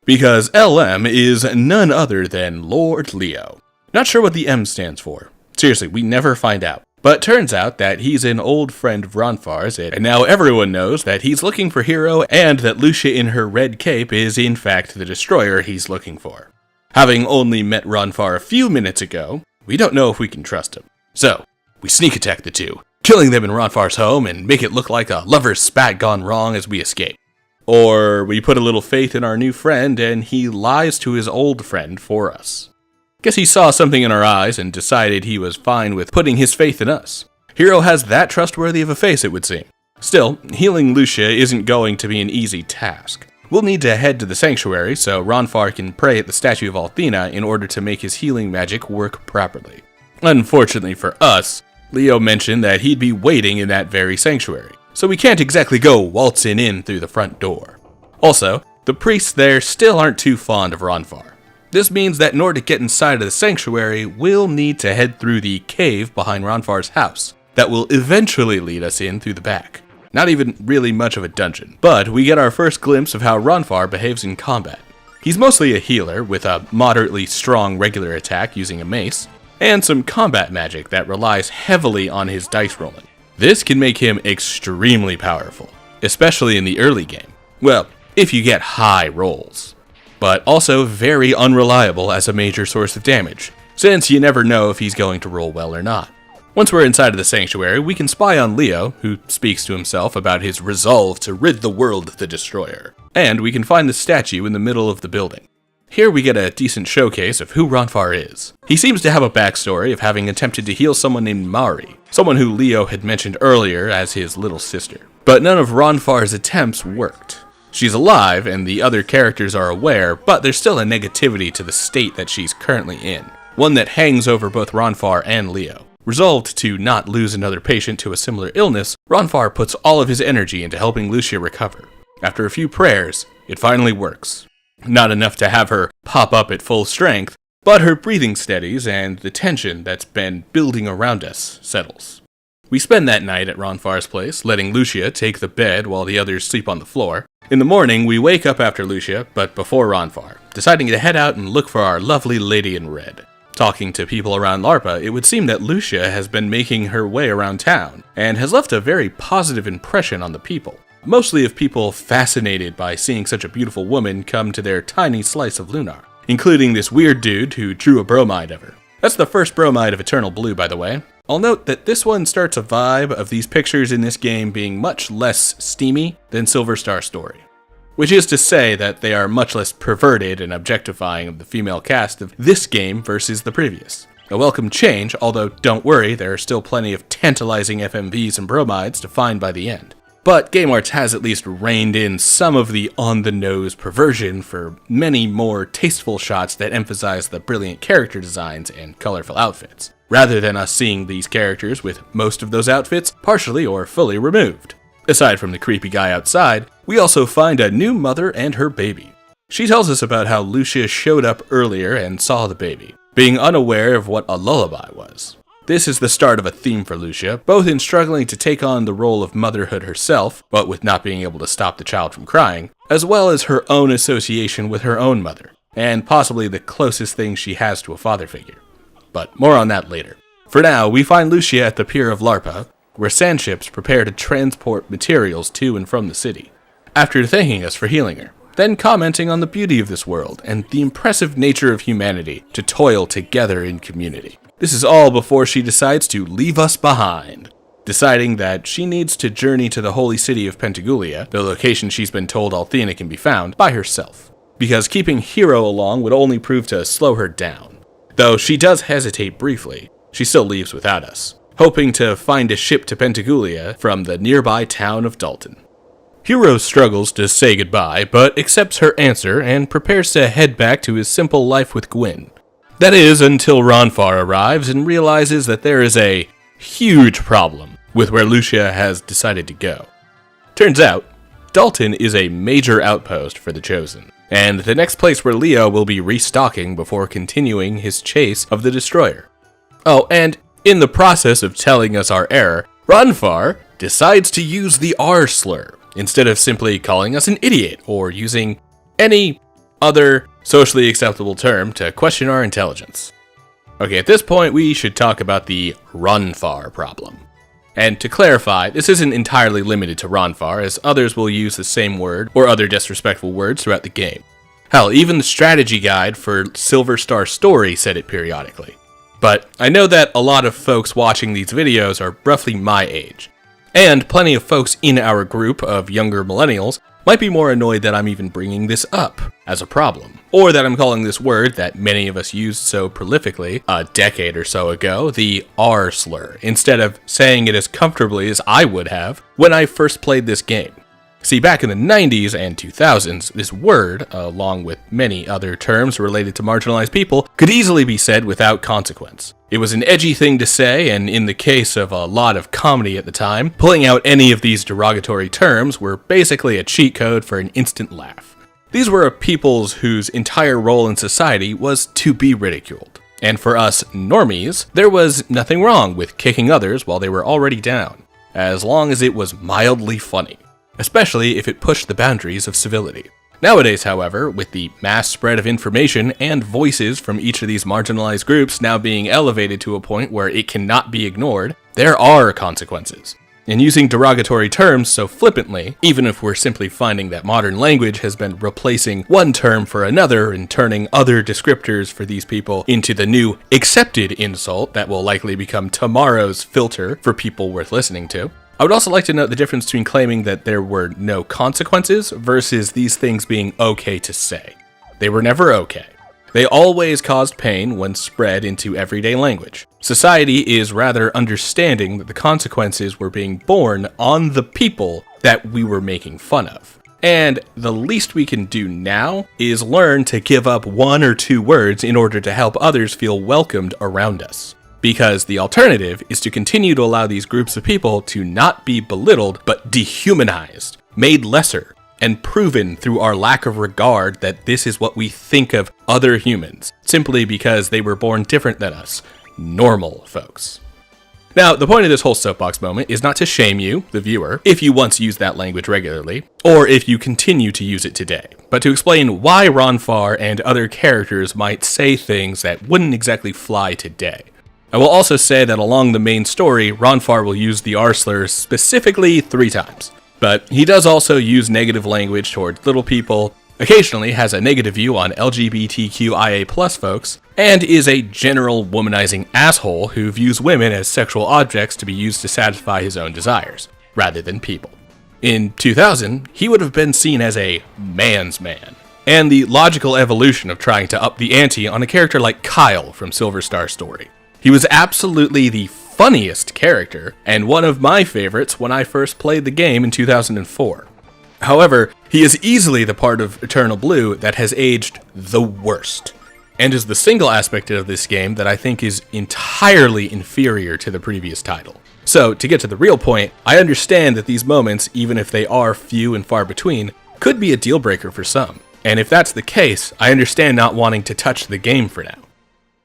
Because LM is none other than Lord Leo. Not sure what the M stands for. Seriously, we never find out. But turns out that he's an old friend of Ronfar's, and now everyone knows that he's looking for Hero and that Lucia in her red cape is in fact the destroyer he's looking for. Having only met Ronfar a few minutes ago, we don't know if we can trust him. So, we sneak attack the two, killing them in Ronfar's home and make it look like a lover's spat gone wrong as we escape. Or we put a little faith in our new friend and he lies to his old friend for us. Guess he saw something in our eyes and decided he was fine with putting his faith in us. Hero has that trustworthy of a face, it would seem. Still, healing Lucia isn't going to be an easy task. We'll need to head to the sanctuary so Ronfar can pray at the statue of Althena in order to make his healing magic work properly. Unfortunately for us, Leo mentioned that he'd be waiting in that very sanctuary, so we can't exactly go waltzing in through the front door. Also, the priests there still aren't too fond of Ronfar. This means that in order to get inside of the sanctuary, we'll need to head through the cave behind Ronfar's house that will eventually lead us in through the back. Not even really much of a dungeon, but we get our first glimpse of how Ronfar behaves in combat. He's mostly a healer with a moderately strong regular attack using a mace, and some combat magic that relies heavily on his dice rolling. This can make him extremely powerful, especially in the early game. Well, if you get high rolls. But also very unreliable as a major source of damage, since you never know if he's going to roll well or not. Once we're inside of the sanctuary, we can spy on Leo, who speaks to himself about his resolve to rid the world of the Destroyer. And we can find the statue in the middle of the building. Here we get a decent showcase of who Ronfar is. He seems to have a backstory of having attempted to heal someone named Mari, someone who Leo had mentioned earlier as his little sister. But none of Ronfar's attempts worked. She's alive, and the other characters are aware, but there's still a negativity to the state that she's currently in, one that hangs over both Ronfahr and Leo. Resolved to not lose another patient to a similar illness, Ronfahr puts all of his energy into helping Lucia recover. After a few prayers, it finally works. Not enough to have her pop up at full strength, but her breathing steadies and the tension that's been building around us settles. We spend that night at Ronfar's place, letting Lucia take the bed while the others sleep on the floor. In the morning, we wake up after Lucia, but before Ronfahr, deciding to head out and look for our lovely lady in red. Talking to people around Larpa, it would seem that Lucia has been making her way around town, and has left a very positive impression on the people. Mostly of people fascinated by seeing such a beautiful woman come to their tiny slice of Lunar, including this weird dude who drew a bromide of her. That's the first bromide of Eternal Blue, by the way. I'll note that this one starts a vibe of these pictures in this game being much less steamy than Silver Star Story. Which is to say that they are much less perverted and objectifying of the female cast of this game versus the previous. A welcome change, although don't worry, there are still plenty of tantalizing FMVs and bromides to find by the end. But Game Arts has at least reined in some of the on-the-nose perversion for many more tasteful shots that emphasize the brilliant character designs and colorful outfits, rather than us seeing these characters with most of those outfits partially or fully removed. Aside from the creepy guy outside, we also find a new mother and her baby. She tells us about how Lucia showed up earlier and saw the baby, being unaware of what a lullaby was. This is the start of a theme for Lucia, both in struggling to take on the role of motherhood herself, but with not being able to stop the child from crying, as well as her own association with her own mother, and possibly the closest thing she has to a father figure. But more on that later. For now, we find Lucia at the pier of Larpa, where sand ships prepare to transport materials to and from the city, after thanking us for healing her, then commenting on the beauty of this world and the impressive nature of humanity to toil together in community. This is all before she decides to leave us behind, deciding that she needs to journey to the holy city of Pentagoulia, the location she's been told Althena can be found, by herself, because keeping Hero along would only prove to slow her down. Though she does hesitate briefly, she still leaves without us, hoping to find a ship to Pentagoulia from the nearby town of Dalton. Hero struggles to say goodbye, but accepts her answer and prepares to head back to his simple life with Gwyn. That is, until Ronfahr arrives and realizes that there is a huge problem with where Lucia has decided to go. Turns out, Dalton is a major outpost for the Chosen, and the next place where Leo will be restocking before continuing his chase of the Destroyer. Oh, and in the process of telling us our error, Ronfahr decides to use the R slur, instead of simply calling us an idiot or using any other socially acceptable term to question our intelligence. Okay, at this point we should talk about the Ronfahr problem. And to clarify, this isn't entirely limited to Ronfahr, as others will use the same word or other disrespectful words throughout the game. Hell, even the strategy guide for Silver Star Story said it periodically. But I know that a lot of folks watching these videos are roughly my age, and plenty of folks in our group of younger millennials might be more annoyed that I'm even bringing this up as a problem, or that I'm calling this word that many of us used so prolifically a decade or so ago, the R slur, instead of saying it as comfortably as I would have when I first played this game. See, back in the 90s and 2000s, this word, along with many other terms related to marginalized people, could easily be said without consequence. It was an edgy thing to say, and in the case of a lot of comedy at the time, pulling out any of these derogatory terms were basically a cheat code for an instant laugh. These were peoples whose entire role in society was to be ridiculed. And for us normies, there was nothing wrong with kicking others while they were already down, as long as it was mildly funny, especially if it pushed the boundaries of civility. Nowadays, however, with the mass spread of information and voices from each of these marginalized groups now being elevated to a point where it cannot be ignored, there are consequences. And using derogatory terms so flippantly, even if we're simply finding that modern language has been replacing one term for another and turning other descriptors for these people into the new accepted insult that will likely become tomorrow's filter for people worth listening to, I would also like to note the difference between claiming that there were no consequences versus these things being okay to say. They were never okay. They always caused pain when spread into everyday language. Society is rather understanding that the consequences were being borne on the people that we were making fun of. And the least we can do now is learn to give up 1 or 2 words in order to help others feel welcomed around us. Because the alternative is to continue to allow these groups of people to not be belittled, but dehumanized, made lesser, and proven through our lack of regard that this is what we think of other humans, simply because they were born different than us, normal folks. Now, the point of this whole soapbox moment is not to shame you, the viewer, if you once used that language regularly, or if you continue to use it today, but to explain why Ronfar and other characters might say things that wouldn't exactly fly today. I will also say that along the main story, Ronfar will use the R slur specifically 3 times, but he does also use negative language towards little people, occasionally has a negative view on LGBTQIA+ folks, and is a general womanizing asshole who views women as sexual objects to be used to satisfy his own desires, rather than people. In 2000, he would have been seen as a man's man, and the logical evolution of trying to up the ante on a character like Kyle from Silver Star Story. He was absolutely the funniest character, and one of my favorites when I first played the game in 2004. However, he is easily the part of Eternal Blue that has aged the worst, and is the single aspect of this game that I think is entirely inferior to the previous title. So, to get to the real point, I understand that these moments, even if they are few and far between, could be a deal breaker for some, and if that's the case, I understand not wanting to touch the game for now.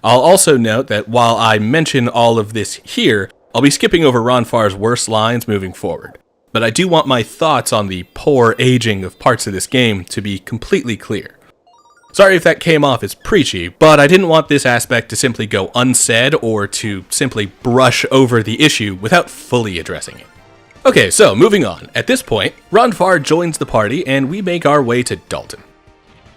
I'll also note that while I mention all of this here, I'll be skipping over Ronfar's worst lines moving forward. But I do want my thoughts on the poor aging of parts of this game to be completely clear. Sorry if that came off as preachy, but I didn't want this aspect to simply go unsaid or to simply brush over the issue without fully addressing it. Okay, so moving on. At this point, Ronfar joins the party and we make our way to Dalton.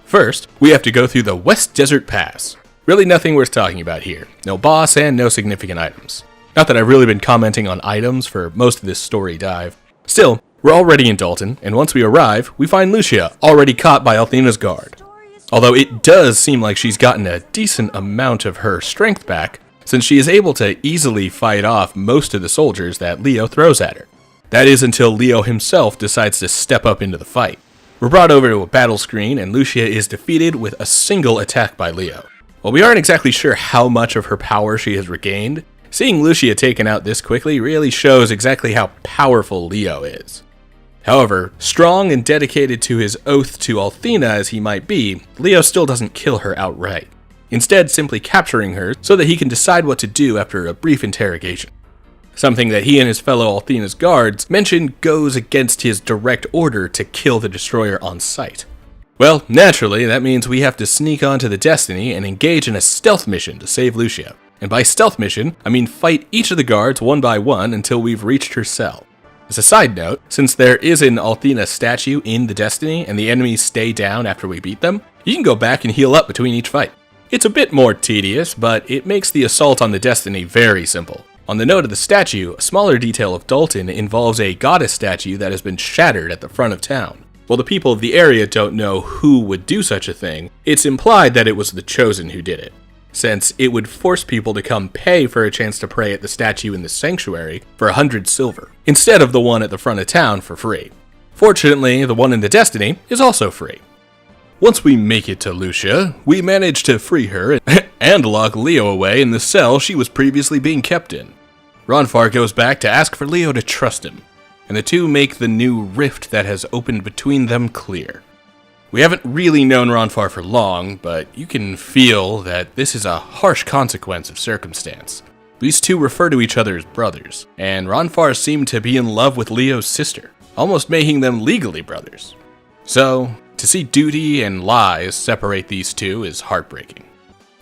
First, we have to go through the West Desert Pass. Really nothing worth talking about here. No boss and no significant items. Not that I've really been commenting on items for most of this story dive. Still, we're already in Dalton, and once we arrive, we find Lucia already caught by Althena's guard. Although it does seem like she's gotten a decent amount of her strength back, since she is able to easily fight off most of the soldiers that Leo throws at her. That is until Leo himself decides to step up into the fight. We're brought over to a battle screen, and Lucia is defeated with a single attack by Leo. While we aren't exactly sure how much of her power she has regained, seeing Lucia taken out this quickly really shows exactly how powerful Leo is. However, strong and dedicated to his oath to Althena as he might be, Leo still doesn't kill her outright, instead simply capturing her so that he can decide what to do after a brief interrogation. Something that he and his fellow Althena's guards mention goes against his direct order to kill the destroyer on sight. Well, naturally, that means we have to sneak onto the Destiny and engage in a stealth mission to save Lucia. And by stealth mission, I mean fight each of the guards one by one until we've reached her cell. As a side note, since there is an Althena statue in the Destiny and the enemies stay down after we beat them, you can go back and heal up between each fight. It's a bit more tedious, but it makes the assault on the Destiny very simple. On the note of the statue, a smaller detail of Dalton involves a goddess statue that has been shattered at the front of town. While the people of the area don't know who would do such a thing, it's implied that it was the Chosen who did it, since it would force people to come pay for a chance to pray at the statue in the sanctuary for 100 silver, instead of the one at the front of town for free. Fortunately, the one in the Destiny is also free. Once we make it to Lucia, we manage to free her and lock Leo away in the cell she was previously being kept in. Ronfar goes back to ask for Leo to trust him, and the two make the new rift that has opened between them clear. We haven't really known Ronfar for long, but you can feel that this is a harsh consequence of circumstance. These two refer to each other as brothers, and Ronfar seemed to be in love with Leo's sister, almost making them legally brothers. So, to see duty and lies separate these two is heartbreaking.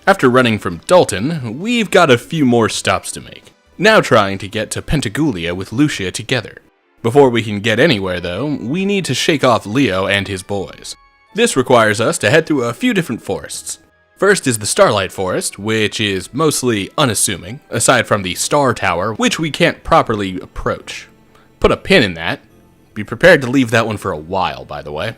After running from Dalton, we've got a few more stops to make, now trying to get to Pentagoulia with Lucia together. Before we can get anywhere though, we need to shake off Leo and his boys. This requires us to head through a few different forests. First is the Starlight Forest, which is mostly unassuming, aside from the Star Tower, which we can't properly approach. Put a pin in that. Be prepared to leave that one for a while, by the way.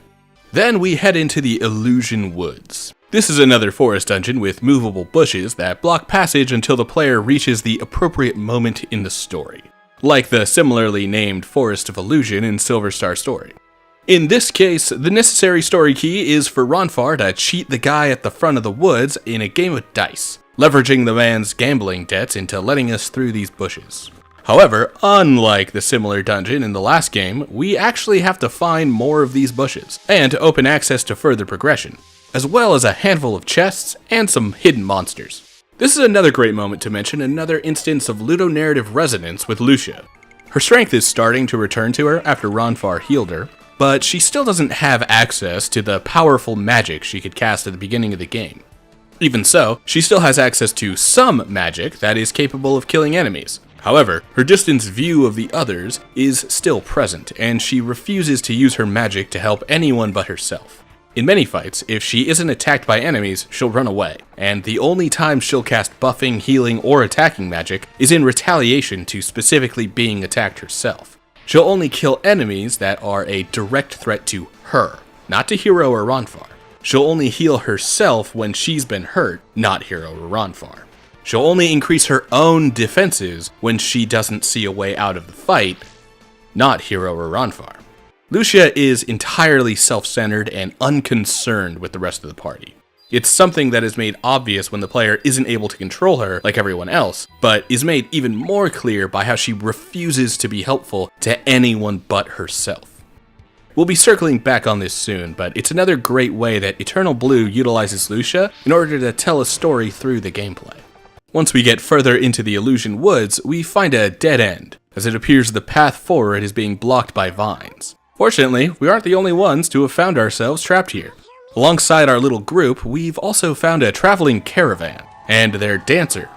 Then we head into the Illusion Woods. This is another forest dungeon with movable bushes that block passage until the player reaches the appropriate moment in the story, like the similarly named Forest of Illusion in Silver Star Story. In this case, the necessary story key is for Ronfar to cheat the guy at the front of the woods in a game of dice, leveraging the man's gambling debts into letting us through these bushes. However, unlike the similar dungeon in the last game, we actually have to find more of these bushes, and open access to further progression, as well as a handful of chests and some hidden monsters. This is another great moment to mention another instance of ludonarrative resonance with Lucia. Her strength is starting to return to her after Ronfar healed her, but she still doesn't have access to the powerful magic she could cast at the beginning of the game. Even so, she still has access to some magic that is capable of killing enemies. However, her distance view of the others is still present, and she refuses to use her magic to help anyone but herself. In many fights, if she isn't attacked by enemies, she'll run away, and the only time she'll cast buffing, healing, or attacking magic is in retaliation to specifically being attacked herself. She'll only kill enemies that are a direct threat to her, not to Hero or Ronfar. She'll only heal herself when she's been hurt, not Hero or Ronfar. She'll only increase her own defenses when she doesn't see a way out of the fight, not Hero or Ronfar. Lucia is entirely self-centered and unconcerned with the rest of the party. It's something that is made obvious when the player isn't able to control her like everyone else, but is made even more clear by how she refuses to be helpful to anyone but herself. We'll be circling back on this soon, but it's another great way that Eternal Blue utilizes Lucia in order to tell a story through the gameplay. Once we get further into the Illusion Woods, we find a dead end, as it appears the path forward is being blocked by vines. Fortunately, we aren't the only ones to have found ourselves trapped here. Alongside our little group, we've also found a traveling caravan, and their dancer.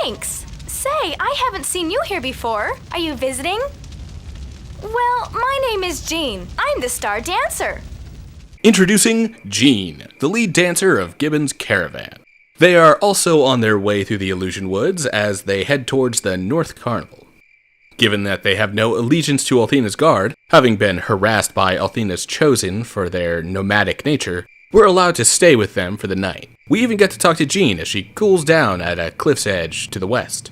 Thanks. Say, I haven't seen you here before. Are you visiting? Well, my name is Jean. I'm the star dancer. Introducing Jean, the lead dancer of Gibbon's Caravan. They are also on their way through the Illusion Woods as they head towards the North Carnival. Given that they have no allegiance to Althena's guard, having been harassed by Althena's Chosen for their nomadic nature, we're allowed to stay with them for the night. We even get to talk to Jean as she cools down at a cliff's edge to the west.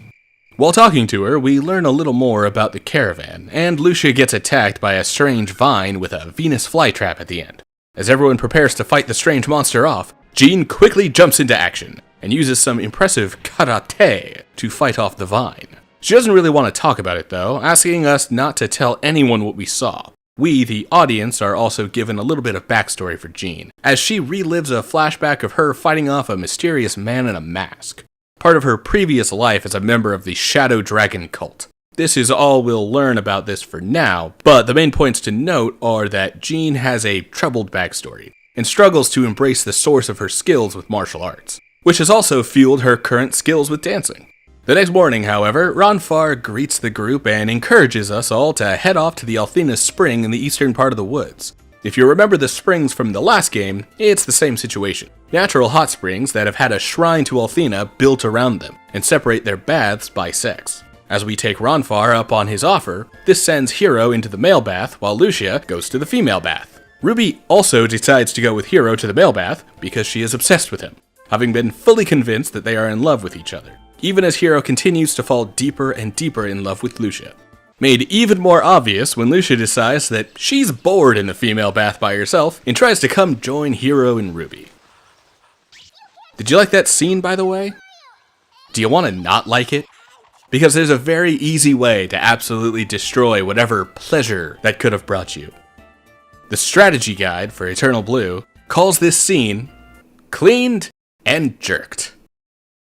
While talking to her, we learn a little more about the caravan, and Lucia gets attacked by a strange vine with a Venus flytrap at the end. As everyone prepares to fight the strange monster off, Jean quickly jumps into action and uses some impressive karate to fight off the vine. She doesn't really want to talk about it though, asking us not to tell anyone what we saw. We, the audience, are also given a little bit of backstory for Jean, as she relives a flashback of her fighting off a mysterious man in a mask, part of her previous life as a member of the Shadow Dragon cult. This is all we'll learn about this for now, but the main points to note are that Jean has a troubled backstory, and struggles to embrace the source of her skills with martial arts, which has also fueled her current skills with dancing. The next morning, however, Ronfar greets the group and encourages us all to head off to the Althena Spring in the eastern part of the woods. If you remember the springs from the last game, it's the same situation. Natural hot springs that have had a shrine to Althena built around them, and separate their baths by sex. As we take Ronfar up on his offer, this sends Hero into the male bath while Lucia goes to the female bath. Ruby also decides to go with Hero to the male bath because she is obsessed with him, having been fully convinced that they are in love with each other, even as Hero continues to fall deeper and deeper in love with Lucia. Made even more obvious when Lucia decides that she's bored in the female bath by herself and tries to come join Hero and Ruby. Did you like that scene, by the way? Do you want to not like it? Because there's a very easy way to absolutely destroy whatever pleasure that could have brought you. The strategy guide for Eternal Blue calls this scene cleaned and jerked.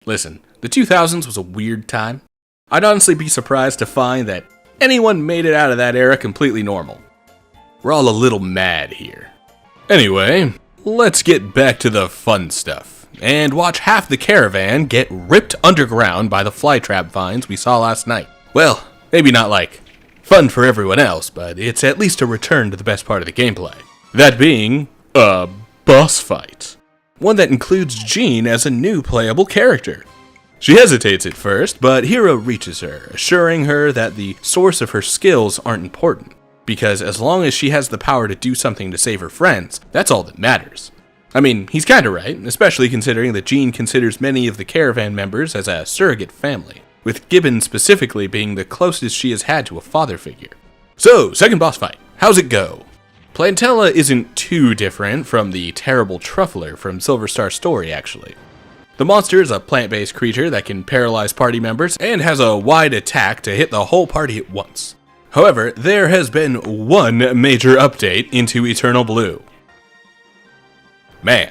Listen, the 2000s was a weird time. I'd honestly be surprised to find that anyone made it out of that era completely normal. We're all a little mad here. Anyway, let's get back to the fun stuff, and watch half the caravan get ripped underground by the flytrap vines we saw last night. Well, maybe not like fun for everyone else, but it's at least a return to the best part of the gameplay. That being, a boss fight. one that includes Jean as a new playable character. She hesitates at first, but Hiro reaches her, assuring her that the source of her skills aren't important, because as long as she has the power to do something to save her friends, that's all that matters. I mean, he's kinda right, especially considering that Jean considers many of the caravan members as a surrogate family, with Gibbon specifically being the closest she has had to a father figure. So, second boss fight, how's it go? Plantella isn't too different from the terrible Truffler from Silver Star Story, actually. The monster is a plant-based creature that can paralyze party members and has a wide attack to hit the whole party at once. However, there has been one major update into Eternal Blue. Man,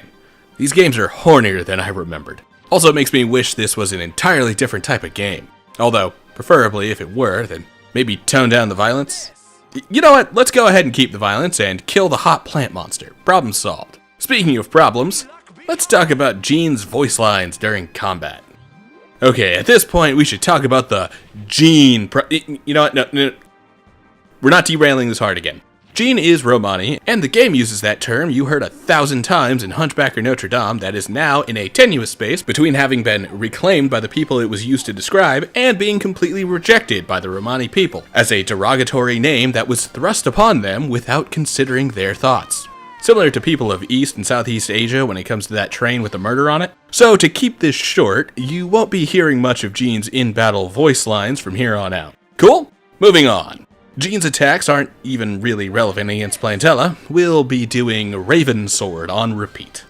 these games are hornier than I remembered. Also, it makes me wish this was an entirely different type of game. Although, preferably if it were, then maybe tone down the violence. You know what, let's go ahead and keep the violence and kill the hot plant monster. Problem solved. Speaking of problems, let's talk about Jean's voice lines during combat. Okay, at this point we should talk about the Jean you know what, no. We're not derailing this hard again. Jean is Romani, and the game uses that term you heard 1,000 times in Hunchback or Notre Dame that is now in a tenuous space between having been reclaimed by the people it was used to describe and being completely rejected by the Romani people as a derogatory name that was thrust upon them without considering their thoughts. Similar to people of East and Southeast Asia when it comes to that train with the murder on it. So to keep this short, you won't be hearing much of Jean's in-battle voice lines from here on out. Cool? Moving on. Jean's attacks aren't even really relevant against Plantella. We'll be doing Raven Sword on repeat.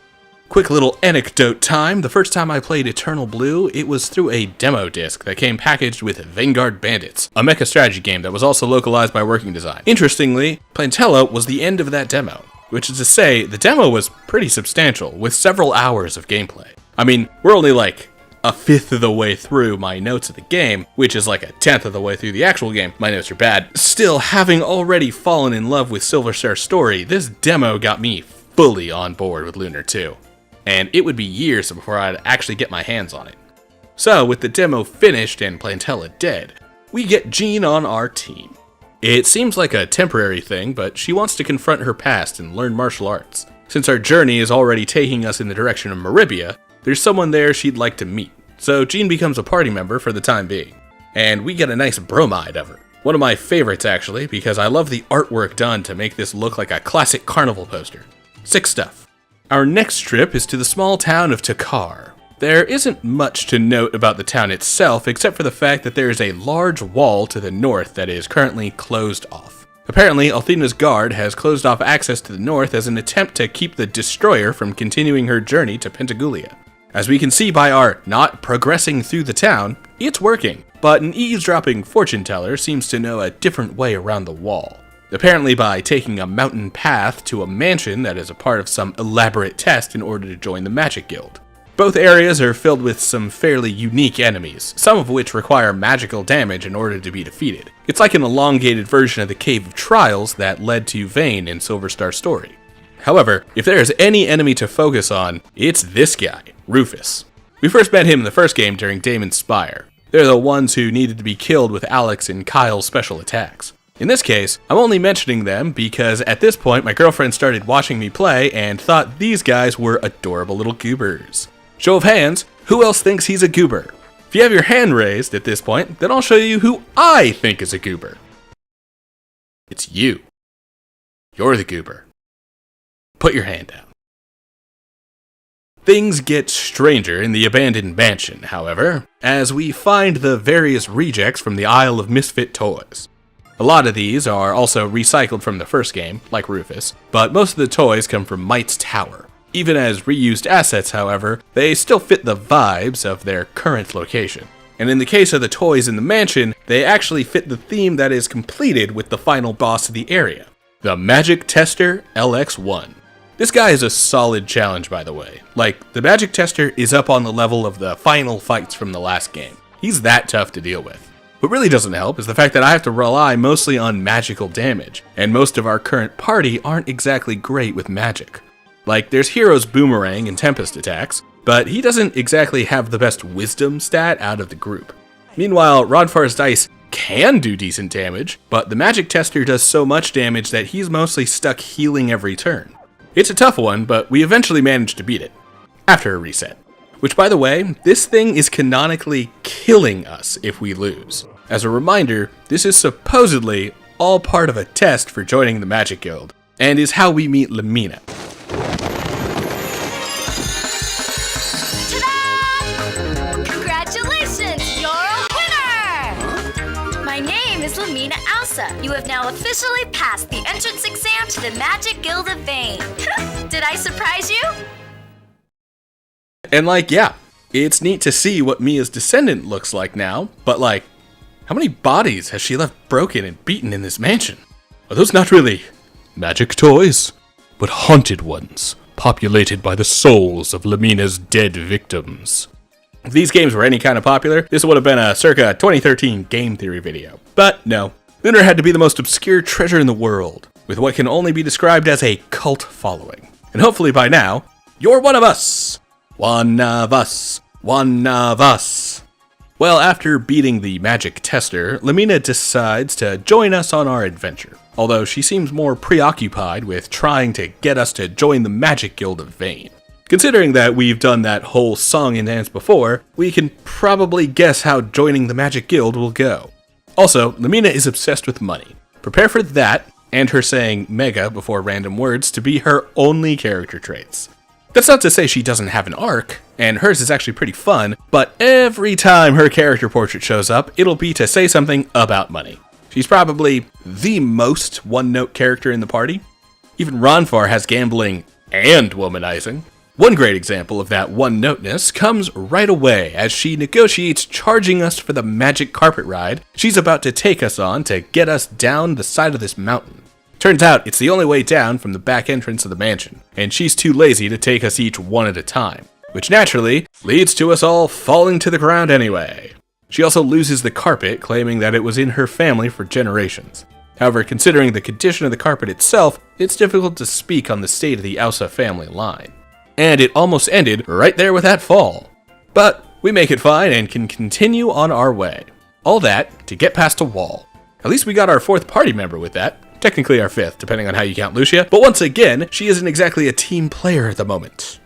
Quick little anecdote time. The first time I played Eternal Blue, it was through a demo disc that came packaged with Vanguard Bandits, a mecha strategy game that was also localized by Working Design. Interestingly, Plantella was the end of that demo, which is to say, the demo was pretty substantial, with several hours of gameplay. I mean, we're only like a fifth of the way through my notes of the game, which is like a tenth of the way through the actual game. My notes are bad. Still, having already fallen in love with Silver Star Story, this demo got me fully on board with Lunar 2. And it would be years before I'd actually get my hands on it. So, with the demo finished and Plantella dead, we get Jean on our team. It seems like a temporary thing, but she wants to confront her past and learn martial arts. Since our journey is already taking us in the direction of Maribia, there's someone there she'd like to meet, so Jean becomes a party member for the time being. And we get a nice bromide of her. One of my favorites actually, because I love the artwork done to make this look like a classic carnival poster. Sick stuff. Our next trip is to the small town of Takar. There isn't much to note about the town itself, except for the fact that there is a large wall to the north that is currently closed off. Apparently, Althena's guard has closed off access to the north as an attempt to keep the Destroyer from continuing her journey to Pentagoulia. As we can see by our not progressing through the town, it's working, but an eavesdropping fortune teller seems to know a different way around the wall. Apparently by taking a mountain path to a mansion that is a part of some elaborate test in order to join the Magic Guild. Both areas are filled with some fairly unique enemies, some of which require magical damage in order to be defeated. It's like an elongated version of the Cave of Trials that led to Vane in Silver Star Story. However, if there is any enemy to focus on, it's this guy, Rufus. We first met him in the first game during Damon's Spire. They're the ones who needed to be killed with Alex and Kyle's special attacks. In this case, I'm only mentioning them because at this point my girlfriend started watching me play and thought these guys were adorable little goobers. Show of hands, who else thinks he's a goober? If you have your hand raised at this point, then I'll show you who I think is a goober. It's you. You're the goober. Put your hand down. Things get stranger in the abandoned mansion, however, as we find the various rejects from the Isle of Misfit Toys. A lot of these are also recycled from the first game, like Rufus, but most of the toys come from Might's Tower. Even as reused assets, however, they still fit the vibes of their current location. And in the case of the toys in the mansion, they actually fit the theme that is completed with the final boss of the area, the Magic Tester LX1. This guy is a solid challenge, by the way. Like, the Magic Tester is up on the level of the final fights from the last game. He's that tough to deal with. What really doesn't help is the fact that I have to rely mostly on magical damage, and most of our current party aren't exactly great with magic. Like, there's Hero's Boomerang and Tempest attacks, but he doesn't exactly have the best wisdom stat out of the group. Meanwhile, Rodfar's Dice can do decent damage, but the Magic Tester does so much damage that he's mostly stuck healing every turn. It's a tough one, but we eventually managed to beat it. after a reset. Which, by the way, this thing is canonically killing us if we lose. As a reminder, this is supposedly all part of a test for joining the Magic Guild, and is how we meet Lamina. Ta-da! Congratulations, you're a winner! My name is Lamina Alsa. You have now officially passed the entrance exam to the Magic Guild of Vane. Did I surprise you? And yeah, it's neat to see what Mia's descendant looks like now, but how many bodies has she left broken and beaten in this mansion? Are those not really magic toys, but haunted ones, populated by the souls of Lamina's dead victims? If these games were any kind of popular, this would have been a circa 2013 game theory video. But no, Lunar had to be the most obscure treasure in the world, with what can only be described as a cult following. And hopefully by now, you're one of us! One of us. One of us. Well, after beating the magic tester, Lamina decides to join us on our adventure, although she seems more preoccupied with trying to get us to join the Magic Guild of Vane. Considering that we've done that whole song and dance before, we can probably guess how joining the Magic Guild will go. Also, Lamina is obsessed with money. Prepare for that, and her saying mega before random words to be her only character traits. That's not to say she doesn't have an arc, and hers is actually pretty fun, but every time her character portrait shows up, it'll be to say something about money. She's probably the most one-note character in the party. Even Ronfar has gambling and womanizing. One great example of that one-noteness comes right away as she negotiates charging us for the magic carpet ride she's about to take us on to get us down the side of this mountain. Turns out it's the only way down from the back entrance of the mansion, and she's too lazy to take us each one at a time, which naturally leads to us all falling to the ground anyway. She also loses the carpet, claiming that it was in her family for generations. However, considering the condition of the carpet itself, it's difficult to speak on the state of the Ausa family line. And it almost ended right there with that fall. But we make it fine and can continue on our way. All that to get past a wall. At least we got our fourth party member with that. Technically our fifth, depending on how you count Lucia, but once again, she isn't exactly a team player at the moment.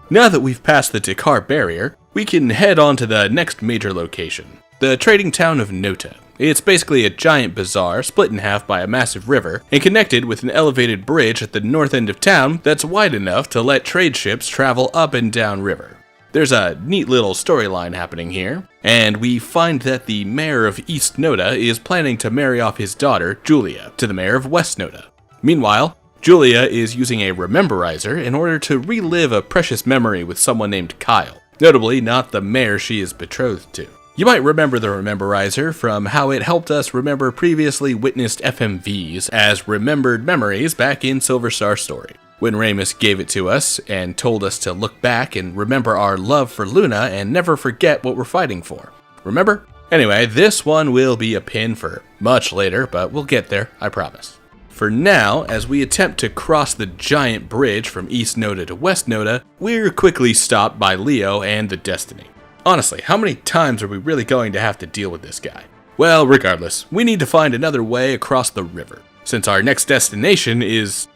Now that we've passed the Dakar barrier, we can head on to the next major location, the trading town of Nota. It's basically a giant bazaar split in half by a massive river and connected with an elevated bridge at the north end of town that's wide enough to let trade ships travel up and down river. There's a neat little storyline happening here, and we find that the mayor of East Noda is planning to marry off his daughter, Julia, to the mayor of West Noda. Meanwhile, Julia is using a rememberizer in order to relive a precious memory with someone named Kyle, notably not the mayor she is betrothed to. You might remember the rememberizer from how it helped us remember previously witnessed FMVs as remembered memories back in Silver Star Story, when Ramus gave it to us and told us to look back and remember our love for Luna and never forget what we're fighting for. Remember? Anyway, this one will be a pin for much later, but we'll get there, I promise. For now, as we attempt to cross the giant bridge from East Noda to West Noda, we're quickly stopped by Leo and the Destiny. Honestly, how many times are we really going to have to deal with this guy? Well, regardless, we need to find another way across the river, since our next destination is,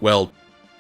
well,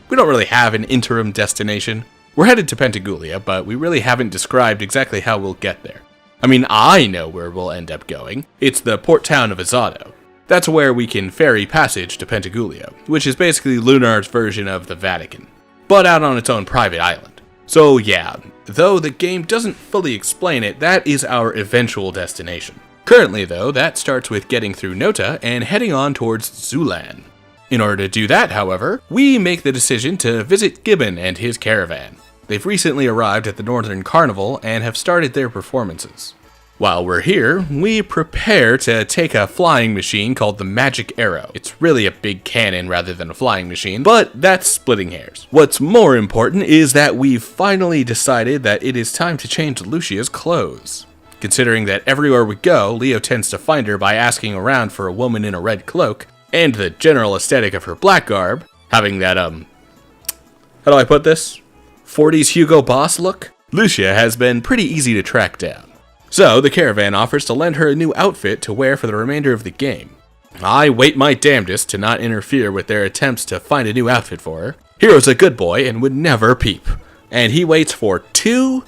we don't really have an interim destination. We're headed to Pentagoulia, but we really haven't described exactly how we'll get there. I mean, I know where we'll end up going. It's the port town of Azado. That's where we can ferry passage to Pentagoulia, which is basically Lunar's version of the Vatican, but out on its own private island. So yeah, though the game doesn't fully explain it, that is our eventual destination. Currently though, that starts with getting through Nota and heading on towards Zulan. In order to do that, however, we make the decision to visit Gibbon and his caravan. They've recently arrived at the Northern Carnival and have started their performances. While we're here, we prepare to take a flying machine called the Magic Arrow. It's really a big cannon rather than a flying machine, but that's splitting hairs. What's more important is that we've finally decided that it is time to change Lucia's clothes. Considering that everywhere we go, Leo tends to find her by asking around for a woman in a red cloak, and the general aesthetic of her black garb, having that, how do I put this? 40s Hugo Boss look? Lucia has been pretty easy to track down. So, the caravan offers to lend her a new outfit to wear for the remainder of the game. I wait my damnedest to not interfere with their attempts to find a new outfit for her. Hero's a good boy and would never peep. and he waits for 2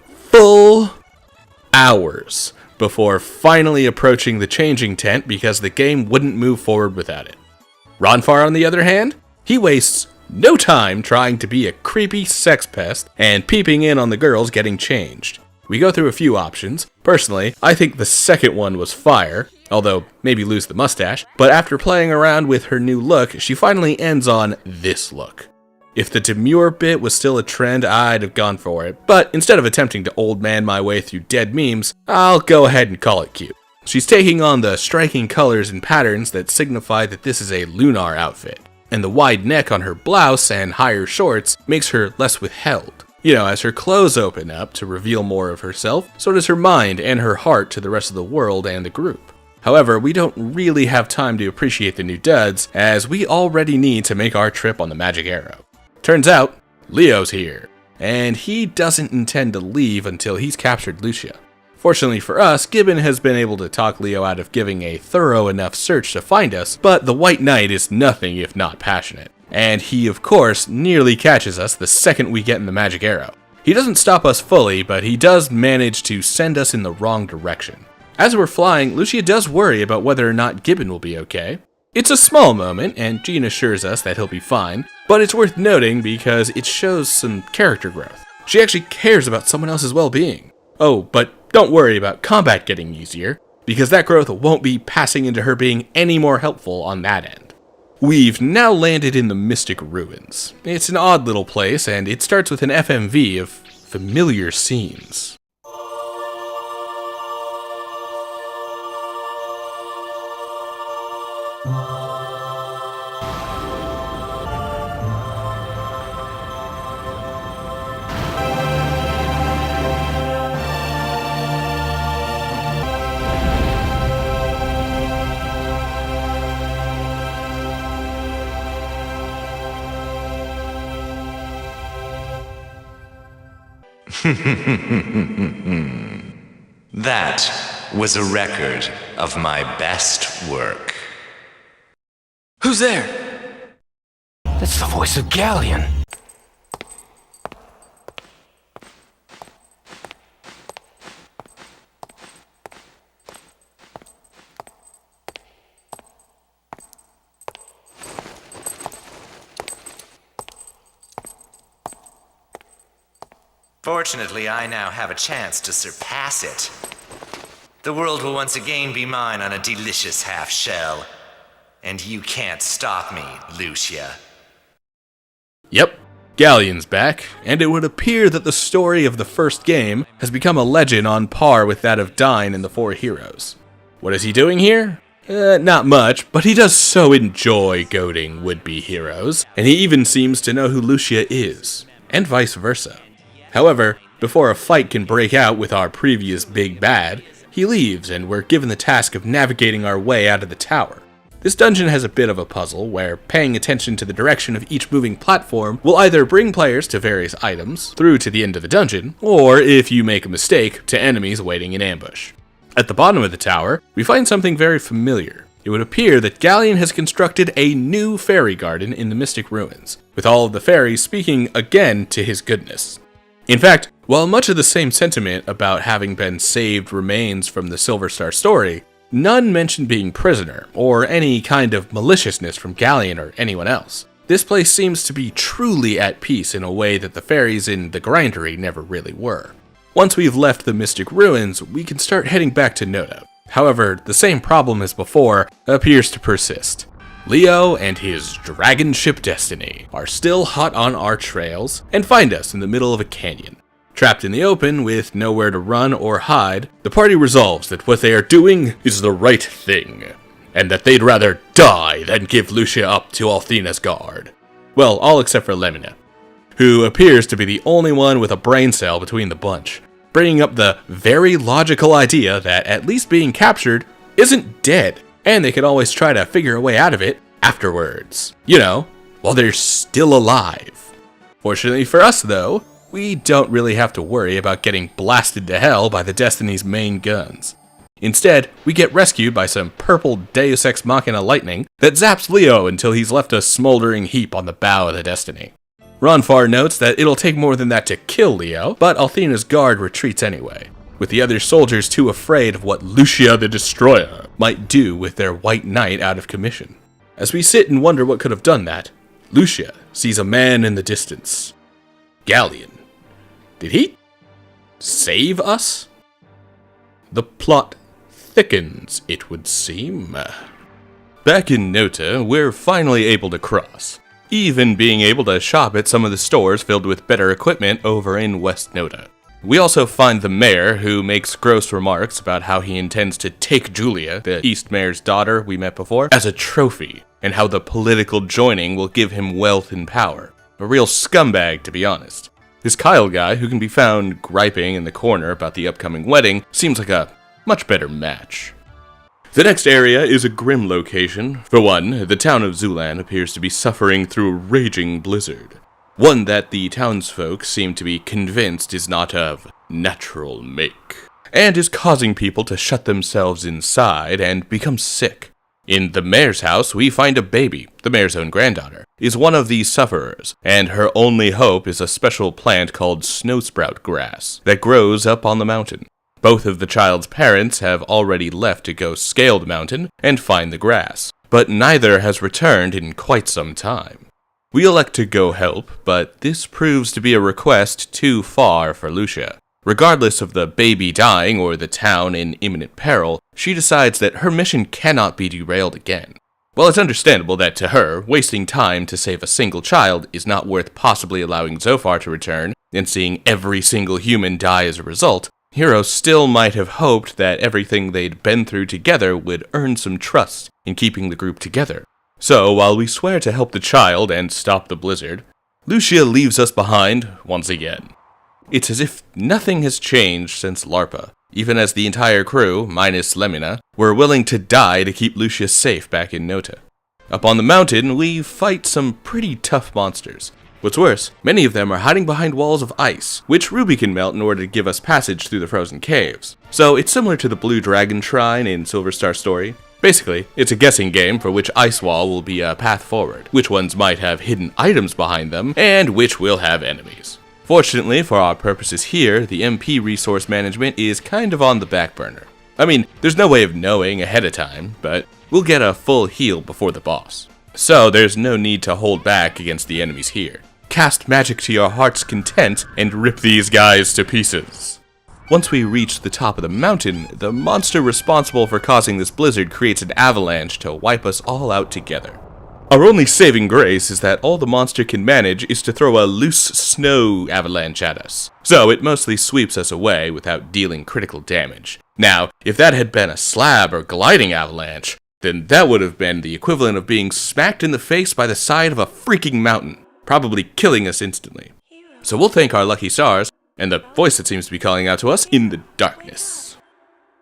full hours before finally approaching the changing tent because the game wouldn't move forward without it. Ronfar, on the other hand, he wastes no time trying to be a creepy sex pest and peeping in on the girls getting changed. We go through a few options. Personally, I think the second one was fire, although maybe lose the mustache, but after playing around with her new look, she finally ends on this look. If the demure bit was still a trend, I'd have gone for it, but instead of attempting to old man my way through dead memes, I'll go ahead and call it cute. She's taking on the striking colors and patterns that signify that this is a Lunar outfit, and the wide neck on her blouse and higher shorts makes her less withheld. You know, as her clothes open up to reveal more of herself, so does her mind and her heart to the rest of the world and the group. However, we don't really have time to appreciate the new duds, as we already need to make our trip on the Magic Arrow. Turns out, Leo's here, and he doesn't intend to leave until he's captured Lucia. Fortunately for us, Gibbon has been able to talk Leo out of giving a thorough enough search to find us, but the White Knight is nothing if not passionate. And he, of course, nearly catches us the second we get in the Magic Arrow. He doesn't stop us fully, but he does manage to send us in the wrong direction. As we're flying, Lucia does worry about whether or not Gibbon will be okay. It's a small moment, and Jean assures us that he'll be fine, but it's worth noting because it shows some character growth. She actually cares about someone else's well-being. Oh, but don't worry about combat getting easier, because that growth won't be passing into her being any more helpful on that end. We've now landed in the Mystic Ruins. It's an odd little place, and it starts with an FMV of familiar scenes. That was a record of my best work. Who's there? That's the voice of Galleon. Fortunately, I now have a chance to surpass it. The world will once again be mine on a delicious half shell. And you can't stop me, Lucia. Yep, Galleon's back, and it would appear that the story of the first game has become a legend on par with that of Dyne and the Four Heroes. What is he doing here? Not much, but he does so enjoy goading would-be heroes, and he even seems to know who Lucia is, and vice versa. However, before a fight can break out with our previous big bad, he leaves and we're given the task of navigating our way out of the tower. This dungeon has a bit of a puzzle where paying attention to the direction of each moving platform will either bring players to various items through to the end of the dungeon, or if you make a mistake, to enemies waiting in ambush. At the bottom of the tower, we find something very familiar. It would appear that Galleon has constructed a new fairy garden in the Mystic Ruins, with all of the fairies speaking again to his goodness. In fact, while much of the same sentiment about having been saved remains from the Silver Star story, none mention being prisoner, or any kind of maliciousness from Galleon or anyone else. This place seems to be truly at peace in a way that the fairies in the Grindery never really were. Once we've left the Mystic Ruins, we can start heading back to Noto. However, the same problem as before appears to persist. Leo and his dragon ship Destiny are still hot on our trails and find us in the middle of a canyon. Trapped in the open with nowhere to run or hide, the party resolves that what they are doing is the right thing, and that they'd rather die than give Lucia up to Althena's guard. Well, all except for Lemina, who appears to be the only one with a brain cell between the bunch, bringing up the very logical idea that at least being captured isn't dead, and they can always try to figure a way out of it afterwards. You know, while they're still alive. Fortunately for us, though, we don't really have to worry about getting blasted to hell by the Destiny's main guns. Instead, we get rescued by some purple Deus Ex Machina lightning that zaps Leo until he's left a smoldering heap on the bow of the Destiny. Ronfar notes that it'll take more than that to kill Leo, but Althena's guard retreats anyway, with the other soldiers too afraid of what Lucia the Destroyer might do with their white knight out of commission. As we sit and wonder what could have done that, Lucia sees a man in the distance. Galleon. Did he save us? The plot thickens, it would seem. Back in Nota, we're finally able to cross, even being able to shop at some of the stores filled with better equipment over in West Nota. We also find the mayor, who makes gross remarks about how he intends to take Julia, the East Mayor's daughter we met before, as a trophy, and how the political joining will give him wealth and power. A real scumbag, to be honest. This Kyle guy, who can be found griping in the corner about the upcoming wedding, seems like a much better match. The next area is a grim location. For one, the town of Zulan appears to be suffering through a raging blizzard. One that the townsfolk seem to be convinced is not of natural make, and is causing people to shut themselves inside and become sick. In the mayor's house, we find a baby, the mayor's own granddaughter, is one of these sufferers, and her only hope is a special plant called snowsprout grass that grows up on the mountain. Both of the child's parents have already left to go scale the mountain and find the grass, but neither has returned in quite some time. We elect to go help, but this proves to be a request too far for Lucia. Regardless of the baby dying or the town in imminent peril, she decides that her mission cannot be derailed again. While it's understandable that to her, wasting time to save a single child is not worth possibly allowing Zophar to return and seeing every single human die as a result, Hero still might have hoped that everything they'd been through together would earn some trust in keeping the group together. So, while we swear to help the child and stop the blizzard, Lucia leaves us behind once again. It's as if nothing has changed since LARPA, even as the entire crew, minus Lemina, were willing to die to keep Lucia safe back in Nota. Up on the mountain, we fight some pretty tough monsters. What's worse, many of them are hiding behind walls of ice, which Ruby can melt in order to give us passage through the frozen caves. So it's similar to the Blue Dragon Shrine in Silver Star Story. Basically, it's a guessing game for which ice wall will be a path forward, which ones might have hidden items behind them, and which will have enemies. Fortunately for our purposes here, the MP resource management is kind of on the back burner. I mean, there's no way of knowing ahead of time, but we'll get a full heal before the boss. So there's no need to hold back against the enemies here. Cast magic to your heart's content and rip these guys to pieces. Once we reach the top of the mountain, the monster responsible for causing this blizzard creates an avalanche to wipe us all out together. Our only saving grace is that all the monster can manage is to throw a loose snow avalanche at us, so it mostly sweeps us away without dealing critical damage. Now, if that had been a slab or gliding avalanche, then that would have been the equivalent of being smacked in the face by the side of a freaking mountain, probably killing us instantly. So we'll thank our lucky stars, and the voice that seems to be calling out to us in the darkness.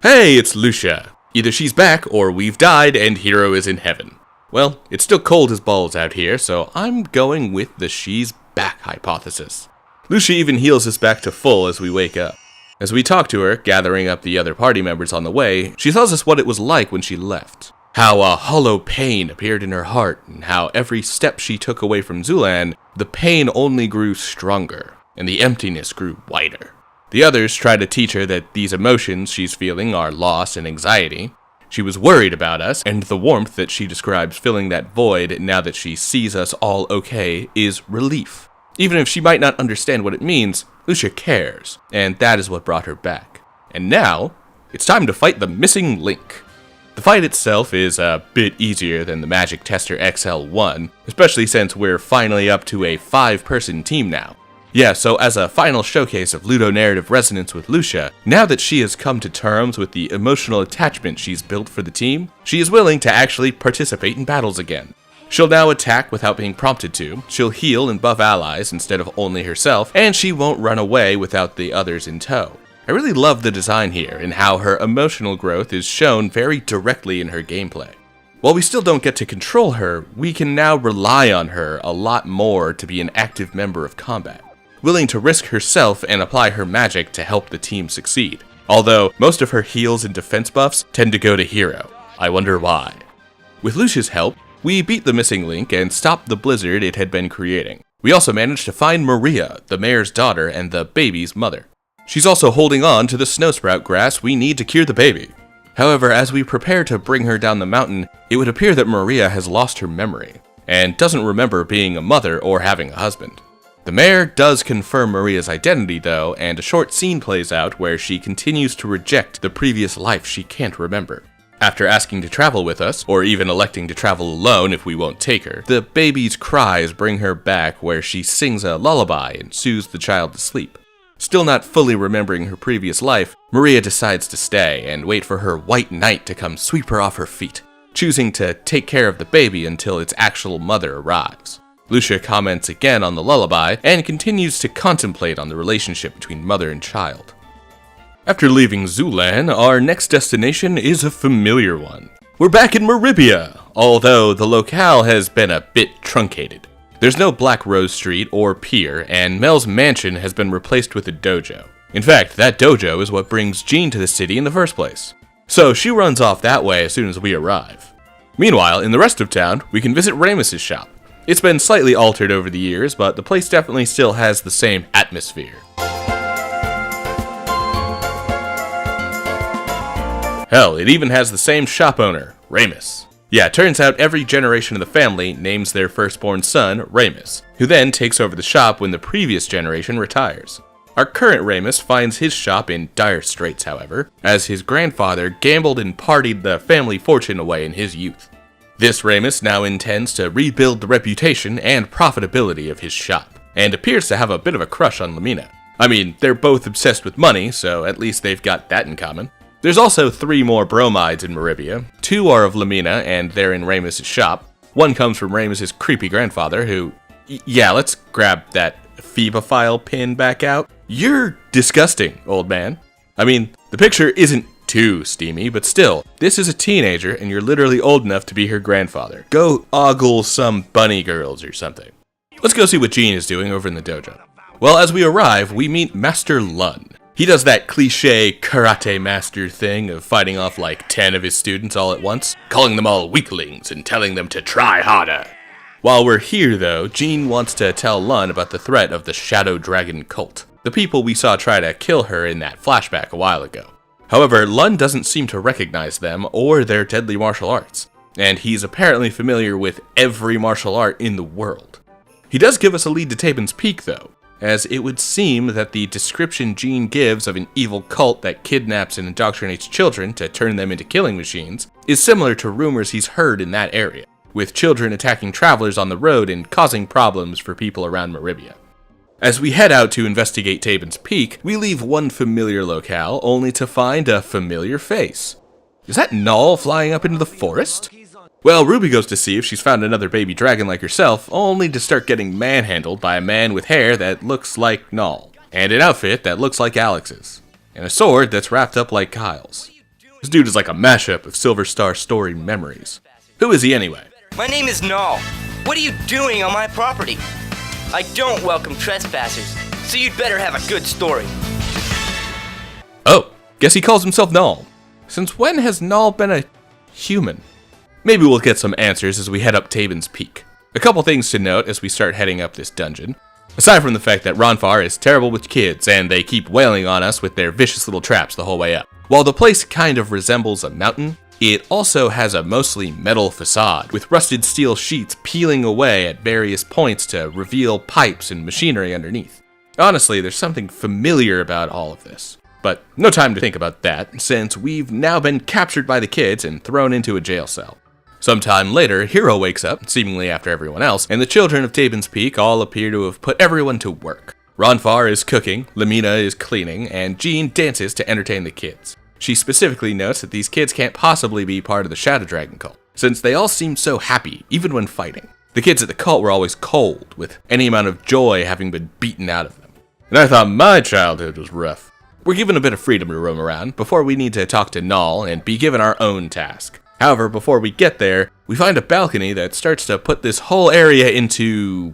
Hey, it's Lucia. Either she's back, or we've died and Hero is in heaven. Well, it's still cold as balls out here, so I'm going with the she's back hypothesis. Lucia even heals us back to full as we wake up. As we talk to her, gathering up the other party members on the way, she tells us what it was like when she left. How a hollow pain appeared in her heart, and how every step she took away from Zulan, the pain only grew stronger, and the emptiness grew wider. The others try to teach her that these emotions she's feeling are loss and anxiety. She was worried about us, and the warmth that she describes filling that void now that she sees us all okay is relief. Even if she might not understand what it means, Lucia cares, and that is what brought her back. And now, it's time to fight the missing link. The fight itself is a bit easier than the Magic Tester XL1, especially since we're finally up to a 5-person team now. Yeah, so as a final showcase of ludonarrative resonance with Lucia, now that she has come to terms with the emotional attachment she's built for the team, she is willing to actually participate in battles again. She'll now attack without being prompted to, she'll heal and buff allies instead of only herself, and she won't run away without the others in tow. I really love the design here and how her emotional growth is shown very directly in her gameplay. While we still don't get to control her, we can now rely on her a lot more to be an active member of combat, willing to risk herself and apply her magic to help the team succeed. Although, most of her heals and defense buffs tend to go to Hero. I wonder why. With Lucia's help, we beat the missing link and stopped the blizzard it had been creating. We also managed to find Maria, the mayor's daughter and the baby's mother. She's also holding on to the snowsprout grass we need to cure the baby. However, as we prepare to bring her down the mountain, it would appear that Maria has lost her memory, and doesn't remember being a mother or having a husband. The mayor does confirm Maria's identity though, and a short scene plays out where she continues to reject the previous life she can't remember. After asking to travel with us, or even electing to travel alone if we won't take her, the baby's cries bring her back where she sings a lullaby and soothes the child to sleep. Still not fully remembering her previous life, Maria decides to stay and wait for her white knight to come sweep her off her feet, choosing to take care of the baby until its actual mother arrives. Lucia comments again on the lullaby and continues to contemplate on the relationship between mother and child. After leaving Zoolan, our next destination is a familiar one. We're back in Maribia, although the locale has been a bit truncated. There's no Black Rose Street or pier, and Mel's mansion has been replaced with a dojo. In fact, that dojo is what brings Jean to the city in the first place. So she runs off that way as soon as we arrive. Meanwhile, in the rest of town, we can visit Ramus's shop. It's been slightly altered over the years, but the place definitely still has the same atmosphere. Hell, it even has the same shop owner, Ramus. Yeah, it turns out every generation of the family names their firstborn son Ramus, who then takes over the shop when the previous generation retires. Our current Ramus finds his shop in dire straits, however, as his grandfather gambled and partied the family fortune away in his youth. This Ramus now intends to rebuild the reputation and profitability of his shop, and appears to have a bit of a crush on Lamina. I mean, they're both obsessed with money, so at least they've got that in common. There's also 3 more bromides in Maribia. 2 are of Lamina, and they're in Ramus's shop. 1 comes from Ramus's creepy grandfather, who... Yeah, let's grab that Phoebophile pin back out. You're disgusting, old man. I mean, the picture isn't too steamy, but still, this is a teenager and you're literally old enough to be her grandfather. Go ogle some bunny girls or something. Let's go see what Jean is doing over in the dojo. Well, as we arrive, we meet Master Lun. He does that cliche karate master thing of fighting off like 10 of his students all at once, calling them all weaklings and telling them to try harder. While we're here though, Jean wants to tell Lun about the threat of the Shadow Dragon cult, the people we saw try to kill her in that flashback a while ago. However, Lun doesn't seem to recognize them or their deadly martial arts, and he's apparently familiar with every martial art in the world. He does give us a lead to Tabin's Peak though, as it would seem that the description Jean gives of an evil cult that kidnaps and indoctrinates children to turn them into killing machines is similar to rumors he's heard in that area, with children attacking travelers on the road and causing problems for people around Maribia. As we head out to investigate Tabin's Peak, we leave one familiar locale only to find a familiar face. Is that Null flying up into the forest? Well, Ruby goes to see if she's found another baby dragon like herself, only to start getting manhandled by a man with hair that looks like Null, and an outfit that looks like Alex's, and a sword that's wrapped up like Kyle's. This dude is like a mashup of Silver Star Story memories. Who is he anyway? My name is Null. What are you doing on my property? I don't welcome trespassers, so you'd better have a good story. Oh, guess he calls himself Null. Since when has Null been a human? Maybe we'll get some answers as we head up Tabin's Peak. A couple things to note as we start heading up this dungeon. Aside from the fact that Ronfar is terrible with kids and they keep wailing on us with their vicious little traps the whole way up. While the place kind of resembles a mountain, it also has a mostly metal facade, with rusted steel sheets peeling away at various points to reveal pipes and machinery underneath. Honestly, there's something familiar about all of this. But no time to think about that, since we've now been captured by the kids and thrown into a jail cell. Sometime later, Hero wakes up, seemingly after everyone else, and the children of Tabin's Peak all appear to have put everyone to work. Ronfar is cooking, Lamina is cleaning, and Jean dances to entertain the kids. She specifically notes that these kids can't possibly be part of the Shadow Dragon cult, since they all seem so happy, even when fighting. The kids at the cult were always cold, with any amount of joy having been beaten out of them. And I thought my childhood was rough. We're given a bit of freedom to roam around before we need to talk to Null and be given our own task. However, before we get there, we find a balcony that starts to put this whole area into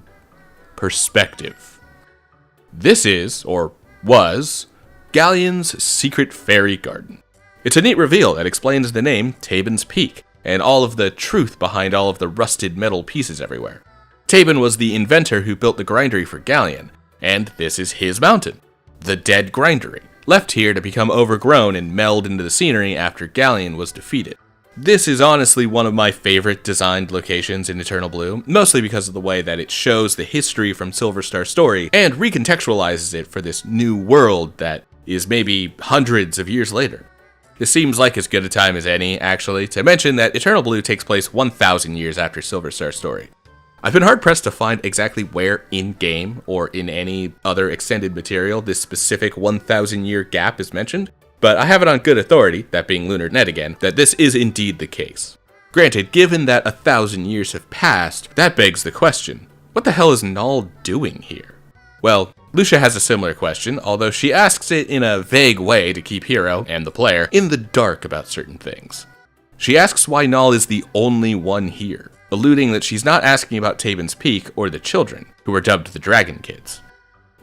perspective. This is, or was, Galleon's secret fairy garden. It's a neat reveal that explains the name Tabin's Peak, and all of the truth behind all of the rusted metal pieces everywhere. Tabin was the inventor who built the grindery for Galleon, and this is his mountain, the Dead Grindery, left here to become overgrown and meld into the scenery after Galleon was defeated. This is honestly one of my favorite designed locations in Eternal Blue, mostly because of the way that it shows the history from Silver Star Story and recontextualizes it for this new world that is maybe hundreds of years later. This seems like as good a time as any, actually, to mention that Eternal Blue takes place 1,000 years after Silver Star Story. I've been hard-pressed to find exactly where in-game, or in any other extended material, this specific 1,000-year gap is mentioned, but I have it on good authority, that being Lunar Net again, that this is indeed the case. Granted, given that 1,000 years have passed, that begs the question, what the hell is Null doing here? Well, Lucia has a similar question, although she asks it in a vague way to keep Hero, and the player, in the dark about certain things. She asks why Null is the only one here, alluding that she's not asking about Tabin's Peak or the children, who are dubbed the Dragon Kids.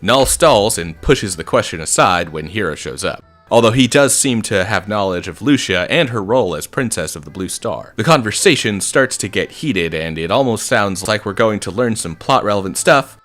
Null stalls and pushes the question aside when Hero shows up, although he does seem to have knowledge of Lucia and her role as Princess of the Blue Star. The conversation starts to get heated, and it almost sounds like we're going to learn some plot-relevant stuff.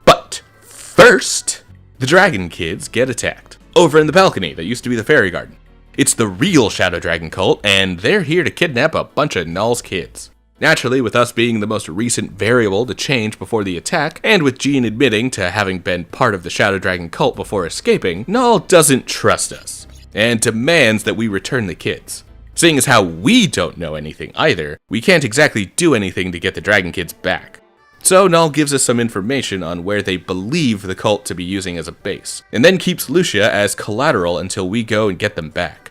But first, the Dragon Kids get attacked, over in the balcony that used to be the Fairy Garden. It's the real Shadow Dragon cult, and they're here to kidnap a bunch of Null's kids. Naturally, with us being the most recent variable to change before the attack, and with Jean admitting to having been part of the Shadow Dragon cult before escaping, Null doesn't trust us, and demands that we return the kids. Seeing as how we don't know anything either, we can't exactly do anything to get the Dragon Kids back. So Null gives us some information on where they believe the cult to be using as a base, and then keeps Lucia as collateral until we go and get them back.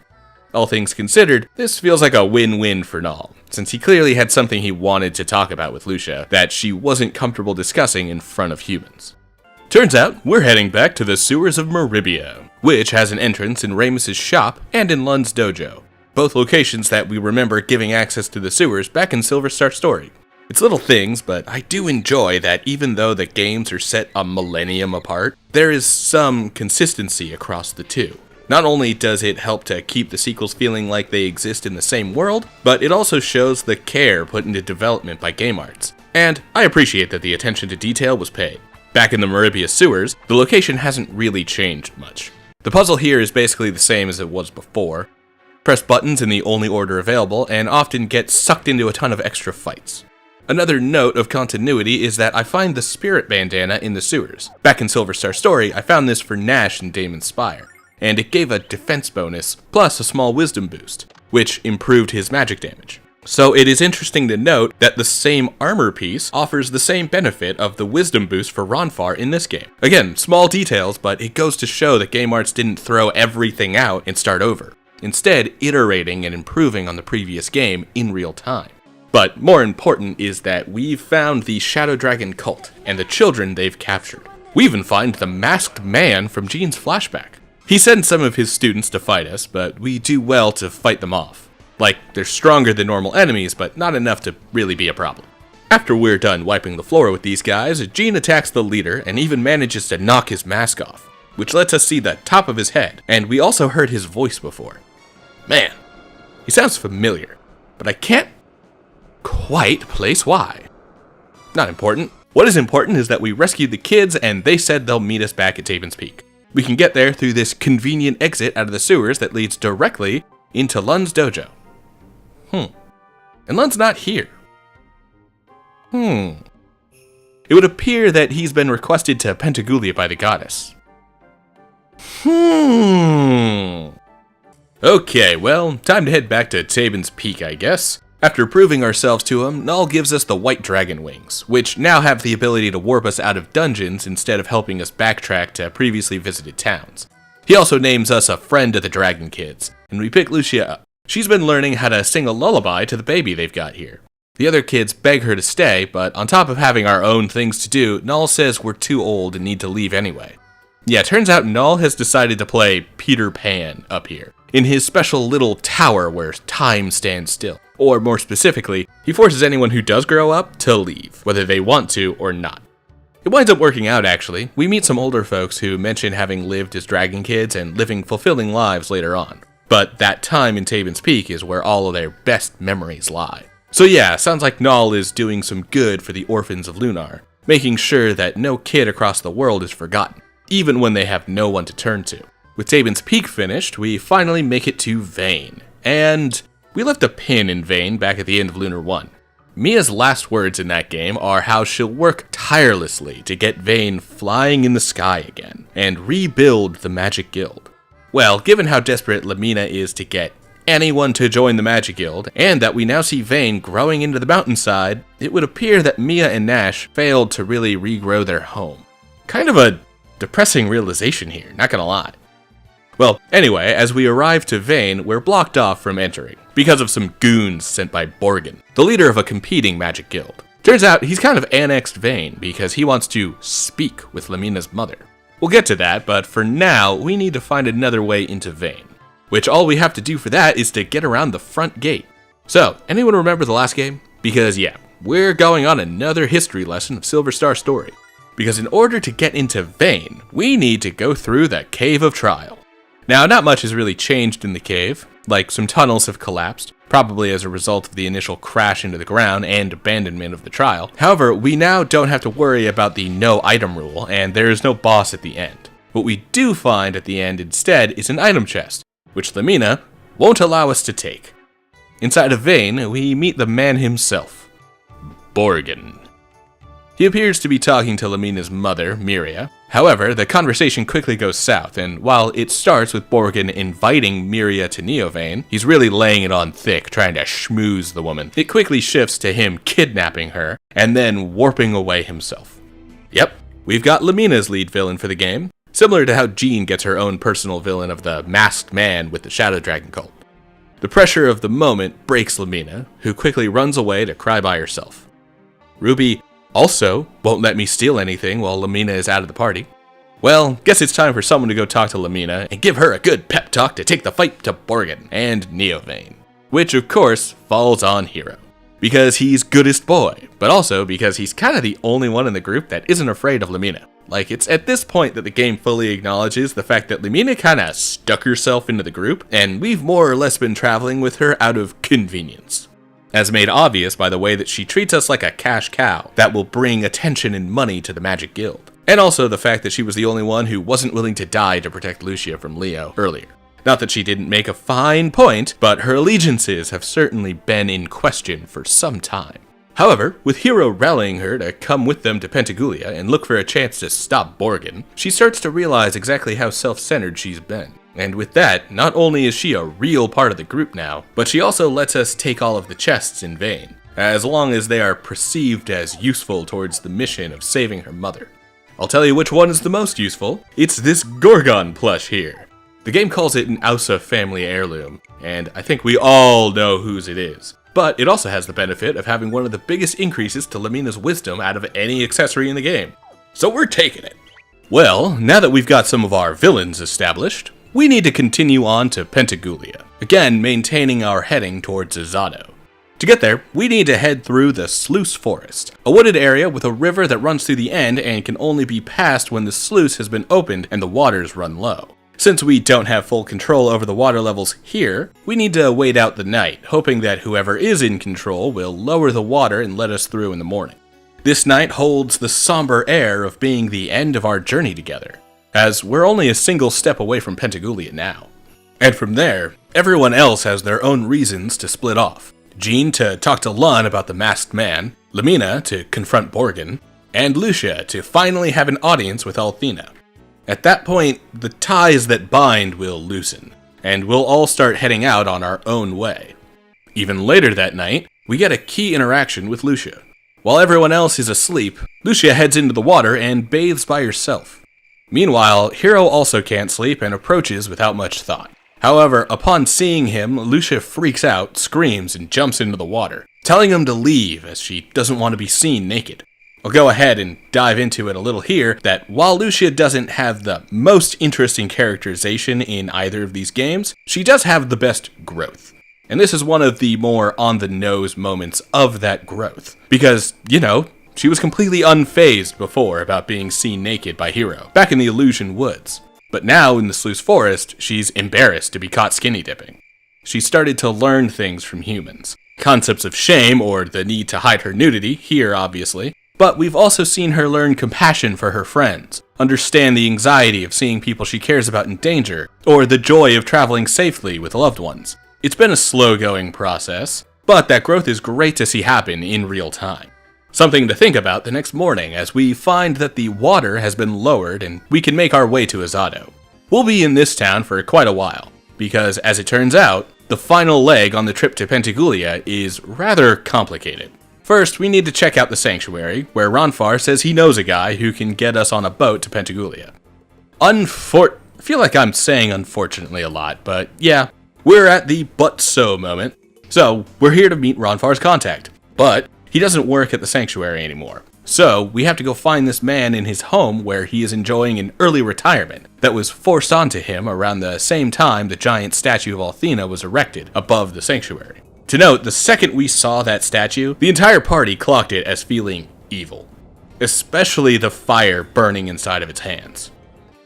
All things considered, this feels like a win-win for Null, since he clearly had something he wanted to talk about with Lucia that she wasn't comfortable discussing in front of humans. Turns out, we're heading back to the sewers of Maribia, which has an entrance in Ramus's shop and in Lund's dojo, both locations that we remember giving access to the sewers back in Silver Star Story. It's little things, but I do enjoy that even though the games are set a millennium apart, there is some consistency across the two. Not only does it help to keep the sequels feeling like they exist in the same world, but it also shows the care put into development by Game Arts. And I appreciate that the attention to detail was paid. Back in the Maribia sewers, the location hasn't really changed much. The puzzle here is basically the same as it was before. Press buttons in the only order available, and often get sucked into a ton of extra fights. Another note of continuity is that I find the spirit bandana in the sewers. Back in Silver Star Story, I found this for Nash and Damon's Spire, and it gave a defense bonus, plus a small wisdom boost, which improved his magic damage. So it is interesting to note that the same armor piece offers the same benefit of the wisdom boost for Ronfar in this game. Again, small details, but it goes to show that Game Arts didn't throw everything out and start over, instead iterating and improving on the previous game in real time. But more important is that we've found the Shadow Dragon cult and the children they've captured. We even find the masked man from Jean's flashback. He sends some of his students to fight us, but we do well to fight them off. Like, they're stronger than normal enemies, but not enough to really be a problem. After we're done wiping the floor with these guys, Jean attacks the leader and even manages to knock his mask off, which lets us see the top of his head, and we also heard his voice before. Man, he sounds familiar, but I can't quite place why. Not important. What is important is that we rescued the kids and they said they'll meet us back at Tabin's Peak. We can get there through this convenient exit out of the sewers that leads directly into Lund's dojo. And Lund's not here. It would appear that he's been requested to Pentagulia by the goddess. Okay, well, time to head back to Tabin's Peak, I guess. After proving ourselves to him, Null gives us the white dragon wings, which now have the ability to warp us out of dungeons instead of helping us backtrack to previously visited towns. He also names us a friend of the Dragon Kids, and we pick Lucia up. She's been learning how to sing a lullaby to the baby they've got here. The other kids beg her to stay, but on top of having our own things to do, Null says we're too old and need to leave anyway. Yeah, turns out Null has decided to play Peter Pan up here, in his special little tower where time stands still. Or more specifically, he forces anyone who does grow up to leave, whether they want to or not. It winds up working out, actually. We meet some older folks who mention having lived as Dragon Kids and living fulfilling lives later on. But that time in Tabin's Peak is where all of their best memories lie. So yeah, sounds like Null is doing some good for the orphans of Lunar, making sure that no kid across the world is forgotten, even when they have no one to turn to. With Tabin's Peak finished, we finally make it to Vane. And we left a pin in Vane back at the end of Lunar 1. Mia's last words in that game are how she'll work tirelessly to get Vane flying in the sky again, and rebuild the Magic Guild. Well, given how desperate Lamina is to get anyone to join the Magic Guild, and that we now see Vane growing into the mountainside, it would appear that Mia and Nash failed to really regrow their home. Kind of a depressing realization here, not gonna lie. Well, anyway, as we arrive to Vane, we're blocked off from entering, because of some goons sent by Borgin, the leader of a competing Magic Guild. Turns out he's kind of annexed Vane because he wants to speak with Lamina's mother. We'll get to that, but for now, we need to find another way into Vane, which all we have to do for that is to get around the front gate. So, anyone remember the last game? Because yeah, we're going on another history lesson of Silver Star Story. Because in order to get into Vane, we need to go through the Cave of Trial. Now, not much has really changed in the cave, like some tunnels have collapsed, probably as a result of the initial crash into the ground and abandonment of the trial. However, we now don't have to worry about the no item rule, and there is no boss at the end. What we do find at the end instead is an item chest, which Lamina won't allow us to take. Inside of Vane, we meet the man himself, Borgin. He appears to be talking to Lamina's mother, Miria. However, the conversation quickly goes south, and while it starts with Borgin inviting Miria to Neovane, he's really laying it on thick, trying to schmooze the woman. It quickly shifts to him kidnapping her, and then warping away himself. Yep, we've got Lamina's lead villain for the game, similar to how Jean gets her own personal villain of the masked man with the Shadow Dragon cult. The pressure of the moment breaks Lamina, who quickly runs away to cry by herself. Ruby also won't let me steal anything while Lamina is out of the party. Well, guess it's time for someone to go talk to Lamina and give her a good pep talk to take the fight to Borgin and Neovane. Which, of course, falls on Hero. Because he's goodest boy, but also because he's kind of the only one in the group that isn't afraid of Lamina. Like, it's at this point that the game fully acknowledges the fact that Lamina kind of stuck herself into the group, and we've more or less been traveling with her out of convenience. As made obvious by the way that she treats us like a cash cow that will bring attention and money to the Magic Guild. And also the fact that she was the only one who wasn't willing to die to protect Lucia from Leo earlier. Not that she didn't make a fine point, but her allegiances have certainly been in question for some time. However, with Hero rallying her to come with them to Pentagoulia and look for a chance to stop Borgin, she starts to realize exactly how self-centered she's been. And with that, not only is she a real part of the group now, but she also lets us take all of the chests in Vane, as long as they are perceived as useful towards the mission of saving her mother. I'll tell you which one is the most useful. It's this Gorgon plush here. The game calls it an Ausa family heirloom, and I think we all know whose it is. But it also has the benefit of having one of the biggest increases to Lamina's wisdom out of any accessory in the game. So we're taking it. Well, now that we've got some of our villains established, we need to continue on to Pentagoulia, again maintaining our heading towards Azado. To get there, we need to head through the Sluice Forest, a wooded area with a river that runs through the end and can only be passed when the sluice has been opened and the waters run low. Since we don't have full control over the water levels here, we need to wait out the night, hoping that whoever is in control will lower the water and let us through in the morning. This night holds the somber air of being the end of our journey together, as we're only a single step away from Pentagoulia now. And from there, everyone else has their own reasons to split off. Jean to talk to Lun about the masked man, Lamina to confront Borgin, and Lucia to finally have an audience with Althena. At that point, the ties that bind will loosen, and we'll all start heading out on our own way. Even later that night, we get a key interaction with Lucia. While everyone else is asleep, Lucia heads into the water and bathes by herself. Meanwhile, Hero also can't sleep and approaches without much thought. However, upon seeing him, Lucia freaks out, screams, and jumps into the water, telling him to leave as she doesn't want to be seen naked. I'll go ahead and dive into it a little here, that while Lucia doesn't have the most interesting characterization in either of these games, she does have the best growth. And this is one of the more on-the-nose moments of that growth. Because, she was completely unfazed before about being seen naked by Hero, back in the Illusion Woods. But now, in the Sluice Forest, she's embarrassed to be caught skinny dipping. She started to learn things from humans, concepts of shame or the need to hide her nudity here, obviously, but we've also seen her learn compassion for her friends, understand the anxiety of seeing people she cares about in danger, or the joy of traveling safely with loved ones. It's been a slow-going process, but that growth is great to see happen in real time. Something to think about the next morning as we find that the water has been lowered and we can make our way to Azado. We'll be in this town for quite a while, because as it turns out, the final leg on the trip to Pentagoulia is rather complicated. First, we need to check out the sanctuary, where Ronfar says he knows a guy who can get us on a boat to Pentagoulia. I feel like I'm saying unfortunately a lot, but yeah, we're at the but so moment. So, we're here to meet Ronfar's contact, but he doesn't work at the sanctuary anymore. So, we have to go find this man in his home where he is enjoying an early retirement that was forced onto him around the same time the giant statue of Althena was erected above the sanctuary. To note, the second we saw that statue, the entire party clocked it as feeling evil, especially the fire burning inside of its hands.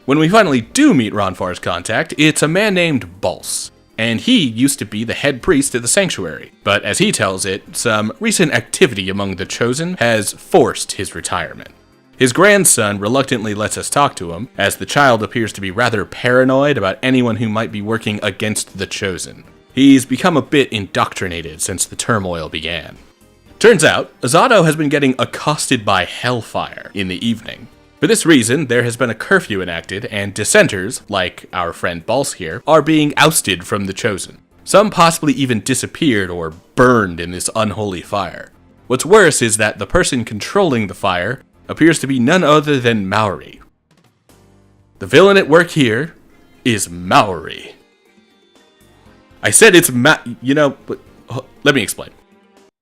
When we finally do meet Ronfar's contact, it's a man named Balse, and he used to be the head priest at the sanctuary, but as he tells it, some recent activity among the Chosen has forced his retirement. His grandson reluctantly lets us talk to him, as the child appears to be rather paranoid about anyone who might be working against the Chosen. He's become a bit indoctrinated since the turmoil began. Turns out, Azado has been getting accosted by hellfire in the evening. For this reason, there has been a curfew enacted, and dissenters, like our friend Balse here, are being ousted from the Chosen. Some possibly even disappeared or burned in this unholy fire. What's worse is that the person controlling the fire appears to be none other than Maori. The villain at work here is Maori. I said it's but let me explain.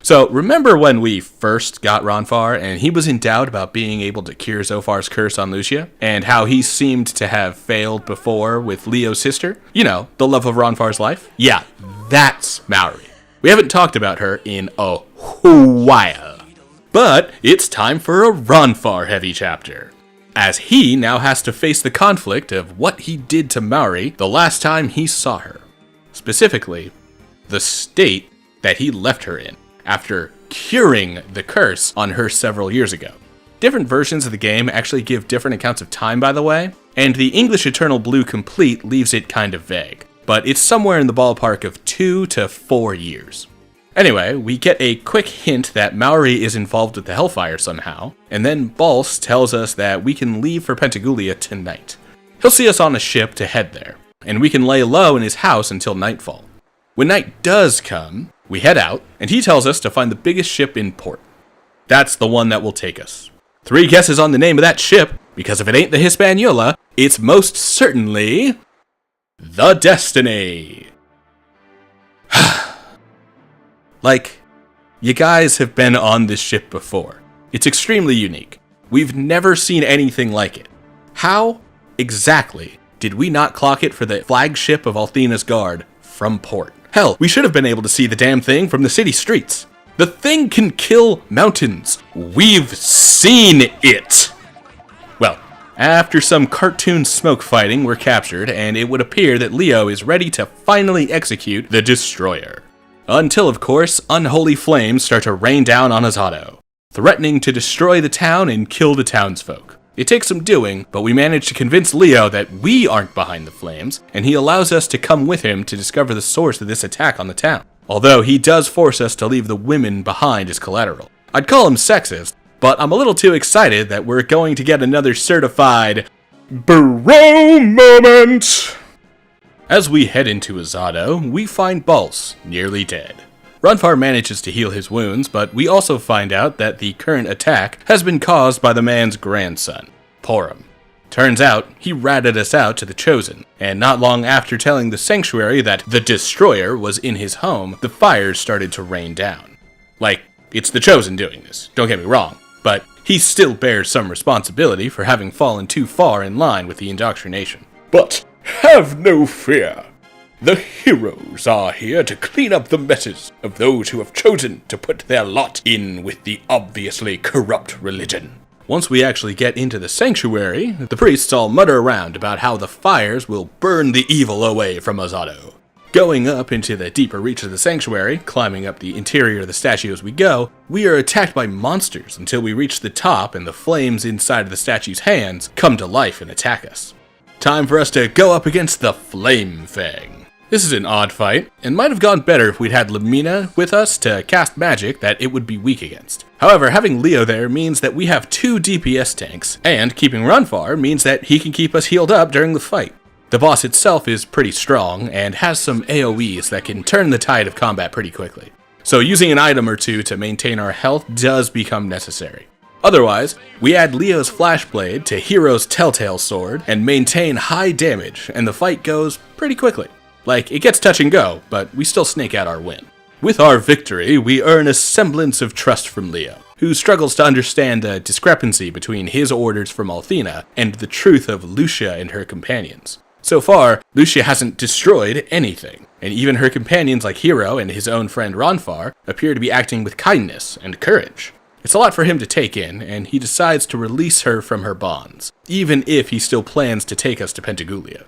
So, remember when we first got Ronfar and he was in doubt about being able to cure Zophar's curse on Lucia? And how he seemed to have failed before with Leo's sister? You know, the love of Ronfar's life? Yeah, that's Maori. We haven't talked about her in a while. But it's time for a Ronfar heavy chapter, as he now has to face the conflict of what he did to Maori the last time he saw her. Specifically, the state that he left her in after curing the curse on her several years ago. Different versions of the game actually give different accounts of time, by the way, and the English Eternal Blue Complete leaves it kind of vague, but it's somewhere in the ballpark of 2 to 4 years. Anyway, we get a quick hint that Maori is involved with the Hellfire somehow, and then Balse tells us that we can leave for Pentagoulia tonight. He'll see us on a ship to head there, and we can lay low in his house until nightfall. When night does come, we head out, and he tells us to find the biggest ship in port. That's the one that will take us. 3 guesses on the name of that ship, because if it ain't the Hispaniola, it's most certainly the Destiny. Like, you guys have been on this ship before. It's extremely unique. We've never seen anything like it. How exactly did we not clock it for the flagship of Althena's Guard from port? Hell, we should have been able to see the damn thing from the city streets. The thing can kill mountains. We've seen it. Well, after some cartoon smoke fighting, we're captured, and it would appear that Leo is ready to finally execute the Destroyer. Until, of course, unholy flames start to rain down on Azado, threatening to destroy the town and kill the townsfolk. It takes some doing, but we manage to convince Leo that we aren't behind the flames, and he allows us to come with him to discover the source of this attack on the town. Although he does force us to leave the women behind as collateral. I'd call him sexist, but I'm a little too excited that we're going to get another certified bro moment! As we head into Azado, we find Balse nearly dead. Ronfar manages to heal his wounds, but we also find out that the current attack has been caused by the man's grandson, Porum. Turns out, he ratted us out to the Chosen, and not long after telling the Sanctuary that the Destroyer was in his home, the fires started to rain down. Like, it's the Chosen doing this, don't get me wrong, but he still bears some responsibility for having fallen too far in line with the indoctrination. But have no fear. The heroes are here to clean up the messes of those who have chosen to put their lot in with the obviously corrupt religion. Once we actually get into the sanctuary, the priests all mutter around about how the fires will burn the evil away from Azado. Going up into the deeper reach of the sanctuary, climbing up the interior of the statue as we go, we are attacked by monsters until we reach the top and the flames inside of the statue's hands come to life and attack us. Time for us to go up against the Flame Fang. This is an odd fight, and might have gone better if we'd had Lumina with us to cast magic that it would be weak against. However, having Leo there means that we have 2 DPS tanks, and keeping Runfar means that he can keep us healed up during the fight. The boss itself is pretty strong, and has some AoEs that can turn the tide of combat pretty quickly. So using an item or two to maintain our health does become necessary. Otherwise, we add Leo's Flashblade to Hero's Telltale Sword and maintain high damage, and the fight goes pretty quickly. Like, it gets touch and go, but we still snake out our win. With our victory, we earn a semblance of trust from Leo, who struggles to understand the discrepancy between his orders from Althena and the truth of Lucia and her companions. So far, Lucia hasn't destroyed anything, and even her companions like Hero and his own friend Ronfar appear to be acting with kindness and courage. It's a lot for him to take in, and he decides to release her from her bonds, even if he still plans to take us to Pentagoulia.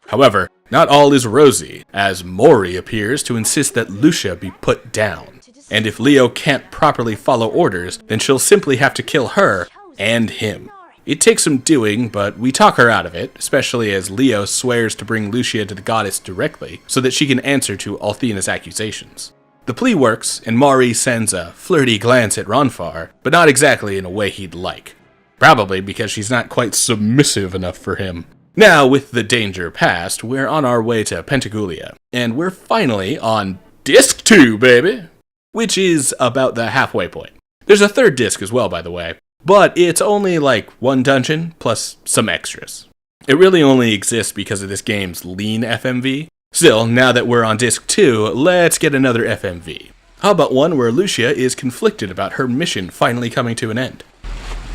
However, not all is rosy, as Mori appears to insist that Lucia be put down, and if Leo can't properly follow orders, then she'll simply have to kill her and him. It takes some doing, but we talk her out of it, especially as Leo swears to bring Lucia to the goddess directly, so that she can answer to Althena's accusations. The plea works, and Mari sends a flirty glance at Ronfar, but not exactly in a way he'd like. Probably because she's not quite submissive enough for him. Now, with the danger past, we're on our way to Pentagoulia, and we're finally on Disc 2, baby! Which is about the halfway point. There's a third disc as well, by the way. But it's only like 1 dungeon plus some extras. It really only exists because of this game's lean FMV. Still, now that we're on Disc 2, let's get another FMV. How about one where Lucia is conflicted about her mission finally coming to an end?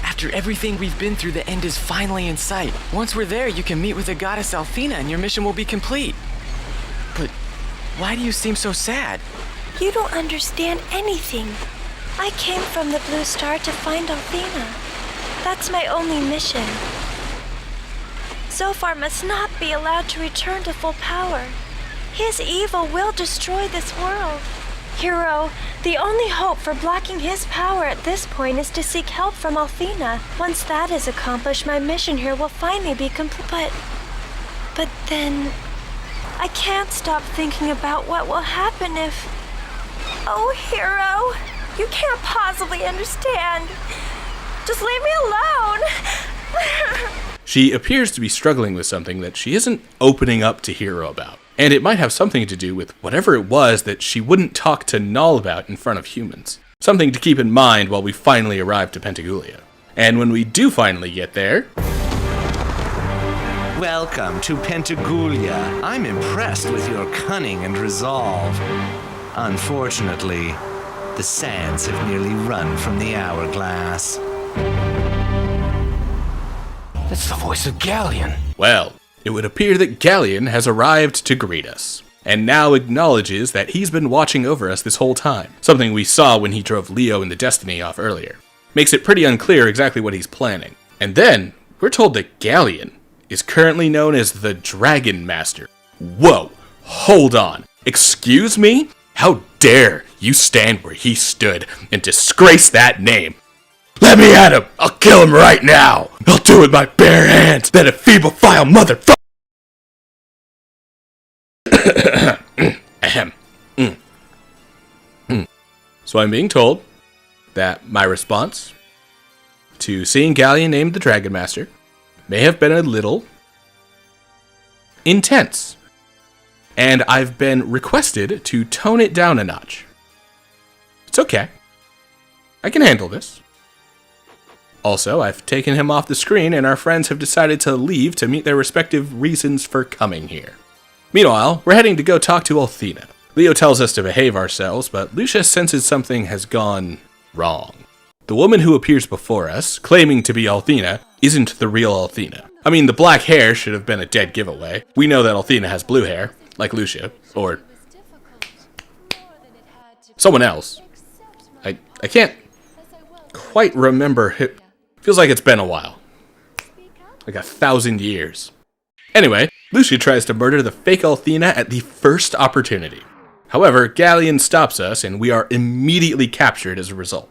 After everything we've been through, the end is finally in sight. Once we're there, you can meet with the goddess Althena and your mission will be complete. But why do you seem so sad? You don't understand anything. I came from the Blue Star to find Althena. That's my only mission. Zophar must not be allowed to return to full power. His evil will destroy this world. Hero, the only hope for blocking his power at this point is to seek help from Althena. Once that is accomplished, my mission here will finally be complete. But then, I can't stop thinking about what will happen if... Oh, Hero, you can't possibly understand. Just leave me alone. She appears to be struggling with something that she isn't opening up to Hero about. And it might have something to do with whatever it was that she wouldn't talk to Null about in front of humans. Something to keep in mind while we finally arrive to Pentagoulia. And when we do finally get there... Welcome to Pentagoulia. I'm impressed with your cunning and resolve. Unfortunately, the sands have nearly run from the hourglass. That's the voice of Galleon. Well, it would appear that Galleon has arrived to greet us, and now acknowledges that he's been watching over us this whole time, something we saw when he drove Leo and the Destiny off earlier. Makes it pretty unclear exactly what he's planning. And then, we're told that Galleon is currently known as the Dragon Master. Whoa, hold on. Excuse me? How dare you stand where he stood and disgrace that name? Let me at him! I'll kill him right now! I'll do it with my bare hands! That feeble vile motherfucker! So I'm being told that my response to seeing Galleon named the Dragon Master may have been a little intense. And I've been requested to tone it down a notch. It's okay. I can handle this. Also, I've taken him off the screen and our friends have decided to leave to meet their respective reasons for coming here. Meanwhile, we're heading to go talk to Althena. Leo tells us to behave ourselves, but Lucia senses something has gone wrong. The woman who appears before us, claiming to be Althena, isn't the real Althena. I mean, the black hair should have been a dead giveaway. We know that Althena has blue hair, like Lucia, or someone else. I can't quite remember. It feels like it's been a while. Like 1,000 years. Anyway, Lucia tries to murder the fake Althena at the first opportunity. However, Galleon stops us, and we are immediately captured as a result.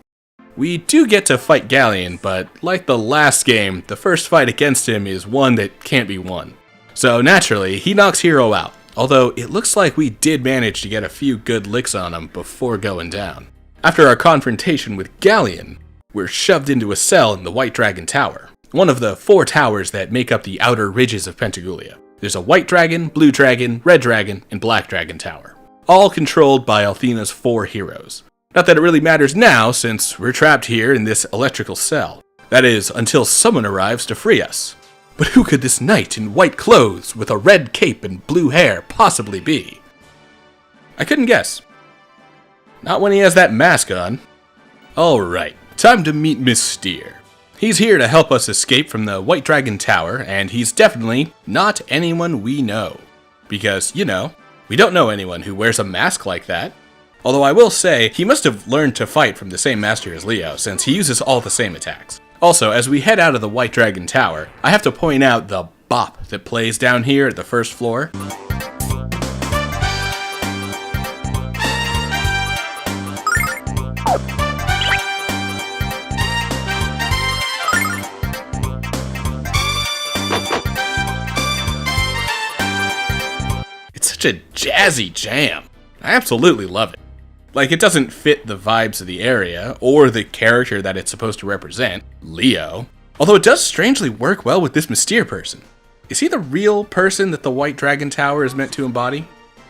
We do get to fight Galleon, but like the last game, the first fight against him is one that can't be won. So naturally, he knocks Hero out, although it looks like we did manage to get a few good licks on him before going down. After our confrontation with Galleon, we're shoved into a cell in the White Dragon Tower, one of the 4 towers that make up the outer ridges of Pentagoulia. There's a White Dragon, Blue Dragon, Red Dragon, and Black Dragon Tower, all controlled by Althena's 4 heroes. Not that it really matters now, since we're trapped here in this electrical cell. That is, until someone arrives to free us. But who could this knight in white clothes with a red cape and blue hair possibly be? I couldn't guess. Not when he has that mask on. Alright, time to meet Mystere. He's here to help us escape from the White Dragon Tower, and he's definitely not anyone we know. Because, you know, we don't know anyone who wears a mask like that. Although I will say, he must have learned to fight from the same master as Leo, since he uses all the same attacks. Also, as we head out of the White Dragon Tower, I have to point out the bop that plays down here at the first floor. It's such a jazzy jam. I absolutely love it. Like, it doesn't fit the vibes of the area, or the character that it's supposed to represent, Leo. Although it does strangely work well with this Mystere person. Is he the real person that the White Dragon Tower is meant to embody?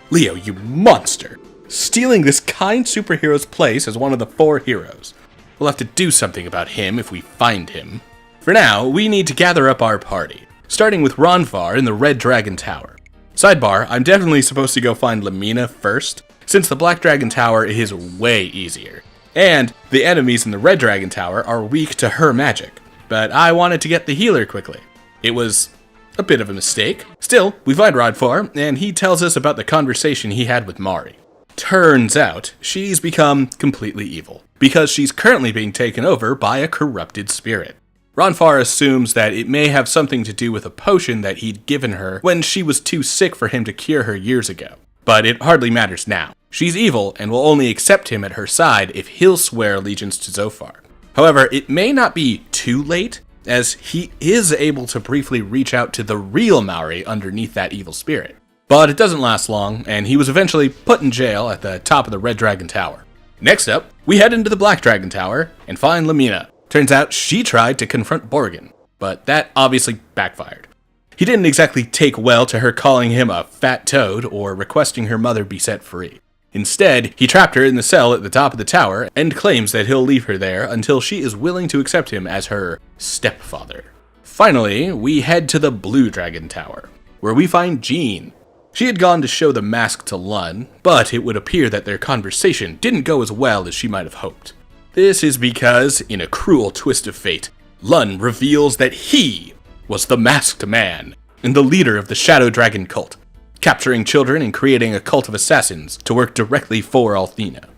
Leo, you monster! Stealing this kind superhero's place as one of the 4 heroes. We'll have to do something about him if we find him. For now, we need to gather up our party, starting with Ronfar in the Red Dragon Tower. Sidebar, I'm definitely supposed to go find Lamina first, since the Black Dragon Tower is way easier. And the enemies in the Red Dragon Tower are weak to her magic, but I wanted to get the healer quickly. It was a bit of a mistake. Still, we find Rodfar, and he tells us about the conversation he had with Mari. Turns out, she's become completely evil, because she's currently being taken over by a corrupted spirit. Ronfar assumes that it may have something to do with a potion that he'd given her when she was too sick for him to cure her years ago. But it hardly matters now. She's evil and will only accept him at her side if he'll swear allegiance to Zophar. However, it may not be too late, as he is able to briefly reach out to the real Maori underneath that evil spirit. But it doesn't last long, and he was eventually put in jail at the top of the Red Dragon Tower. Next up, we head into the Black Dragon Tower and find Lamina. Turns out she tried to confront Borgin, but that obviously backfired. He didn't exactly take well to her calling him a fat toad or requesting her mother be set free. Instead, he trapped her in the cell at the top of the tower and claims that he'll leave her there until she is willing to accept him as her stepfather. Finally, we head to the Blue Dragon Tower, where we find Jean. She had gone to show the mask to Lun, but it would appear that their conversation didn't go as well as she might have hoped. This is because, in a cruel twist of fate, Lun reveals that he was the Masked Man and the leader of the Shadow Dragon cult, capturing children and creating a cult of assassins to work directly for Althena.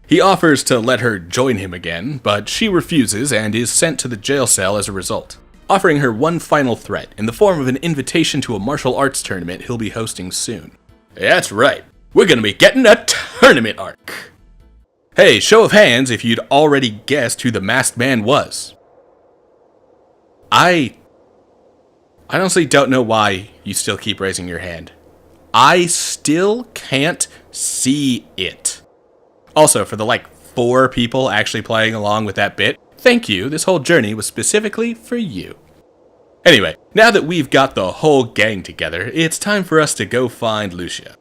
He offers to let her join him again, but she refuses and is sent to the jail cell as a result, offering her one final threat in the form of an invitation to a martial arts tournament he'll be hosting soon. That's right, we're gonna be getting a tournament arc. Hey, show of hands if you'd already guessed who the Masked Man was. I honestly don't know why you still keep raising your hand. I still can't see it. Also, for the 4 people actually playing along with that bit, thank you, this whole journey was specifically for you. Anyway, now that we've got the whole gang together, it's time for us to go find Lucia.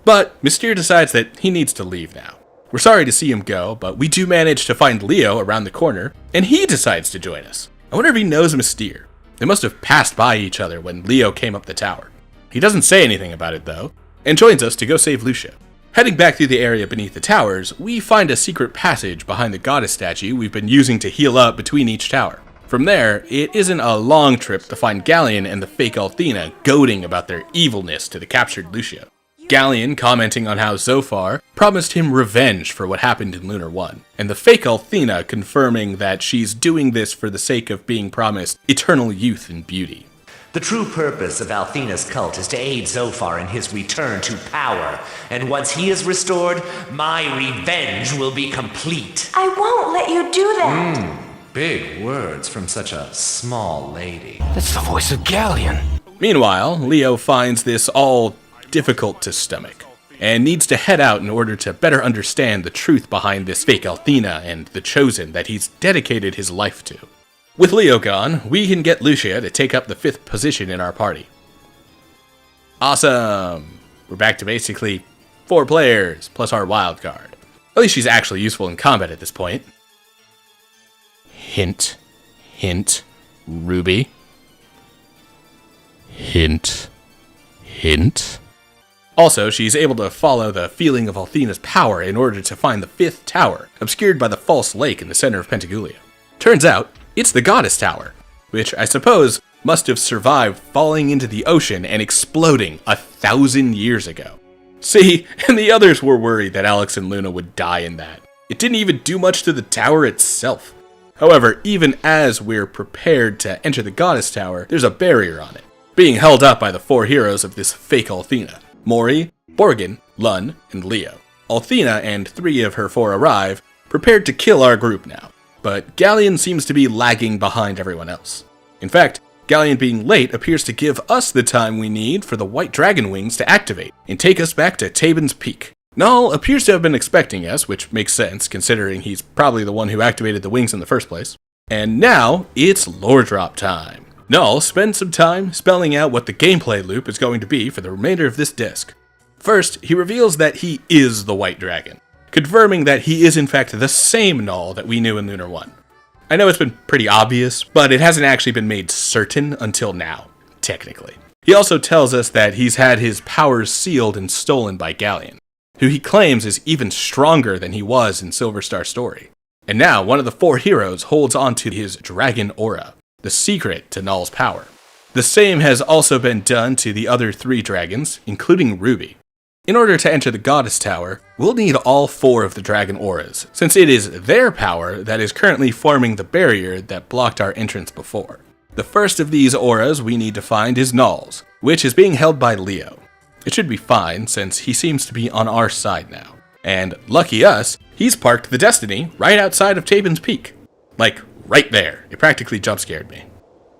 But Mystere decides that he needs to leave now. We're sorry to see him go, but we do manage to find Leo around the corner, and he decides to join us. I wonder if he knows Mystere. They must have passed by each other when Leo came up the tower. He doesn't say anything about it though, and joins us to go save Lucia. Heading back through the area beneath the towers, we find a secret passage behind the goddess statue we've been using to heal up between each tower. From there, it isn't a long trip to find Galleon and the fake Althena goading about their evilness to the captured Lucia. Galleon commenting on how Zophar promised him revenge for what happened in Lunar 1, and the fake Althena confirming that she's doing this for the sake of being promised eternal youth and beauty. The true purpose of Althena's cult is to aid Zophar in his return to power, and once he is restored, my revenge will be complete. I won't let you do that. Big words from such a small lady. That's the voice of Galleon. Meanwhile, Leo finds this all difficult to stomach, and needs to head out in order to better understand the truth behind this fake Althena and the Chosen that he's dedicated his life to. With Leo gone, we can get Lucia to take up the 5th position in our party. Awesome! We're back to basically 4 players, plus our wild card. At least she's actually useful in combat at this point. Hint, hint, Ruby. Hint, hint. Also, she's able to follow the feeling of Althena's power in order to find the 5th tower, obscured by the false lake in the center of Pentagoulia. Turns out, it's the Goddess Tower, which I suppose must have survived falling into the ocean and exploding 1,000 years ago. See, and the others were worried that Alex and Luna would die in that. It didn't even do much to the tower itself. However, even as we're prepared to enter the Goddess Tower, there's a barrier on it, being held up by the 4 heroes of this fake Althena: Mori, Borgin, Lun, and Leo. Althena and 3 of her 4 arrive, prepared to kill our group now. But Galleon seems to be lagging behind everyone else. In fact, Galleon being late appears to give us the time we need for the White Dragon Wings to activate and take us back to Tabin's Peak. Null appears to have been expecting us, which makes sense considering he's probably the one who activated the wings in the first place. And now, it's lore drop time. Null spends some time spelling out what the gameplay loop is going to be for the remainder of this disc. First, he reveals that he is the White Dragon, confirming that he is in fact the same Null that we knew in Lunar 1. I know it's been pretty obvious, but it hasn't actually been made certain until now, technically. He also tells us that he's had his powers sealed and stolen by Galleon, who he claims is even stronger than he was in Silver Star Story. And now one of the 4 heroes holds onto his dragon aura, the secret to Null's power. The same has also been done to the other 3 dragons, including Ruby. In order to enter the Goddess Tower, we'll need all 4 of the dragon auras, since it is their power that is currently forming the barrier that blocked our entrance before. The first of these auras we need to find is Null's, which is being held by Leo. It should be fine, since he seems to be on our side now. And lucky us, he's parked the Destiny right outside of Tabin's Peak. Like, right there. It practically jump-scared me.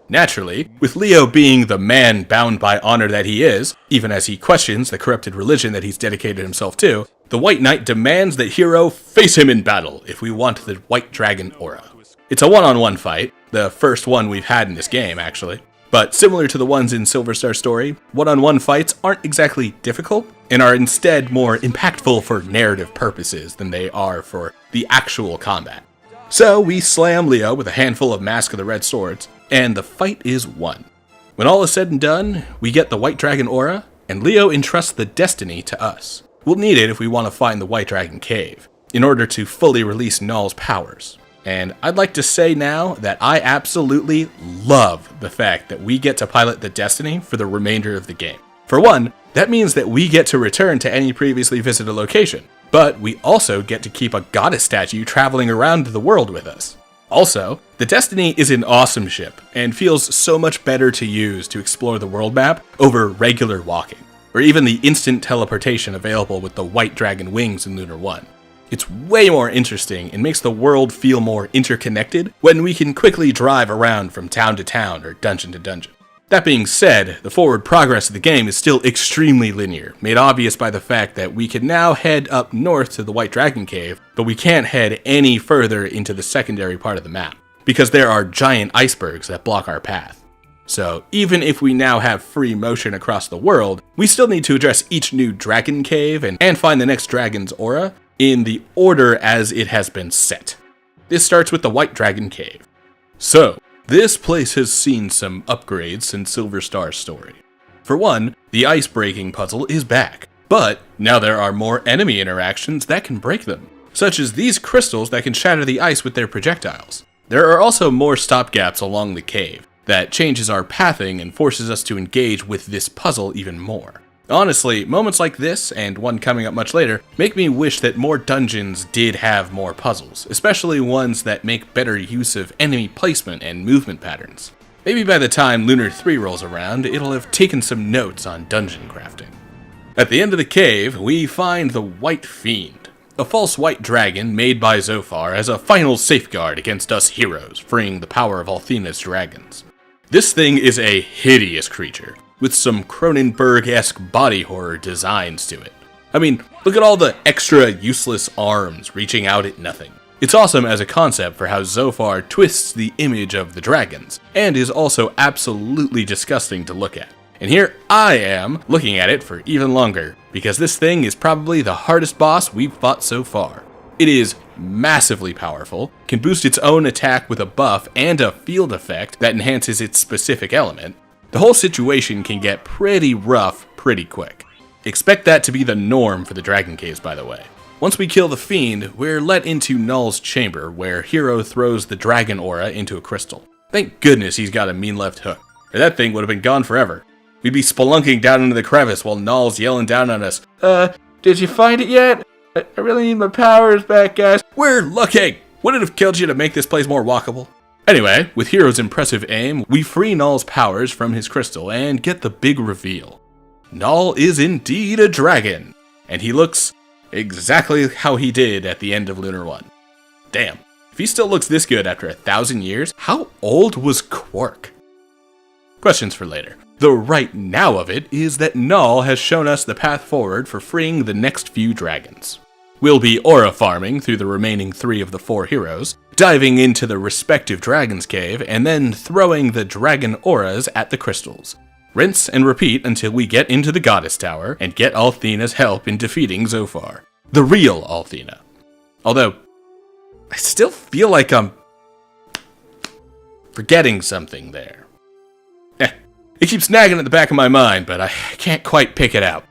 Naturally, with Leo being the man bound by honor that he is, even as he questions the corrupted religion that he's dedicated himself to, the White Knight demands that Hero face him in battle if we want the White Dragon aura. It's a one-on-one fight, the first one we've had in this game, actually. But similar to the ones in Silver Star Story, one-on-one fights aren't exactly difficult, and are instead more impactful for narrative purposes than they are for the actual combat. So we slam Leo with a handful of Mask of the Red Swords, and the fight is won. When all is said and done, we get the White Dragon aura, and Leo entrusts the Destiny to us. We'll need it if we want to find the White Dragon Cave, in order to fully release Null's powers. And I'd like to say now that I absolutely love the fact that we get to pilot the Destiny for the remainder of the game. For one, that means that we get to return to any previously visited location, but we also get to keep a goddess statue traveling around the world with us. Also, the Destiny is an awesome ship, and feels so much better to use to explore the world map over regular walking, or even the instant teleportation available with the White Dragon Wings in Lunar 1. It's way more interesting and makes the world feel more interconnected when we can quickly drive around from town to town or dungeon to dungeon. That being said, the forward progress of the game is still extremely linear, made obvious by the fact that we can now head up north to the White Dragon Cave, but we can't head any further into the secondary part of the map, because there are giant icebergs that block our path. So even if we now have free motion across the world, we still need to address each new dragon cave and find the next dragon's aura in the order as it has been set. This starts with the White Dragon Cave. So, this place has seen some upgrades since Silver Star Story. For one, the ice breaking puzzle is back, but now there are more enemy interactions that can break them, such as these crystals that can shatter the ice with their projectiles. There are also more stopgaps along the cave that changes our pathing and forces us to engage with this puzzle even more. Honestly, moments like this, and one coming up much later, make me wish that more dungeons did have more puzzles, especially ones that make better use of enemy placement and movement patterns. Maybe by the time Lunar 3 rolls around, it'll have taken some notes on dungeon crafting. At the end of the cave, we find the White Fiend, a false white dragon made by Zophar as a final safeguard against us heroes, freeing the power of Althena's dragons. This thing is a hideous creature, with some Cronenberg-esque body horror designs to it. I mean, look at all the extra useless arms reaching out at nothing. It's awesome as a concept for how Zophar twists the image of the dragons, and is also absolutely disgusting to look at. And here I am, looking at it for even longer, because this thing is probably the hardest boss we've fought so far. It is massively powerful, can boost its own attack with a buff and a field effect that enhances its specific element. The whole situation can get pretty rough pretty quick. Expect that to be the norm for the Dragon Caves, by the way. Once we kill the Fiend, we're let into Null's chamber, where Hero throws the dragon aura into a crystal. Thank goodness he's got a mean left hook, or that thing would have been gone forever. We'd be spelunking down into the crevice while Null's yelling down on us, did you find it yet? I really need my powers back, guys. We're looking! Would it have killed you to make this place more walkable? Anyway, with Hero's impressive aim, we free Null's powers from his crystal and get the big reveal. Null is indeed a dragon, and he looks exactly how he did at the end of Lunar 1. Damn, if he still looks this good after 1,000 years, how old was Quark? Questions for later. The right now of it is that Null has shown us the path forward for freeing the next few dragons. We'll be aura farming through the remaining 3 of the 4 heroes, diving into the respective dragon's cave, and then throwing the dragon auras at the crystals. Rinse and repeat until we get into the Goddess Tower and get Althena's help in defeating Zophar. The real Althena. Although, I still feel like I'm forgetting something there. It keeps nagging at the back of my mind, but I can't quite pick it out.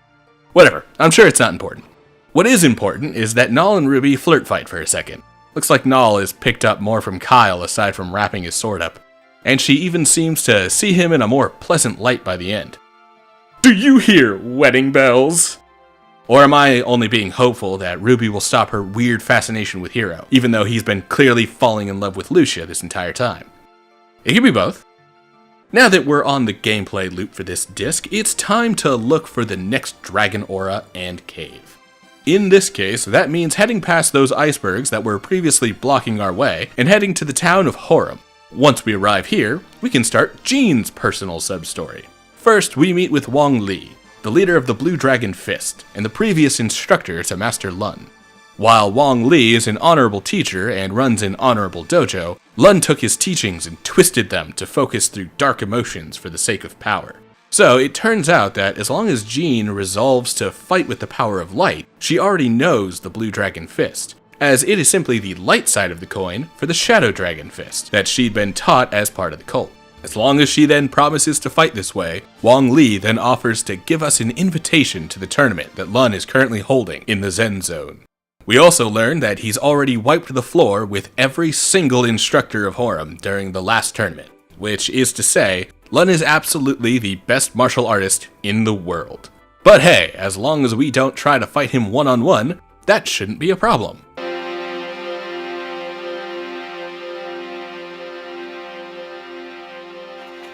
Whatever, I'm sure it's not important. What is important is that Null and Ruby flirt fight for a second. Looks like Null has picked up more from Kyle aside from wrapping his sword up. And she even seems to see him in a more pleasant light by the end. Do you hear wedding bells? Or am I only being hopeful that Ruby will stop her weird fascination with Hero, even though he's been clearly falling in love with Lucia this entire time? It could be both. Now that we're on the gameplay loop for this disc, it's time to look for the next dragon aura and cave. In this case, that means heading past those icebergs that were previously blocking our way, and heading to the town of Horum. Once we arrive here, we can start Jean's personal sub-story. First, we meet with Wong Li, the leader of the Blue Dragon Fist, and the previous instructor to Master Lun. While Wong Li is an honorable teacher and runs an honorable dojo, Lun took his teachings and twisted them to focus through dark emotions for the sake of power. So it turns out that as long as Jean resolves to fight with the power of light, she already knows the Blue Dragon Fist, as it is simply the light side of the coin for the Shadow Dragon Fist that she'd been taught as part of the cult. As long as she then promises to fight this way, Wong Li then offers to give us an invitation to the tournament that Lun is currently holding in the Zen Zone. We also learn that he's already wiped the floor with every single instructor of Horum during the last tournament, which is to say, Lun is absolutely the best martial artist in the world. But hey, as long as we don't try to fight him one-on-one, that shouldn't be a problem.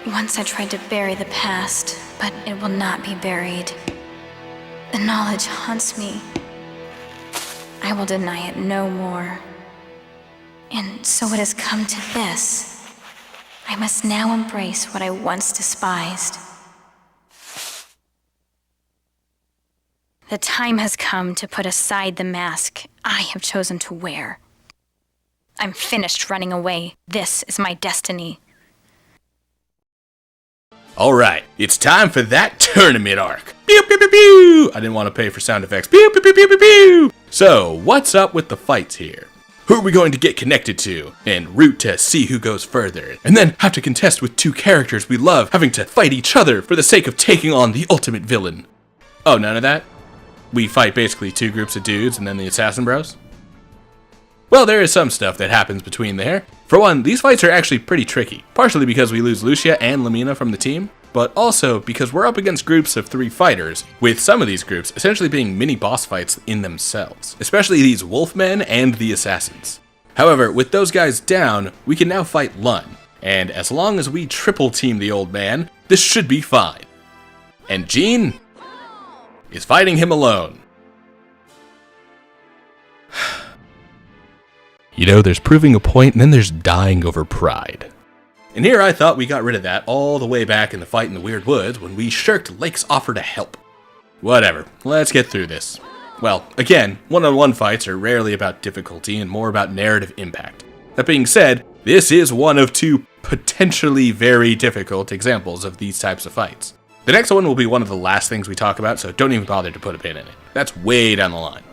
Once I tried to bury the past, but it will not be buried. The knowledge haunts me. I will deny it no more. And so it has come to this. I must now embrace what I once despised. The time has come to put aside the mask I have chosen to wear. I'm finished running away. This is my destiny. Alright, it's time for that tournament arc. Pew pew pew pew! I didn't want to pay for sound effects. Pew pew pew pew pew pew! So, what's up with the fights here? Who are we going to get connected to? And root to see who goes further. And then have to contest with 2 characters we love having to fight each other for the sake of taking on the ultimate villain. Oh, none of that? We fight basically 2 groups of dudes and then the Assassin Bros? Well, there is some stuff that happens between there. For one, these fights are actually pretty tricky, partially because we lose Lucia and Lamina from the team, but also because we're up against groups of 3 fighters, with some of these groups essentially being mini-boss fights in themselves, especially these Wolfmen and the Assassins. However, with those guys down, we can now fight Lun, and as long as we triple team the old man, this should be fine. And Jean is fighting him alone. You know, there's proving a point, and then there's dying over pride. And here I thought we got rid of that all the way back in the fight in the Weird Woods when we shirked Lake's offer to help. Whatever, let's get through this. Well, again, one-on-one fights are rarely about difficulty and more about narrative impact. That being said, this is one of two potentially very difficult examples of these types of fights. The next one will be one of the last things we talk about, so don't even bother to put a pin in it. That's way down the line.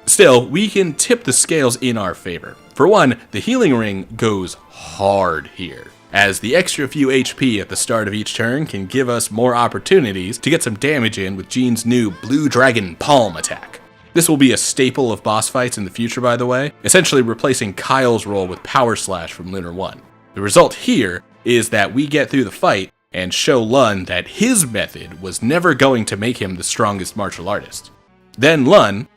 Still, we can tip the scales in our favor. For one, the healing ring goes hard here, as the extra few HP at the start of each turn can give us more opportunities to get some damage in with Jean's new Blue Dragon Palm attack. This will be a staple of boss fights in the future, by the way, essentially replacing Kyle's role with Power Slash from Lunar 1. The result here is that we get through the fight and show Lun that his method was never going to make him the strongest martial artist. Then Lun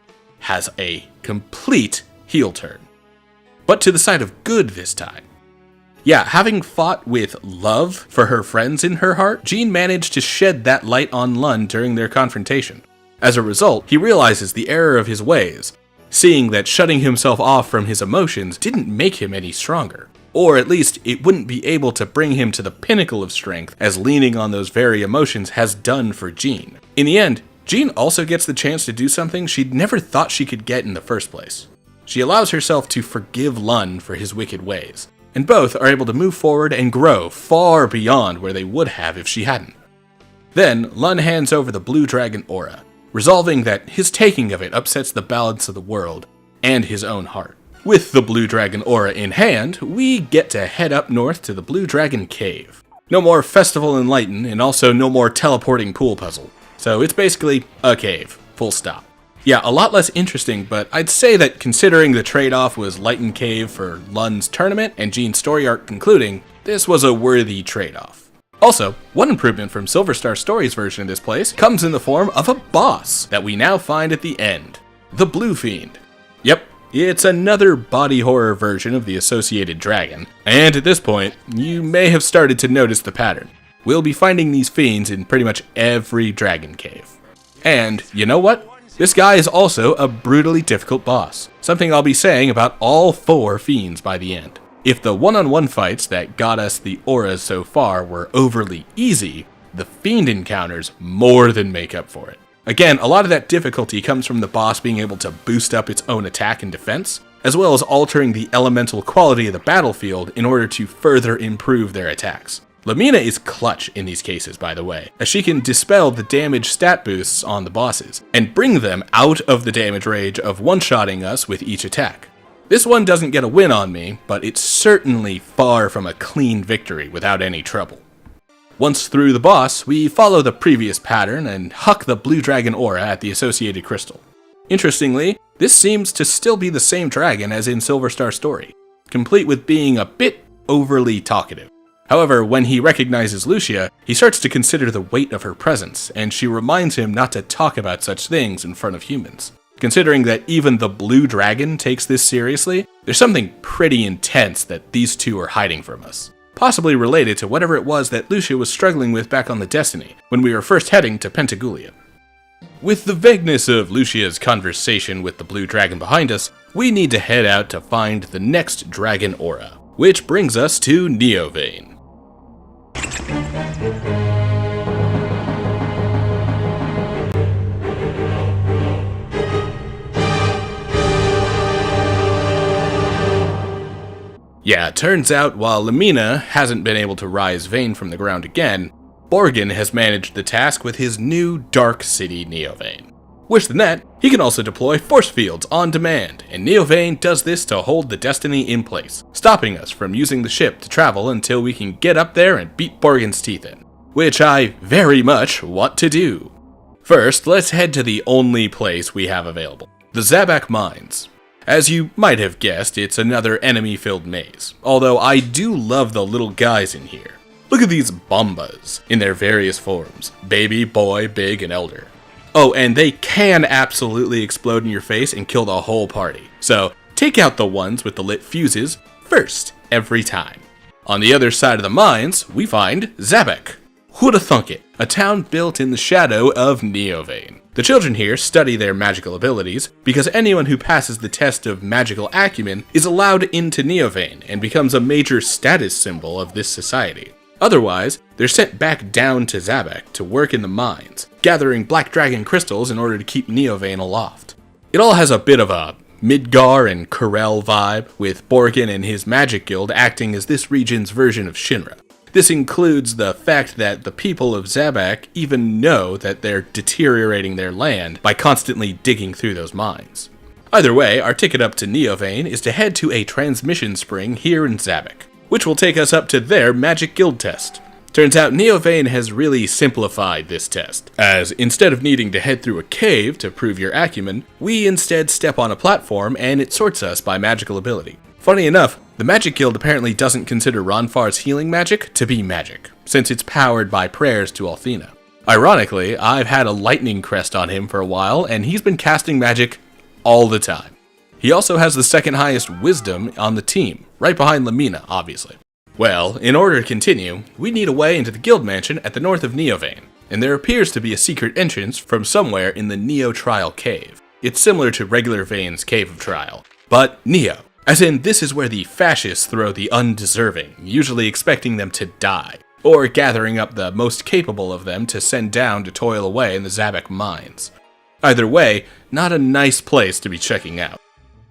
has a complete heel turn, but to the side of good this time. Yeah, having fought with love for her friends in her heart, Jean managed to shed that light on Lun during their confrontation. As a result, he realizes the error of his ways, seeing that shutting himself off from his emotions didn't make him any stronger. Or at least, it wouldn't be able to bring him to the pinnacle of strength as leaning on those very emotions has done for Jean. In the end, Jean also gets the chance to do something she'd never thought she could get in the first place. She allows herself to forgive Lun for his wicked ways, and both are able to move forward and grow far beyond where they would have if she hadn't. Then, Lun hands over the Blue Dragon Aura, resolving that his taking of it upsets the balance of the world and his own heart. With the Blue Dragon Aura in hand, we get to head up north to the Blue Dragon Cave. No more Festival and Lighten, and also no more teleporting pool puzzle. So it's basically a cave, full stop. Yeah, a lot less interesting, but I'd say that considering the trade-off was Lighten Cave for Lun's tournament and Jean's story arc concluding, this was a worthy trade-off. Also, one improvement from Silver Star Story's version of this place comes in the form of a boss that we now find at the end, the Blue Fiend. Yep, it's another body horror version of the associated dragon, and at this point, you may have started to notice the pattern. We'll be finding these fiends in pretty much every dragon cave. And you know what? This guy is also a brutally difficult boss, something I'll be saying about all 4 fiends by the end. If the one-on-one fights that got us the auras so far were overly easy, the fiend encounters more than make up for it. Again, a lot of that difficulty comes from the boss being able to boost up its own attack and defense, as well as altering the elemental quality of the battlefield in order to further improve their attacks. Lamina is clutch in these cases, by the way, as she can dispel the damage stat boosts on the bosses, and bring them out of the damage range of one-shotting us with each attack. This one doesn't get a win on me, but it's certainly far from a clean victory without any trouble. Once through the boss, we follow the previous pattern and huck the Blue Dragon Aura at the associated crystal. Interestingly, this seems to still be the same dragon as in Silver Star Story, complete with being a bit overly talkative. However, when he recognizes Lucia, he starts to consider the weight of her presence, and she reminds him not to talk about such things in front of humans. Considering that even the Blue Dragon takes this seriously, there's something pretty intense that these two are hiding from us. Possibly related to whatever it was that Lucia was struggling with back on the Destiny, when we were first heading to Pentagulia. With the vagueness of Lucia's conversation with the Blue Dragon behind us, we need to head out to find the next Dragon Aura, which brings us to Neovane. Yeah, turns out while Lamina hasn't been able to rise Vane from the ground again, Borgin has managed the task with his new Dark City Neovane. Worse than that, he can also deploy force fields on demand, and Neovane does this to hold the Destiny in place, stopping us from using the ship to travel until we can get up there and beat Borgin's teeth in, which I very much want to do. First, let's head to the only place we have available, the Zabak Mines. As you might have guessed, it's another enemy-filled maze, although I do love the little guys in here. Look at these bombas in their various forms, baby, boy, big, and elder. Oh, and they can absolutely explode in your face and kill the whole party, so take out the ones with the lit fuses first, every time. On the other side of the mines, we find Zabek. Who'da thunk it? A town built in the shadow of Neovane. The children here study their magical abilities because anyone who passes the test of magical acumen is allowed into Neovane and becomes a major status symbol of this society. Otherwise, they're sent back down to Zabek to work in the mines, gathering black dragon crystals in order to keep Neovane aloft. It all has a bit of a Midgar and Corel vibe, with Borgin and his magic guild acting as this region's version of Shinra. This includes the fact that the people of Zabak even know that they're deteriorating their land by constantly digging through those mines. Either way, our ticket up to Neovane is to head to a transmission spring here in Zabak, which will take us up to their magic guild test. Turns out Neovane has really simplified this test, as instead of needing to head through a cave to prove your acumen, we instead step on a platform and it sorts us by magical ability. Funny enough, the Magic Guild apparently doesn't consider Ronfar's healing magic to be magic, since it's powered by prayers to Althena. Ironically, I've had a lightning crest on him for a while, and he's been casting magic all the time. He also has the second highest wisdom on the team, right behind Lamina, obviously. Well, in order to continue, we need a way into the guild mansion at the north of Neovane, and there appears to be a secret entrance from somewhere in the Neo Trial Cave. It's similar to regular Vane's Cave of Trial, but Neo. As in, this is where the fascists throw the undeserving, usually expecting them to die, or gathering up the most capable of them to send down to toil away in the Zabak mines. Either way, not a nice place to be checking out.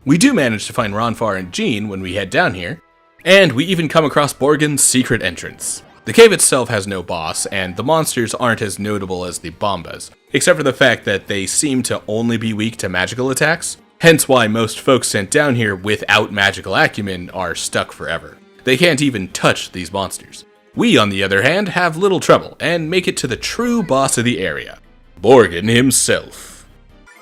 We do manage to find Ronfar and Jean when we head down here, and we even come across Borgin's secret entrance. The cave itself has no boss, and the monsters aren't as notable as the Bombas, except for the fact that they seem to only be weak to magical attacks. Hence why most folks sent down here without magical acumen are stuck forever. They can't even touch these monsters. We, on the other hand, have little trouble and make it to the true boss of the area, Borgin himself.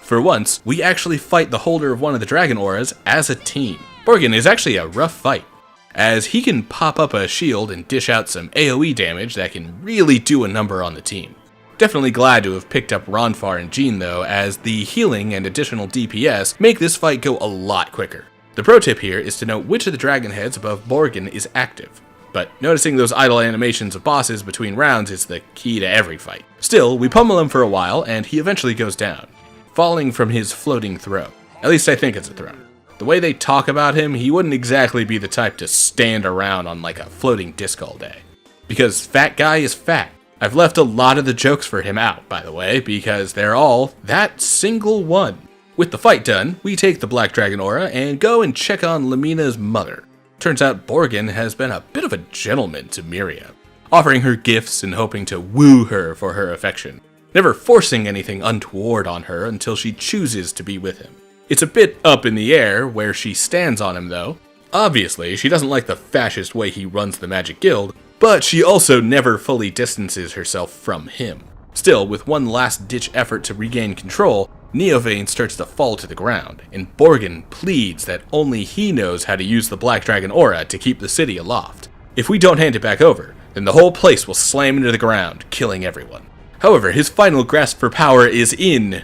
For once, we actually fight the holder of one of the dragon auras as a team. Borgin is actually a rough fight, as he can pop up a shield and dish out some AoE damage that can really do a number on the team. Definitely glad to have picked up Ronfar and Jean though, as the healing and additional DPS make this fight go a lot quicker. The pro tip here is to note which of the dragon heads above Borgin is active, but noticing those idle animations of bosses between rounds is the key to every fight. Still, we pummel him for a while and he eventually goes down, falling from his floating throne. At least I think it's a throne. The way they talk about him, he wouldn't exactly be the type to stand around on like a floating disc all day. Because fat guy is fat. I've left a lot of the jokes for him out, by the way, because they're all that single one. With the fight done, we take the Black Dragon Aura and go and check on Lamina's mother. Turns out Borgin has been a bit of a gentleman to Miria, offering her gifts and hoping to woo her for her affection, never forcing anything untoward on her until she chooses to be with him. It's a bit up in the air where she stands on him though. Obviously, she doesn't like the fascist way he runs the Magic Guild, but she also never fully distances herself from him. Still, with one last-ditch effort to regain control, Neovane starts to fall to the ground, and Borgin pleads that only he knows how to use the Black Dragon Aura to keep the city aloft. If we don't hand it back over, then the whole place will slam into the ground, killing everyone. However, his final grasp for power is in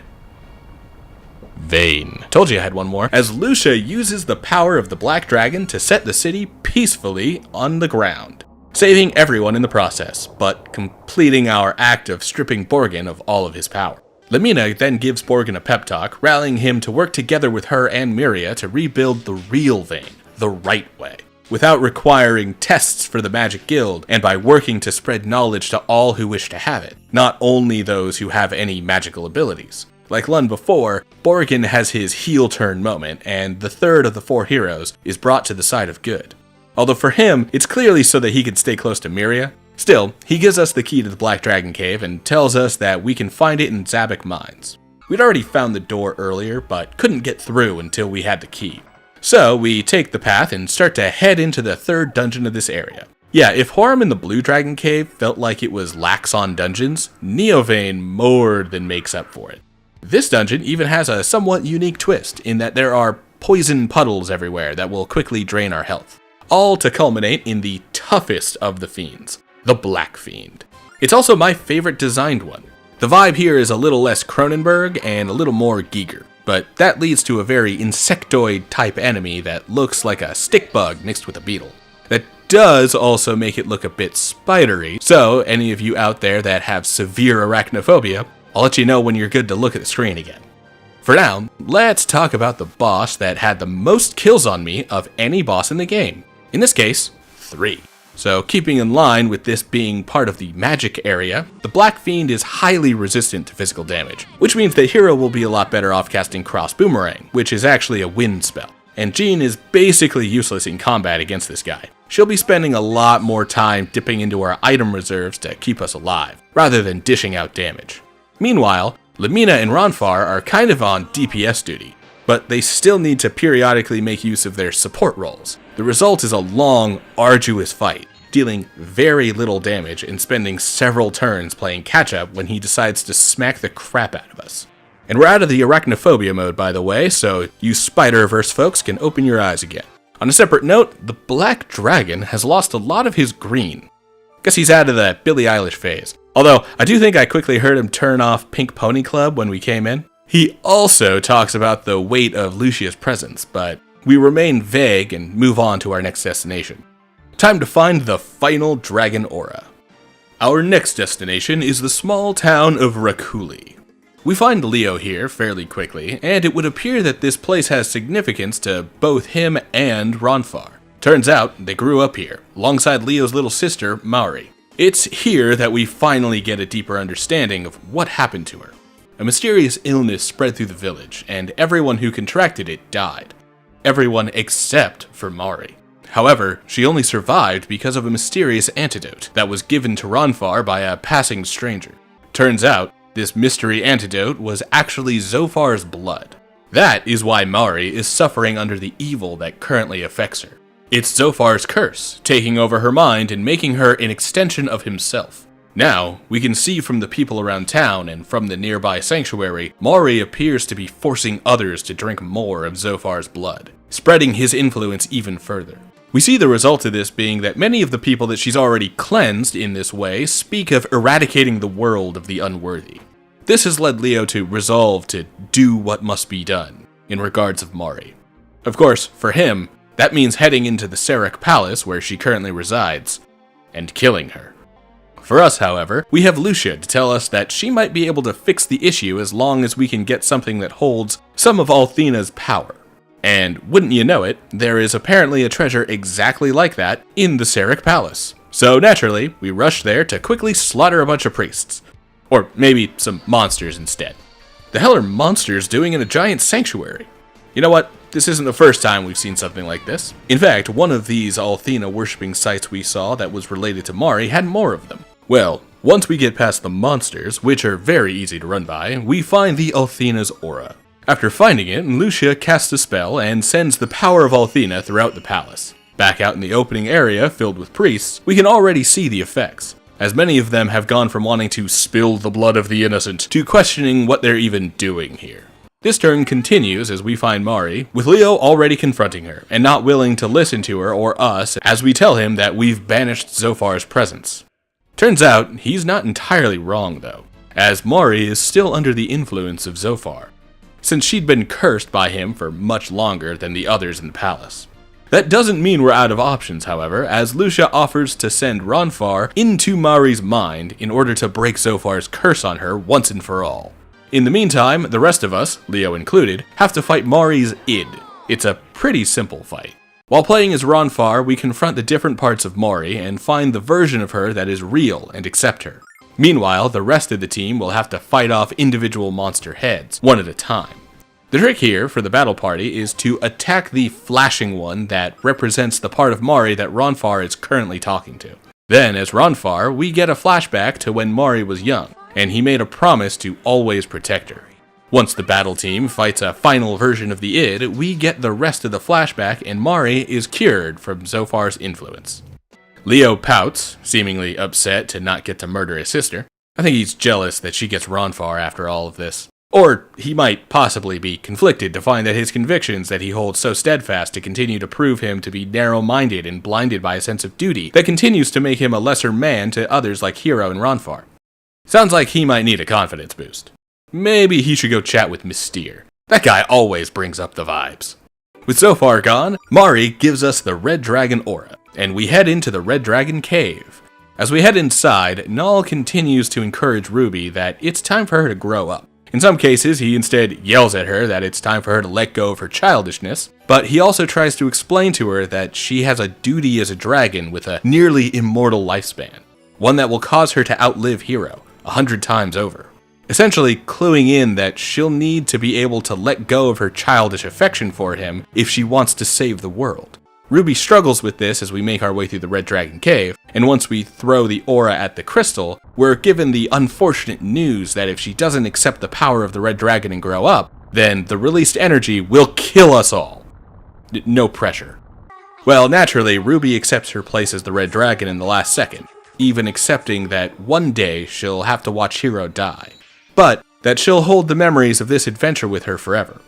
vain. Told you I had one more. As Lucia uses the power of the Black Dragon to set the city peacefully on the ground, saving everyone in the process, but completing our act of stripping Borgin of all of his power. Lamina then gives Borgin a pep talk, rallying him to work together with her and Miria to rebuild the real Vane, the right way, without requiring tests for the Magic Guild, and by working to spread knowledge to all who wish to have it, not only those who have any magical abilities. Like Lund before, Borgin has his heel turn moment, and the third of the four heroes is brought to the side of good. Although for him, it's clearly so that he can stay close to Miria. Still, he gives us the key to the Black Dragon Cave and tells us that we can find it in Zabak Mines. We'd already found the door earlier, but couldn't get through until we had the key. So we take the path and start to head into the third dungeon of this area. Yeah, if Horum in the Blue Dragon Cave felt like it was lax on dungeons, Neovane more than makes up for it. This dungeon even has a somewhat unique twist in that there are poison puddles everywhere that will quickly drain our health. All to culminate in the toughest of the fiends, the Black Fiend. It's also my favorite designed one. The vibe here is a little less Cronenberg and a little more Giger, but that leads to a very insectoid type enemy that looks like a stick bug mixed with a beetle. That does also make it look a bit spidery, so any of you out there that have severe arachnophobia, I'll let you know when you're good to look at the screen again. For now, let's talk about the boss that had the most kills on me of any boss in the game. In this case, 3. So keeping in line with this being part of the magic area, the Black Fiend is highly resistant to physical damage, which means that Hero will be a lot better off casting Cross Boomerang, which is actually a wind spell. And Jean is basically useless in combat against this guy. She'll be spending a lot more time dipping into our item reserves to keep us alive, rather than dishing out damage. Meanwhile, Lumina and Ronfar are kind of on DPS duty, but they still need to periodically make use of their support roles. The result is a long, arduous fight, dealing very little damage and spending several turns playing catch-up when he decides to smack the crap out of us. And we're out of the arachnophobia mode, by the way, so you Spider-Verse folks can open your eyes again. On a separate note, the Black Dragon has lost a lot of his green. Guess he's out of the Billie Eilish phase. Although, I do think I quickly heard him turn off Pink Pony Club when we came in. He also talks about the weight of Lucia's presence, but we remain vague and move on to our next destination. Time to find the final Dragon Aura. Our next destination is the small town of Rakuli. We find Leo here fairly quickly, and it would appear that this place has significance to both him and Ronfar. Turns out, they grew up here, alongside Leo's little sister, Mauri. It's here that we finally get a deeper understanding of what happened to her. A mysterious illness spread through the village, and everyone who contracted it died. Everyone except for Mauri. However, she only survived because of a mysterious antidote that was given to Ronfar by a passing stranger. Turns out, this mystery antidote was actually Zophar's blood. That is why Mauri is suffering under the evil that currently affects her. It's Zophar's curse, taking over her mind and making her an extension of himself. Now, we can see from the people around town and from the nearby sanctuary, Mauri appears to be forcing others to drink more of Zophar's blood, spreading his influence even further. We see the result of this being that many of the people that she's already cleansed in this way speak of eradicating the world of the unworthy. This has led Leo to resolve to do what must be done in regards of Mauri. Of course, for him, that means heading into the Sarek Palace where she currently resides, and killing her. For us, however, we have Lucia to tell us that she might be able to fix the issue as long as we can get something that holds some of Althena's power. And wouldn't you know it, there is apparently a treasure exactly like that in the Sarek Palace. So naturally, we rush there to quickly slaughter a bunch of priests. Or maybe some monsters instead. The hell are monsters doing in a giant sanctuary? You know what? This isn't the first time we've seen something like this. In fact, one of these Althena worshipping sites we saw that was related to Mauri had more of them. Well, once we get past the monsters, which are very easy to run by, we find the Althena's aura. After finding it, Lucia casts a spell and sends the power of Althena throughout the palace. Back out in the opening area filled with priests, we can already see the effects, as many of them have gone from wanting to spill the blood of the innocent to questioning what they're even doing here. This turn continues as we find Mauri, with Leo already confronting her, and not willing to listen to her or us as we tell him that we've banished Zophar's presence. Turns out, he's not entirely wrong though, as Mauri is still under the influence of Zophar, since she'd been cursed by him for much longer than the others in the palace. That doesn't mean we're out of options, however, as Lucia offers to send Ronfar into Mauri's mind in order to break Zophar's curse on her once and for all. In the meantime, the rest of us, Leo included, have to fight Mauri's id. It's a pretty simple fight. While playing as Ronfar, we confront the different parts of Mauri and find the version of her that is real and accept her. Meanwhile, the rest of the team will have to fight off individual monster heads, one at a time. The trick here for the battle party is to attack the flashing one that represents the part of Mauri that Ronfar is currently talking to. Then, as Ronfar, we get a flashback to when Mauri was young, and he made a promise to always protect her. Once the battle team fights a final version of the id, we get the rest of the flashback and Mauri is cured from Zophar's influence. Leo pouts, seemingly upset to not get to murder his sister. I think he's jealous that she gets Ronfar after all of this. Or he might possibly be conflicted to find that his convictions that he holds so steadfast to continue to prove him to be narrow-minded and blinded by a sense of duty that continues to make him a lesser man to others like Hero and Ronfar. Sounds like he might need a confidence boost. Maybe he should go chat with Mystere. That guy always brings up the vibes. With Zophar gone, Mauri gives us the Red Dragon Aura. and we head into the Red Dragon Cave. As we head inside, Null continues to encourage Ruby that it's time for her to grow up. In some cases, he instead yells at her that it's time for her to let go of her childishness, but he also tries to explain to her that she has a duty as a dragon with a nearly immortal lifespan, one that will cause her to outlive Hero 100 times over. Essentially cluing in that she'll need to be able to let go of her childish affection for him if she wants to save the world. Ruby struggles with this as we make our way through the Red Dragon Cave, and once we throw the aura at the crystal, we're given the unfortunate news that if she doesn't accept the power of the Red Dragon and grow up, then the released energy will kill us all. No pressure. Well, naturally, Ruby accepts her place as the Red Dragon in the last second, even accepting that one day she'll have to watch Hero die, but that she'll hold the memories of this adventure with her forever.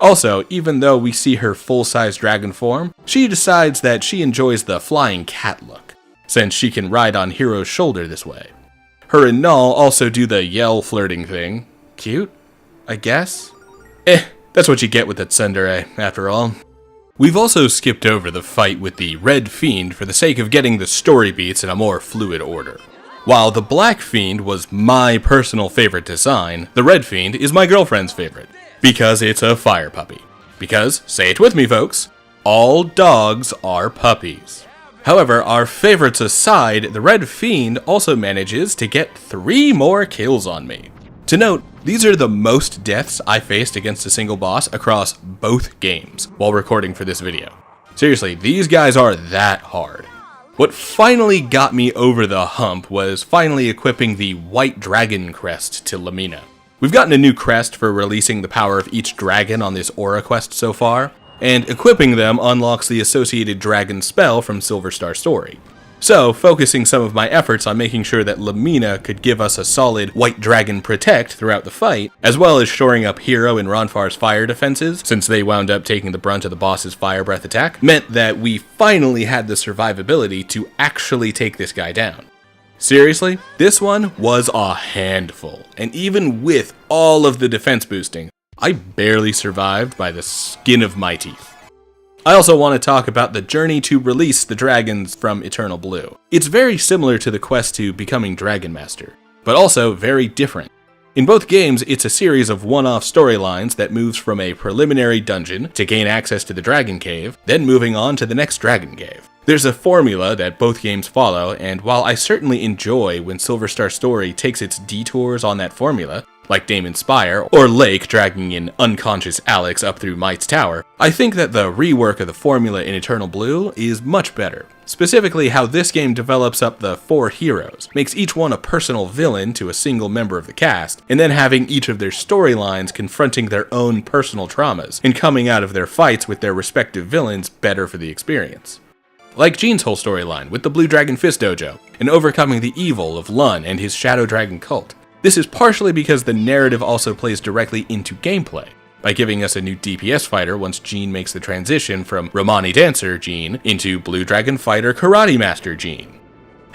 Also, even though we see her full-size dragon form, she decides that she enjoys the flying cat look, since she can ride on Hero's shoulder this way. Her and Null also do the yell flirting thing. Cute, I guess? That's what you get with that tsundere, after all. We've also skipped over the fight with the Red Fiend for the sake of getting the story beats in a more fluid order. While the Black Fiend was my personal favorite design, the Red Fiend is my girlfriend's favorite. Because it's a fire puppy. Because, say it with me folks, all dogs are puppies. However, our favorites aside, the Red Fiend also manages to get 3 more kills on me. To note, these are the most deaths I faced against a single boss across both games while recording for this video. Seriously, these guys are that hard. What finally got me over the hump was finally equipping the White Dragon crest to Lumina. We've gotten a new crest for releasing the power of each dragon on this Aura quest so far, and equipping them unlocks the associated dragon spell from Silver Star Story. So, focusing some of my efforts on making sure that Lumina could give us a solid White Dragon Protect throughout the fight, as well as shoring up Hero and Ronfar's fire defenses, since they wound up taking the brunt of the boss's fire breath attack, meant that we finally had the survivability to actually take this guy down. Seriously, this one was a handful, and even with all of the defense boosting, I barely survived by the skin of my teeth. I also want to talk about the journey to release the dragons from Eternal Blue. It's very similar to the quest to becoming Dragon Master, but also very different. In both games, it's a series of one-off storylines that moves from a preliminary dungeon to gain access to the Dragon Cave, then moving on to the next Dragon Cave. There's a formula that both games follow, and while I certainly enjoy when Silver Star Story takes its detours on that formula, like Damon's Spire, or Lake dragging an unconscious Alex up through Might's Tower, I think that the rework of the formula in Eternal Blue is much better. Specifically, how this game develops up the 4 heroes, makes each one a personal villain to a single member of the cast, and then having each of their storylines confronting their own personal traumas, and coming out of their fights with their respective villains better for the experience. Like Jean's whole storyline with the Blue Dragon Fist Dojo, and overcoming the evil of Lun and his Shadow Dragon cult. This is partially because the narrative also plays directly into gameplay, by giving us a new DPS fighter once Jean makes the transition from Romani Dancer Jean into Blue Dragon Fighter Karate Master Jean.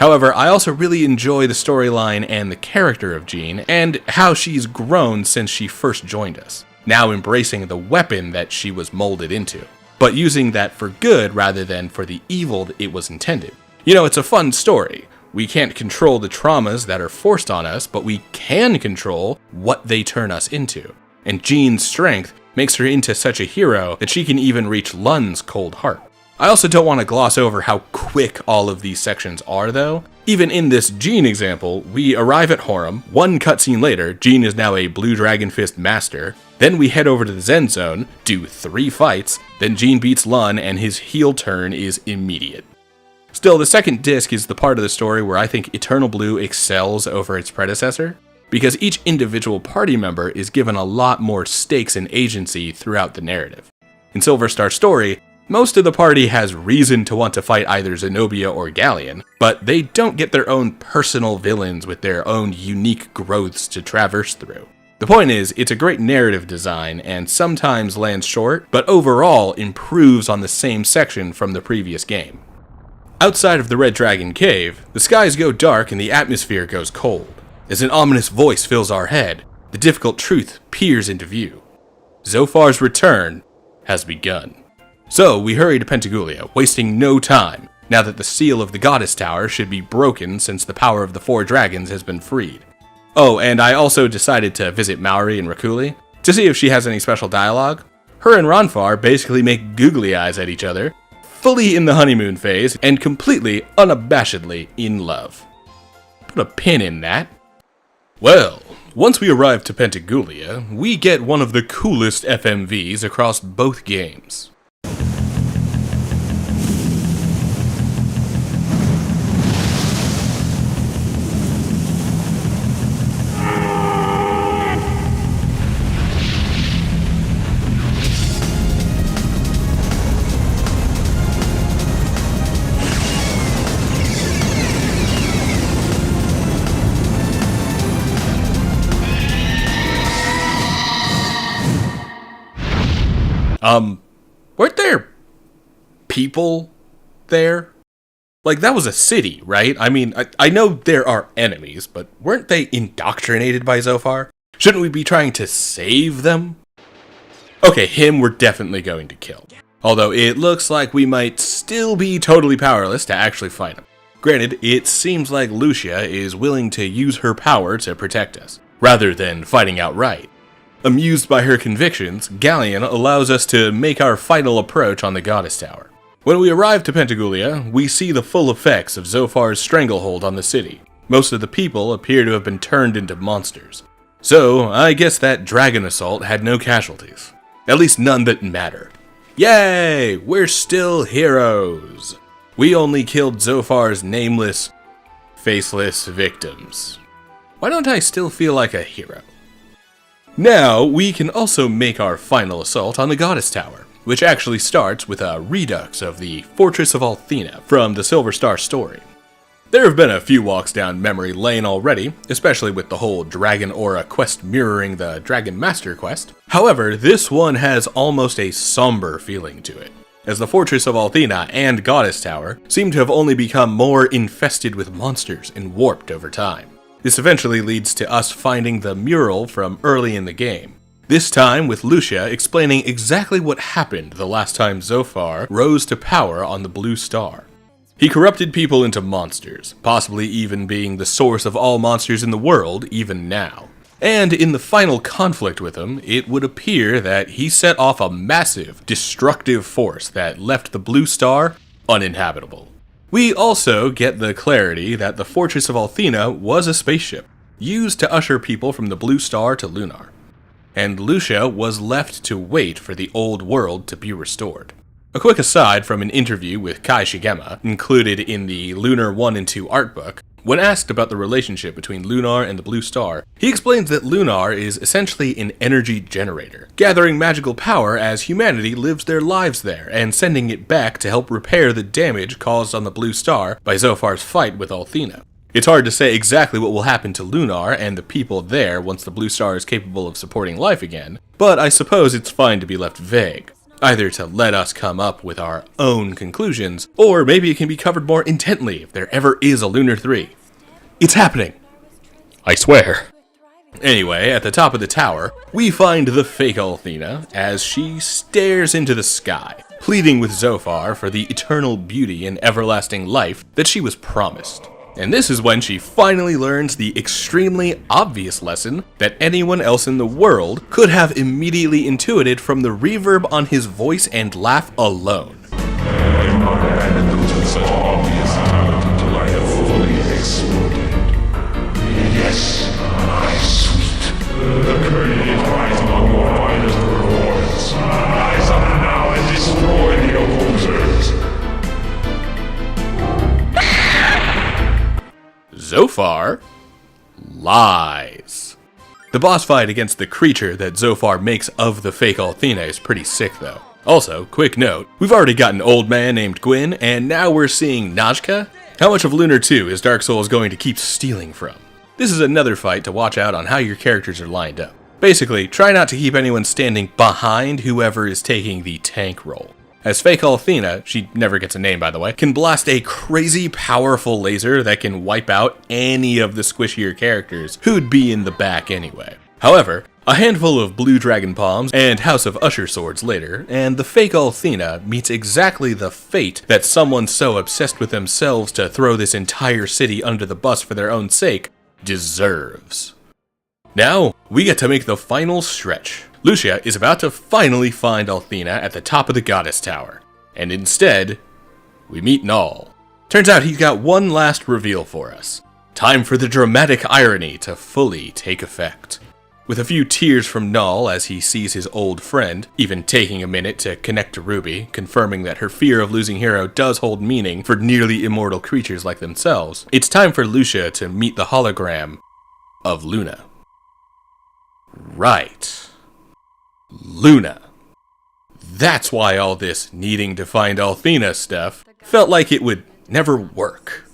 However, I also really enjoy the storyline and the character of Jean, and how she's grown since she first joined us, now embracing the weapon that she was molded into, but using that for good rather than for the evil that it was intended. You know, it's a fun story. We can't control the traumas that are forced on us, but we can control what they turn us into. And Jean's strength makes her into such a hero that she can even reach Lun's cold heart. I also don't want to gloss over how quick all of these sections are though. Even in this Jean example, we arrive at Horum, one cutscene later, Jean is now a Blue Dragon Fist master, then we head over to the Zen Zone, do 3 fights, then Jean beats Lun and his heel turn is immediate. Still, the second disc is the part of the story where I think Eternal Blue excels over its predecessor, because each individual party member is given a lot more stakes and agency throughout the narrative. In Silver Star Story, most of the party has reason to want to fight either Zenobia or Galleon, but they don't get their own personal villains with their own unique growths to traverse through. The point is, it's a great narrative design and sometimes lands short, but overall improves on the same section from the previous game. Outside of the Red Dragon Cave, the skies go dark and the atmosphere goes cold. As an ominous voice fills our head, the difficult truth peers into view. Zophar's return has begun. So we hurry to Pentagoulia, wasting no time, now that the seal of the Goddess Tower should be broken since the power of the 4 dragons has been freed. Oh, and I also decided to visit Maori and Rakuli to see if she has any special dialogue. Her and Ronfar basically make googly eyes at each other, fully in the honeymoon phase, and completely, unabashedly in love. Put a pin in that. Well, once we arrive to Pentagoulia, we get one of the coolest FMVs across both games. Weren't there people there? Like, that was a city, right? I mean, I know there are enemies, but weren't they indoctrinated by Zophar? Shouldn't we be trying to save them? Okay, him we're definitely going to kill. Although it looks like we might still be totally powerless to actually fight him. Granted, it seems like Lucia is willing to use her power to protect us, rather than fighting outright. Amused by her convictions, Galleon allows us to make our final approach on the Goddess Tower. When we arrive to Pentagoulia, we see the full effects of Zophar's stranglehold on the city. Most of the people appear to have been turned into monsters. So, I guess that dragon assault had no casualties. At least none that matter. Yay! We're still heroes! We only killed Zophar's nameless, faceless victims. Why don't I still feel like a hero? Now, we can also make our final assault on the Goddess Tower, which actually starts with a redux of the Fortress of Althena from the Silver Star story. There have been a few walks down memory lane already, especially with the whole Dragon Aura quest mirroring the Dragon Master quest. However, this one has almost a somber feeling to it, as the Fortress of Althena and Goddess Tower seem to have only become more infested with monsters and warped over time. This eventually leads to us finding the mural from early in the game, this time with Lucia explaining exactly what happened the last time Zophar rose to power on the Blue Star. He corrupted people into monsters, possibly even being the source of all monsters in the world even now. And in the final conflict with him, it would appear that he set off a massive, destructive force that left the Blue Star uninhabitable. We also get the clarity that the Fortress of Althena was a spaceship, used to usher people from the Blue Star to Lunar. And Lucia was left to wait for the old world to be restored. A quick aside from an interview with Kai Shigema, included in the Lunar 1 and 2 art book, when asked about the relationship between Lunar and the Blue Star, he explains that Lunar is essentially an energy generator, gathering magical power as humanity lives their lives there, and sending it back to help repair the damage caused on the Blue Star by Zophar's fight with Althena. It's hard to say exactly what will happen to Lunar and the people there once the Blue Star is capable of supporting life again, but I suppose it's fine to be left vague. Either to let us come up with our own conclusions, or maybe it can be covered more intently if there ever is a Lunar 3. It's happening! I swear. Anyway, at the top of the tower, we find the fake Althena as she stares into the sky, pleading with Zophar for the eternal beauty and everlasting life that she was promised. And this is when she finally learns the extremely obvious lesson that anyone else in the world could have immediately intuited from the reverb on his voice and laugh alone. Yes, my sweet. The curtain lies among your finest rewards. Rise up now and destroy the opposers. Zophar lies. The boss fight against the creature that Zophar makes of the fake Althena is pretty sick though. Also, quick note, we've already got an old man named Gwyn, and now we're seeing Najka? How much of Lunar 2 is Dark Souls going to keep stealing from? This is another fight to watch out on how your characters are lined up. Basically, try not to keep anyone standing behind whoever is taking the tank role. As fake Althena, she never gets a name by the way, can blast a crazy powerful laser that can wipe out any of the squishier characters who'd be in the back anyway. However, A handful of blue dragon palms and House of Usher swords later, and the fake Althena meets exactly the fate that someone so obsessed with themselves to throw this entire city under the bus for their own sake deserves. Now, we get to make the final stretch. Lucia is about to finally find Althena at the top of the Goddess Tower, and instead, we meet Null. Turns out he's got one last reveal for us. Time for the dramatic irony to fully take effect. With a few tears from Null as he sees his old friend, even taking a minute to connect to Ruby, confirming that her fear of losing Hero does hold meaning for nearly immortal creatures like themselves, it's time for Lucia to meet the hologram of Luna. Right. Luna. That's why all this needing to find Althena stuff felt like it would never work.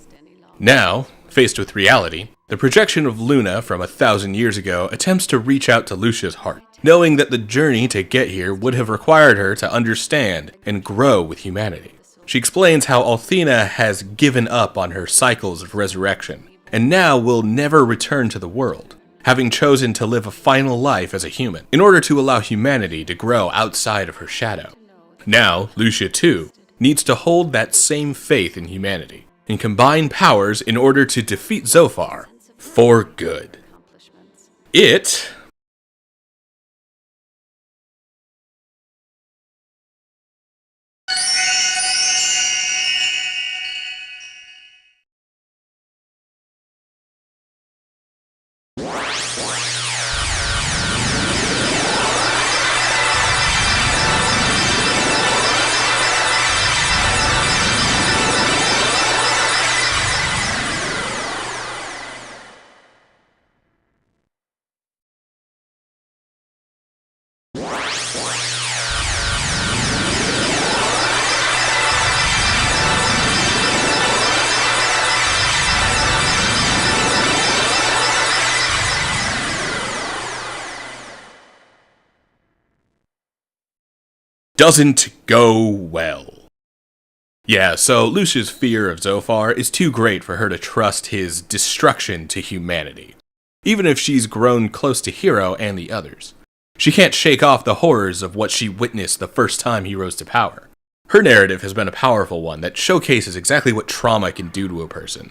Now, faced with reality, the projection of Luna from 1,000 years ago attempts to reach out to Lucia's heart, knowing that the journey to get here would have required her to understand and grow with humanity. She explains how Althena has given up on her cycles of resurrection, and now will never return to the world, having chosen to live a final life as a human, in order to allow humanity to grow outside of her shadow. Now, Lucia too needs to hold that same faith in humanity, and combine powers in order to defeat Zophar for good. It doesn't go well. Yeah, so Lucia's fear of Zophar is too great for her to trust his destruction to humanity, even if she's grown close to Hero and the others. She can't shake off the horrors of what she witnessed the first time he rose to power. Her narrative has been a powerful one that showcases exactly what trauma can do to a person.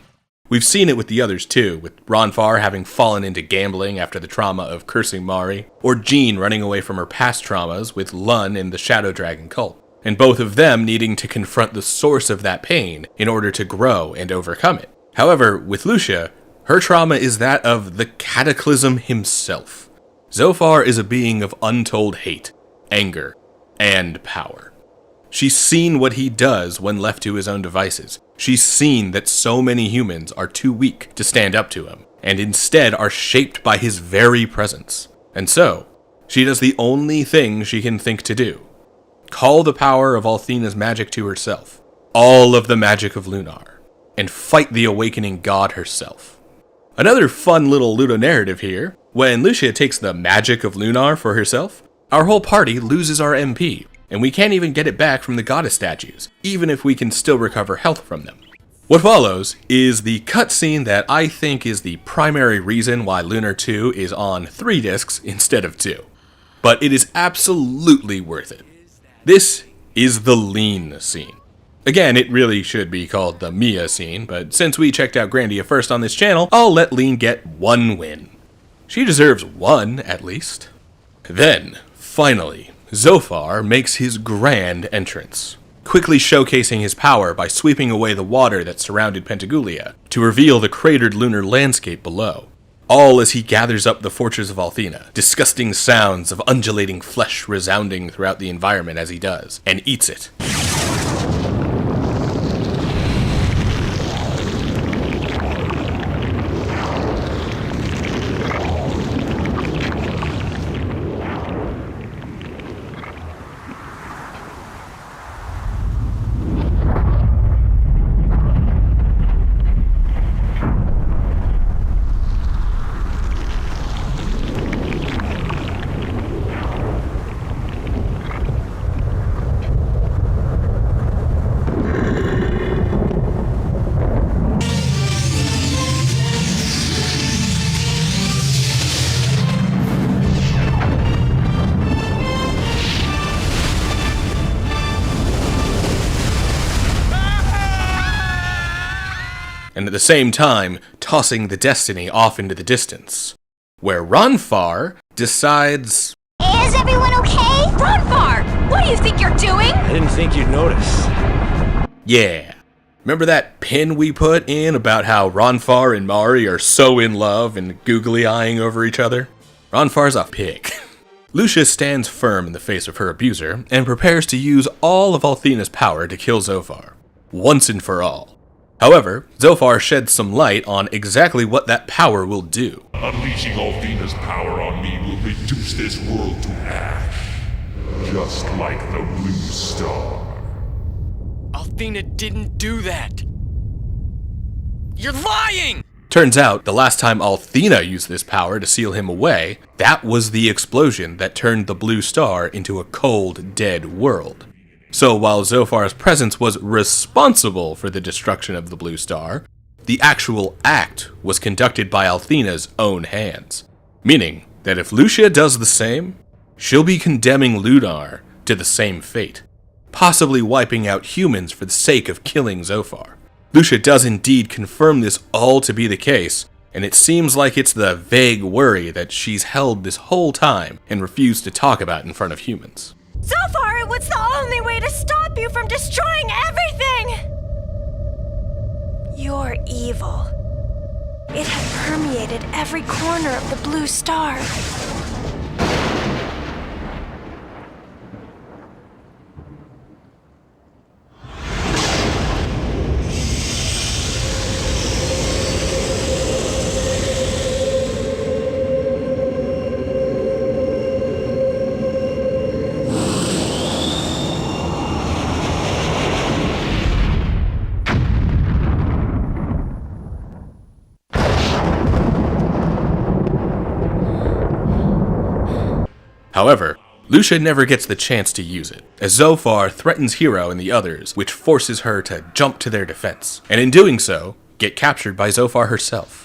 We've seen it with the others too, with Ronfar having fallen into gambling after the trauma of cursing Mari, or Jean running away from her past traumas with Lun in the Shadow Dragon cult, and both of them needing to confront the source of that pain in order to grow and overcome it. However, with Lucia, her trauma is that of the Cataclysm himself. Zophar is a being of untold hate, anger, and power. She's seen what he does when left to his own devices. She's seen that so many humans are too weak to stand up to him, and instead are shaped by his very presence. And so, she does the only thing she can think to do. Call the power of Althena's magic to herself, all of the magic of Lunar, and fight the awakening god herself. Another fun little Ludo narrative here, when Lucia takes the magic of Lunar for herself, our whole party loses our MP, and we can't even get it back from the goddess statues, even if we can still recover health from them. What follows is the cutscene that I think is the primary reason why Lunar 2 is on 3 discs instead of 2. But it is absolutely worth it. This is the Lean scene. Again, it really should be called the Mia scene, but since we checked out Grandia first on this channel, I'll let Lean get 1 win. She deserves 1, at least. Then, finally, Zophar makes his grand entrance, quickly showcasing his power by sweeping away the water that surrounded Pentagoulia to reveal the cratered lunar landscape below, all as he gathers up the fortress of Althena, disgusting sounds of undulating flesh resounding throughout the environment as he does, and eats it. and at the same time tossing the destiny off into the distance, where Ronfar decides... Is everyone okay? Ronfar! What do you think you're doing? I didn't think you'd notice. Yeah. Remember that pin we put in about how Ronfar and Mari are so in love and googly eyeing over each other? Ronfar's a pig. Lucia stands firm in the face of her abuser and prepares to use all of Althena's power to kill Zophar, once and for all. However, Zophar sheds some light on exactly what that power will do. Unleashing Althena's power on me will reduce this world to ash, just like the blue star. Althena didn't do that. You're lying! Turns out, the last time Althena used this power to seal him away, that was the explosion that turned the blue star into a cold, dead world. So while Zophar's presence was responsible for the destruction of the blue star, the actual act was conducted by Althena's own hands. Meaning that if Lucia does the same, she'll be condemning Lunar to the same fate, possibly wiping out humans for the sake of killing Zophar. Lucia does indeed confirm this all to be the case, and it seems like it's the vague worry that she's held this whole time and refused to talk about in front of humans. Zophar, it was the only way to stop you from destroying everything! You're evil. It had permeated every corner of the blue star. However, Lucia never gets the chance to use it, as Zophar threatens Hero and the others, which forces her to jump to their defense, and in doing so, get captured by Zophar herself.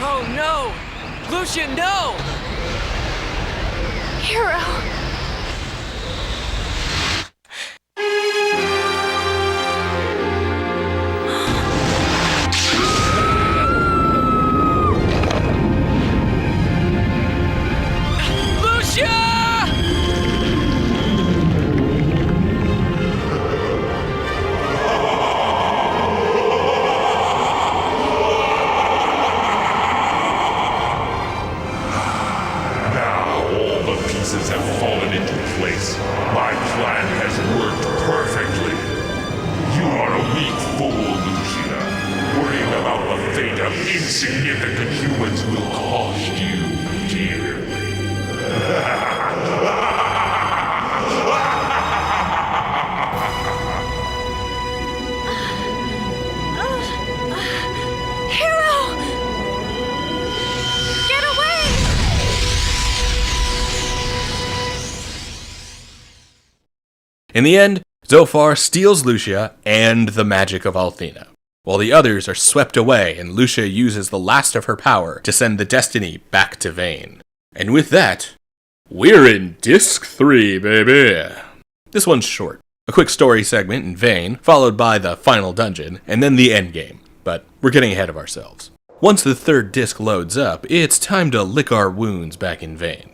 Oh no! Lucia, no! Hero! Have fallen into place. My plan has worked perfectly. You are a weak fool, Lucia. Worrying about the fate of insignificant humans will cost you dearly. Hero! Get away! In the end, Zophar steals Lucia and the magic of Althena, while the others are swept away and Lucia uses the last of her power to send the destiny back to Vane. And with that, we're in Disc 3, baby! This one's short. A quick story segment in Vane, followed by the final dungeon, and then the endgame. But we're getting ahead of ourselves. Once the third disc loads up, it's time to lick our wounds back in Vane.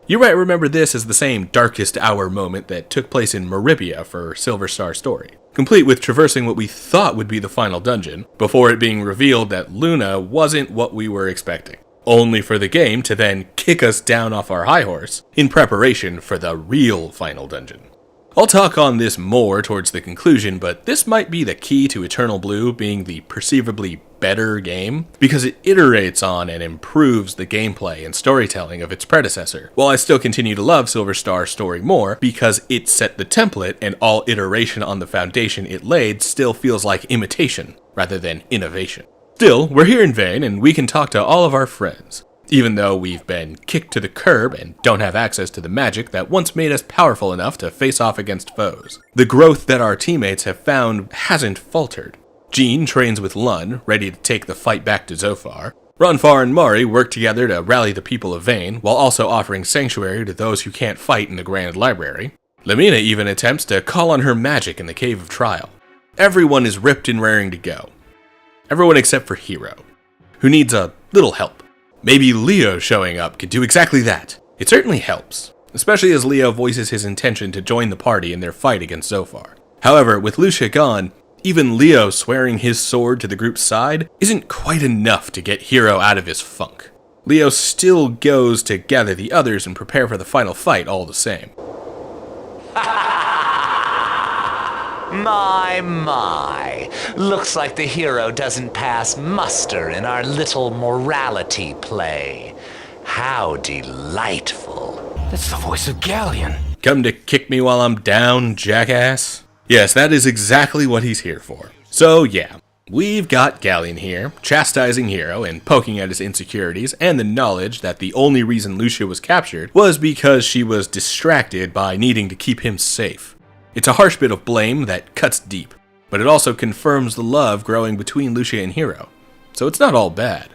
You might remember this as the same darkest hour moment that took place in Meribia for Silver Star Story, complete with traversing what we thought would be the final dungeon, before it being revealed that Luna wasn't what we were expecting, only for the game to then kick us down off our high horse in preparation for the real final dungeon. I'll talk on this more towards the conclusion, but this might be the key to Eternal Blue being the perceivably better game because it iterates on and improves the gameplay and storytelling of its predecessor, while I still continue to love Silver Star's story more because it set the template and all iteration on the foundation it laid still feels like imitation rather than innovation. Still, we're here in Vane and we can talk to all of our friends, even though we've been kicked to the curb and don't have access to the magic that once made us powerful enough to face off against foes. The growth that our teammates have found hasn't faltered. Jean trains with Lun, ready to take the fight back to Zophar. Ronfar and Mari work together to rally the people of Vane, while also offering sanctuary to those who can't fight in the Grand Library. Lamina even attempts to call on her magic in the Cave of Trial. Everyone is ripped and raring to go. Everyone except for Hero, who needs a little help. Maybe Leo showing up could do exactly that. It certainly helps, especially as Leo voices his intention to join the party in their fight against Zophar. However, with Lucia gone, even Leo swearing his sword to the group's side isn't quite enough to get Hero out of his funk. Leo still goes to gather the others and prepare for the final fight all the same. My. Looks like the hero doesn't pass muster in our little morality play. How delightful. That's the voice of Galleon. Come to kick me while I'm down, jackass? Yes, that is exactly what he's here for. So yeah, we've got Galleon here, chastising Hero and poking at his insecurities and the knowledge that the only reason Lucia was captured was because she was distracted by needing to keep him safe. It's a harsh bit of blame that cuts deep, but it also confirms the love growing between Lucia and Hero, so it's not all bad.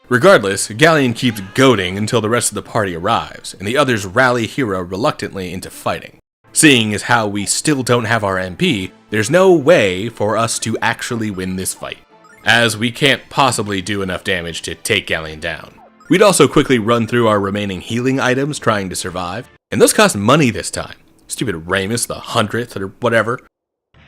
Regardless, Galleon keeps goading until the rest of the party arrives, and the others rally Hero reluctantly into fighting. Seeing as how we still don't have our MP, there's no way for us to actually win this fight, as we can't possibly do enough damage to take Galleon down. We'd also quickly run through our remaining healing items trying to survive, and those cost money this time. Stupid Ramus, the 100th or whatever.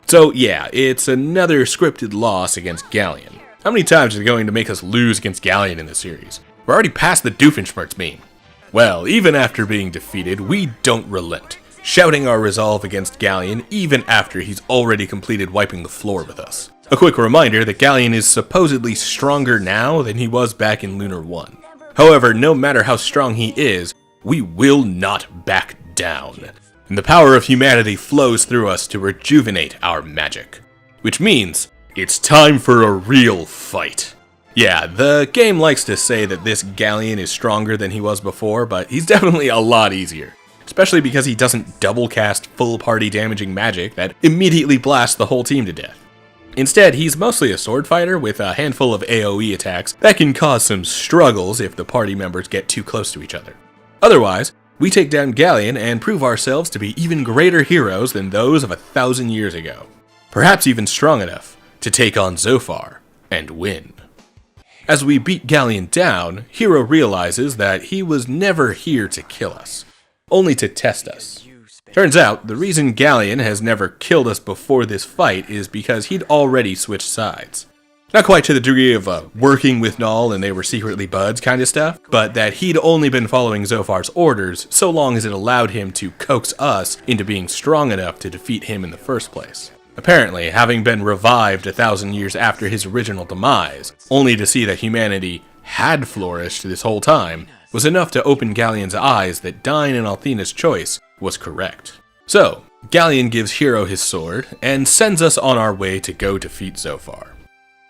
So yeah, it's another scripted loss against Galleon. How many times is it going to make us lose against Galleon in the series? We're already past the Doofenshmirtz meme. Well, even after being defeated, we don't relent, shouting our resolve against Galleon even after he's already completed wiping the floor with us. A quick reminder that Galleon is supposedly stronger now than he was back in Lunar 1. However, no matter how strong he is, we will not back down. And the power of humanity flows through us to rejuvenate our magic. Which means, it's time for a real fight. Yeah, the game likes to say that this Galleon is stronger than he was before, but he's definitely a lot easier. Especially because he doesn't double cast full party damaging magic that immediately blasts the whole team to death. Instead, he's mostly a sword fighter with a handful of AoE attacks that can cause some struggles if the party members get too close to each other. Otherwise, we take down Galleon and prove ourselves to be even greater heroes than those of 1,000 years ago. Perhaps even strong enough to take on Zophar and win. As we beat Galleon down, Hero realizes that he was never here to kill us, only to test us. Turns out, the reason Galleon has never killed us before this fight is because he'd already switched sides. Not quite to the degree of working with Null and they were secretly buds kind of stuff, but that he'd only been following Zophar's orders so long as it allowed him to coax us into being strong enough to defeat him in the first place. Apparently, having been revived 1,000 years after his original demise, only to see that humanity had flourished this whole time, was enough to open Galleon's eyes that Dyne and Althena's choice was correct. So, Galleon gives Hero his sword and sends us on our way to go defeat Zophar.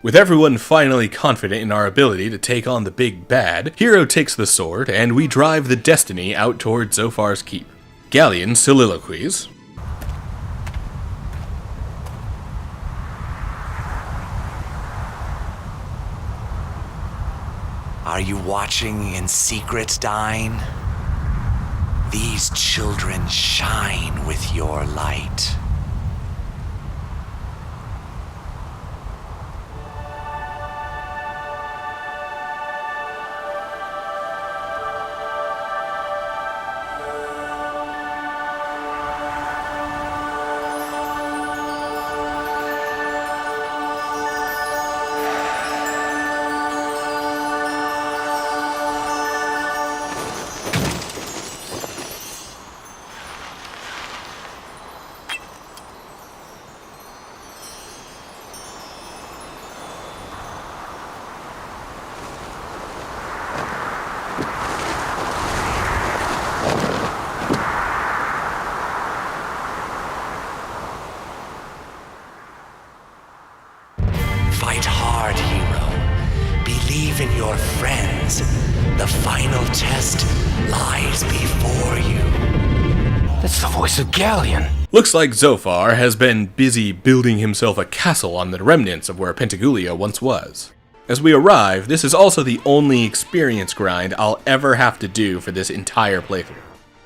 With everyone finally confident in our ability to take on the big bad, Hero takes the sword and we drive the Destiny out toward Zophar's keep. Galleon soliloquies. Are you watching in secret, Dyne? These children shine with your light. your friends. The final test lies before you. That's the voice of Galleon. Looks like Zophar has been busy building himself a castle on the remnants of where Pentagoulia once was. As we arrive, this is also the only experience grind I'll ever have to do for this entire playthrough.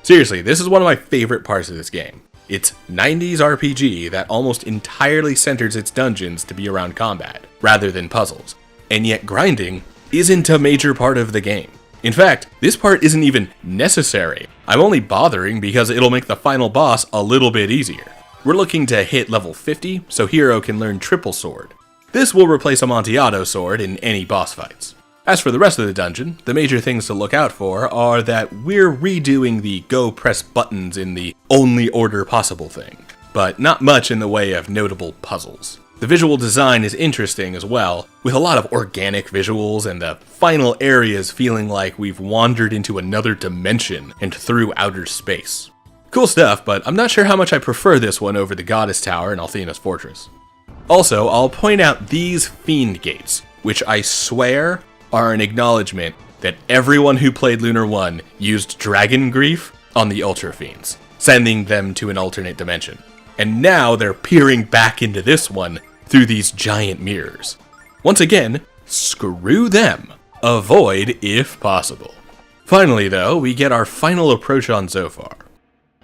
Seriously, this is one of my favorite parts of this game. It's 90s RPG that almost entirely centers its dungeons to be around combat, rather than puzzles. And yet grinding isn't a major part of the game. In fact, this part isn't even necessary. I'm only bothering because it'll make the final boss a little bit easier. We're looking to hit level 50, so Hero can learn Triple Sword. This will replace Amontillado Sword in any boss fights. As for the rest of the dungeon, the major things to look out for are that we're redoing the go press buttons in the only order possible thing, but not much in the way of notable puzzles. The visual design is interesting as well, with a lot of organic visuals and the final areas feeling like we've wandered into another dimension and through outer space. Cool stuff, but I'm not sure how much I prefer this one over the Goddess Tower in Althena's Fortress. Also, I'll point out these Fiend Gates, which I swear are an acknowledgement that everyone who played Lunar 1 used Dragon Grief on the Ultra Fiends, sending them to an alternate dimension. And now they're peering back into this one through these giant mirrors. Once again, screw them. Avoid if possible. Finally though, we get our final approach on Zophar.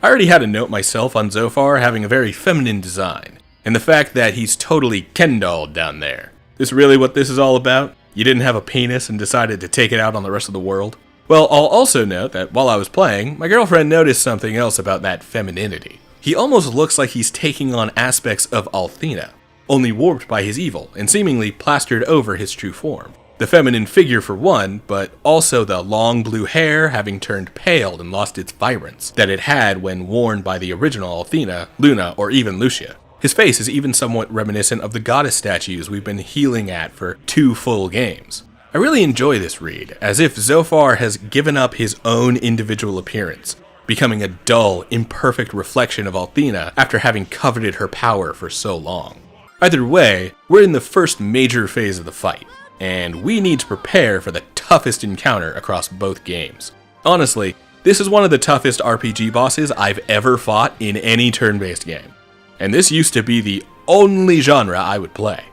I already had a note myself on Zophar having a very feminine design, and the fact that he's totally Ken-dolled down there. This really what this is all about? You didn't have a penis and decided to take it out on the rest of the world? Well, I'll also note that while I was playing, my girlfriend noticed something else about that femininity. He almost looks like he's taking on aspects of Althena, only warped by his evil and seemingly plastered over his true form. The feminine figure for one, but also the long blue hair having turned pale and lost its vibrance that it had when worn by the original Althena, Luna, or even Lucia. His face is even somewhat reminiscent of the goddess statues we've been healing at for 2 full games. I really enjoy this read, as if Zophar has given up his own individual appearance, becoming a dull, imperfect reflection of Althena after having coveted her power for so long. Either way, we're in the first major phase of the fight, and we need to prepare for the toughest encounter across both games. Honestly, this is one of the toughest RPG bosses I've ever fought in any turn-based game. And this used to be the only genre I would play.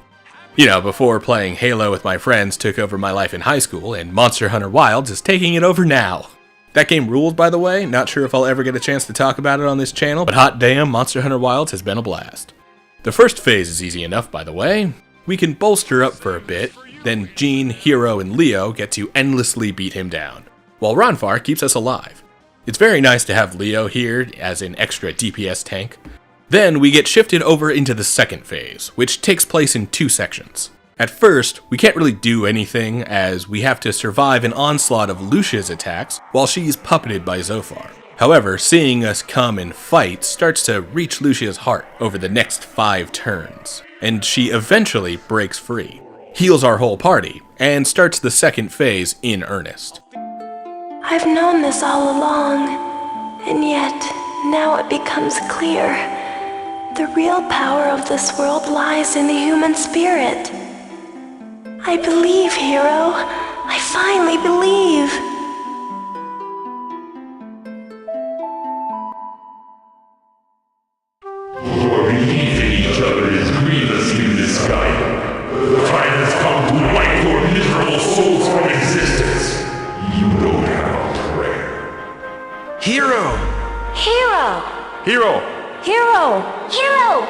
You know, before playing Halo with my friends took over my life in high school, and Monster Hunter Wilds is taking it over now. That game ruled, by the way. Not sure if I'll ever get a chance to talk about it on this channel, but hot damn, Monster Hunter Wilds has been a blast. The first phase is easy enough, by the way. We can bolster up for a bit, then Jean, Hero, and Leo get to endlessly beat him down, while Ronfar keeps us alive. It's very nice to have Leo here as an extra DPS tank. Then we get shifted over into the second phase, which takes place in 2 sections. At first, we can't really do anything as we have to survive an onslaught of Lucia's attacks while she's puppeted by Zophar. However, seeing us come and fight starts to reach Lucia's heart over the next 5 turns, and she eventually breaks free, heals our whole party, and starts the second phase in earnest. I've known this all along, and yet now it becomes clear. The real power of this world lies in the human spirit. I believe, Hero. I finally believe. Your belief in each other is grievously misguided. The time has come to wipe your miserable souls from existence. You don't have a prayer. Hero! Hero! Hero! Hero! Hero!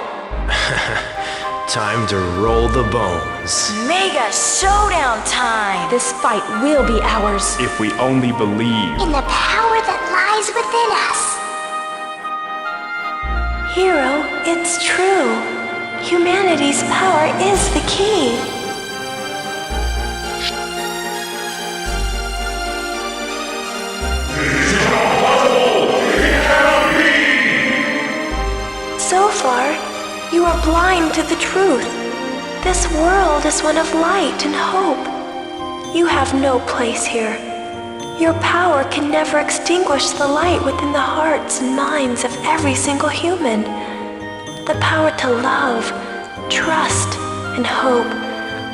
Time to roll the bones. Mega showdown time! This fight will be ours. If we only believe. In the power that lies within us. Hero, it's true. Humanity's power is the key. So far, you are blind to the truth. This world is one of light and hope. You have no place here. Your power can never extinguish the light within the hearts and minds of every single human. The power to love, trust, and hope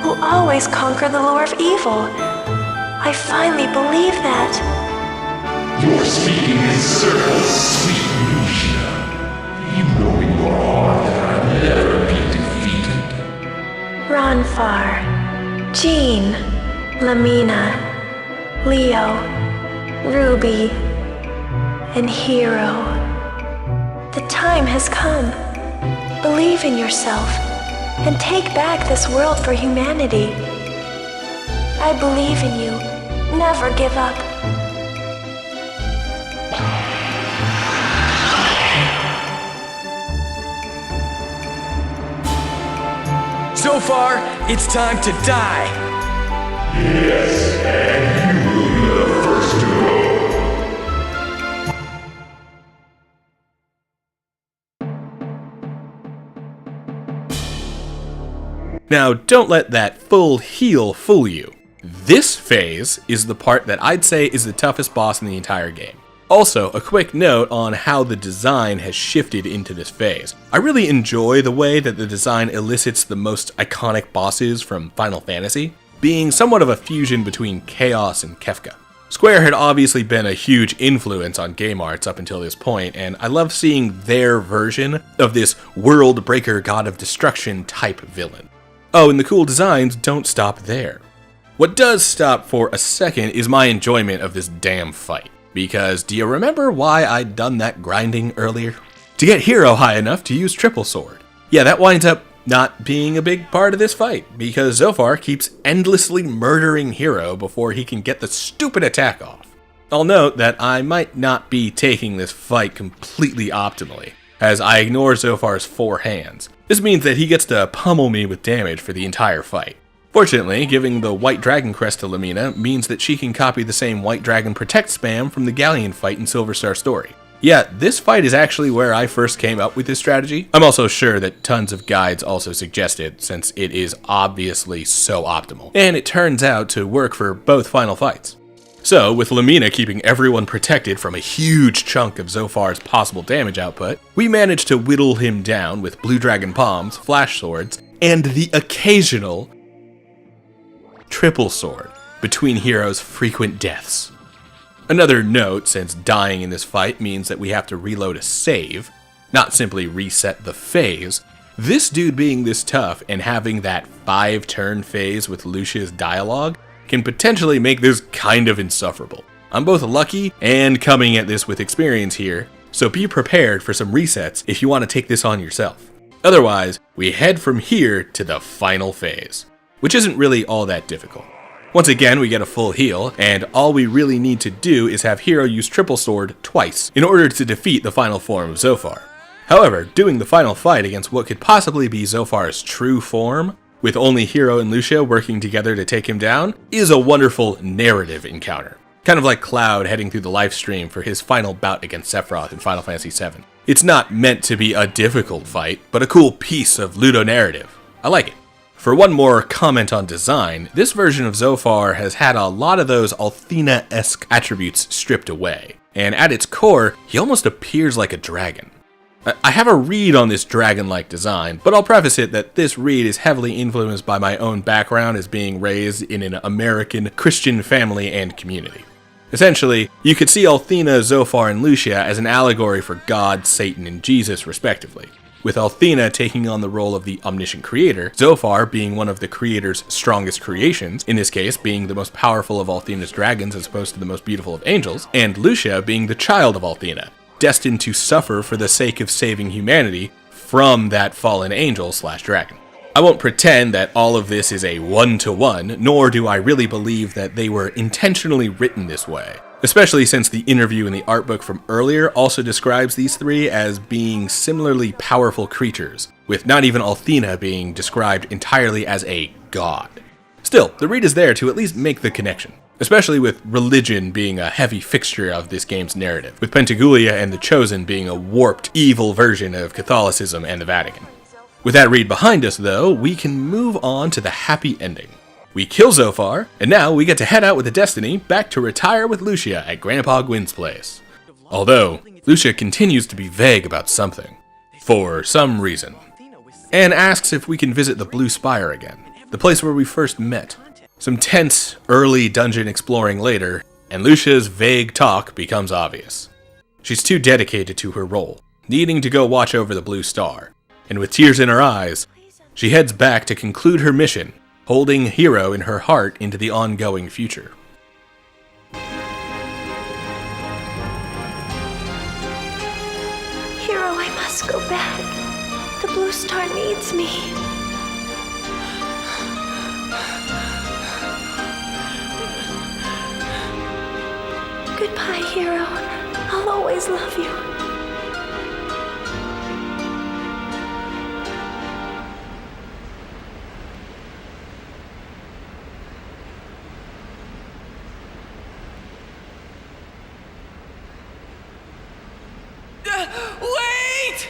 will always conquer the lure of evil. I finally believe that. You're speaking in circles, sweet Lucia. You know in your heart that I'll never be defeated. Ronfar, Jean, Lamina, Leo, Ruby, and Hero. The time has come. Believe in yourself and take back this world for humanity. I believe in you. Never give up. So far, it's time to die. Yes, and you will be the first to go. Now, don't let that full heal fool you. This phase is the part that I'd say is the toughest boss in the entire game. Also, a quick note on how the design has shifted into this phase. I really enjoy the way that the design elicits the most iconic bosses from Final Fantasy, being somewhat of a fusion between Chaos and Kefka. Square had obviously been a huge influence on game arts up until this point, and I love seeing their version of this world breaker god of destruction type villain. Oh, and the cool designs don't stop there. What does stop for a second is my enjoyment of this damn fight. Because do you remember why I'd done that grinding earlier? To get Hero high enough to use Triple Sword. Yeah, that winds up not being a big part of this fight, because Zophar keeps endlessly murdering Hero before he can get the stupid attack off. I'll note that I might not be taking this fight completely optimally, as I ignore Zophar's 4 hands. This means that he gets to pummel me with damage for the entire fight. Fortunately, giving the White Dragon Crest to Lamina means that she can copy the same White Dragon Protect spam from the Galleon fight in Silver Star Story. Yeah, this fight is actually where I first came up with this strategy. I'm also sure that tons of guides also suggest it, since it is obviously so optimal. And it turns out to work for both final fights. So, with Lamina keeping everyone protected from a huge chunk of Zophar's possible damage output, we managed to whittle him down with Blue Dragon Palms, Flash Swords, and the occasional Triple Sword between Hero's frequent deaths. Another note, since dying in this fight means that we have to reload a save, not simply reset the phase, this dude being this tough and having that 5-turn phase with Lucia's dialogue can potentially make this kind of insufferable. I'm both lucky and coming at this with experience here, so be prepared for some resets if you want to take this on yourself. Otherwise, we head from here to the final phase, which isn't really all that difficult. Once again, we get a full heal, and all we really need to do is have Hero use Triple Sword twice in order to defeat the final form of Zophar. However, doing the final fight against what could possibly be Zophar's true form, with only Hero and Lucia working together to take him down, is a wonderful narrative encounter. Kind of like Cloud heading through the live stream for his final bout against Sephiroth in Final Fantasy VII. It's not meant to be a difficult fight, but a cool piece of ludonarrative. I like it. For one more comment on design, this version of Zophar has had a lot of those Althena-esque attributes stripped away, and at its core, he almost appears like a dragon. I have a read on this dragon-like design, but I'll preface it that this read is heavily influenced by my own background as being raised in an American Christian family and community. Essentially, you could see Althena, Zophar, and Lucia as an allegory for God, Satan, and Jesus, respectively, with Althena taking on the role of the omniscient creator, Zophar being one of the creator's strongest creations, in this case being the most powerful of Althena's dragons as opposed to the most beautiful of angels, and Lucia being the child of Althena, destined to suffer for the sake of saving humanity from that fallen angel/dragon. I won't pretend that all of this is a one-to-one, nor do I really believe that they were intentionally written this way, especially since the interview in the art book from earlier also describes these three as being similarly powerful creatures, with not even Althena being described entirely as a god. Still, the read is there to at least make the connection, especially with religion being a heavy fixture of this game's narrative, with Pentagoulia and the Chosen being a warped, evil version of Catholicism and the Vatican. With that read behind us, though, we can move on to the happy ending. We kill Zophar, and now we get to head out with the Destiny back to retire with Lucia at Grandpa Gwyn's place. Although, Lucia continues to be vague about something, for some reason, and asks if we can visit the Blue Spire again, the place where we first met. Some tense, early dungeon exploring later, and Lucia's vague talk becomes obvious. She's too dedicated to her role, needing to go watch over the Blue Star, and with tears in her eyes, she heads back to conclude her mission, holding Hero in her heart into the ongoing future. Hero, I must go back. The Blue Star needs me. Goodbye, Hero. I'll always love you. Wait!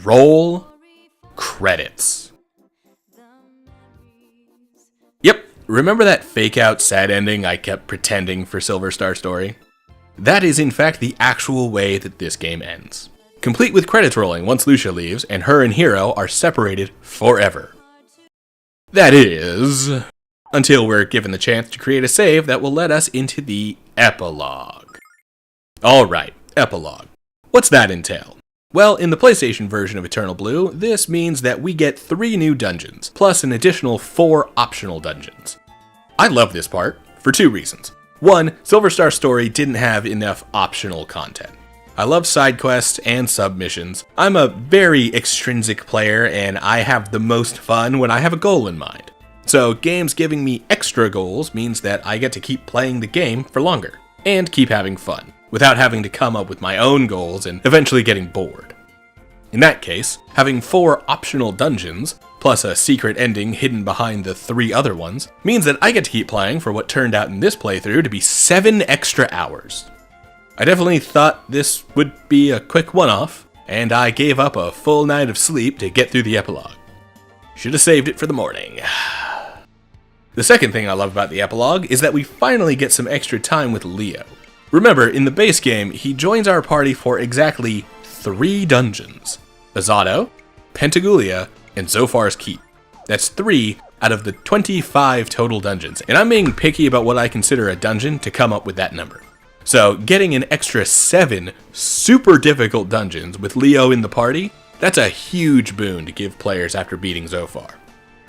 Roll credits. Yep, remember that fake-out sad ending I kept pretending for Silver Star Story? That is in fact the actual way that this game ends. Complete with credits rolling once Lucia leaves, and her and Hero are separated forever. That is, until we're given the chance to create a save that will let us into the epilogue. Alright, epilogue. What's that entail? Well, in the PlayStation version of Eternal Blue, this means that we get 3 new dungeons, plus an additional 4 optional dungeons. I love this part, for 2 reasons. 1, Silver Star Story didn't have enough optional content. I love side quests and submissions. I'm a very extrinsic player, and I have the most fun when I have a goal in mind. So games giving me extra goals means that I get to keep playing the game for longer, and keep having fun, without having to come up with my own goals and eventually getting bored. In that case, having 4 optional dungeons, plus a secret ending hidden behind the 3 other ones, means that I get to keep playing for what turned out in this playthrough to be 7 extra hours. I definitely thought this would be a quick one-off, and I gave up a full night of sleep to get through the epilogue. Should have saved it for the morning. The second thing I love about the epilogue is that we finally get some extra time with Leo. Remember, in the base game, he joins our party for exactly 3 dungeons: Azado, Pentagoulia, and Zophar's Keep. That's 3 out of the 25 total dungeons, and I'm being picky about what I consider a dungeon to come up with that number. So getting an extra 7 super difficult dungeons with Leo in the party, that's a huge boon to give players after beating Zophar.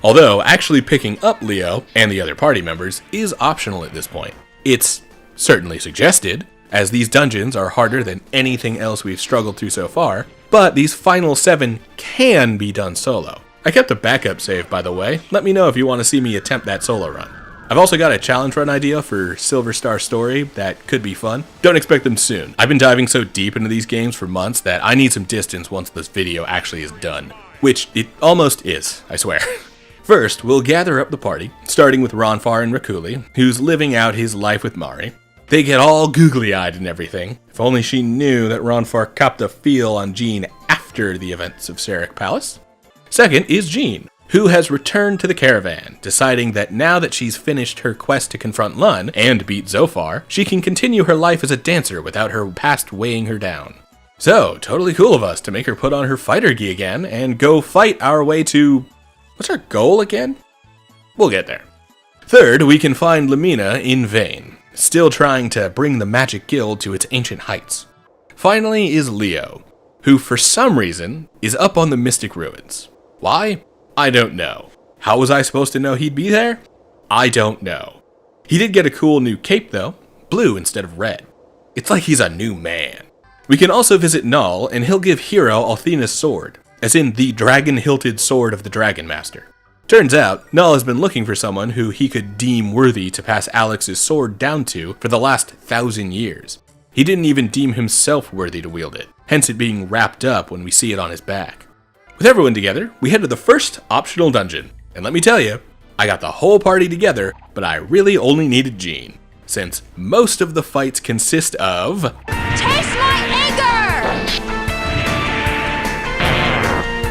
Although, actually picking up Leo and the other party members is optional at this point. It's certainly suggested, as these dungeons are harder than anything else we've struggled through so far, but these final 7 can be done solo. I kept a backup save, by the way. Let me know if you want to see me attempt that solo run. I've also got a challenge run idea for Silver Star Story that could be fun. Don't expect them soon. I've been diving so deep into these games for months that I need some distance once this video actually is done. Which it almost is, I swear. First, we'll gather up the party, starting with Ronfar and Rakuli, who's living out his life with Mari. They get all googly-eyed and everything. If only she knew that Ronfar copped a feel on Jean after the events of Sarek Palace. Second is Jean, who has returned to the caravan, deciding that now that she's finished her quest to confront Lun and beat Zophar, she can continue her life as a dancer without her past weighing her down. So, totally cool of us to make her put on her fighter gi again and go fight our way to... what's our goal again? We'll get there. Third, we can find Lamina in vain, still trying to bring the Magic Guild to its ancient heights. Finally is Leo, who for some reason is up on the Mystic Ruins. Why? I don't know. How was I supposed to know he'd be there? I don't know. He did get a cool new cape though, blue instead of red. It's like he's a new man. We can also visit Null, and he'll give Hero Althena's sword, as in the dragon-hilted sword of the Dragon Master. Turns out, Null has been looking for someone who he could deem worthy to pass Alex's sword down to for the last 1,000 years. He didn't even deem himself worthy to wield it, hence it being wrapped up when we see it on his back. With everyone together, we head to the first optional dungeon, and let me tell you, I got the whole party together, but I really only needed Jean, since most of the fights consist of... Taste my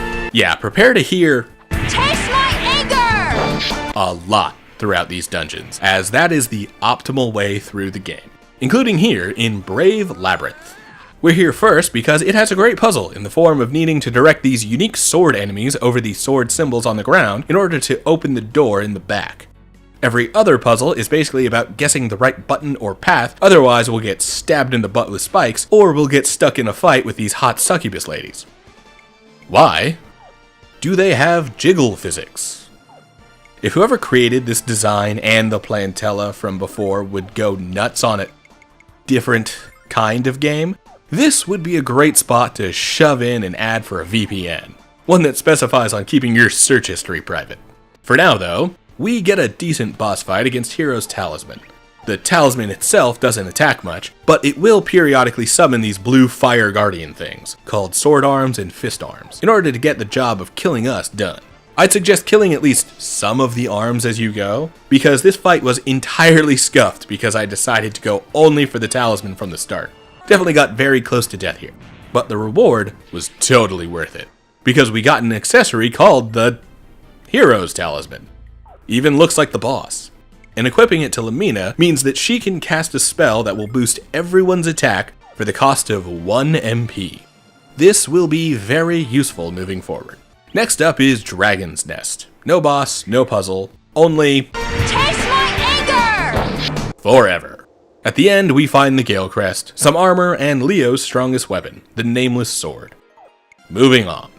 anger! Yeah, prepare to hear... Taste my anger! A lot throughout these dungeons, as that is the optimal way through the game, including here in Brave Labyrinth. We're here first because it has a great puzzle in the form of needing to direct these unique sword enemies over the sword symbols on the ground in order to open the door in the back. Every other puzzle is basically about guessing the right button or path, otherwise we'll get stabbed in the butt with spikes, or we'll get stuck in a fight with these hot succubus ladies. Why do they have jiggle physics? If whoever created this design and the Plantella from before would go nuts on a different kind of game, this would be a great spot to shove in an ad for a VPN, one that specifies on keeping your search history private. For now though, we get a decent boss fight against Hero's Talisman. The talisman itself doesn't attack much, but it will periodically summon these blue fire guardian things, called sword arms and fist arms, in order to get the job of killing us done. I'd suggest killing at least some of the arms as you go, because this fight was entirely scuffed because I decided to go only for the talisman from the start. Definitely got very close to death here, but the reward was totally worth it, because we got an accessory called the Hero's Talisman. Even looks like the boss. And equipping it to Lumina means that she can cast a spell that will boost everyone's attack for the cost of 1 MP. This will be very useful moving forward. Next up is Dragon's Nest. No boss, no puzzle, only... Taste my anger! Forever. At the end, we find the Gale Crest, some armor, and Leo's strongest weapon, the Nameless Sword. Moving on.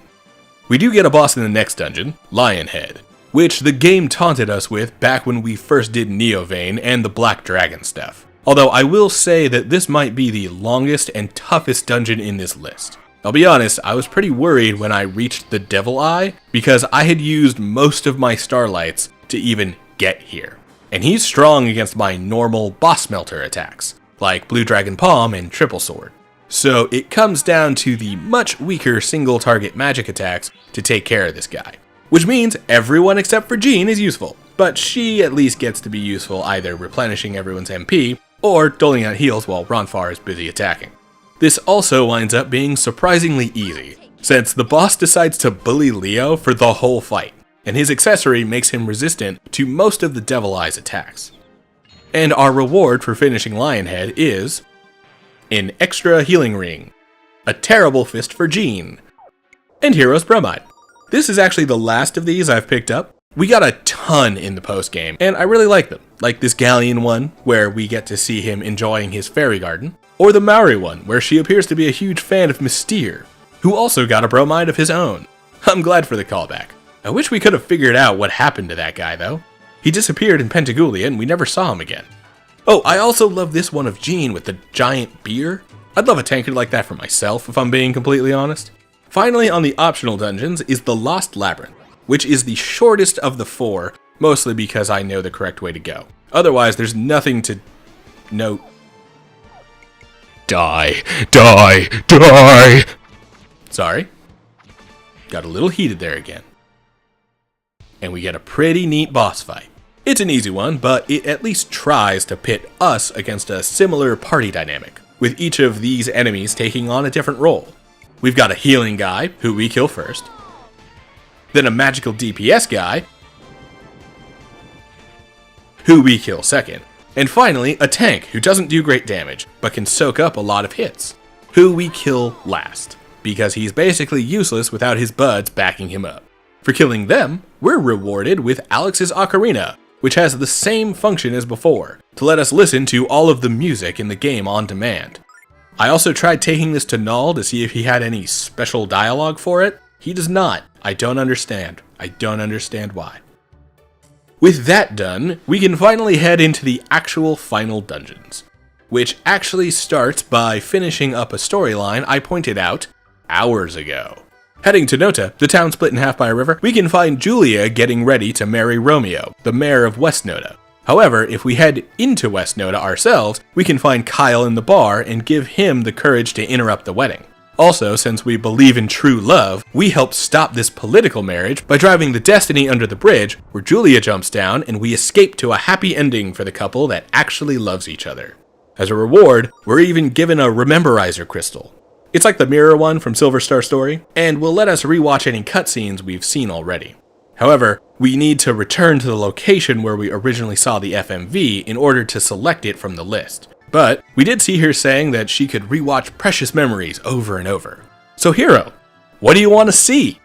We do get a boss in the next dungeon, Lionhead, which the game taunted us with back when we first did Neovein and the Black Dragon stuff. Although I will say that this might be the longest and toughest dungeon in this list. I'll be honest, I was pretty worried when I reached the Devil Eye, because I had used most of my starlights to even get here. And he's strong against my normal boss melter attacks, like Blue Dragon Palm and Triple Sword. So it comes down to the much weaker single target magic attacks to take care of this guy. Which means everyone except for Jean is useful, but she at least gets to be useful either replenishing everyone's MP, or doling out heals while Ronfar is busy attacking. This also winds up being surprisingly easy, since the boss decides to bully Leo for the whole fight, and his accessory makes him resistant to most of the Devil Eyes attacks. And our reward for finishing Lionhead is... an extra healing ring, a terrible fist for Jean, and Hero's Bromide. This is actually the last of these I've picked up. We got a ton in the post-game, and I really like them, like this Galleon one, where we get to see him enjoying his fairy garden, or the Maori one, where she appears to be a huge fan of Mystere, who also got a bromide of his own. I'm glad for the callback. I wish we could have figured out what happened to that guy, though. He disappeared in Pentagulia, and we never saw him again. Oh, I also love this one of Jean with the giant beer. I'd love a tankard like that for myself, if I'm being completely honest. Finally, on the optional dungeons is the Lost Labyrinth, which is the shortest of the 4, mostly because I know the correct way to go. Otherwise, there's nothing to note. Die, die, die! Sorry. Got a little heated there again. And we get a pretty neat boss fight. It's an easy one, but it at least tries to pit us against a similar party dynamic, with each of these enemies taking on a different role. We've got a healing guy, who we kill first, then a magical DPS guy, who we kill second, and finally a tank who doesn't do great damage, but can soak up a lot of hits, who we kill last, because he's basically useless without his buds backing him up. For killing them, we're rewarded with Alex's Ocarina, which has the same function as before, to let us listen to all of the music in the game on demand. I also tried taking this to Null to see if he had any special dialogue for it. He does not. I don't understand. I don't understand why. With that done, we can finally head into the actual final dungeons, which actually starts by finishing up a storyline I pointed out hours ago. Heading to Nota, the town split in half by a river, we can find Julia getting ready to marry Romeo, the mayor of West Nota. However, if we head into West Nota ourselves, we can find Kyle in the bar and give him the courage to interrupt the wedding. Also, since we believe in true love, we help stop this political marriage by driving the Destiny under the bridge, where Julia jumps down and we escape to a happy ending for the couple that actually loves each other. As a reward, we're even given a Rememberizer crystal. It's like the mirror one from Silver Star Story, and will let us rewatch any cutscenes we've seen already. However, we need to return to the location where we originally saw the FMV in order to select it from the list. But we did see her saying that she could rewatch precious memories over and over. So Hero, what do you want to see?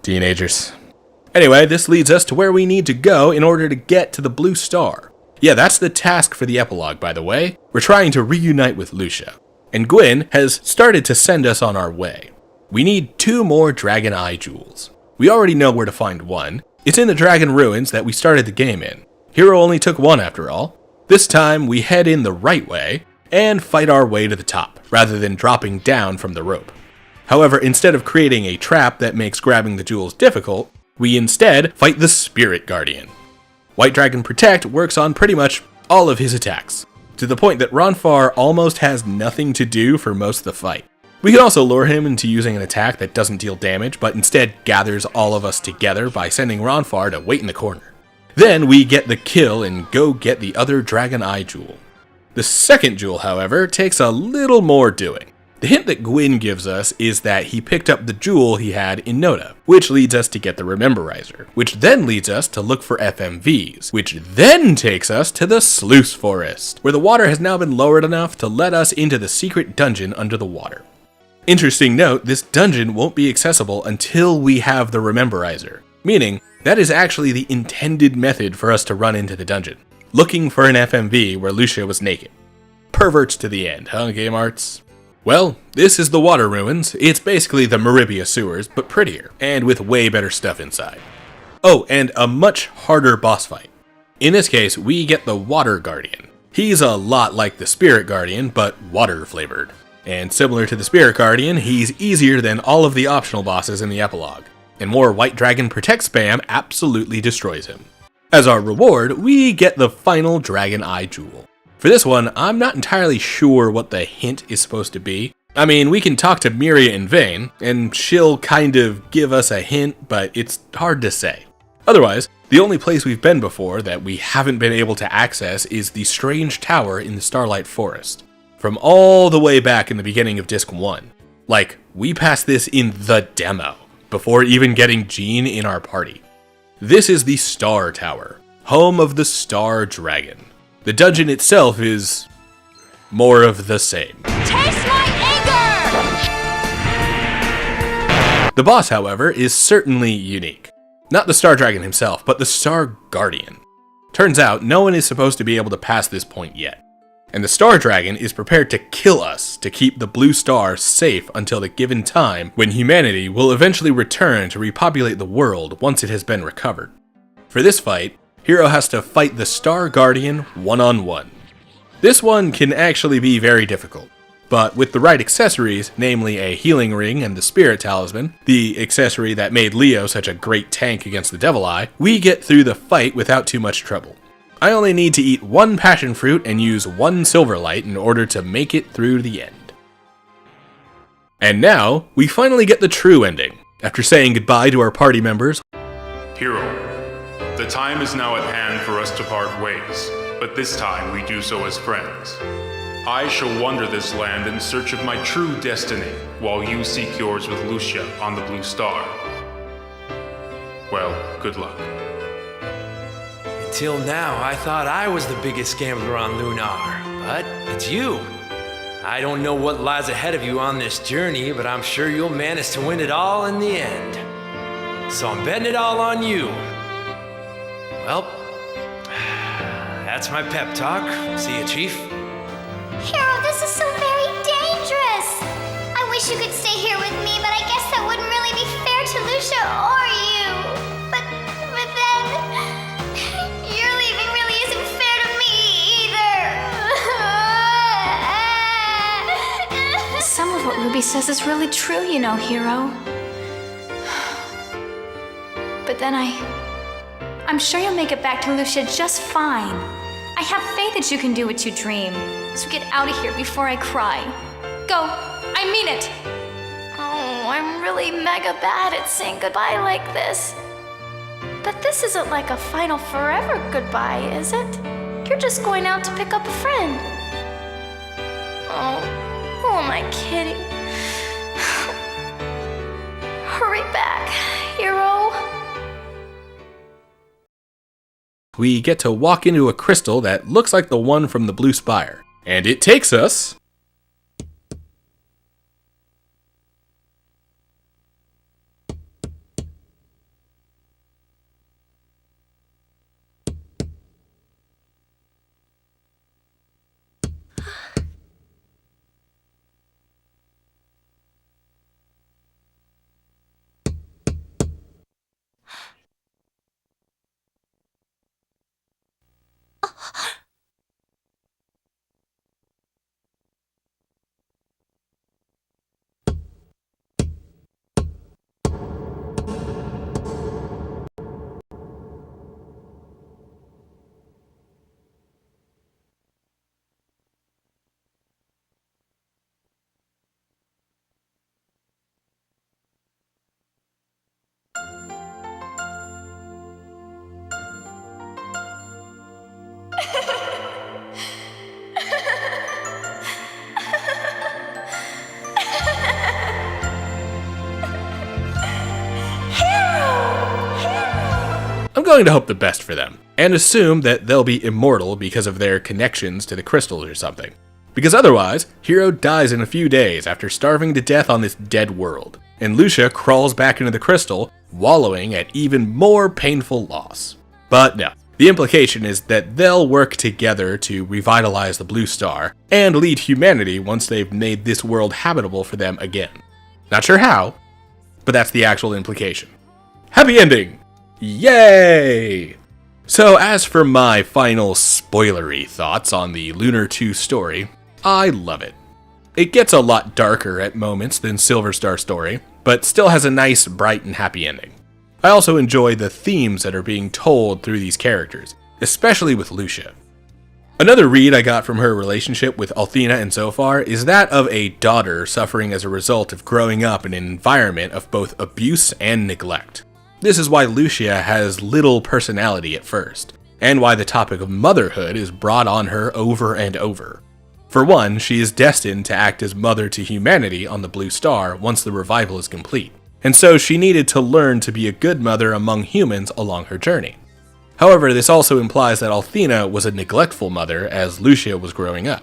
Teenagers. Anyway, this leads us to where we need to go in order to get to the Blue Star. Yeah, that's the task for the epilogue, by the way. We're trying to reunite with Lucia, and Gwyn has started to send us on our way. We need 2 more Dragon Eye Jewels. We already know where to find one. It's in the Dragon Ruins that we started the game in. Hero only took 1 after all. This time, we head in the right way and fight our way to the top, rather than dropping down from the rope. However, instead of creating a trap that makes grabbing the jewels difficult, we instead fight the Spirit Guardian. White Dragon Protect works on pretty much all of his attacks, to the point that Ronfar almost has nothing to do for most of the fight. We can also lure him into using an attack that doesn't deal damage, but instead gathers all of us together by sending Ronfar to wait in the corner. Then we get the kill and go get the other Dragon Eye Jewel. The second jewel, however, takes a little more doing. The hint that Gwyn gives us is that he picked up the jewel he had in Nota, which leads us to get the Rememberizer, which then leads us to look for FMVs, which then takes us to the Sluice Forest, where the water has now been lowered enough to let us into the secret dungeon under the water. Interesting note, this dungeon won't be accessible until we have the Rememberizer, meaning that is actually the intended method for us to run into the dungeon, looking for an FMV where Lucia was naked. Perverts to the end, huh, Game Arts? Well, this is the Water Ruins. It's basically the Maribia sewers, but prettier, and with way better stuff inside. Oh, and a much harder boss fight. In this case, we get the Water Guardian. He's a lot like the Spirit Guardian, but water flavored. And similar to the Spirit Guardian, he's easier than all of the optional bosses in the epilogue, and more White Dragon Protect spam absolutely destroys him. As our reward, we get the final Dragon Eye Jewel. For this one, I'm not entirely sure what the hint is supposed to be. I mean, we can talk to Miria in Vane, and she'll kind of give us a hint, but it's hard to say. Otherwise, the only place we've been before that we haven't been able to access is the strange tower in the Starlight Forest, from all the way back in the beginning of Disc 1. Like, we passed this in the demo, before even getting Jean in our party. This is the Star Tower, home of the Star Dragon. The dungeon itself is more of the same. Taste my anger! The boss, however, is certainly unique. Not the Star Dragon himself, but the Star Guardian. Turns out, no one is supposed to be able to pass this point yet. And the Star Dragon is prepared to kill us to keep the Blue Star safe until the given time when humanity will eventually return to repopulate the world once it has been recovered. For this fight, Hero has to fight the Star Guardian one-on-one. This one can actually be very difficult, but with the right accessories, namely a healing ring and the Spirit Talisman, the accessory that made Leo such a great tank against the Devil Eye, we get through the fight without too much trouble. I only need to eat 1 passion fruit and use 1 silverlight in order to make it through the end. And now, we finally get the true ending. After saying goodbye to our party members, Hero, the time is now at hand for us to part ways, but this time we do so as friends. I shall wander this land in search of my true destiny, while you seek yours with Lucia on the Blue Star. Well, good luck. Until now, I thought I was the biggest gambler on Lunar, but it's you. I don't know what lies ahead of you on this journey, but I'm sure you'll manage to win it all in the end. So I'm betting it all on you. Well, that's my pep talk. See you, Chief. Hero, this is so very dangerous. I wish you could stay here with me, but I guess that wouldn't really be fair to Lucia or you. But then, your leaving really isn't fair to me either. Some of what Ruby says is really true, you know, Hero. But then I'm sure you'll make it back to Lucia just fine. I have faith that you can do what you dream. So get out of here before I cry. Go. I mean it. Oh, I'm really mega bad at saying goodbye like this. But this isn't like a final forever goodbye, is it? You're just going out to pick up a friend. Oh, who am I kidding? Hurry back, Hero. We get to walk into a crystal that looks like the one from the Blue Spire. And it takes us I'm going to hope the best for them, and assume that they'll be immortal because of their connections to the crystals or something. Because otherwise, Hero dies in a few days after starving to death on this dead world, and Lucia crawls back into the crystal, wallowing at even more painful loss. But no, the implication is that they'll work together to revitalize the Blue Star, and lead humanity once they've made this world habitable for them again. Not sure how, but that's the actual implication. Happy ending! Yay! So as for my final spoilery thoughts on the Lunar 2 story, I love it. It gets a lot darker at moments than Silver Star story, but still has a nice, bright, and happy ending. I also enjoy the themes that are being told through these characters, especially with Lucia. Another read I got from her relationship with Althena and Zophar is that of a daughter suffering as a result of growing up in an environment of both abuse and neglect. This is why Lucia has little personality at first, and why the topic of motherhood is brought on her over and over. For one, she is destined to act as mother to humanity on the Blue Star once the revival is complete, and so she needed to learn to be a good mother among humans along her journey. However, this also implies that Althena was a neglectful mother as Lucia was growing up.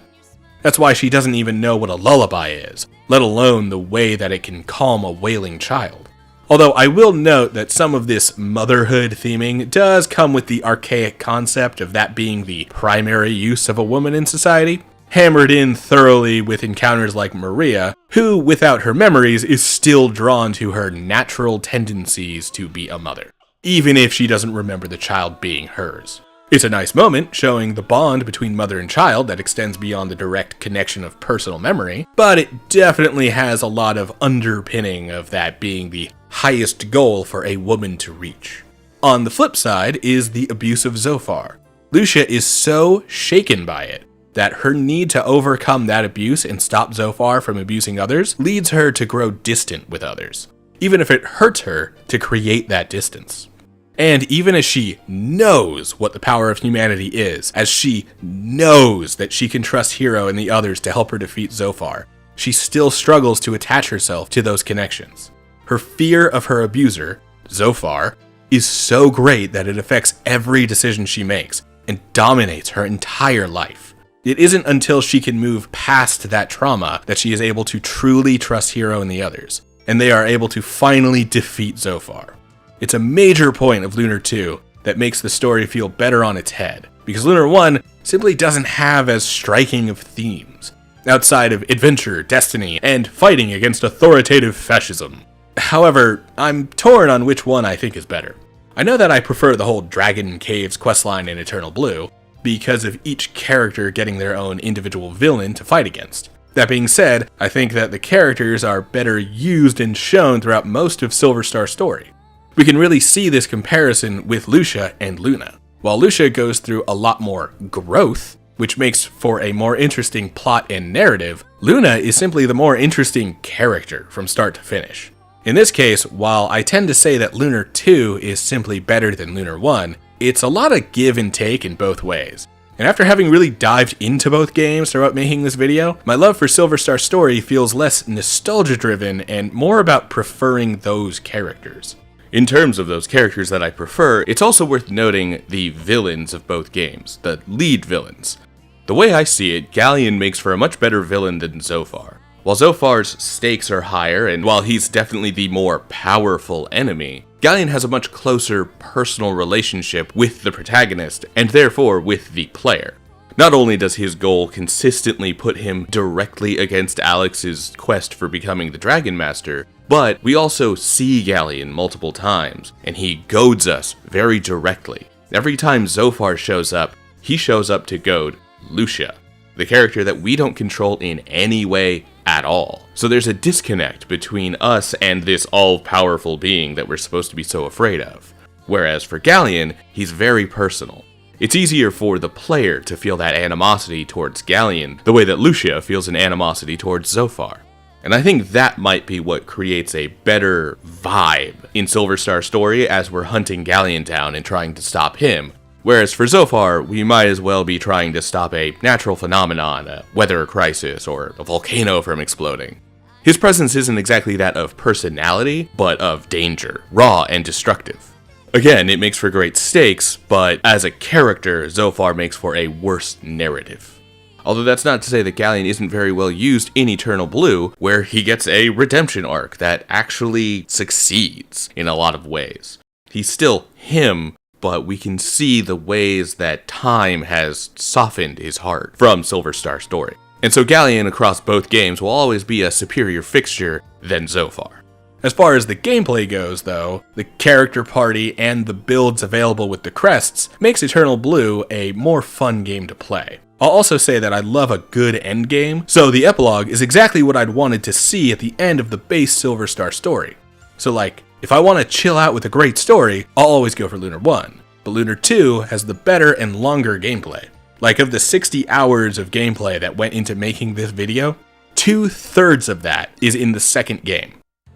That's why she doesn't even know what a lullaby is, let alone the way that it can calm a wailing child. Although I will note that some of this motherhood theming does come with the archaic concept of that being the primary use of a woman in society, hammered in thoroughly with encounters like Maria, who, without her memories, is still drawn to her natural tendencies to be a mother, even if she doesn't remember the child being hers. It's a nice moment, showing the bond between mother and child that extends beyond the direct connection of personal memory, but it definitely has a lot of underpinning of that being the highest goal for a woman to reach. On the flip side is the abuse of Zophar. Lucia is so shaken by it that her need to overcome that abuse and stop Zophar from abusing others leads her to grow distant with others, even if it hurts her to create that distance. And even as she knows what the power of humanity is, as she knows that she can trust Hero and the others to help her defeat Zophar, she still struggles to attach herself to those connections. Her fear of her abuser, Zophar, is so great that it affects every decision she makes and dominates her entire life. It isn't until she can move past that trauma that she is able to truly trust Hero and the others, and they are able to finally defeat Zophar. It's a major point of Lunar 2 that makes the story feel better on its head, because Lunar 1 simply doesn't have as striking of themes, outside of adventure, destiny, and fighting against authoritative fascism. However, I'm torn on which one I think is better. I know that I prefer the whole Dragon Caves questline in Eternal Blue, because of each character getting their own individual villain to fight against. That being said, I think that the characters are better used and shown throughout most of Silver Star's story. We can really see this comparison with Lucia and Luna. While Lucia goes through a lot more growth, which makes for a more interesting plot and narrative, Luna is simply the more interesting character from start to finish. In this case, while I tend to say that Lunar 2 is simply better than Lunar 1, it's a lot of give and take in both ways. And after having really dived into both games throughout making this video, my love for Silver Star's story feels less nostalgia driven and more about preferring those characters. In terms of those characters that I prefer, it's also worth noting the villains of both games, the lead villains. The way I see it, Galleon makes for a much better villain than Zophar. While Zophar's stakes are higher, and while he's definitely the more powerful enemy, Galleon has a much closer personal relationship with the protagonist, and therefore with the player. Not only does his goal consistently put him directly against Alex's quest for becoming the Dragon Master, but we also see Galleon multiple times, and he goads us very directly. Every time Zophar shows up, he shows up to goad Lucia, the character that we don't control in any way at all. So there's a disconnect between us and this all-powerful being that we're supposed to be so afraid of. Whereas for Galleon, he's very personal. It's easier for the player to feel that animosity towards Galleon the way that Lucia feels an animosity towards Zophar. And I think that might be what creates a better vibe in Silver Star's story as we're hunting Galleon down and trying to stop him. Whereas for Zophar, we might as well be trying to stop a natural phenomenon, a weather crisis, or a volcano from exploding. His presence isn't exactly that of personality, but of danger, raw and destructive. Again, it makes for great stakes, but as a character, Zophar makes for a worse narrative. Although that's not to say that Galleon isn't very well used in Eternal Blue, where he gets a redemption arc that actually succeeds in a lot of ways. He's still him, but we can see the ways that time has softened his heart from Silver Star's story. And so Galleon across both games will always be a superior fixture than Zophar. As far as the gameplay goes, though, the character party and the builds available with the crests makes Eternal Blue a more fun game to play. I'll also say that I love a good endgame, so the epilogue is exactly what I'd wanted to see at the end of the base Silver Star story. So if I want to chill out with a great story, I'll always go for Lunar 1, but Lunar 2 has the better and longer gameplay. Of the 60 hours of gameplay that went into making this video, 2/3 of that is in the second game.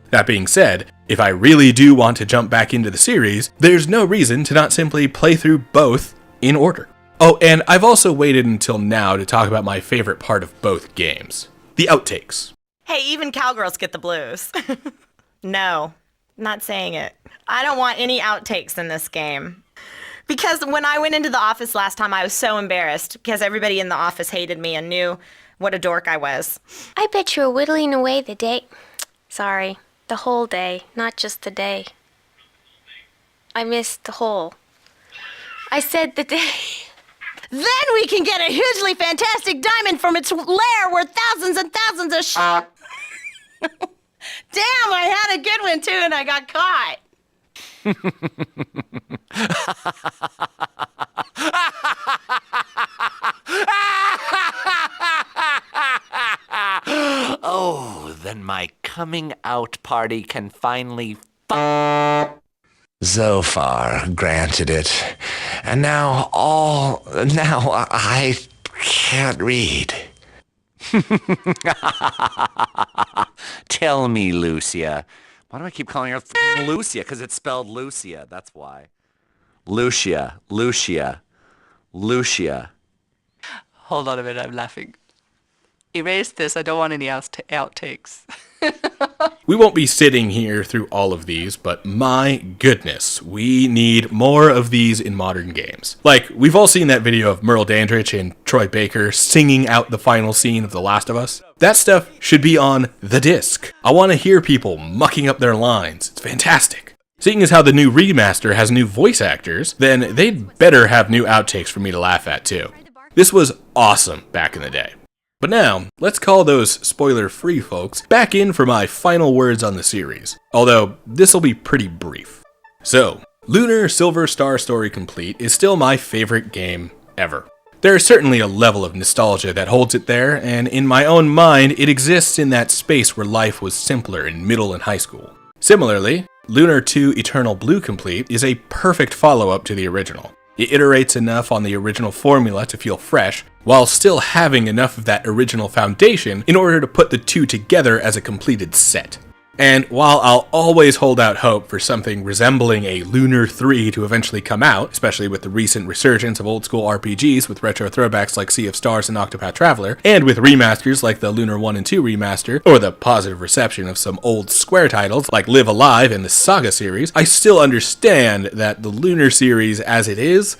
That being said, if I really do want to jump back into the series, there's no reason to not simply play through both in order. Oh, and I've also waited until now to talk about my favorite part of both games, the outtakes. Hey, even cowgirls get the blues. No, not saying it. I don't want any outtakes in this game. Because when I went into the office last time, I was so embarrassed because everybody in the office hated me and knew what a dork I was. I bet you were whittling away the whole day, not just the day. I missed the whole. I said the day. Then we can get a hugely fantastic diamond from its lair worth thousands and thousands of Damn, I had a good one too and I got caught. Oh, then my coming out party can finally Zophar granted it. And now I can't read. Tell me, Lucia. Why do I keep calling her Lucia? Because it's spelled Lucia. That's why. Lucia. Hold on a minute, I'm laughing. Erase this, I don't want any outtakes. We won't be sitting here through all of these, but my goodness, we need more of these in modern games. We've all seen that video of Merle Dandridge and Troy Baker singing out the final scene of The Last of Us. That stuff should be on the disc. I want to hear people mucking up their lines. It's fantastic. Seeing as how the new remaster has new voice actors, then they'd better have new outtakes for me to laugh at too. This was awesome back in the day. But now, let's call those spoiler-free folks back in for my final words on the series, although this'll be pretty brief. So, Lunar Silver Star Story Complete is still my favorite game ever. There is certainly a level of nostalgia that holds it there, and in my own mind, it exists in that space where life was simpler in middle and high school. Similarly, Lunar 2 Eternal Blue Complete is a perfect follow-up to the original. It iterates enough on the original formula to feel fresh, while still having enough of that original foundation in order to put the two together as a completed set. And while I'll always hold out hope for something resembling a Lunar 3 to eventually come out, especially with the recent resurgence of old school RPGs with retro throwbacks like Sea of Stars and Octopath Traveler, and with remasters like the Lunar 1 and 2 remaster, or the positive reception of some old Square titles like Live Alive and the Saga series, I still understand that the Lunar series as it is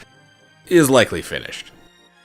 likely finished.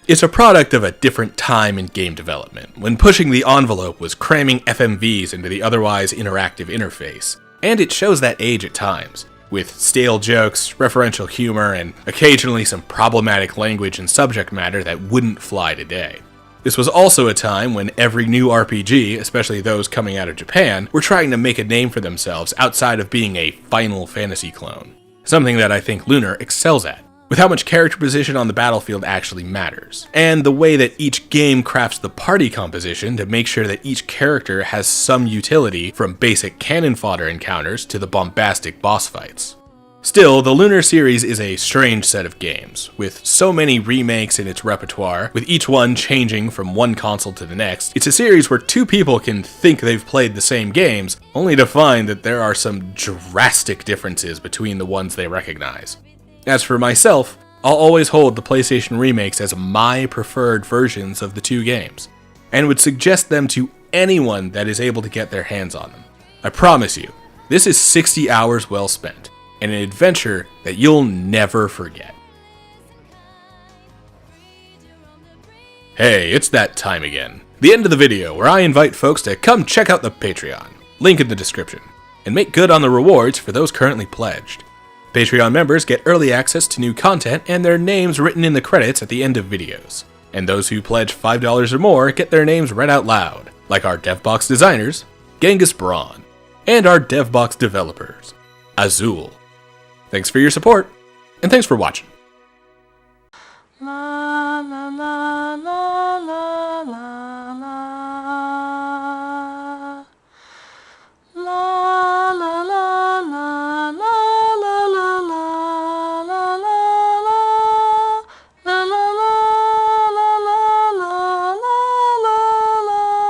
It's a product of a different time in game development, when pushing the envelope was cramming FMVs into the otherwise interactive interface. And it shows that age at times, with stale jokes, referential humor, and occasionally some problematic language and subject matter that wouldn't fly today. This was also a time when every new RPG, especially those coming out of Japan, were trying to make a name for themselves outside of being a Final Fantasy clone. Something that I think Lunar excels at, with how much character position on the battlefield actually matters, and the way that each game crafts the party composition to make sure that each character has some utility from basic cannon fodder encounters to the bombastic boss fights. Still, the Lunar series is a strange set of games, with so many remakes in its repertoire, with each one changing from one console to the next. It's a series where two people can think they've played the same games, only to find that there are some drastic differences between the ones they recognize. As for myself, I'll always hold the PlayStation remakes as my preferred versions of the two games, and would suggest them to anyone that is able to get their hands on them. I promise you, this is 60 hours well spent, and an adventure that you'll never forget. Hey, it's that time again. The end of the video where I invite folks to come check out the Patreon, link in the description, and make good on the rewards for those currently pledged. Patreon members get early access to new content and their names written in the credits at the end of videos. And those who pledge $5 or more get their names read out loud, like our DevBox designers, Genghis Braun, and our DevBox developers, Azul. Thanks for your support, and thanks for watching.